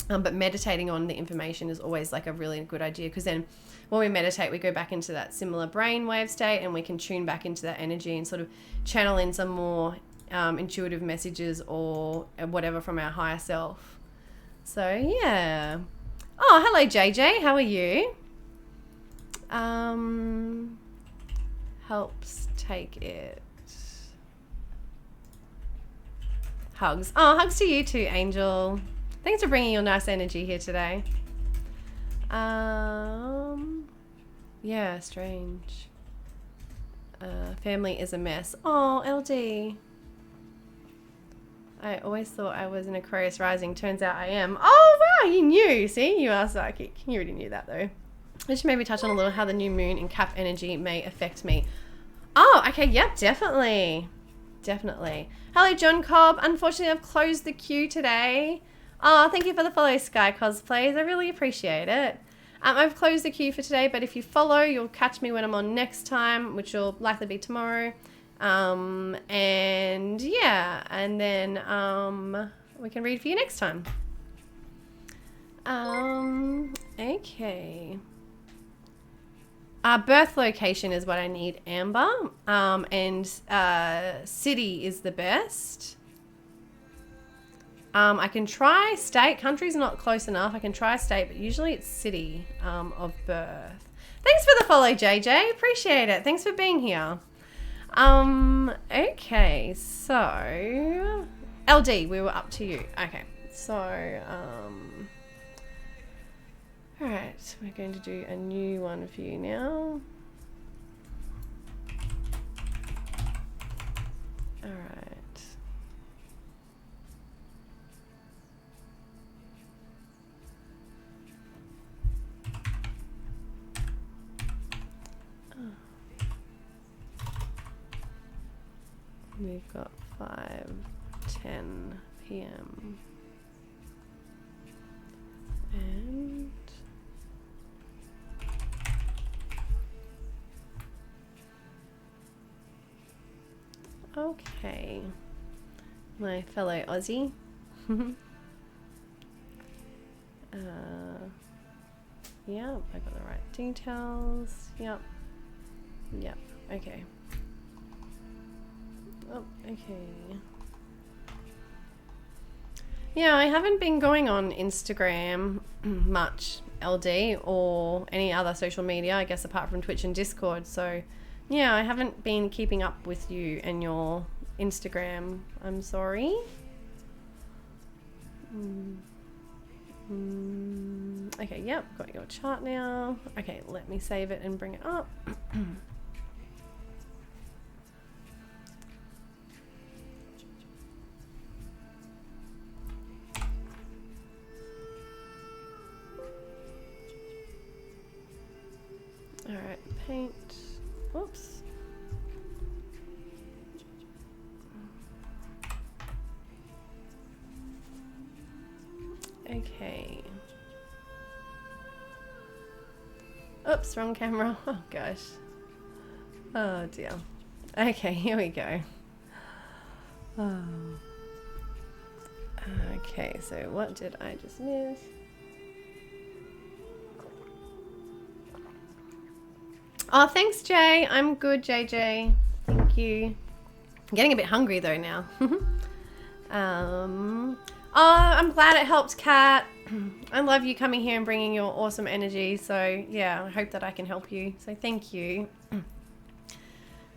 But meditating on the information is always like a really good idea, because then when we meditate, we go back into that similar brainwave state and we can tune back into that energy and sort of channel in some more intuitive messages or whatever from our higher self. So yeah. Oh, hello JJ, how are you? Helps take it. Hugs. Oh, hugs to you too, Angel. Thanks for bringing your nice energy here today. Yeah, strange. Family is a mess. Oh, LD. I always thought I was an Aquarius rising. Turns out I am. Oh, wow, you knew. See, you are psychic. You already knew that though. Just maybe touch on a little how the new moon in Cap energy may affect me. Oh, okay. Yep, definitely. Definitely. Hello, John Cobb. Unfortunately, I've closed the queue today. Oh, thank you for the follow, Sky Cosplays. I really appreciate it. I've closed the queue for today, but if you follow, you'll catch me when I'm on next time, which will likely be tomorrow. And yeah, and then we can read for you next time. Okay. Birth location is what I need, Amber. And city is the best. I can try state. Country's not close enough. I can try state, but usually it's city of birth. Thanks for the follow, JJ. Appreciate it. Thanks for being here. Okay, so LD, we were up to you. Okay, so all right, we're going to do a new one for you now. All right. We've got 5:10 p.m. and okay, my fellow Aussie. Yeah, I got the right details. Yep. Okay. Oh, okay. Yeah, I haven't been going on Instagram much, LD, or any other social media, I guess, apart from Twitch and Discord. So, yeah, I haven't been keeping up with you and your Instagram. I'm sorry. Okay, yep, got your chart now. Okay, let me save it and bring it up. All right, paint. Whoops. Okay. Oops, wrong camera. Oh gosh. Oh dear. Okay, here we go. Oh. Okay, so what did I just miss? Oh, thanks, Jay. I'm good, JJ. Thank you. I'm getting a bit hungry though now. Oh, I'm glad it helped, Kat. I love you coming here and bringing your awesome energy. So yeah, I hope that I can help you. So thank you.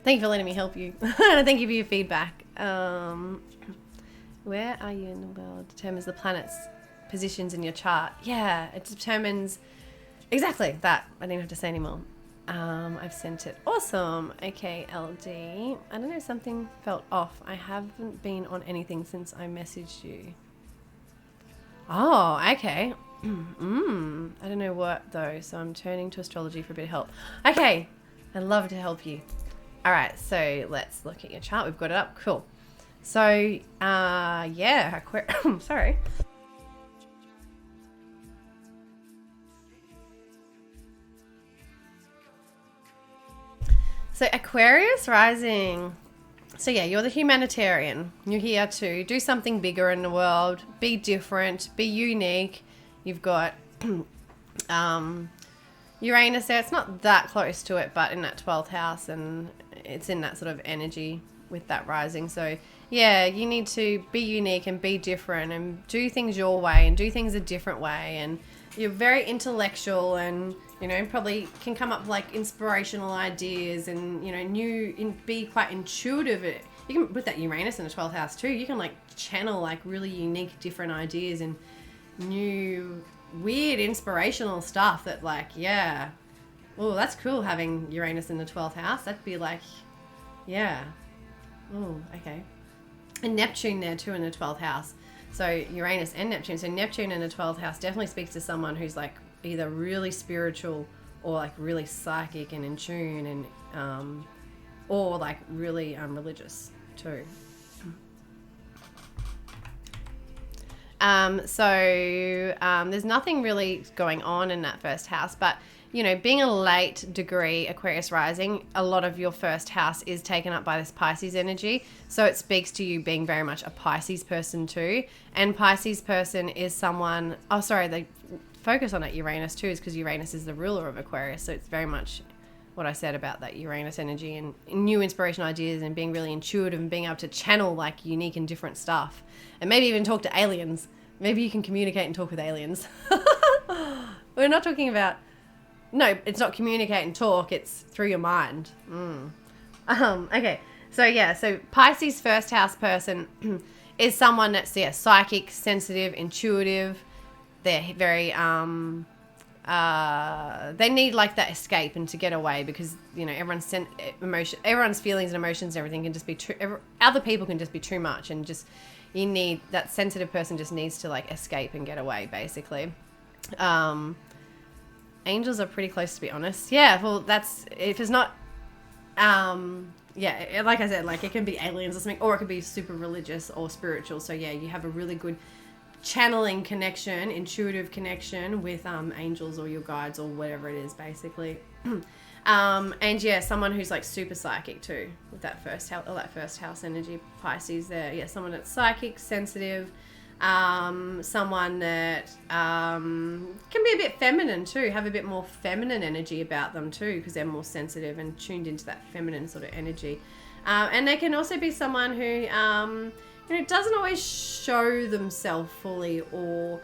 Thank you for letting me help you. Thank you for your feedback. Where are you in the world? Determines the planet's positions in your chart. Yeah, it determines exactly that. I don't even have to say anymore. I've sent it. Awesome. Okay, LD. I don't know, something felt off. I haven't been on anything since I messaged you. Oh, okay. I don't know what though, so I'm turning to astrology for a bit of help. Okay, I'd love to help you. All right, so let's look at your chart. We've got it up. Cool. So, yeah, sorry. So Aquarius rising. So yeah, you're the humanitarian. You're here to do something bigger in the world, be different, be unique. You've got Uranus there. It's not that close to it, but in that 12th house, and it's in that sort of energy with that rising. So yeah, you need to be unique and be different and do things your way and do things a different way. And you're very intellectual and, you know, probably can come up with like inspirational ideas and, you know, be quite intuitive. You can put that Uranus in the 12th house too. You can like channel like really unique, different ideas and new, weird, inspirational stuff that like, yeah. Oh, that's cool having Uranus in the 12th house. That'd be like, yeah. Oh, okay. And Neptune there too in the 12th house. So Uranus and Neptune. So Neptune in the 12th house definitely speaks to someone who's like either really spiritual or like really psychic and in tune, and or like really religious too. There's nothing really going on in that first house, but you know, being a late degree Aquarius rising, a lot of your first house is taken up by this Pisces energy. So it speaks to you being very much a Pisces person too. And Pisces person is someone, they focus on that Uranus too, is because Uranus is the ruler of Aquarius. So it's very much what I said about that Uranus energy and new inspiration ideas and being really intuitive and being able to channel like unique and different stuff. And maybe even talk to aliens. Maybe you can communicate and talk with aliens. We're not talking about... No, it's not communicate and talk. It's through your mind. Okay. So Pisces first house person is someone that's psychic, sensitive, intuitive. They're very they need like that escape and to get away, because you know everyone's feelings and emotions and everything can just be other people can just be too much, and just you need that sensitive person just needs to like escape and get away basically. Angels are pretty close, to be honest. Yeah, well, that's, if it's not, like I said, like it can be aliens or something, or it could be super religious or spiritual. So yeah, you have a really good channeling connection, intuitive connection with angels or your guides or whatever it is, basically. And yeah, someone who's like super psychic too, with that first house energy, Pisces there. Yeah, someone that's psychic, sensitive. Someone that can be a bit feminine too, have a bit more feminine energy about them too, because they're more sensitive and tuned into that feminine sort of energy. And they can also be someone who doesn't always show themselves fully, or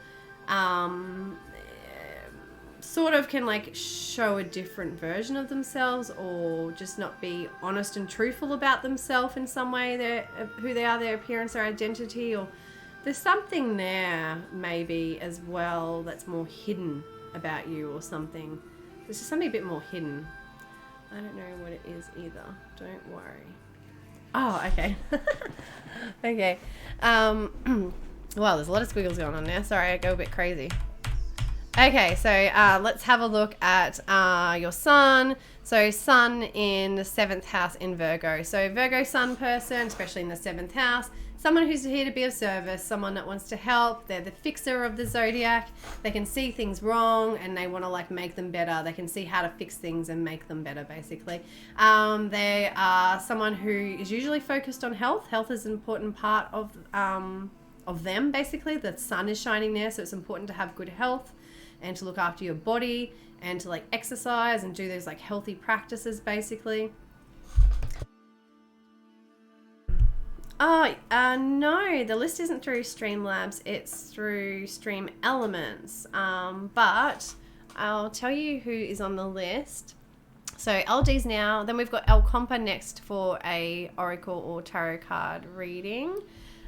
sort of can like show a different version of themselves, or just not be honest and truthful about themselves in some way, who they are, their appearance or identity, or there's something there maybe as well that's more hidden about you or something. There's just something a bit more hidden. I don't know what it is either. Don't worry. Oh, okay. Okay. Well, there's a lot of squiggles going on there. Sorry, I go a bit crazy. Okay, so let's have a look at your sun. So sun in the 7th house in Virgo. So Virgo sun person, especially in the 7th house, someone who's here to be of service, someone that wants to help. They're the fixer of the zodiac. They can see things wrong and they want to like make them better. They can see how to fix things and make them better, basically. They are someone who is usually focused on health. Health is an important part of them, basically. The sun is shining there, so it's important to have good health and to look after your body and to like exercise and do those like healthy practices, basically. Oh, no, the list isn't through Streamlabs, it's through Stream Elements. But I'll tell you who is on the list. So LD's now, then we've got El Compa next for a Oracle or Tarot card reading.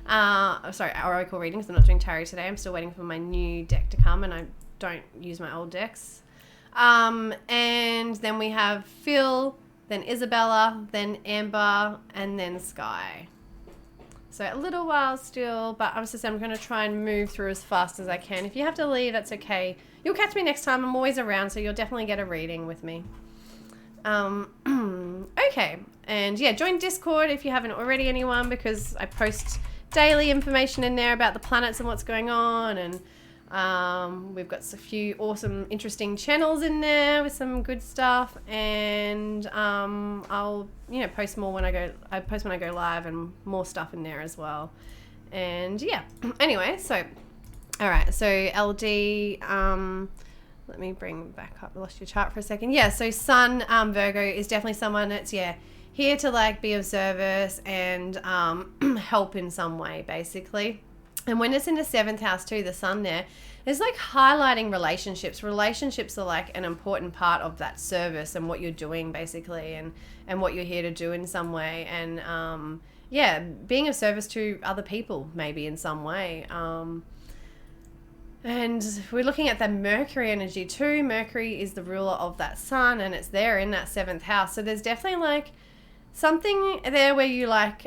Oracle reading, because I'm not doing Tarot today. I'm still waiting for my new deck to come, and I don't use my old decks. And then we have Phil, then Isabella, then Amber, and then Sky. So a little while still, but I'm going to try and move through as fast as I can. If you have to leave, that's okay. You'll catch me next time. I'm always around, so you'll definitely get a reading with me. Okay. And yeah, join Discord if you haven't already, anyone, because I post daily information in there about the planets and what's going on, and we've got a few awesome, interesting channels in there with some good stuff, and I'll post more when I go live, and more stuff in there as well. And yeah, anyway, so all right, so LD, let me bring back up. I lost your chart for a second. Yeah, so Sun Virgo is definitely someone that's here to like be of service and help in some way, basically. And when it's in the 7th house too, the sun there, it's like highlighting relationships. Relationships are like an important part of that service and what you're doing, basically, and what you're here to do in some way. And being of service to other people maybe in some way. And we're looking at the Mercury energy too. Mercury is the ruler of that sun, and it's there in that 7th house. So there's definitely like something there where you like,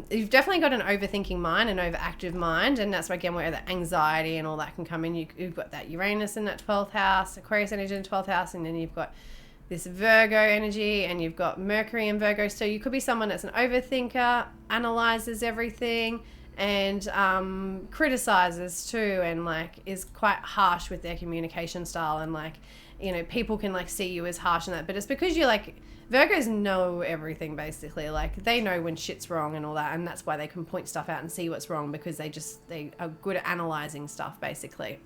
you've definitely got an overthinking mind, an overactive mind, and that's again where the anxiety and all that can come in. You've got that Uranus in that 12th house, Aquarius energy in the 12th house, and then you've got this Virgo energy, and you've got Mercury in Virgo. So you could be someone that's an overthinker, analyzes everything, and criticizes too, and like is quite harsh with their communication style, and like, you know, people can like see you as harsh and that, but it's because you're like, Virgos know everything basically. Like they know when shit's wrong and all that, and that's why they can point stuff out and see what's wrong, because they are good at analyzing stuff basically.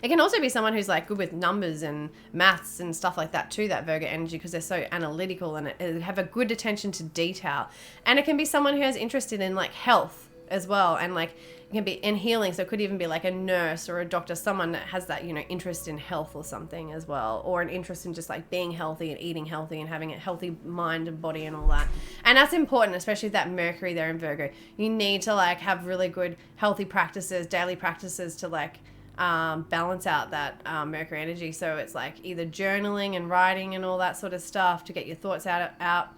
It can also be someone who's like good with numbers and maths and stuff like that too, that Virgo energy, because they're so analytical and have a good attention to detail. And it can be someone who has interested in like health as well, and like it can be in healing, so it could even be like a nurse or a doctor, someone that has that, you know, interest in health or something as well, or an interest in just like being healthy and eating healthy and having a healthy mind and body and all that. And that's important, especially that Mercury there in Virgo. You need to like have really good healthy practices, daily practices to like balance out that Mercury energy. So it's like either journaling and writing and all that sort of stuff to get your thoughts out,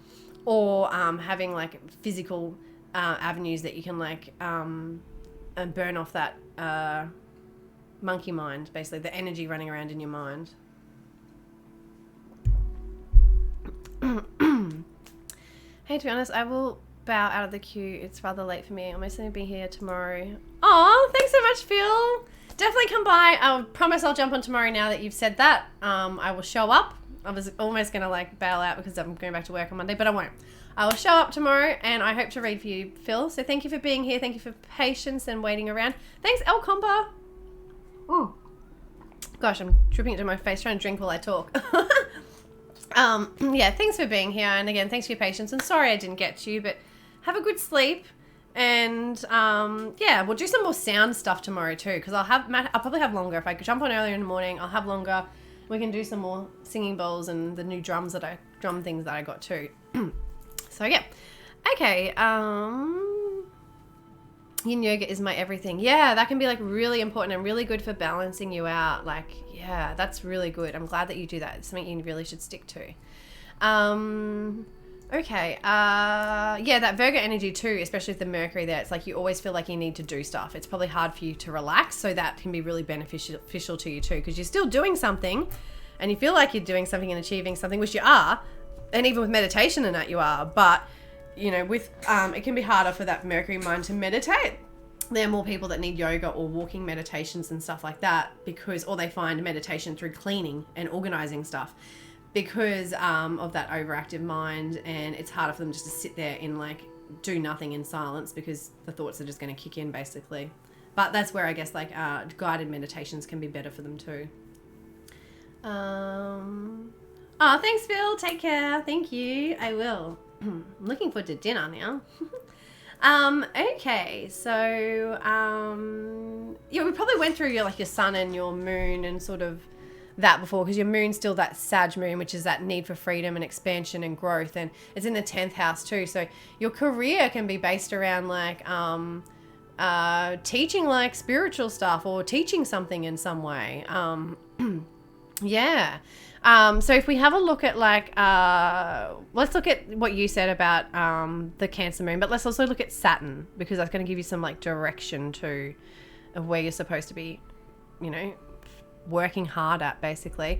or having like physical avenues that you can like and burn off that monkey mind, basically the energy running around in your mind. Hey, to be honest, I will bow out of the queue. It's rather late for me. I'm mostly going to be here tomorrow. Oh, thanks so much, Phil. Definitely come by. I promise I'll jump on tomorrow now that you've said that. I will show up. I was almost going to like bail out because I'm going back to work on Monday, but I won't. I will show up tomorrow, and I hope to read for you, Phil. So thank you for being here. Thank you for patience and waiting around. Thanks, El Compa. Oh, gosh, I'm dripping into my face trying to drink while I talk. Yeah, thanks for being here. And again, thanks for your patience. And sorry I didn't get to you, but have a good sleep. And yeah, we'll do some more sound stuff tomorrow too, because I'll probably have longer. If I jump on earlier in the morning, I'll have longer. We can do some more singing bowls and the new drum things that I got too. So yeah, okay. Yin yoga is my everything. Yeah, that can be like really important and really good for balancing you out. Like, yeah, that's really good. I'm glad that you do that. It's something you really should stick to. Okay. Yeah, that Virgo energy too, especially with the Mercury there. It's like you always feel like you need to do stuff. It's probably hard for you to relax, so that can be really beneficial to you too, because you're still doing something, and you feel like you're doing something and achieving something, which you are. And even with meditation and that you are, but you know, with it can be harder for that Mercury mind to meditate. There are more people that need yoga or walking meditations and stuff like that, or they find meditation through cleaning and organizing stuff because of that overactive mind, and it's harder for them just to sit there and like do nothing in silence because the thoughts are just going to kick in basically. But that's where I guess like guided meditations can be better for them too. Oh, thanks, Phil. Take care. Thank you. I will. I'm looking forward to dinner now. Okay, so yeah, we probably went through your sun and your moon and sort of that before, because your moon's still that Sag moon, which is that need for freedom and expansion and growth, and it's in the 10th house too. So your career can be based around like teaching like spiritual stuff or teaching something in some way. Yeah. So if we have a look at like, let's look at what you said about the Cancer moon, but let's also look at Saturn, because that's going to give you some like direction too of where you're supposed to be, you know, working hard at basically.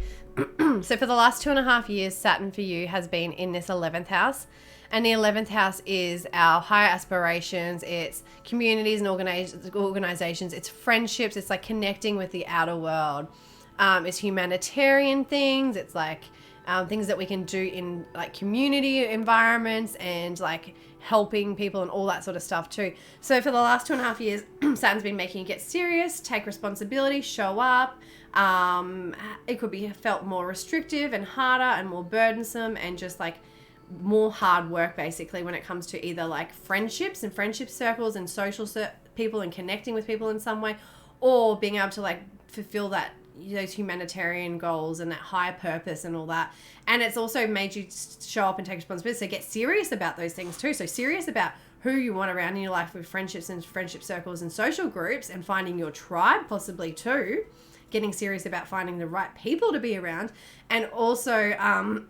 So for the last 2.5 years, Saturn for you has been in this 11th house. And the 11th house is our higher aspirations. It's communities and organizations. It's friendships. It's like connecting with the outer world. It's humanitarian things. It's like things that we can do in like community environments and like helping people and all that sort of stuff too. So for the last 2.5 years, Saturn's been making you get serious, take responsibility, show up. It could be felt more restrictive and harder and more burdensome and just like more hard work basically when it comes to either like friendships and friendship circles and social people and connecting with people in some way, or being able to like fulfill those humanitarian goals and that higher purpose and all that. And it's also made you show up and take responsibility. So get serious about those things too. So serious about who you want around in your life with friendships and friendship circles and social groups, and finding your tribe possibly too. Getting serious about finding the right people to be around, and also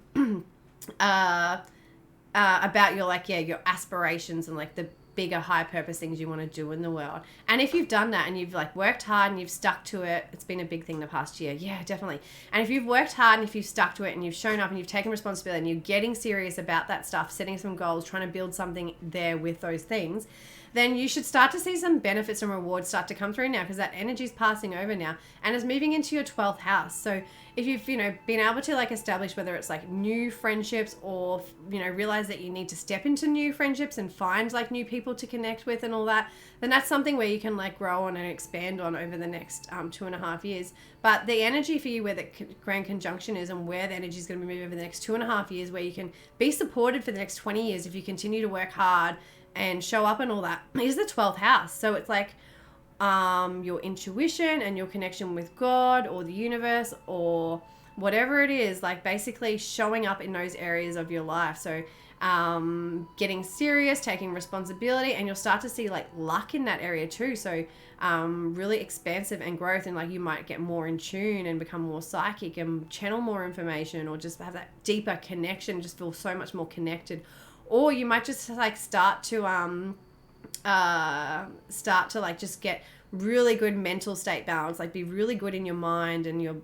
about your like, your aspirations and like the bigger high purpose things you want to do in the world. And if you've done that and you've like worked hard and you've stuck to it, it's been a big thing the past year. Yeah, definitely. And if you've worked hard and if you've stuck to it and you've shown up and you've taken responsibility and you're getting serious about that stuff, setting some goals, trying to build something there with those things, then you should start to see some benefits and rewards start to come through now, because that energy is passing over now and is moving into your 12th house. So if you've, been able to like establish whether it's like new friendships or, realize that you need to step into new friendships and find like new people to connect with and all that, then that's something where you can like grow on and expand on over the next 2.5 years. But the energy for you where the grand conjunction is and where the energy is going to be moving over the next 2.5 years, where you can be supported for the next 20 years if you continue to work hard and show up and all that, is the 12th house. So it's like your intuition and your connection with God or the universe or whatever it is, like basically showing up in those areas of your life. So getting serious, taking responsibility, and you'll start to see like luck in that area too. So really expansive and growth, and like you might get more in tune and become more psychic and channel more information, or just have that deeper connection, just feel so much more connected. Or you might just like start to like just get really good mental state balance, like be really good in your mind and your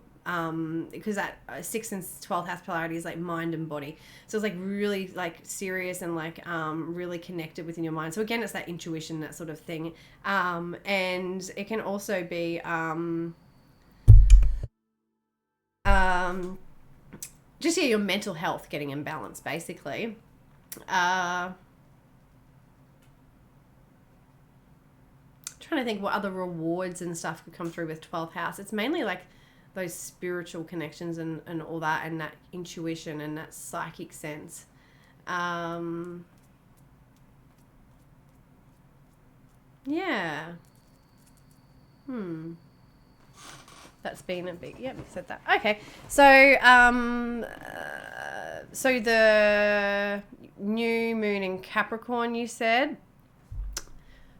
because that 6th and 12th house polarity is like mind and body. So it's like really like serious and like really connected within your mind. So again, it's that intuition, that sort of thing. And it can also be just your mental health getting in balance, basically. Trying to think what other rewards and stuff could come through with 12th house. It's mainly like those spiritual connections and all that, and that intuition and that psychic sense. Yeah. That's been a big, we said that. Okay. So, so the new moon in Capricorn, you said.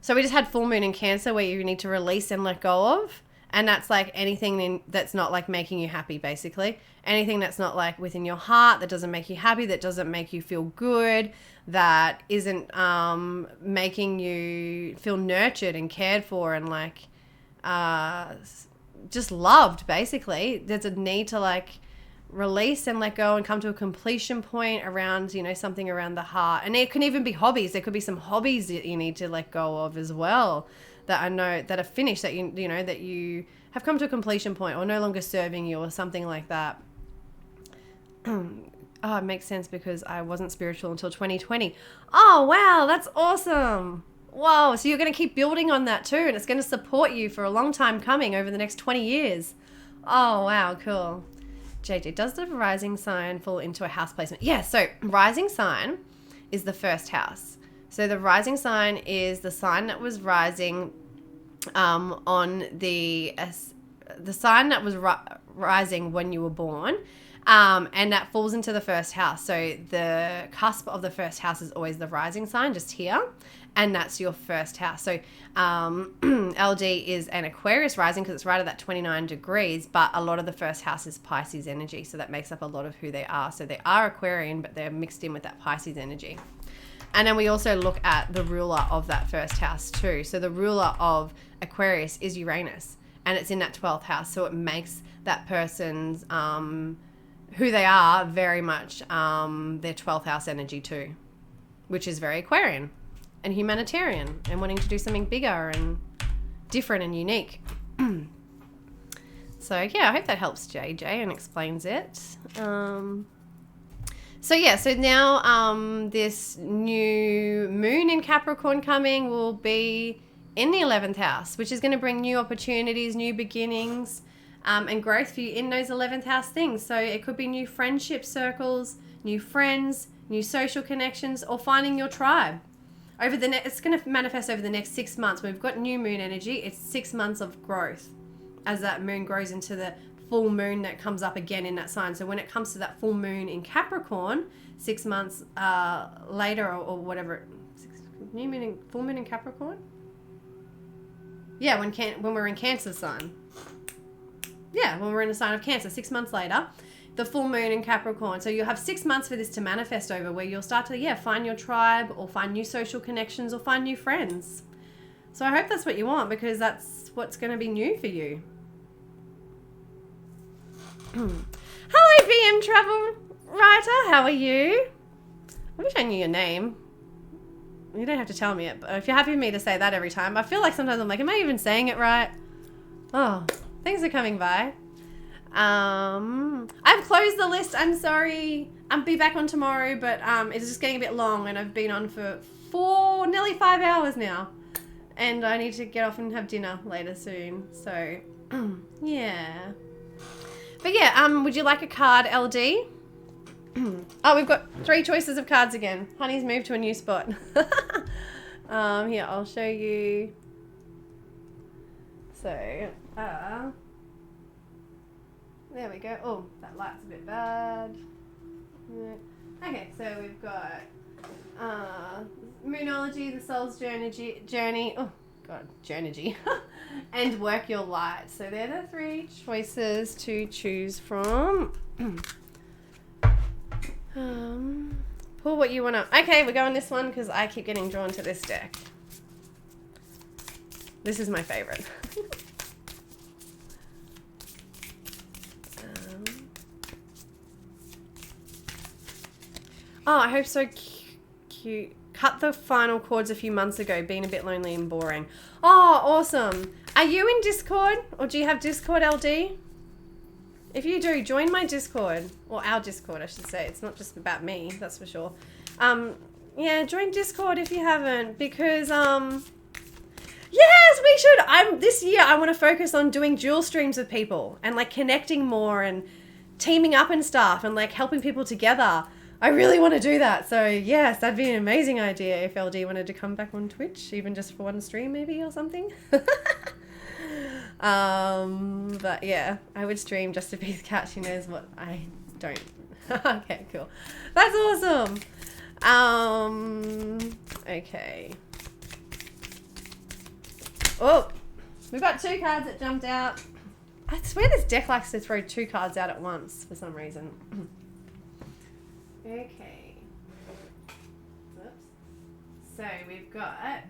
So we just had full moon in Cancer, where you need to release and let go of. And that's like anything that's not like making you happy, basically. Anything that's not like within your heart, that doesn't make you happy, that doesn't make you feel good, that isn't making you feel nurtured and cared for and like just loved, basically. There's a need to like release and let go and come to a completion point around, something around the heart. And it can even be hobbies. There could be some hobbies that you need to let go of as well, that I know that are finished, that that you have come to a completion point or no longer serving you or something like that. Oh, it makes sense because I wasn't spiritual until 2020. Oh, wow, that's awesome. Whoa, so you're going to keep building on that too, and it's going to support you for a long time coming over the next 20 years. Oh, wow, cool. JJ, does the rising sign fall into a house placement? Yeah, so rising sign is the first house. So the rising sign is the sign that was rising on the sign that was rising when you were born, and that falls into the first house. So the cusp of the first house is always the rising sign, just here, and that's your first house. So LD is an Aquarius rising because it's right at that 29 degrees, but a lot of the first house is Pisces energy, so that makes up a lot of who they are. So they are Aquarian, but they're mixed in with that Pisces energy. And then we also look at the ruler of that first house too. So the ruler of Aquarius is Uranus, and it's in that 12th house. So it makes that person's, who they are, very much their 12th house energy too, which is very Aquarian and humanitarian and wanting to do something bigger and different and unique. So yeah, I hope that helps JJ and explains it. So now this new moon in Capricorn coming will be in the 11th house, which is going to bring new opportunities, new beginnings, and growth for you in those 11th house things. So it could be new friendship circles, new friends, new social connections, or finding your tribe. It's going to manifest over the next 6 months. We've got new moon energy. It's 6 months of growth as that moon grows into the full moon that comes up again in that sign. So when it comes to that full moon in Capricorn, 6 months later or whatever, full moon in Capricorn? Yeah, when we're in Cancer sign. Yeah, when we're in the sign of Cancer, 6 months later, the full moon in Capricorn. So you'll have 6 months for this to manifest over, where you'll start to, find your tribe or find new social connections or find new friends. So I hope that's what you want, because that's what's going to be new for you. Hello, BM Travel Writer. How are you? I wish I knew your name. You don't have to tell me it, but if you're happy with me to say that every time, I feel like sometimes I'm like, am I even saying it right? Oh, things are coming by. I've closed the list. I'm sorry. I'll be back on tomorrow, but it's just getting a bit long, and I've been on for nearly 5 hours now, and I need to get off and have dinner later soon. So, yeah. But yeah, would you like a card, LD? Oh, we've got 3 choices of cards again. Honey's moved to a new spot. Here, I'll show you. So, there we go. Oh, that light's a bit bad. Okay, so we've got Moonology, the Soul's Journey. Oh, God, Journey. And Work Your Light. So they're the 3 choices to choose from. Pull what you want to. Okay, we're going this one because I keep getting drawn to this deck. This is my favorite. Oh, I hope so. Cute. Cut the final chords a few months ago, being a bit lonely and boring. Oh, awesome. Are you in Discord? Or do you have Discord, LD? If you do, join my Discord. Or our Discord, I should say. It's not just about me, that's for sure. Yeah, join Discord if you haven't. Because, yes, we should. This year, I want to focus on doing dual streams with people. And, like, connecting more and teaming up and stuff. And, like, helping people together. I really want to do that. So, yes, that'd be an amazing idea if LD wanted to come back on Twitch, even just for one stream maybe or something. But, yeah, I would stream just to be the cat. She knows what I don't. Okay, cool. That's awesome. Okay. Oh, we've got 2 cards that jumped out. I swear this deck likes to throw 2 cards out at once for some reason. Okay. Oops. So we've got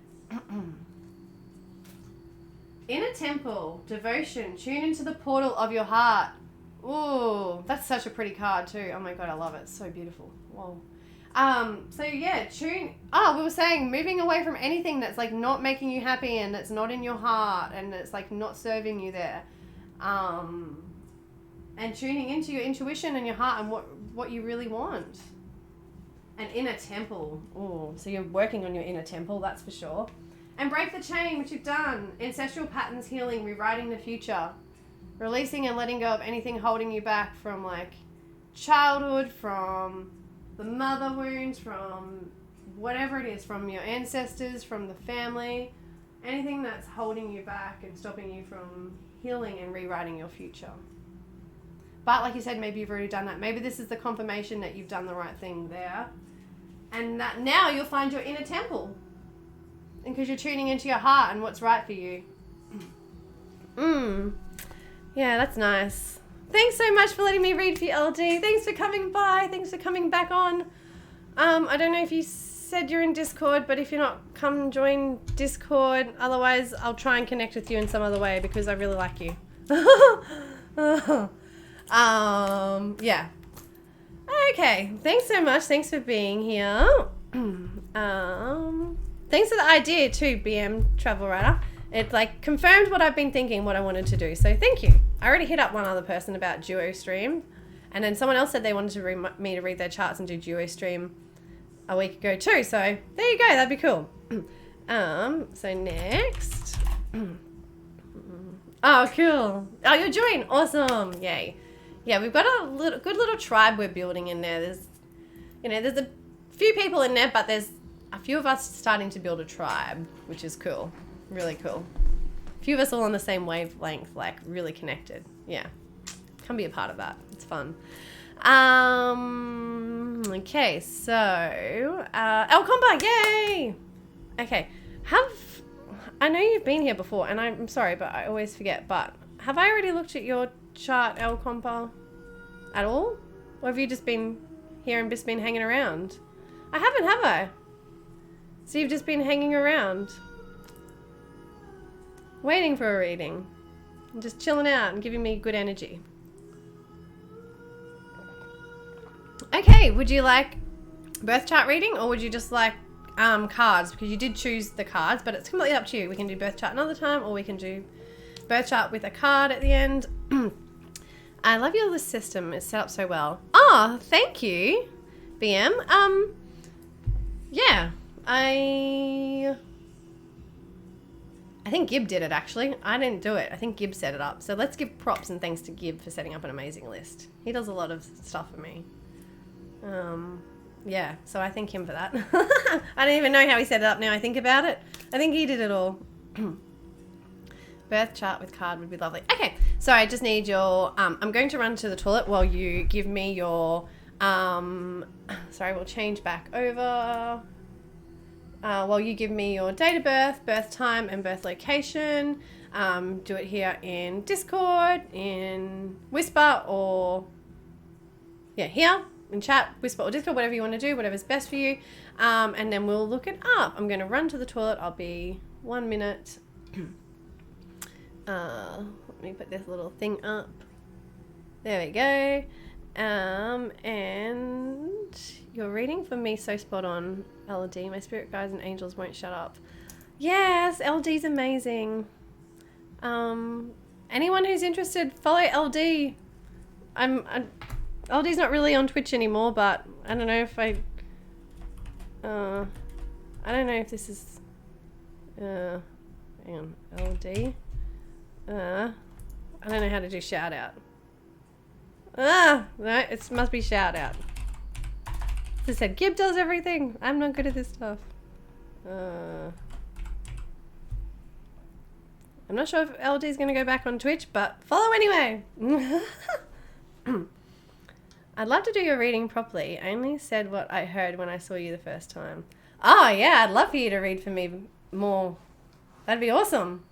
Inner Temple, Devotion, tune into the portal of your heart. Ooh, that's such a pretty card too. Oh my God, I love it. It's so beautiful. Whoa. So yeah, we were saying moving away from anything that's like not making you happy and that's not in your heart and that's like not serving you there. And tuning into your intuition and your heart and what you really want. An inner temple. Oh, so you're working on your inner temple, that's for sure. And break the chain, which you've done. Ancestral patterns healing, rewriting the future. Releasing and letting go of anything holding you back from like childhood, from the mother wounds, from whatever it is, from your ancestors, from the family. Anything that's holding you back and stopping you from healing and rewriting your future. But like you said, maybe you've already done that. Maybe this is the confirmation that you've done the right thing there. And that now you'll find your inner temple. And because you're tuning into your heart and what's right for you. Yeah, that's nice. Thanks so much for letting me read for you, LD. Thanks for coming by. Thanks for coming back on. I don't know if you said you're in Discord, but if you're not, come join Discord. Otherwise, I'll try and connect with you in some other way because I really like you. Yeah. Okay. Thanks so much. Thanks for being here. Thanks for the idea too, BM Travel Writer. It like confirmed what I've been thinking, what I wanted to do. So thank you. I already hit up one other person about Duo Stream, and then someone else said they wanted to me to read their charts and do Duo Stream a week ago too. So there you go. That'd be cool. So next. Oh, cool. Oh, you're joined. Awesome. Yay. Yeah, we've got a good little tribe we're building in there. There's a few people in there, but there's a few of us starting to build a tribe, which is cool. Really cool. A few of us all on the same wavelength, like really connected. Yeah. Come be a part of that. It's fun. Okay, so El Compa, yay! Okay. I know you've been here before, and I'm sorry, but I always forget, but have I already looked at your chart, El Compa? at all? Or have you just been here and just been hanging around? I haven't, have I? So you've just been hanging around, waiting for a reading, and just chilling out and giving me good energy. Okay, would you like birth chart reading, or would you just like cards? Because you did choose the cards, but it's completely up to you. We can do birth chart another time, or we can do birth chart with a card at the end. I love your list system. It's set up so well. Oh, thank you, BM. Yeah, I think Gib did it, actually. I didn't do it. I think Gib set it up. So let's give props and thanks to Gib for setting up an amazing list. He does a lot of stuff for me. Yeah, so I thank him for that. I don't even know how he set it up now I think about it. I think he did it all. Birth chart with card would be lovely. Okay, so I just need your, I'm going to run to the toilet while you give me your, sorry, we'll change back over. While you give me your date of birth, birth time, and birth location. Do it here in Discord, in Whisper, or, yeah, here. In chat, Whisper or Discord, whatever you want to do, whatever's best for you. And then we'll look it up. I'm going to run to the toilet. I'll be 1 minute. Let me put this little thing up. There we go. And your reading for me so spot on, LD. My spirit guides and angels won't shut up. Yes, LD's amazing. Anyone who's interested, follow LD. LD's not really on Twitch anymore, but I don't know if I don't know if this is, hang on, LD. I don't know how to do shout out. No, it must be shout out. As I said, Gib does everything. I'm not good at this stuff. I'm not sure if LD is going to go back on Twitch, but follow anyway. I'd love to do your reading properly. I only said what I heard when I saw you the first time. Oh, yeah, I'd love for you to read for me more. That'd be awesome.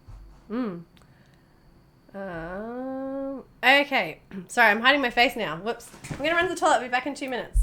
Okay. Sorry, I'm hiding my face now. Whoops. I'm going to run to the toilet. I'll be back in 2 minutes.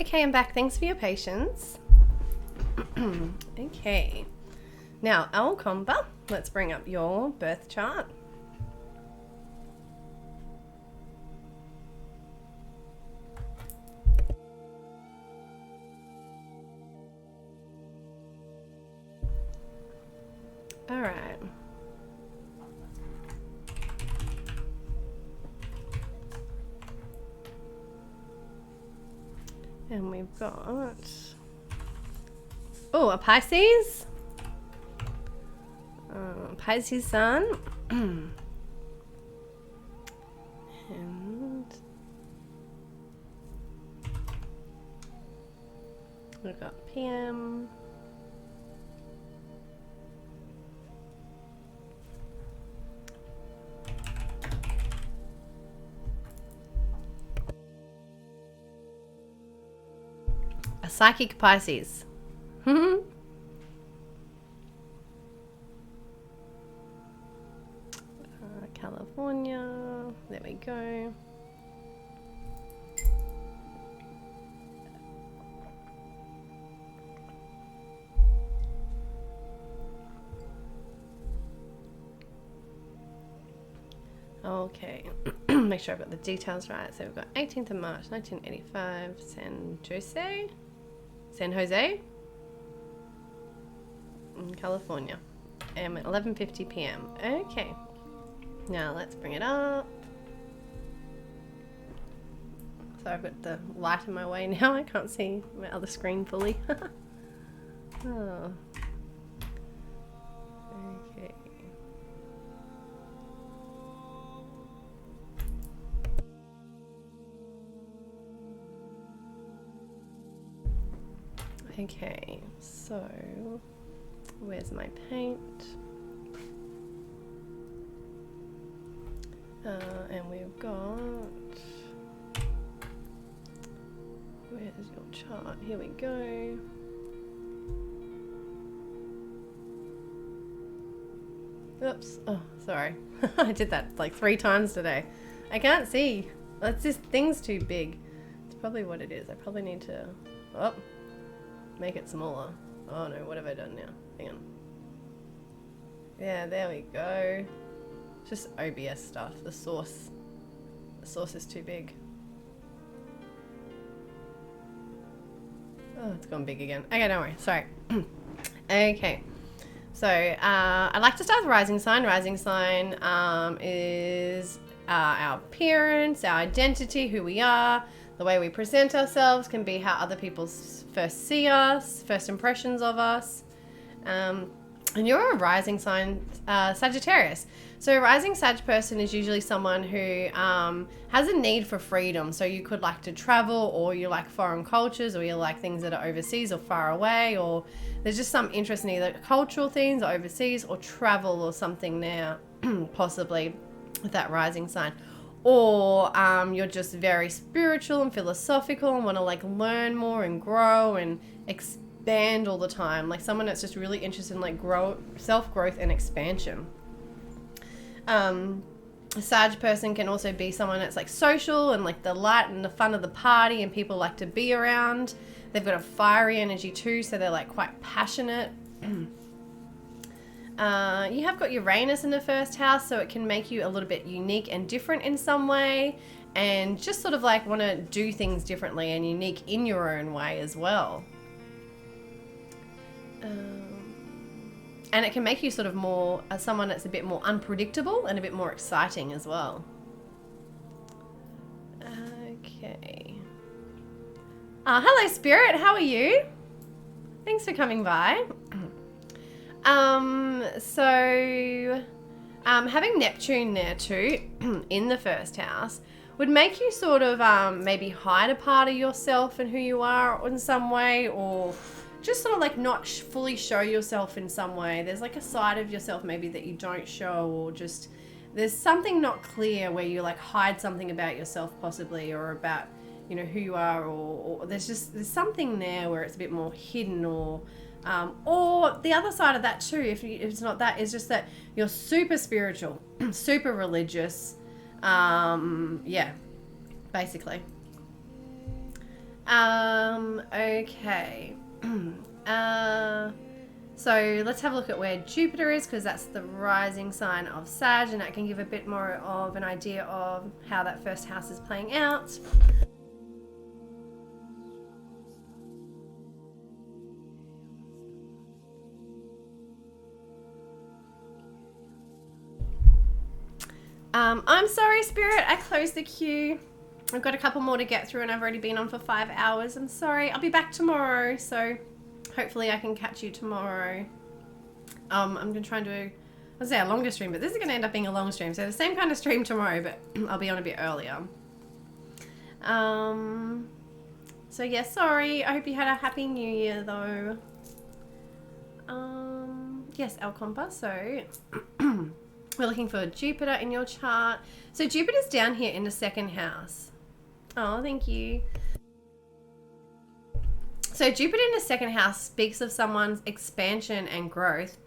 Okay, I'm back. Thanks for your patience. Okay. Now, Alcomba, let's bring up your birth chart. All right. And we've got, oh, a Pisces. Pisces sun. And we've got PM. A psychic Pisces. California. There we go. Okay, make sure I've got the details right. So we've got 18th of March 1985, San Jose in California, and at 11:50 p.m. Okay, now let's bring it up. So I've got the light in my way now. I can't see my other screen fully. Oh. Okay. Okay, so where's my paint? And we've got, where's your chart? Here we go. Oops, oh, sorry. I did that like 3 times today. I can't see. It's just, thing's too big. It's probably what it is. I probably need to, make it smaller. Oh no, what have I done now? Hang on. Yeah, there we go. Just OBS stuff. The source is too big. Oh, it's gone big again. Okay, don't worry. Sorry. Okay. So, I'd like to start with rising sign. Rising sign is our appearance, our identity, who we are. The way we present ourselves can be how other people first see us, first impressions of us. And you're a rising sign Sagittarius. So a rising Sag person is usually someone who has a need for freedom. So you could like to travel, or you like foreign cultures, or you like things that are overseas or far away, or there's just some interest in either cultural things or overseas or travel or something there, possibly with that rising sign. Or you're just very spiritual and philosophical and want to like learn more and grow and expand all the time. Like someone that's just really interested in like self-growth and expansion. A Sag person can also be someone that's like social and like the light and the fun of the party and people like to be around. They've got a fiery energy too, so they're like quite passionate. You have got Uranus in the first house, so it can make you a little bit unique and different in some way, and just sort of like want to do things differently and unique in your own way as well. And it can make you sort of more someone that's a bit more unpredictable and a bit more exciting as well. Okay. Hello, Spirit. How are you? Thanks for coming by. Having Neptune there too in the first house would make you sort of maybe hide a part of yourself and who you are in some way, or just sort of like not fully show yourself in some way. There's like a side of yourself maybe that you don't show, or just there's something not clear where you like hide something about yourself possibly, or about, you know, who you are, or there's something there where it's a bit more hidden, or the other side of that too, if it's not that, is just that you're super spiritual, super religious, yeah, basically. Okay. So let's have a look at where Jupiter is, because that's the rising sign of Sag, and that can give a bit more of an idea of how that first house is playing out. I'm sorry, Spirit, I closed the queue. I've got a couple more to get through and I've already been on for 5 hours. I'm sorry. I'll be back tomorrow, so hopefully I can catch you tomorrow. I'm going to try and do, let's say, a longer stream, but this is going to end up being a long stream. So the same kind of stream tomorrow, but I'll be on a bit earlier. So yeah, sorry. I hope you had a happy new year though. Yes, El Compa, so we're looking for Jupiter in your chart. So Jupiter's down here in the second house. Oh, thank you. So Jupiter in the second house speaks of someone's expansion and growth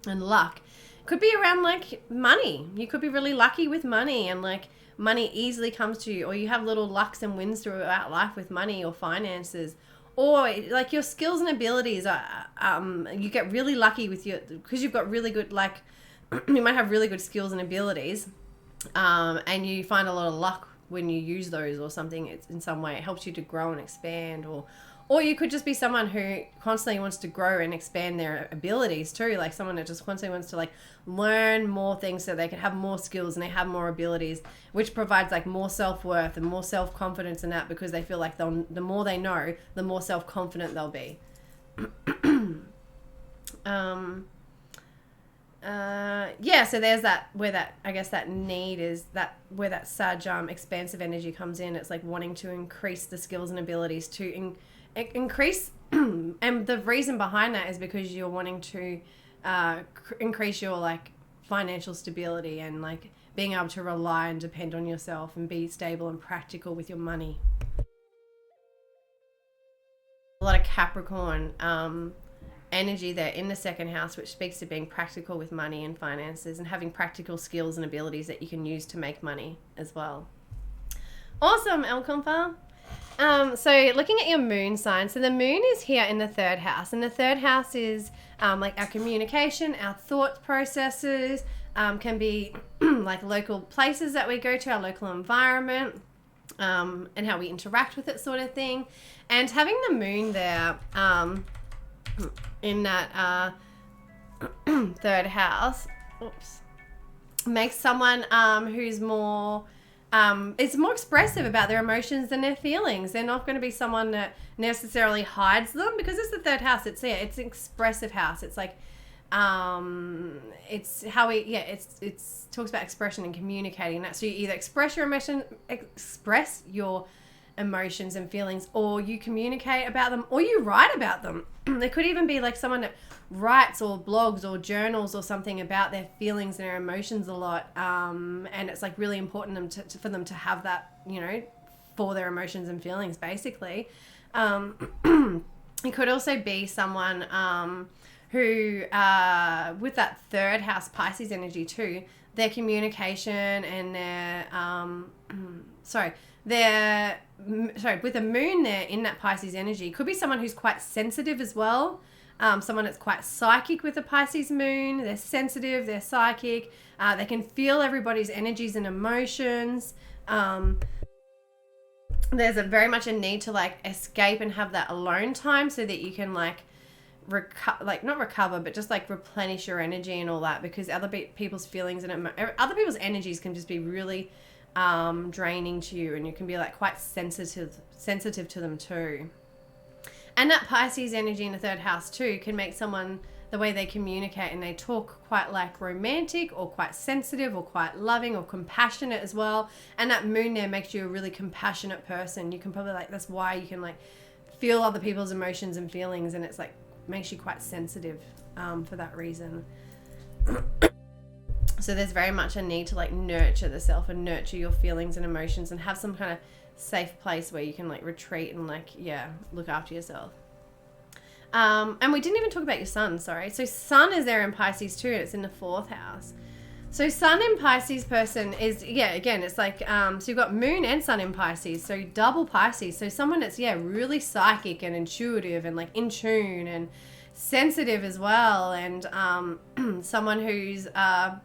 and luck. Could be around like money. You could be really lucky with money, and like money easily comes to you, or you have little lucks and wins throughout life with money or finances. Or like your skills and abilities are, you get really lucky with your, because you've got really good, like you might have really good skills and abilities, and you find a lot of luck when you use those or something. It's in some way it helps you to grow and expand, or you could just be someone who constantly wants to grow and expand their abilities too, like someone that just constantly wants to like learn more things so they can have more skills and they have more abilities, which provides like more self-worth and more self-confidence in that, because they feel like the more they know, the more self-confident they'll be. Yeah, so there's that, where that, I guess that need is that, where that Sag expansive energy comes in. It's like wanting to increase the skills and abilities to increase, and the reason behind that is because you're wanting to increase your like financial stability and like being able to rely and depend on yourself and be stable and practical with your money. A lot of Capricorn energy there in the second house, which speaks to being practical with money and finances and having practical skills and abilities that you can use to make money as well. Awesome, El Compa. So looking at your moon sign, so the moon is here in the third house, and the third house is like our communication, our thought processes, can be like local places that we go to, our local environment, and how we interact with it, sort of thing. And having the moon there in that third house, makes someone who's more it's more expressive about their emotions and their feelings. They're not going to be someone that necessarily hides them, because it's the third house. It's an expressive house. It's like it's how we it's talks about expression and communicating that. So you either express your emotions and feelings, or you communicate about them, or you write about them. There could even be like someone that writes or blogs or journals or something about their feelings and their emotions a lot, and it's like really important for them to have that, you know, for their emotions and feelings basically. It could also be someone who with that third house Pisces energy too, their communication and their with the moon there in that Pisces energy, could be someone who's quite sensitive as well. Someone that's quite psychic with the Pisces moon. They're sensitive, they're psychic, they can feel everybody's energies and emotions. There's very much a need to like escape and have that alone time so that you can like not recover, but just like replenish your energy and all that, because other people's feelings and other people's energies can just be really draining to you, and you can be like quite sensitive to them too. And that Pisces energy in the third house too can make someone, the way they communicate and they talk, quite like romantic or quite sensitive or quite loving or compassionate as well. And that moon there makes you a really compassionate person. You can probably like, that's why you can like feel other people's emotions and feelings, and it's like makes you quite sensitive for that reason. So there's very much a need to like nurture the self and nurture your feelings and emotions and have some kind of safe place where you can like retreat and like, yeah, look after yourself. And we didn't even talk about your sun, sorry. So sun is there in Pisces too, and it's in the fourth house. So Sun in Pisces person is, yeah, again, it's like, so you've got Moon and Sun in Pisces, so double Pisces. So someone that's, yeah, really psychic and intuitive and like in tune and sensitive as well. And someone who's, yeah,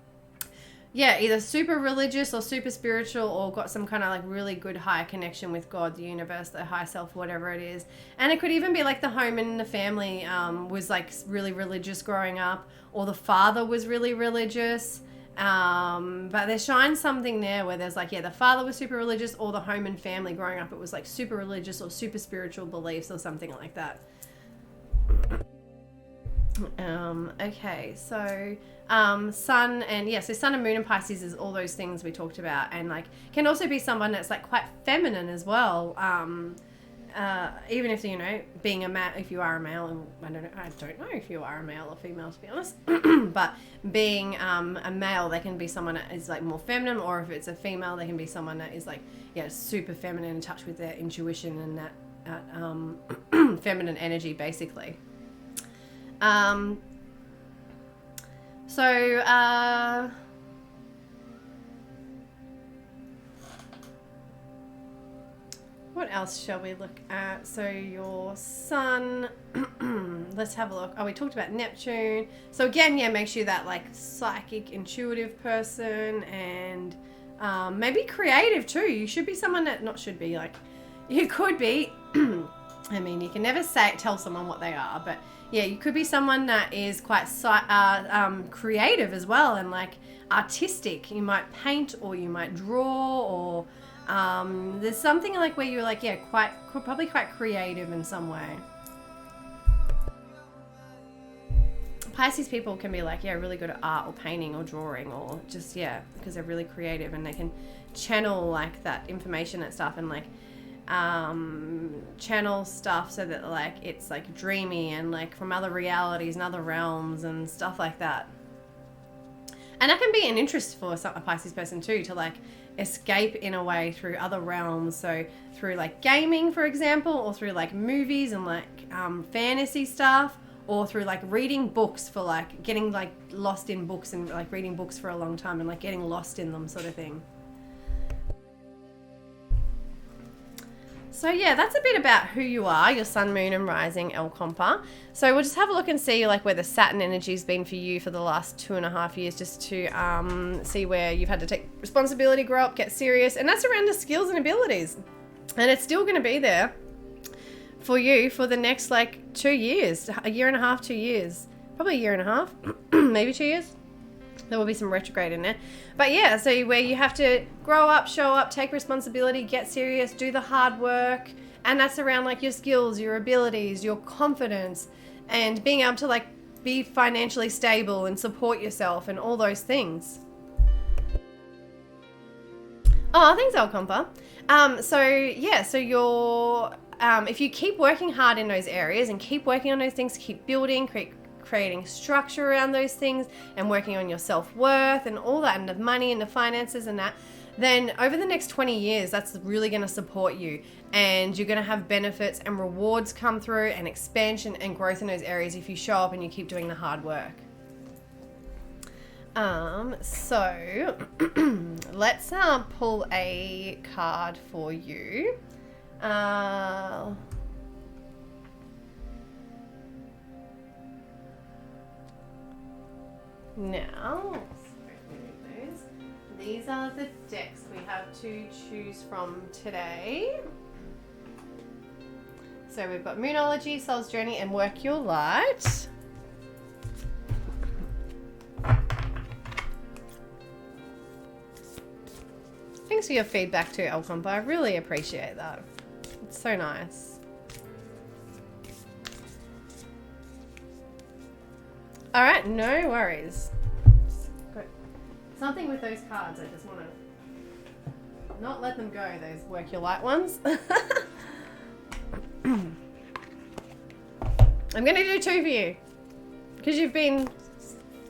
either super religious or super spiritual or got some kind of like really good high connection with God, the universe, the high self, whatever it is. And it could even be like the home and the family was like really religious growing up, or the father was really religious. But there shines something there where there's like, yeah, the father was super religious, or the home and family growing up, it was like super religious or super spiritual beliefs or something like that. Okay, so Sun and, yeah, so Sun and Moon and Pisces is all those things we talked about, and like can also be someone that's like quite feminine as well. Even if, you know, being a male, if you are a male, and I don't know if you are a male or female, to be honest, but being a male, they can be someone that is like more feminine, or if it's a female, they can be someone that is like, yeah, super feminine, in touch with their intuition and that feminine energy, basically. What else shall we look at? So your Sun, let's have a look. Oh, we talked about Neptune. So again, yeah, makes you that like psychic, intuitive person, and maybe creative too. You should be someone that, not should be, like, you could be, I mean, you can never tell someone what they are, but yeah, you could be someone that is quite creative as well, and like artistic. You might paint, or you might draw, or there's something like where you're like, yeah, probably quite creative in some way. Pisces people can be like, yeah, really good at art or painting or drawing, or just, yeah, because they're really creative and they can channel like that information and stuff, and like channel stuff so that like it's like dreamy and like from other realities and other realms and stuff like that. And that can be an interest for a Pisces person too, to like escape in a way through other realms. So through like gaming, for example, or through like movies and like fantasy stuff, or through like reading books, for like getting like lost in books and like reading books for a long time and like getting lost in them, sort of thing. So yeah, that's a bit about who you are, your Sun, Moon and Rising, El Compa. So we'll just have a look and see like where the Saturn energy's been for you for the last 2.5 years, just to see where you've had to take responsibility, grow up, get serious, and that's around the skills and abilities. And it's still going to be there for you for the next like 2 years, a year and a half, 2 years, probably a year and a half, maybe 2 years. There will be some retrograde in there. But yeah, so where you have to grow up, show up, take responsibility, get serious, do the hard work. And that's around like your skills, your abilities, your confidence, and being able to like be financially stable and support yourself and all those things. Oh, thanks, El Compa. So yeah, so you're, if you keep working hard in those areas and keep working on those things, keep building, creating structure around those things and working on your self-worth and all that, and the money and the finances and that, then over the next 20 years, that's really going to support you, and you're going to have benefits and rewards come through, and expansion and growth in those areas if you show up and you keep doing the hard work. So let's pull a card for you. Now, these are the decks we have to choose from today. So we've got Moonology, Soul's Journey, and Work Your Light. Thanks for your feedback too, El Compa. I really appreciate that. It's so nice. All right, no worries. Something with those cards, I just want to not let them go, those Work Your Light ones. I'm going to do 2 for you, because you've been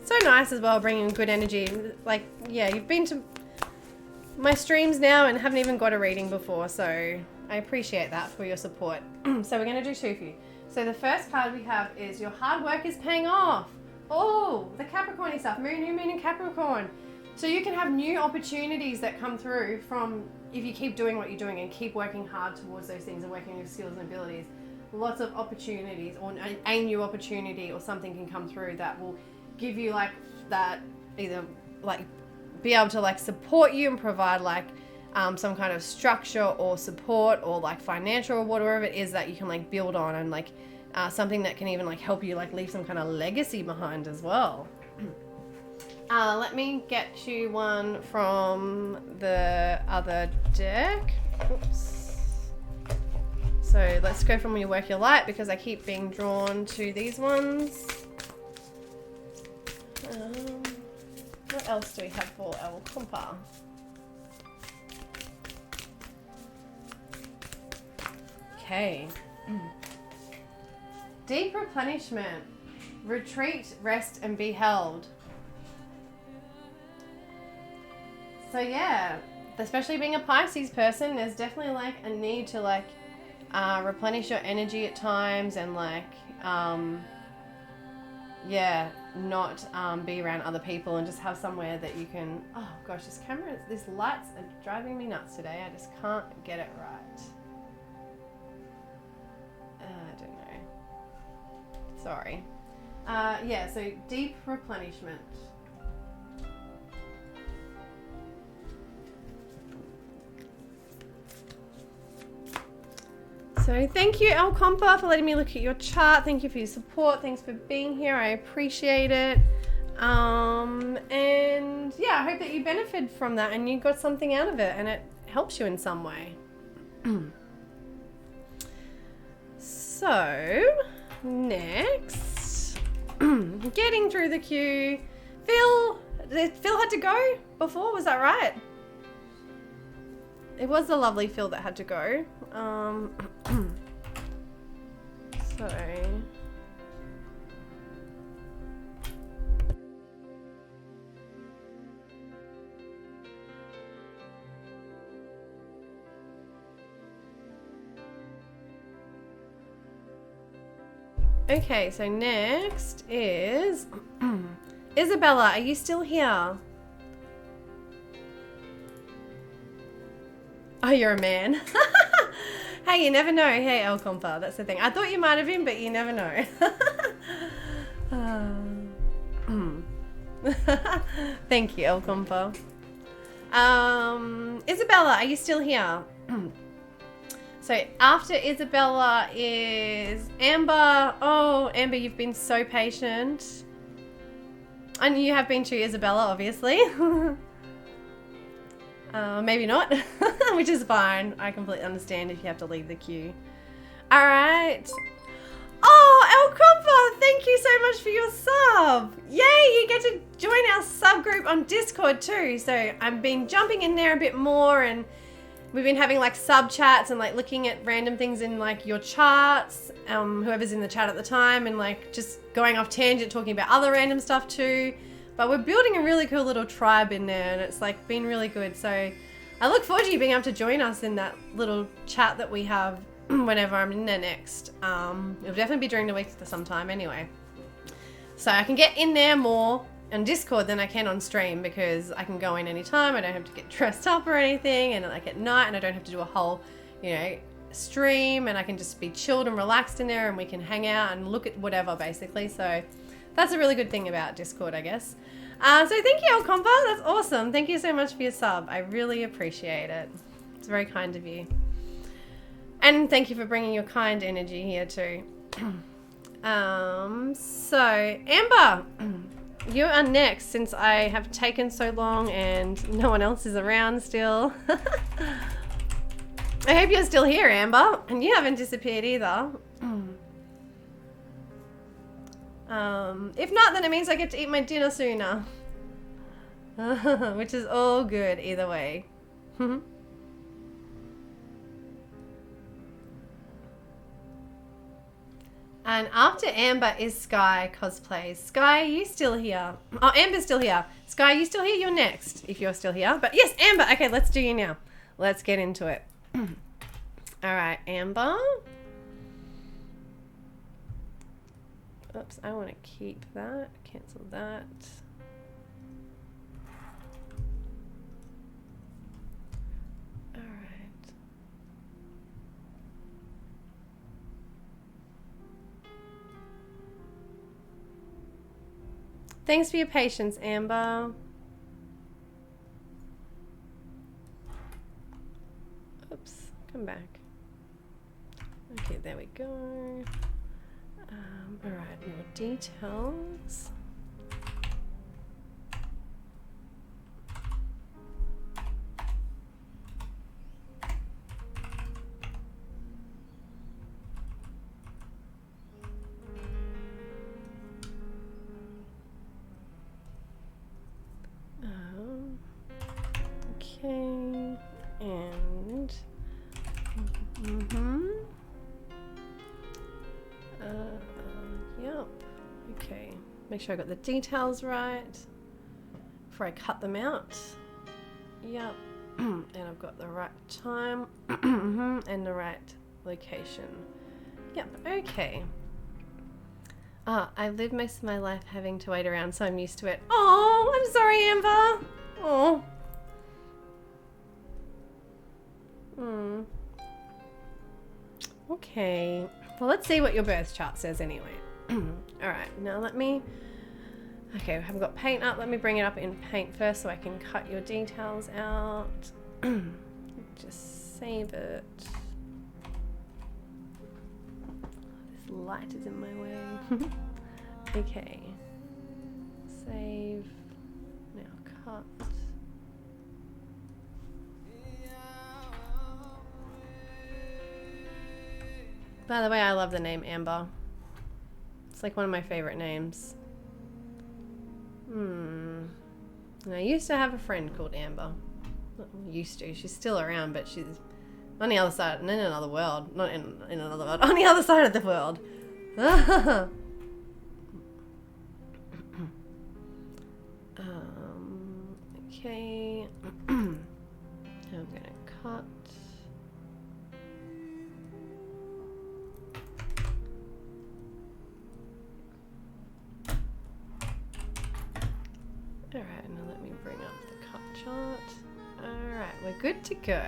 so nice as well, bringing good energy. Like, yeah, you've been to my streams now and haven't even got a reading before, so I appreciate that for your support. So we're going to do 2 for you. So the first card we have is Your Hard Work is Paying Off. Oh, the Capricorn stuff. Moon, New Moon, and Capricorn. So you can have new opportunities that come through from if you keep doing what you're doing and keep working hard towards those things and working on your skills and abilities. Lots of opportunities, or a new opportunity or something can come through that will give you like that, either like be able to like support you and provide like some kind of structure or support or like financial or whatever it is that you can like build on, and like something that can even like help you like leave some kind of legacy behind as well. Let me get you one from the other deck. Oops. So let's go from your work your light, because I keep being drawn to these ones. What else do we have for El Compa? Okay. Deep replenishment. Retreat, rest, and be held. So yeah, especially being a Pisces person, there's definitely like a need to like replenish your energy at times, and like yeah, not be around other people, and just have somewhere that you can. Oh gosh, this camera, these lights are driving me nuts today. I just can't get it right. I don't know. Sorry. Yeah, so deep replenishment. So thank you, El Compa, for letting me look at your chart. Thank you for your support. Thanks for being here. I appreciate it. And yeah, I hope that you benefit from that and you got something out of it and it helps you in some way. So next, getting through the queue. Phil had to go before, was that right? It was the lovely Phil that had to go. So okay, so next is Isabella, are you still here? Oh, you're a man. Hey, you never know. Hey, El Compa, that's the thing. I thought you might have been, but you never know. Thank you, El Compa. Isabella, are you still here? So after Isabella is Amber. Oh, Amber, you've been so patient. And you have been to Isabella, obviously. Maybe not, which is fine. I completely understand if you have to leave the queue. All right. Oh, El Compa, thank you so much for your sub. Yay, you get to join our subgroup on Discord too. So I've been jumping in there a bit more, and we've been having like sub chats and like looking at random things in like your charts, whoever's in the chat at the time, and like just going off tangent, talking about other random stuff too. But we're building a really cool little tribe in there, and it's like been really good. So I look forward to you being able to join us in that little chat that we have whenever I'm in there next. It'll definitely be during the week sometime anyway. So I can get in there more on Discord than I can on stream, because I can go in anytime. I don't have to get dressed up or anything, and like at night, and I don't have to do a whole, you know, stream, and I can just be chilled and relaxed in there, and we can hang out and look at whatever basically. So that's a really good thing about Discord, I guess. So thank you, El Compa. That's awesome. Thank you so much for your sub. I really appreciate it. It's very kind of you. And thank you for bringing your kind energy here too. So Amber, you are next, since I have taken so long and no one else is around still. I hope you're still here, Amber, and you haven't disappeared either. If not, then it means I get to eat my dinner sooner. Which is all good either way. And after Amber is Sky Cosplays. Sky, are you still here? Oh, Amber's still here. Sky, are you still here? You're next, if you're still here. But yes, Amber. Okay, let's do you now. Let's get into it. All right, Amber. Oops, I want to keep that. Cancel that. Thanks for your patience, Amber. Oops, come back. Okay, there we go. All right, more details. Okay, and yep. Okay, make sure I got the details right before I cut them out. Yep, and I've got the right time and the right location. Yep. Okay. I've lived most of my life having to wait around, so I'm used to it. Oh, I'm sorry, Amber. Oh. Okay. Well, let's see what your birth chart says anyway. Alright, now let me... Okay, I haven't got paint up. Let me bring it up in paint first so I can cut your details out. Just save it. This light is in my way. Okay. Save. Now cut. By the way, I love the name Amber. It's like one of my favorite names. And I used to have a friend called Amber. Not used to. She's still around, but she's on the other side, in another world. Not in another world. On the other side of the world. Okay. I'm gonna cut. Alright, now let me bring up the cut chart. Alright, we're good to go.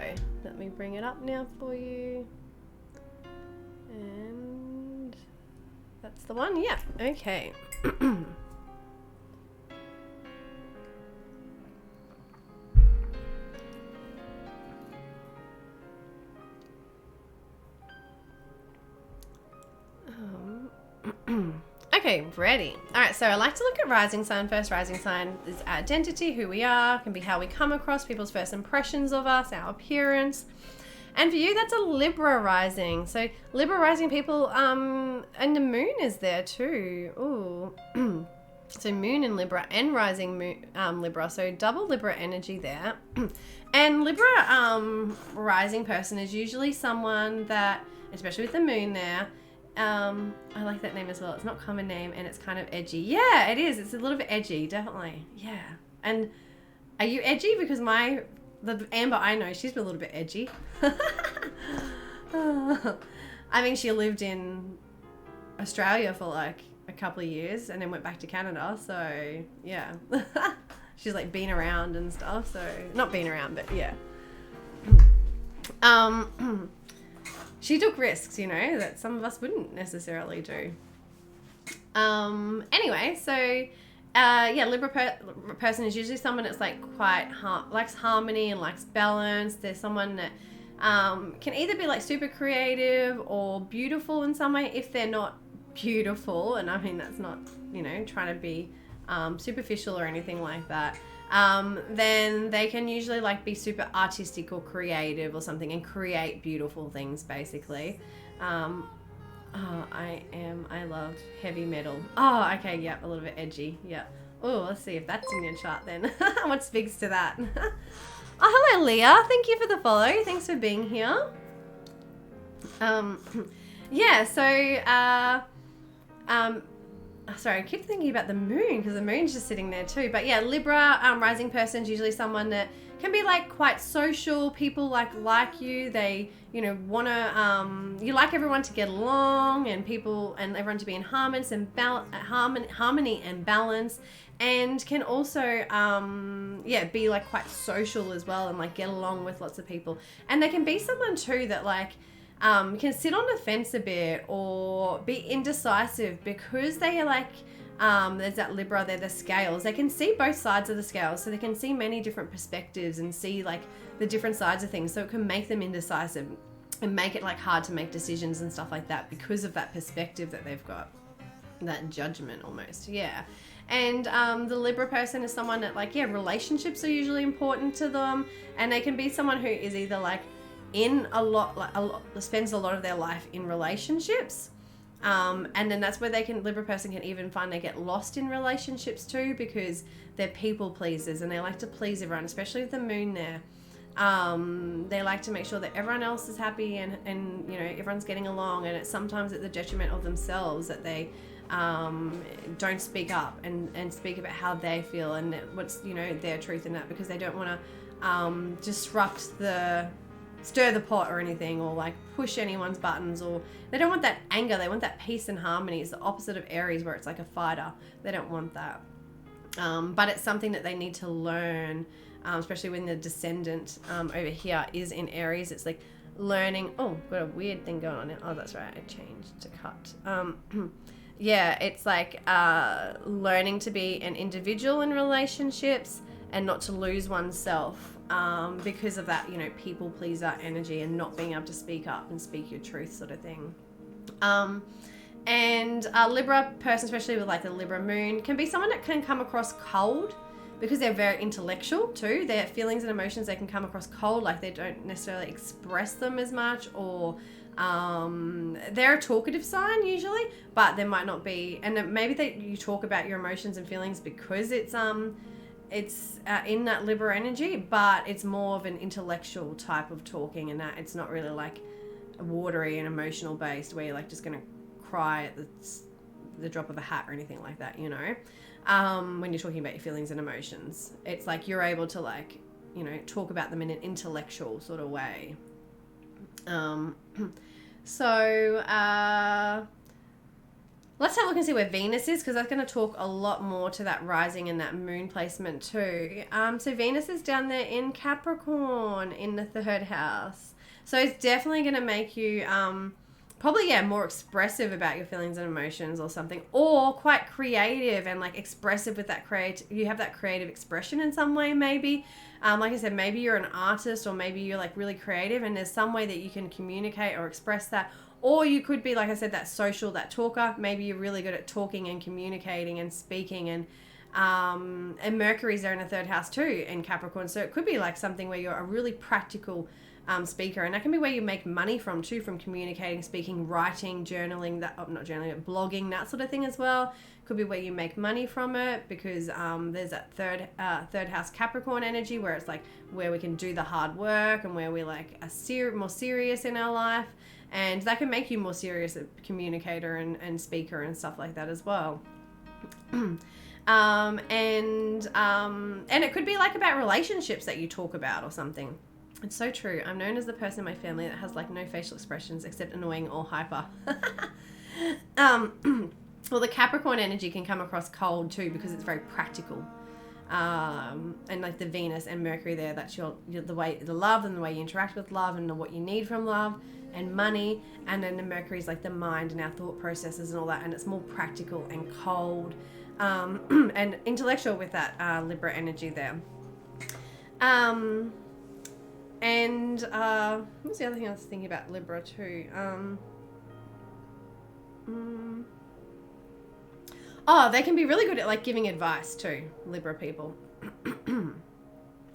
Let me bring it up now for you. And that's the one? Yeah, okay. Okay, ready. Alright, so I like to look at rising sign first. Rising sign is identity, who we are, can be how we come across, people's first impressions of us, our appearance. And for you, that's a Libra rising. So Libra rising people, and the moon is there too. Ooh. So moon in Libra and rising moon, Libra. So double Libra energy there. And Libra rising person is usually someone that, especially with the moon there, I like that name as well. It's not a common name and it's kind of edgy. Yeah, it is. It's a little bit edgy, definitely. Yeah. And are you edgy? Because the Amber I know, she's a little bit edgy. I mean, she lived in Australia for like a couple of years and then went back to Canada. So yeah, she's like been around and stuff. So not been around, but yeah. She took risks, you know, that some of us wouldn't necessarily do. Anyway, so yeah, Libra person is usually someone that's like quite likes harmony and likes balance. They're someone that can either be like super creative or beautiful in some way. If they're not beautiful, and I mean that's not, you know, trying to be superficial or anything like that, then they can usually like be super artistic or creative or something and create beautiful things basically. I love heavy metal. Oh, okay, yeah, a little bit edgy, yeah. Oh, let's see if that's in your chart then. What speaks to that? Oh, hello Leah, thank you for the follow. Thanks for being here. Yeah, so sorry, I keep thinking about the moon because the moon's just sitting there too. But yeah, Libra rising person is usually someone that can be like quite social. People like you. They, you know, wanna you like everyone to get along and everyone to be in harmony and balance, and can also yeah, be like quite social as well and like get along with lots of people. And they can be someone too that like can sit on the fence a bit or be indecisive because they are like There's that Libra, they're the scales. They can see both sides of the scales, so they can see many different perspectives and see like the different sides of things, so it can make them indecisive and make it like hard to make decisions and stuff like that because of that perspective that they've got, that judgment almost. Yeah. And the Libra person is someone that like, yeah, relationships are usually important to them, and they can be someone who is either like in spends a lot of their life in relationships, and then that's where Libra person can even find they get lost in relationships too, because they're people pleasers and they like to please everyone, especially with the moon there. They like to make sure that everyone else is happy and you know, everyone's getting along, and it's sometimes at the detriment of themselves that they don't speak up and speak about how they feel and what's, you know, their truth in that, because they don't want to stir the pot or anything, or like push anyone's buttons, or they don't want that anger. They want that peace and harmony. It's the opposite of Aries, where it's like a fighter. They don't want that. But it's something that they need to learn, especially when the descendant over here is in Aries. It's like learning. Oh, got a weird thing going on there. Oh, that's right. I changed to cut. Yeah, it's like learning to be an individual in relationships and not to lose oneself because of that, you know, people pleaser energy and not being able to speak up and speak your truth sort of thing. And a Libra person, especially with like the Libra moon, can be someone that can come across cold because they're very intellectual too. Their feelings and emotions, they can come across cold, like they don't necessarily express them as much, or they're a talkative sign usually, but there might not be, and maybe you talk about your emotions and feelings because it's in that Libra energy, but it's more of an intellectual type of talking, and that it's not really like watery and emotional based where you're like just gonna cry at the drop of a hat or anything like that, you know. When you're talking about your feelings and emotions, it's like you're able to, like, you know, talk about them in an intellectual sort of way. So let's have a look and see where Venus is, because that's going to talk a lot more to that rising and that moon placement too. So Venus is down there in Capricorn in the 3rd house. So it's definitely going to make you probably, yeah, more expressive about your feelings and emotions or something, or quite creative and like expressive with that you have that creative expression in some way, maybe. Like I said, maybe you're an artist, or maybe you're like really creative and there's some way that you can communicate or express that. Or you could be, like I said, that social, that talker. Maybe you're really good at talking and communicating and speaking, and Mercury's there in the 3rd house too in Capricorn. So it could be like something where you're a really practical speaker, and that can be where you make money from too, from communicating, speaking, writing, journaling, not journaling, but blogging, that sort of thing as well. Could be where you make money from it, because there's that third house Capricorn energy where it's like where we can do the hard work and where we like are more serious in our life, and that can make you more serious communicator and speaker and stuff like that as well. And it could be like about relationships that you talk about or something. It's so true. I'm known as the person in my family that has like no facial expressions except annoying or hyper. Well, the Capricorn energy can come across cold too because it's very practical. And like the Venus and Mercury there, that's the love and the way you interact with love and what you need from love and money. And then the Mercury is like the mind and our thought processes and all that, and it's more practical and cold and intellectual with that Libra energy there. And what's the other thing I was thinking about Libra too? Oh, they can be really good at like giving advice too, Libra people.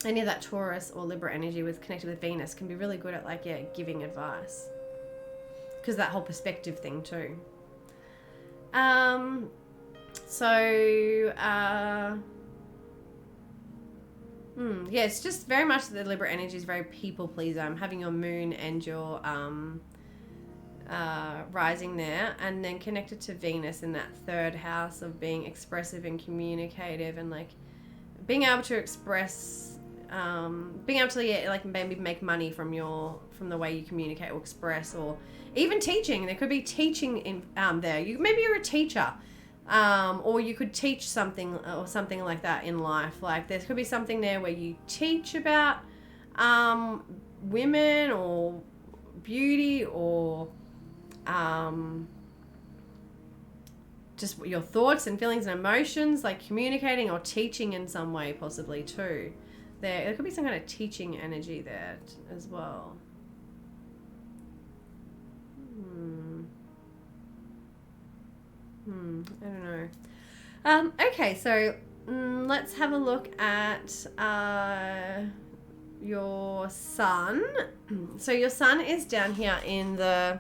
Any of that Taurus or Libra energy connected with Venus can be really good at like, yeah, giving advice. Because that whole perspective thing too. Yeah, it's just very much the Libra energy is very people pleaser. Having your moon and your rising there, and then connected to Venus in that 3rd house of being expressive and communicative, and like being able to express, being able to like maybe make money from the way you communicate or express, or even teaching. There could be teaching in there. Maybe you're a teacher. Or you could teach something or something like that in life. Like there could be something there where you teach about women or beauty, or just your thoughts and feelings and emotions, like communicating or teaching in some way possibly too. There could be some kind of teaching energy there as well. I don't know. Okay, so let's have a look at your sun. So your sun is down here in the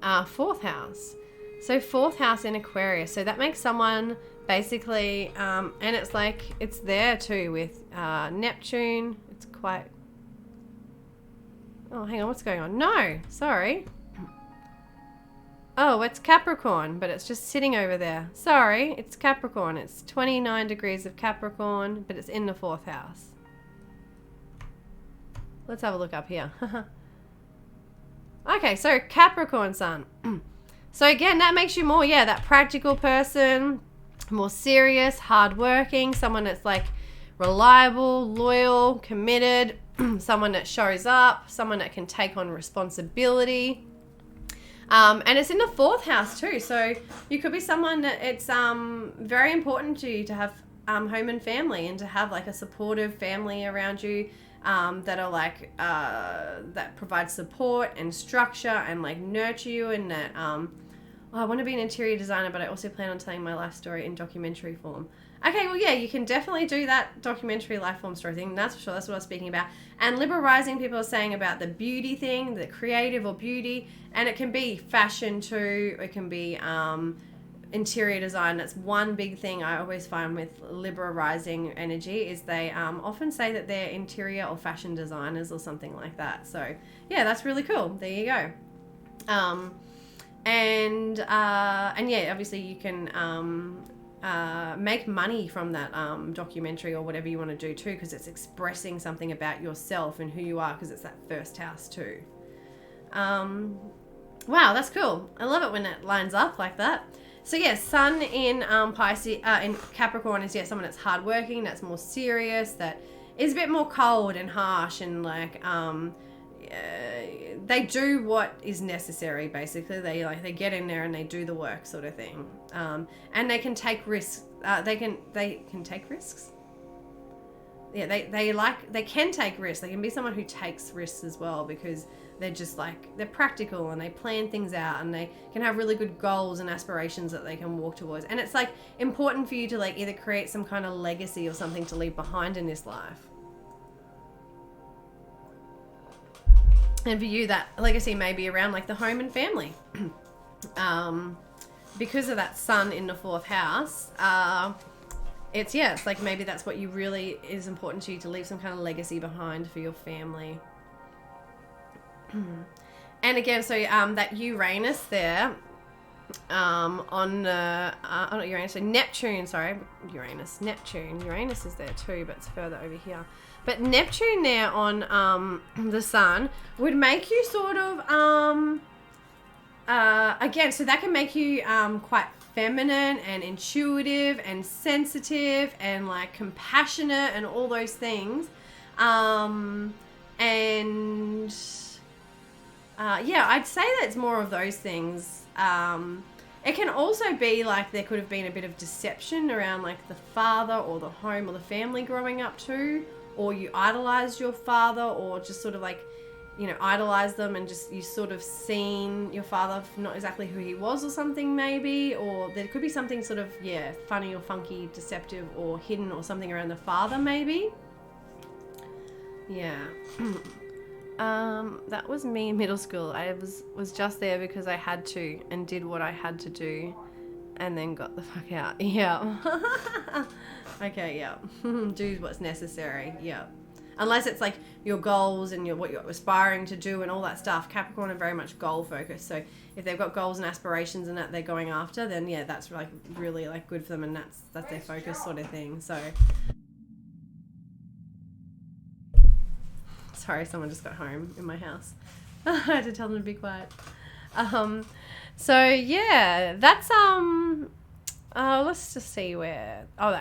4th house. So 4th house in Aquarius. So that makes someone basically, and it's like, it's there too with Neptune. It's quite, oh, hang on, what's going on? No, sorry. Oh, it's Capricorn, but it's just sitting over there. Sorry, it's Capricorn. It's 29 degrees of Capricorn, but it's in the 4th house. Let's have a look up here. Okay, so Capricorn sun. So again, that makes you more, that practical person, more serious, hardworking, someone that's like reliable, loyal, committed, someone that shows up, someone that can take on responsibility. And it's in the 4th house too. So you could be someone that it's very important to you to have home and family, and to have like a supportive family around you that are like that provide support and structure and like nurture you, and that I want to be an interior designer, but I also plan on telling my life story in documentary form. Okay, well, yeah, you can definitely do that documentary life form story thing. That's for sure. That's what I was speaking about. And Libra rising, people are saying about the beauty thing, the creative or beauty, and it can be fashion too. It can be interior design. That's one big thing I always find with Libra rising energy is they often say that they're interior or fashion designers or something like that. So yeah, that's really cool. There you go. And yeah, obviously you can make money from that documentary or whatever you want to do too, because it's expressing something about yourself and who you are, because it's that 1st house too. Wow, that's cool. I love it when it lines up like that. So yeah, sun in Pisces, in Capricorn is someone that's hardworking, that's more serious, that is a bit more cold and harsh, and like they do what is necessary. Basically, they get in there and they do the work, sort of thing. And they can take risks. They can take risks. Yeah, they can take risks. They can be someone who takes risks as well, because they're just like, they're practical and they plan things out, and they can have really good goals and aspirations that they can walk towards. And it's like important for you to like either create some kind of legacy or something to leave behind in this life. And for you, that legacy may be around like the home and family. Because of that sun in the 4th house, it's like maybe that's what you really is important to you, to leave some kind of legacy behind for your family. And again, so that Uranus there on the not Uranus, so Neptune, sorry, Neptune is there too, but it's further over here. But Neptune there on the sun would make you sort of again, so that can make you quite feminine and intuitive and sensitive and like compassionate and all those things. Yeah, I'd say that it's more of those things. It can also be like there could have been a bit of deception around like the father or the home or the family growing up too, or you idolized your father, or just sort of like, you know, idolized them and just you sort of seen your father not exactly who he was or something maybe, or there could be something sort of, yeah, funny or funky, deceptive or hidden or something around the father maybe. Yeah. That was me in middle school. I was just there because I had to and did what I had to do and then got the fuck out. Yeah. Okay, yeah. Do what's necessary. Yeah. Unless it's like your goals and what you're aspiring to do and all that stuff. Capricorn are very much goal focused. So if they've got goals and aspirations and that they're going after, then yeah, that's like really like good for them, and that's their focus sort of thing. So sorry, someone just got home in my house. I had to tell them to be quiet. So yeah, that's let's just see where. Oh,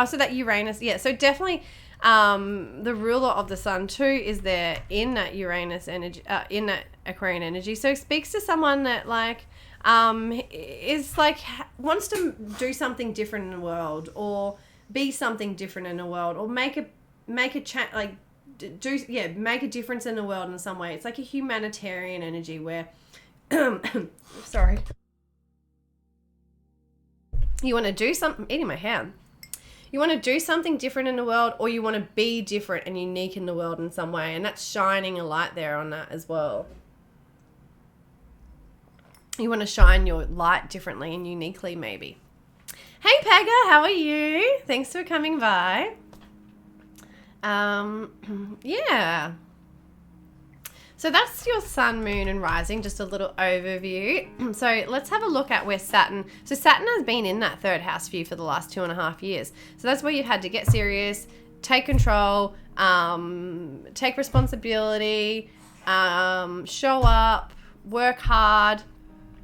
so that Uranus. Yeah, so definitely, the ruler of the sun too is there in that Uranus energy, in that Aquarian energy. So it speaks to someone that like, is like wants to do something different in the world, or be something different in the world, or make a like make a difference in the world in some way. It's like a humanitarian energy where sorry, you want to do something, eating my hand. You want to do something different in the world, or you want to be different and unique in the world in some way, and that's shining a light there on that as well. You want to shine your light differently and uniquely, maybe. Hey Pega, how are you? Thanks for coming by. Yeah. So that's your sun, moon, and rising, just a little overview. So let's have a look at where Saturn... So Saturn has been in that third house for you for the last 2.5 years. So that's where you've had to get serious, take control, take responsibility, show up, work hard.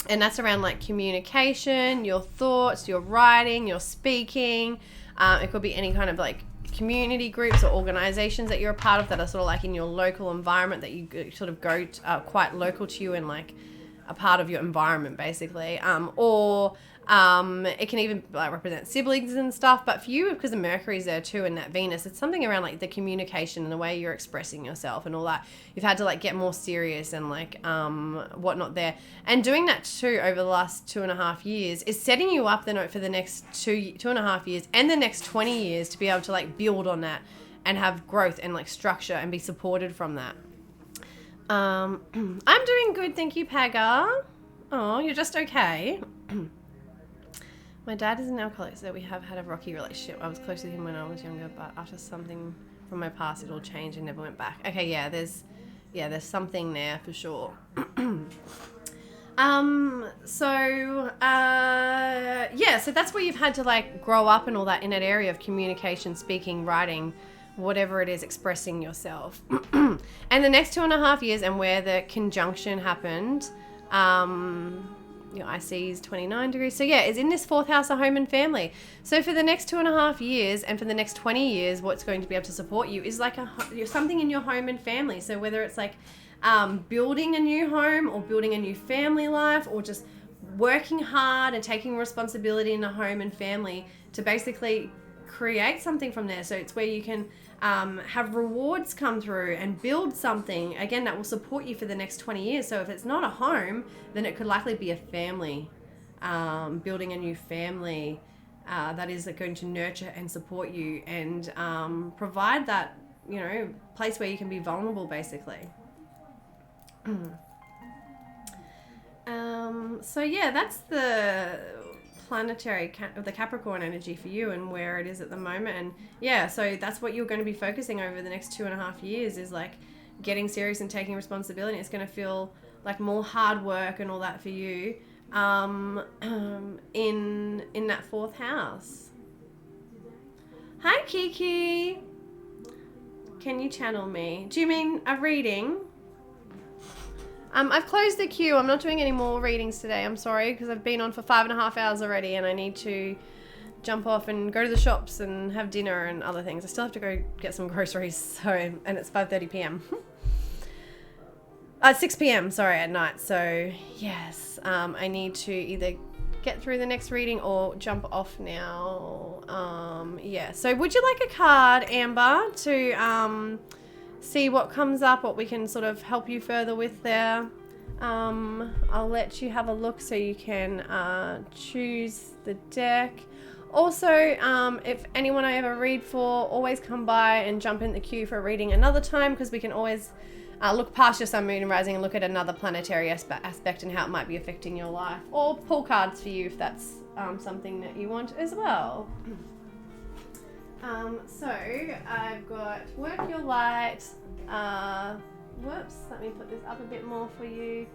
And that's around like communication, your thoughts, your writing, your speaking. It could be any kind of like community groups or organizations that you're a part of that are sort of like in your local environment, that you sort of go quite local to you and like a part of your environment basically, or it can even like represent siblings and stuff. But for you, because the Mercury's there too and that Venus, it's something around like the communication and the way you're expressing yourself and all that. You've had to like get more serious and like whatnot there, and doing that too over the last 2.5 years is setting you up for the next 2.5 years and the next 20 years to be able to like build on that and have growth and like structure and be supported from that. I'm doing good, thank you, Paga. Oh, you're just okay. My dad is an alcoholic, so we have had a rocky relationship. I was close with him when I was younger, but after something from my past, it all changed and never went back. Okay, yeah, there's something there for sure. So that's where you've had to like grow up and all that in that area of communication, speaking, writing, whatever it is, expressing yourself. And the next 2.5 years, and where the conjunction happened, your IC is 29 degrees. So yeah, it's in this 4th house of home and family. So for the next 2.5 years and for the next 20 years, what's going to be able to support you is like something in your home and family. So whether it's like building a new home or building a new family life, or just working hard and taking responsibility in the home and family to basically create something from there. So it's where you can have rewards come through and build something, again, that will support you for the next 20 years. So if it's not a home, then it could likely be a family, building a new family that is going to nurture and support you and provide that, you know, place where you can be vulnerable, basically. So yeah, that's the planetary, the Capricorn energy for you and where it is at the moment. And yeah, so that's what you're going to be focusing over the next 2.5 years, is like getting serious and taking responsibility. It's going to feel like more hard work and all that for you in that 4th house. Hi Kiki, can you channel me? Do you mean a reading? I've closed the queue. I'm not doing any more readings today. I'm sorry, because I've been on for 5.5 hours already and I need to jump off and go to the shops and have dinner and other things. I still have to go get some groceries, so, and it's 5:30 p.m. 6 p.m. sorry, at night. So yes, I need to either get through the next reading or jump off now. Yeah, so would you like a card, Amber, to see what comes up, what we can sort of help you further with there? I'll let you have a look so you can choose the deck. Also, if anyone I ever read for, always come by and jump in the queue for a reading another time, because we can always look past your sun, moon and rising and look at another planetary aspect and how it might be affecting your life, or pull cards for you if that's something that you want as well. So I've got Work Your Light. Whoops, let me put this up a bit more for you.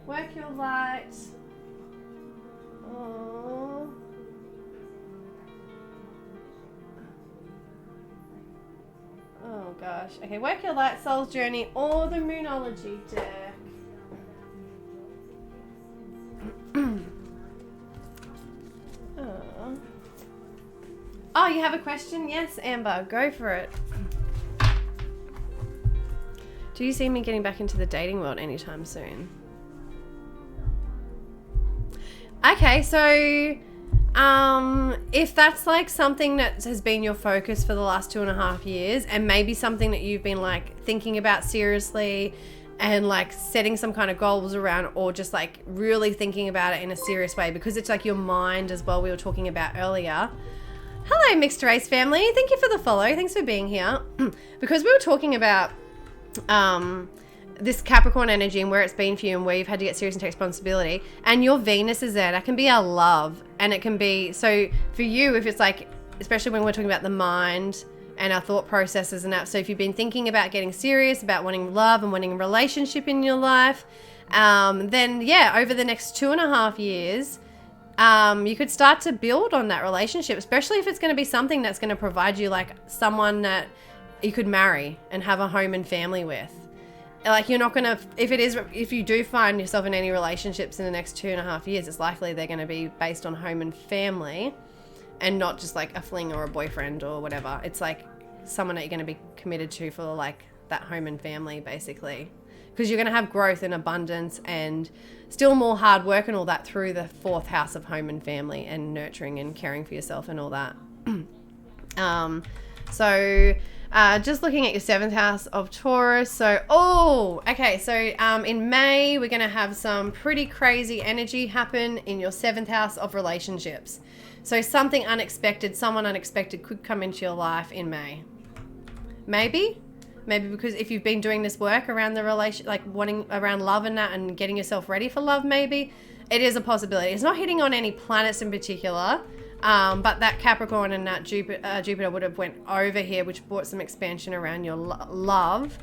Work Your Light. Oh gosh. Okay, Work Your Light, Soul's Journey, or the Moonology deck. Oh, you have a question? Yes, Amber, go for it. Do you see me getting back into the dating world anytime soon? Okay, so if that's like something that has been your focus for the last 2.5 years, and maybe something that you've been like thinking about seriously and like setting some kind of goals around, or just like really thinking about it in a serious way, because it's like your mind as well, we were talking about earlier. Hello, mixed race family. Thank you for the follow. Thanks for being here. Because we were talking about this Capricorn energy and where it's been for you and where you've had to get serious and take responsibility, and your Venus is there. That can be our love, and it can be, so for you, if it's like, especially when we're talking about the mind and our thought processes and that, so if you've been thinking about getting serious, about wanting love and wanting a relationship in your life, then yeah, over the next 2.5 years, you could start to build on that relationship, especially if it's going to be something that's going to provide you like someone that you could marry and have a home and family with. Like, you're not going to, if you do find yourself in any relationships in the next 2.5 years, it's likely they're going to be based on home and family and not just like a fling or a boyfriend or whatever. It's like someone that you're going to be committed to for like that home and family, basically. Because you're going to have growth and abundance and still more hard work and all that through the 4th house of home and family and nurturing and caring for yourself and all that. Just looking at your 7th house of Taurus. So in May, we're going to have some pretty crazy energy happen in your 7th house of relationships. So something unexpected, someone unexpected could come into your life in May. Maybe because if you've been doing this work around the relation, like wanting around love and that, and getting yourself ready for love, maybe it is a possibility. It's not hitting on any planets in particular. But that Capricorn and that Jupiter would have went over here, which brought some expansion around your love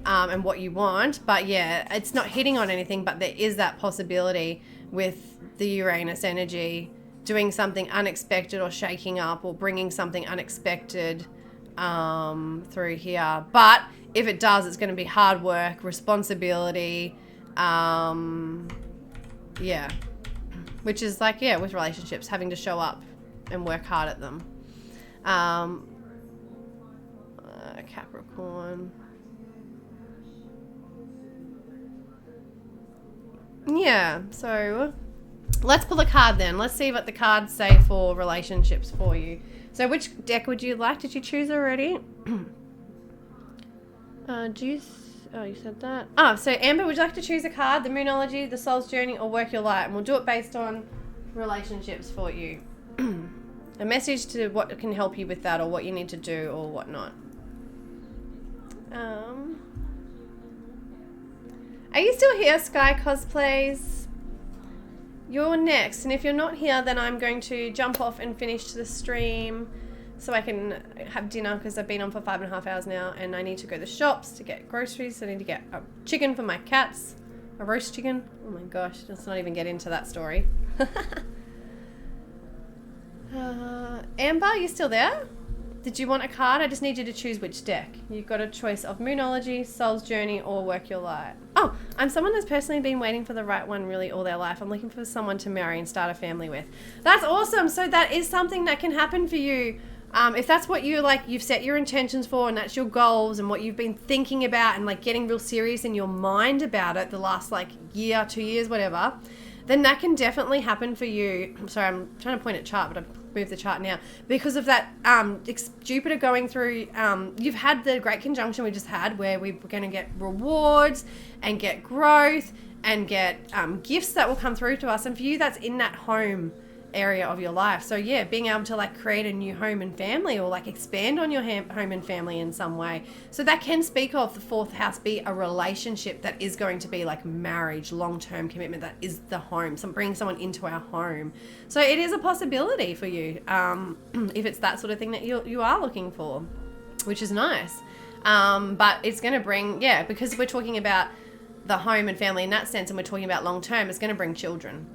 and what you want. But yeah, it's not hitting on anything, but there is that possibility with the Uranus energy doing something unexpected or shaking up or bringing something unexpected through here. But if it does, it's going to be hard work, responsibility, which is like, yeah, with relationships, having to show up and work hard at them. Capricorn. Yeah, so let's pull a card then. Let's see what the cards say for relationships for you. So which deck would you like? Did you choose already? You said that. So Amber, would you like to choose a card? The Moonology, the Soul's Journey, or Work Your Light? And we'll do it based on relationships for you. A message to what can help you with that, or what you need to do, or whatnot. Are you still here, Sky Cosplays? You're next, and if you're not here, then I'm going to jump off and finish the stream so I can have dinner, because I've been on for 5.5 hours now, and I need to go to the shops to get groceries. I need to get a chicken for my cats, a roast chicken. Oh my gosh, let's not even get into that story. Amber, are you still there? Did you want a card? I just need you to choose which deck. You've got a choice of Moonology, Soul's Journey, or Work Your Light. Oh, I'm someone that's personally been waiting for the right one really all their life. I'm looking for someone to marry and start a family with. That's awesome. So that is something that can happen for you. If that's what you like, you've set your intentions for, and that's your goals and what you've been thinking about and like getting real serious in your mind about it the last like year, 2 years, whatever, then that can definitely happen for you. I'm sorry, I'm trying to point at chart, but I've moved the chart now. Because of that Jupiter going through, you've had the great conjunction we just had where we're going to get rewards and get growth and get gifts that will come through to us. And for you, that's in that home area of your life. So yeah, being able to like create a new home and family, or like expand on your home and family in some way. So that can speak of the 4th house be a relationship that is going to be like marriage, long-term commitment, that is the home, bringing someone into our home. So it is a possibility for you if it's that sort of thing that you are looking for, which is nice. But it's going to bring, because we're talking about the home and family in that sense, and we're talking about long-term, it's going to bring children.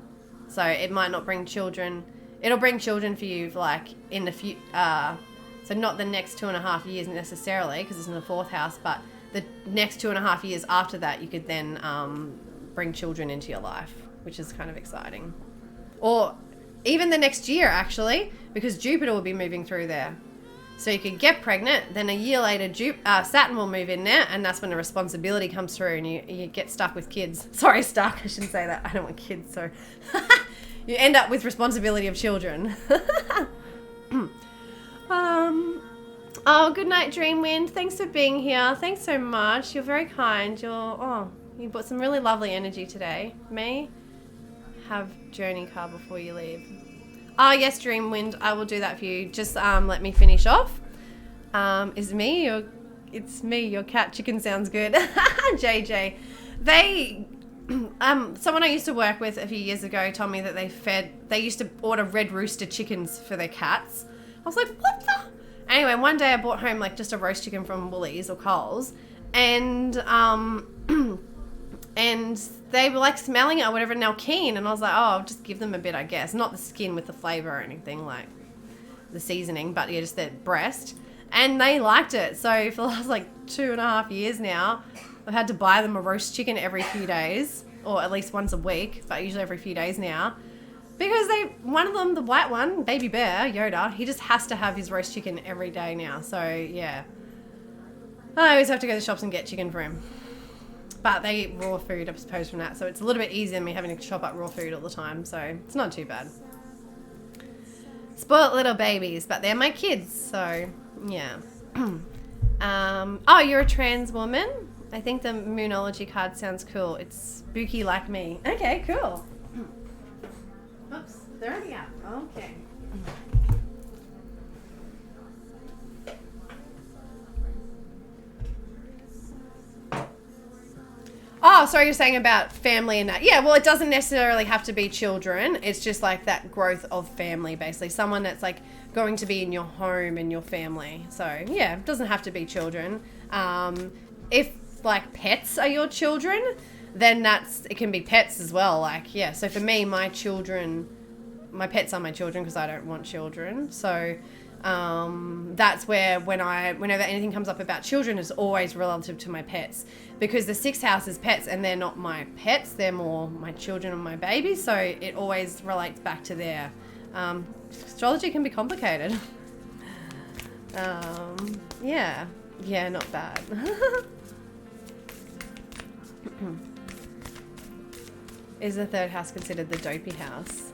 So it might not bring children. It'll bring children for you, like in the future. So not the next 2.5 years necessarily, because it's in the 4th house, but the next 2.5 years after that, you could then bring children into your life, which is kind of exciting. Or even the next year, actually, because Jupiter will be moving through there. So you could get pregnant, then a year later Saturn will move in there, and that's when the responsibility comes through and you get stuck with kids. Sorry, stuck, I shouldn't say that. I don't want kids, so... You end up with responsibility of children. Oh, good night, Dreamwind. Thanks for being here. Thanks so much. You're very kind. You brought some really lovely energy today. May have journey card before you leave. Oh, yes, Dreamwind. I will do that for you. Just let me finish off. Is it me or it's me? Your cat chicken sounds good. JJ. Someone I used to work with a few years ago told me that they used to order red rooster chickens for their cats. I was like, what the? Anyway, one day I brought home like just a roast chicken from Woolies or Coles, and and they were like smelling it or whatever, and they were keen, and I was like, oh, I'll just give them a bit, I guess. Not the skin with the flavour or anything, like the seasoning, but yeah, just their breast. And they liked it. So for the last like 2.5 years now, I've had to buy them a roast chicken every few days, or at least once a week, but usually every few days now. Because one of them, the white one, Baby Bear, Yoda, he just has to have his roast chicken every day now. So, yeah. I always have to go to the shops and get chicken for him. But they eat raw food, I suppose, from that. So it's a little bit easier than me having to chop up raw food all the time. So it's not too bad. Spoiled little babies, but they're my kids. So, yeah. Oh, you're a trans woman? I think the Moonology card sounds cool. It's spooky like me. Okay, cool. Oops, they're already out. Okay. Oh, sorry, you're saying about family and that. Yeah, well, it doesn't necessarily have to be children. It's just like that growth of family, basically. Someone that's like going to be in your home and your family. So, yeah, it doesn't have to be children. If like pets are your children, then it can be pets as well. Like, yeah, so for me, my pets are my children because I don't want children. So that's where whenever anything comes up about children, it's always relative to my pets, because the 6th house is pets and they're not my pets. They're more my children and my babies. So it always relates back to there. Astrology can be complicated. Yeah, not bad. Is the 3rd house considered the dopey house?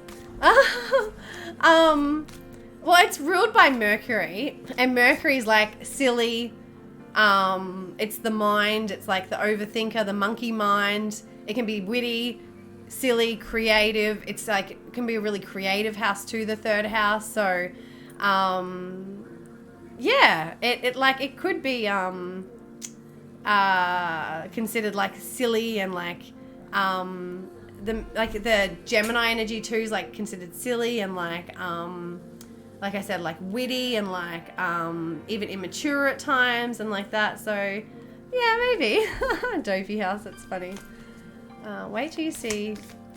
Well, it's ruled by Mercury, and Mercury's like silly. It's the mind. It's like the overthinker, the monkey mind. It can be witty, silly, creative. It's like, it can be a really creative house too, the 3rd house. So, yeah, it could be considered like silly, and like the Gemini energy too is like considered silly, and like I said, like witty, and like even immature at times and like that. So yeah, maybe. Dopey house, that's funny. Wait till you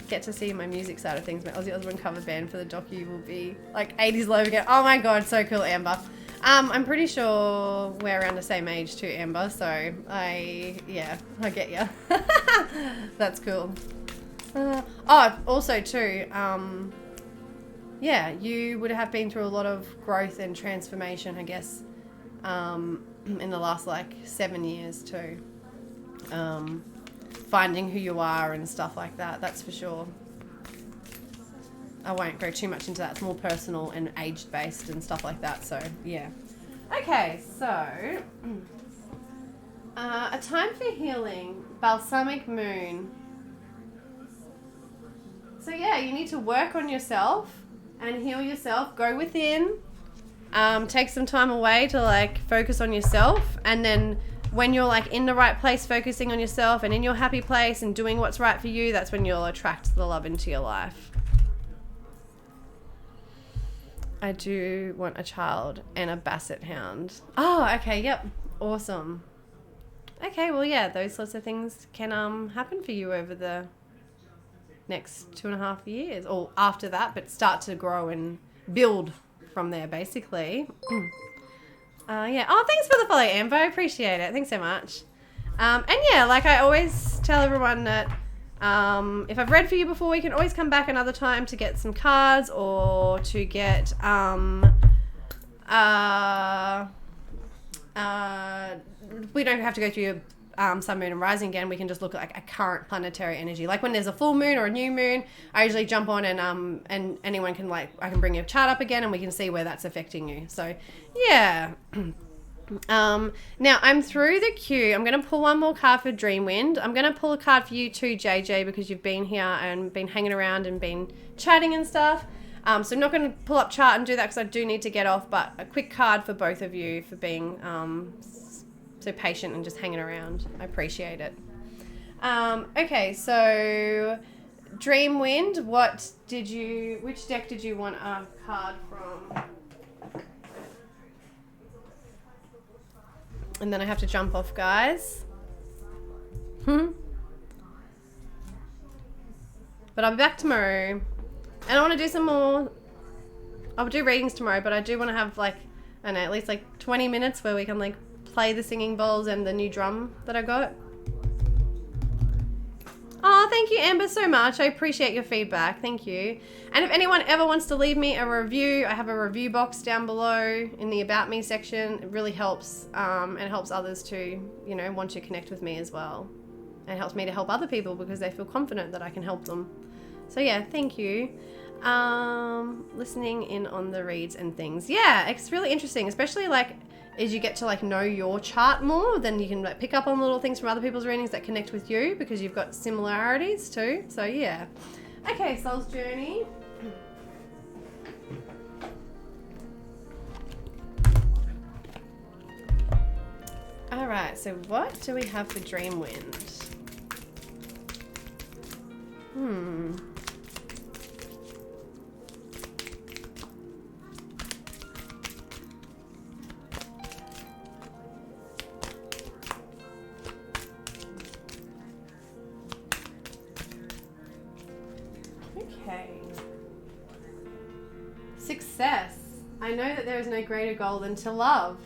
get to see my music side of things. My Aussie Osbourne cover band for the docu will be like 80s low again. Oh my god, so cool, Amber. I'm pretty sure we're around the same age too, Amber, so I get ya. That's cool. Also too, yeah, you would have been through a lot of growth and transformation, I guess, in the last like 7 years too. Finding who you are and stuff like that, that's for sure. I won't go too much into that. It's more personal and age-based and stuff like that, so yeah. Okay, so a time for healing, balsamic moon. So yeah, you need to work on yourself and heal yourself. Go within. Take some time away to like focus on yourself, and then when you're like in the right place, focusing on yourself and in your happy place and doing what's right for you, that's when you'll attract the love into your life. I do want a child and a basset hound. Oh, okay, yep. Awesome. Okay, well, yeah, those sorts of things can happen for you over the next 2.5 years, or after that, but start to grow and build from there, basically. Yeah. Oh, thanks for the follow, Amber. I appreciate it. Thanks so much. And yeah, like I always tell everyone that if I've read for you before, we can always come back another time to get some cards, or to get we don't have to go through sun, moon, and rising again, we can just look at like a current planetary energy. Like when there's a full moon or a new moon, I usually jump on and anyone can I can bring your chart up again and we can see where that's affecting you. So yeah. Now I'm through the queue. I'm going to pull one more card for Dreamwind. I'm going to pull a card for you too, JJ, because you've been here and been hanging around and been chatting and stuff. So I'm not going to pull up chart and do that because I do need to get off, but a quick card for both of you for being so patient and just hanging around. I appreciate it. Okay, so Dreamwind, which deck did you want a card from? And then I have to jump off, guys. But I'll be back tomorrow. And I want to do some more. I'll do readings tomorrow, but I do want to have like, I don't know, at least like 20 minutes where we can like play the singing bowls and the new drum that I got. Oh, thank you, Amber, so much. I appreciate your feedback. Thank you. And if anyone ever wants to leave me a review, I have a review box down below in the About Me section. It really helps, and it helps others to, you know, want to connect with me as well. And it helps me to help other people because they feel confident that I can help them. So yeah, thank you. Listening in on the reads and things. Yeah, it's really interesting, especially like as you get to like know your chart more, then you can like pick up on little things from other people's readings that connect with you because you've got similarities too. So yeah. Okay, Soul's Journey. All right, so what do we have for Dreamwind? Okay. Success. I know that there is no greater goal than to love.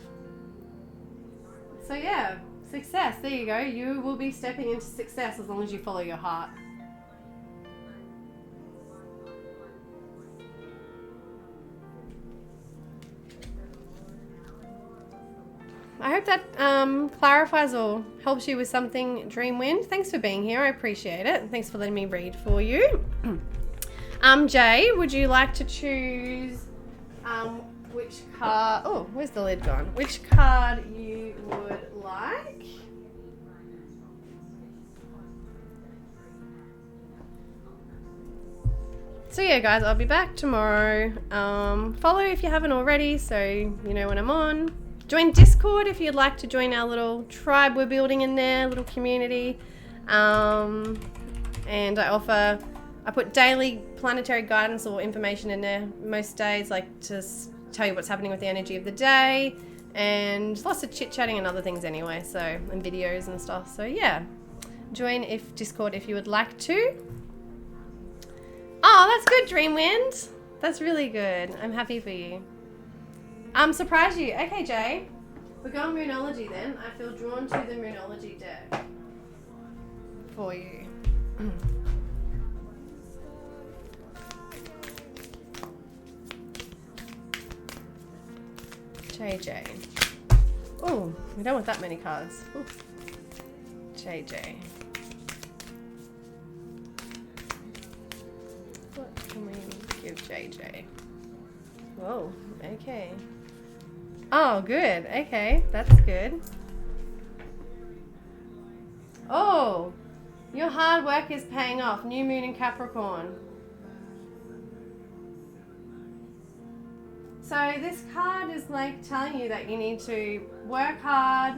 So yeah, success. There you go. You will be stepping into success as long as you follow your heart. I hope that clarifies or helps you with something, Dreamwind. Thanks for being here. I appreciate it. Thanks for letting me read for you. Jay, would you like to choose which card... Oh, where's the lid gone? Which card you would like? So yeah, guys, I'll be back tomorrow. Follow if you haven't already, so you know when I'm on. Join Discord if you'd like to join our little tribe we're building in there, little community. And I put daily planetary guidance or information in there most days, like to tell you what's happening with the energy of the day, and lots of chit-chatting and other things anyway, so, and videos and stuff. So yeah, join Discord if you would like to. Oh, that's good, Dreamwind. That's really good. I'm happy for you. Surprise you. Okay, Jay. We're going Moonology then. I feel drawn to the Moonology deck for you. JJ. Oh, we don't want that many cards. Ooh. JJ. What can we give JJ? Whoa, okay. Oh, good. Okay, that's good. Oh, your hard work is paying off. New moon in Capricorn. So this card is like telling you that you need to work hard,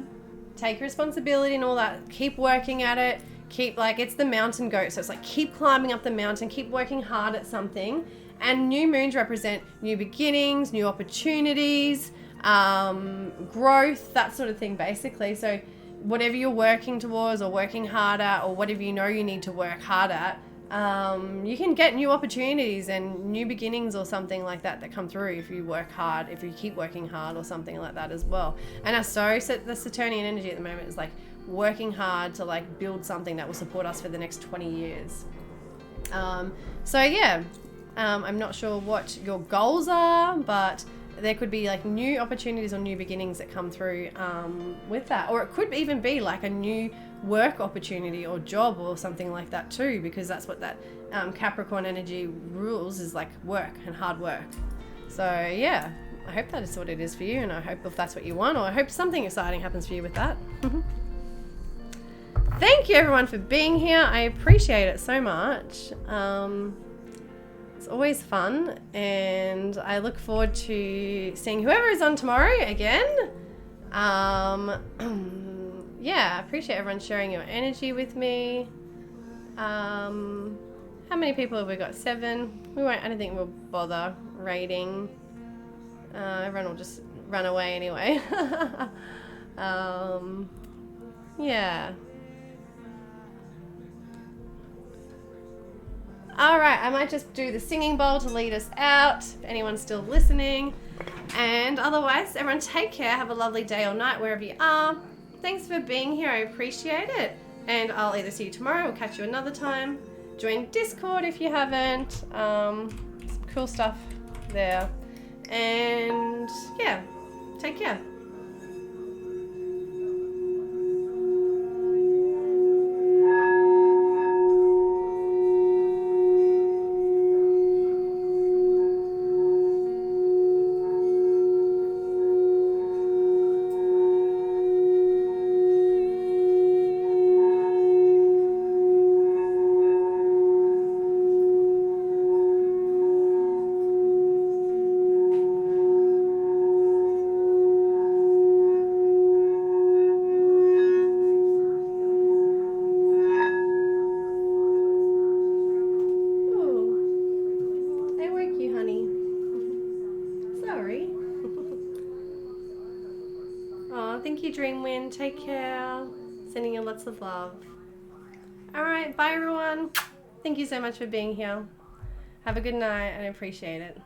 take responsibility and all that. Keep working at it. Keep, like, it's the mountain goat. So it's like keep climbing up the mountain, keep working hard at something. And new moons represent new beginnings, new opportunities, growth, that sort of thing, basically. So whatever you're working towards or working hard at, or whatever you know you need to work hard at, you can get new opportunities and new beginnings or something like that come through if you work hard, if you keep working hard or something like that as well. And so the Saturnian energy at the moment is like working hard to like build something that will support us for the next 20 years. So yeah. I'm not sure what your goals are, but there could be like new opportunities or new beginnings that come through with that. Or it could even be like a new work opportunity or job or something like that too, because that's what that Capricorn energy rules, is like work and hard work. So yeah, I hope that is what it is for you, and I hope if that's what you want, or I hope something exciting happens for you with that. Thank you everyone for being here. I appreciate it so much. It's always fun, and I look forward to seeing whoever is on tomorrow again. Yeah, I appreciate everyone sharing your energy with me. How many people have we got? 7. I don't think we'll bother rating. Everyone will just run away anyway. Yeah. All right, I might just do the singing bowl to lead us out, if anyone's still listening. And otherwise, everyone take care. Have a lovely day or night, wherever you are. Thanks for being here. I appreciate it. And I'll either see you tomorrow or catch you another time. Join Discord if you haven't. Some cool stuff there. And yeah, take care. Dreamwind, take care. Sending you lots of love. Alright, bye everyone. Thank you so much for being here. Have a good night, and I appreciate it.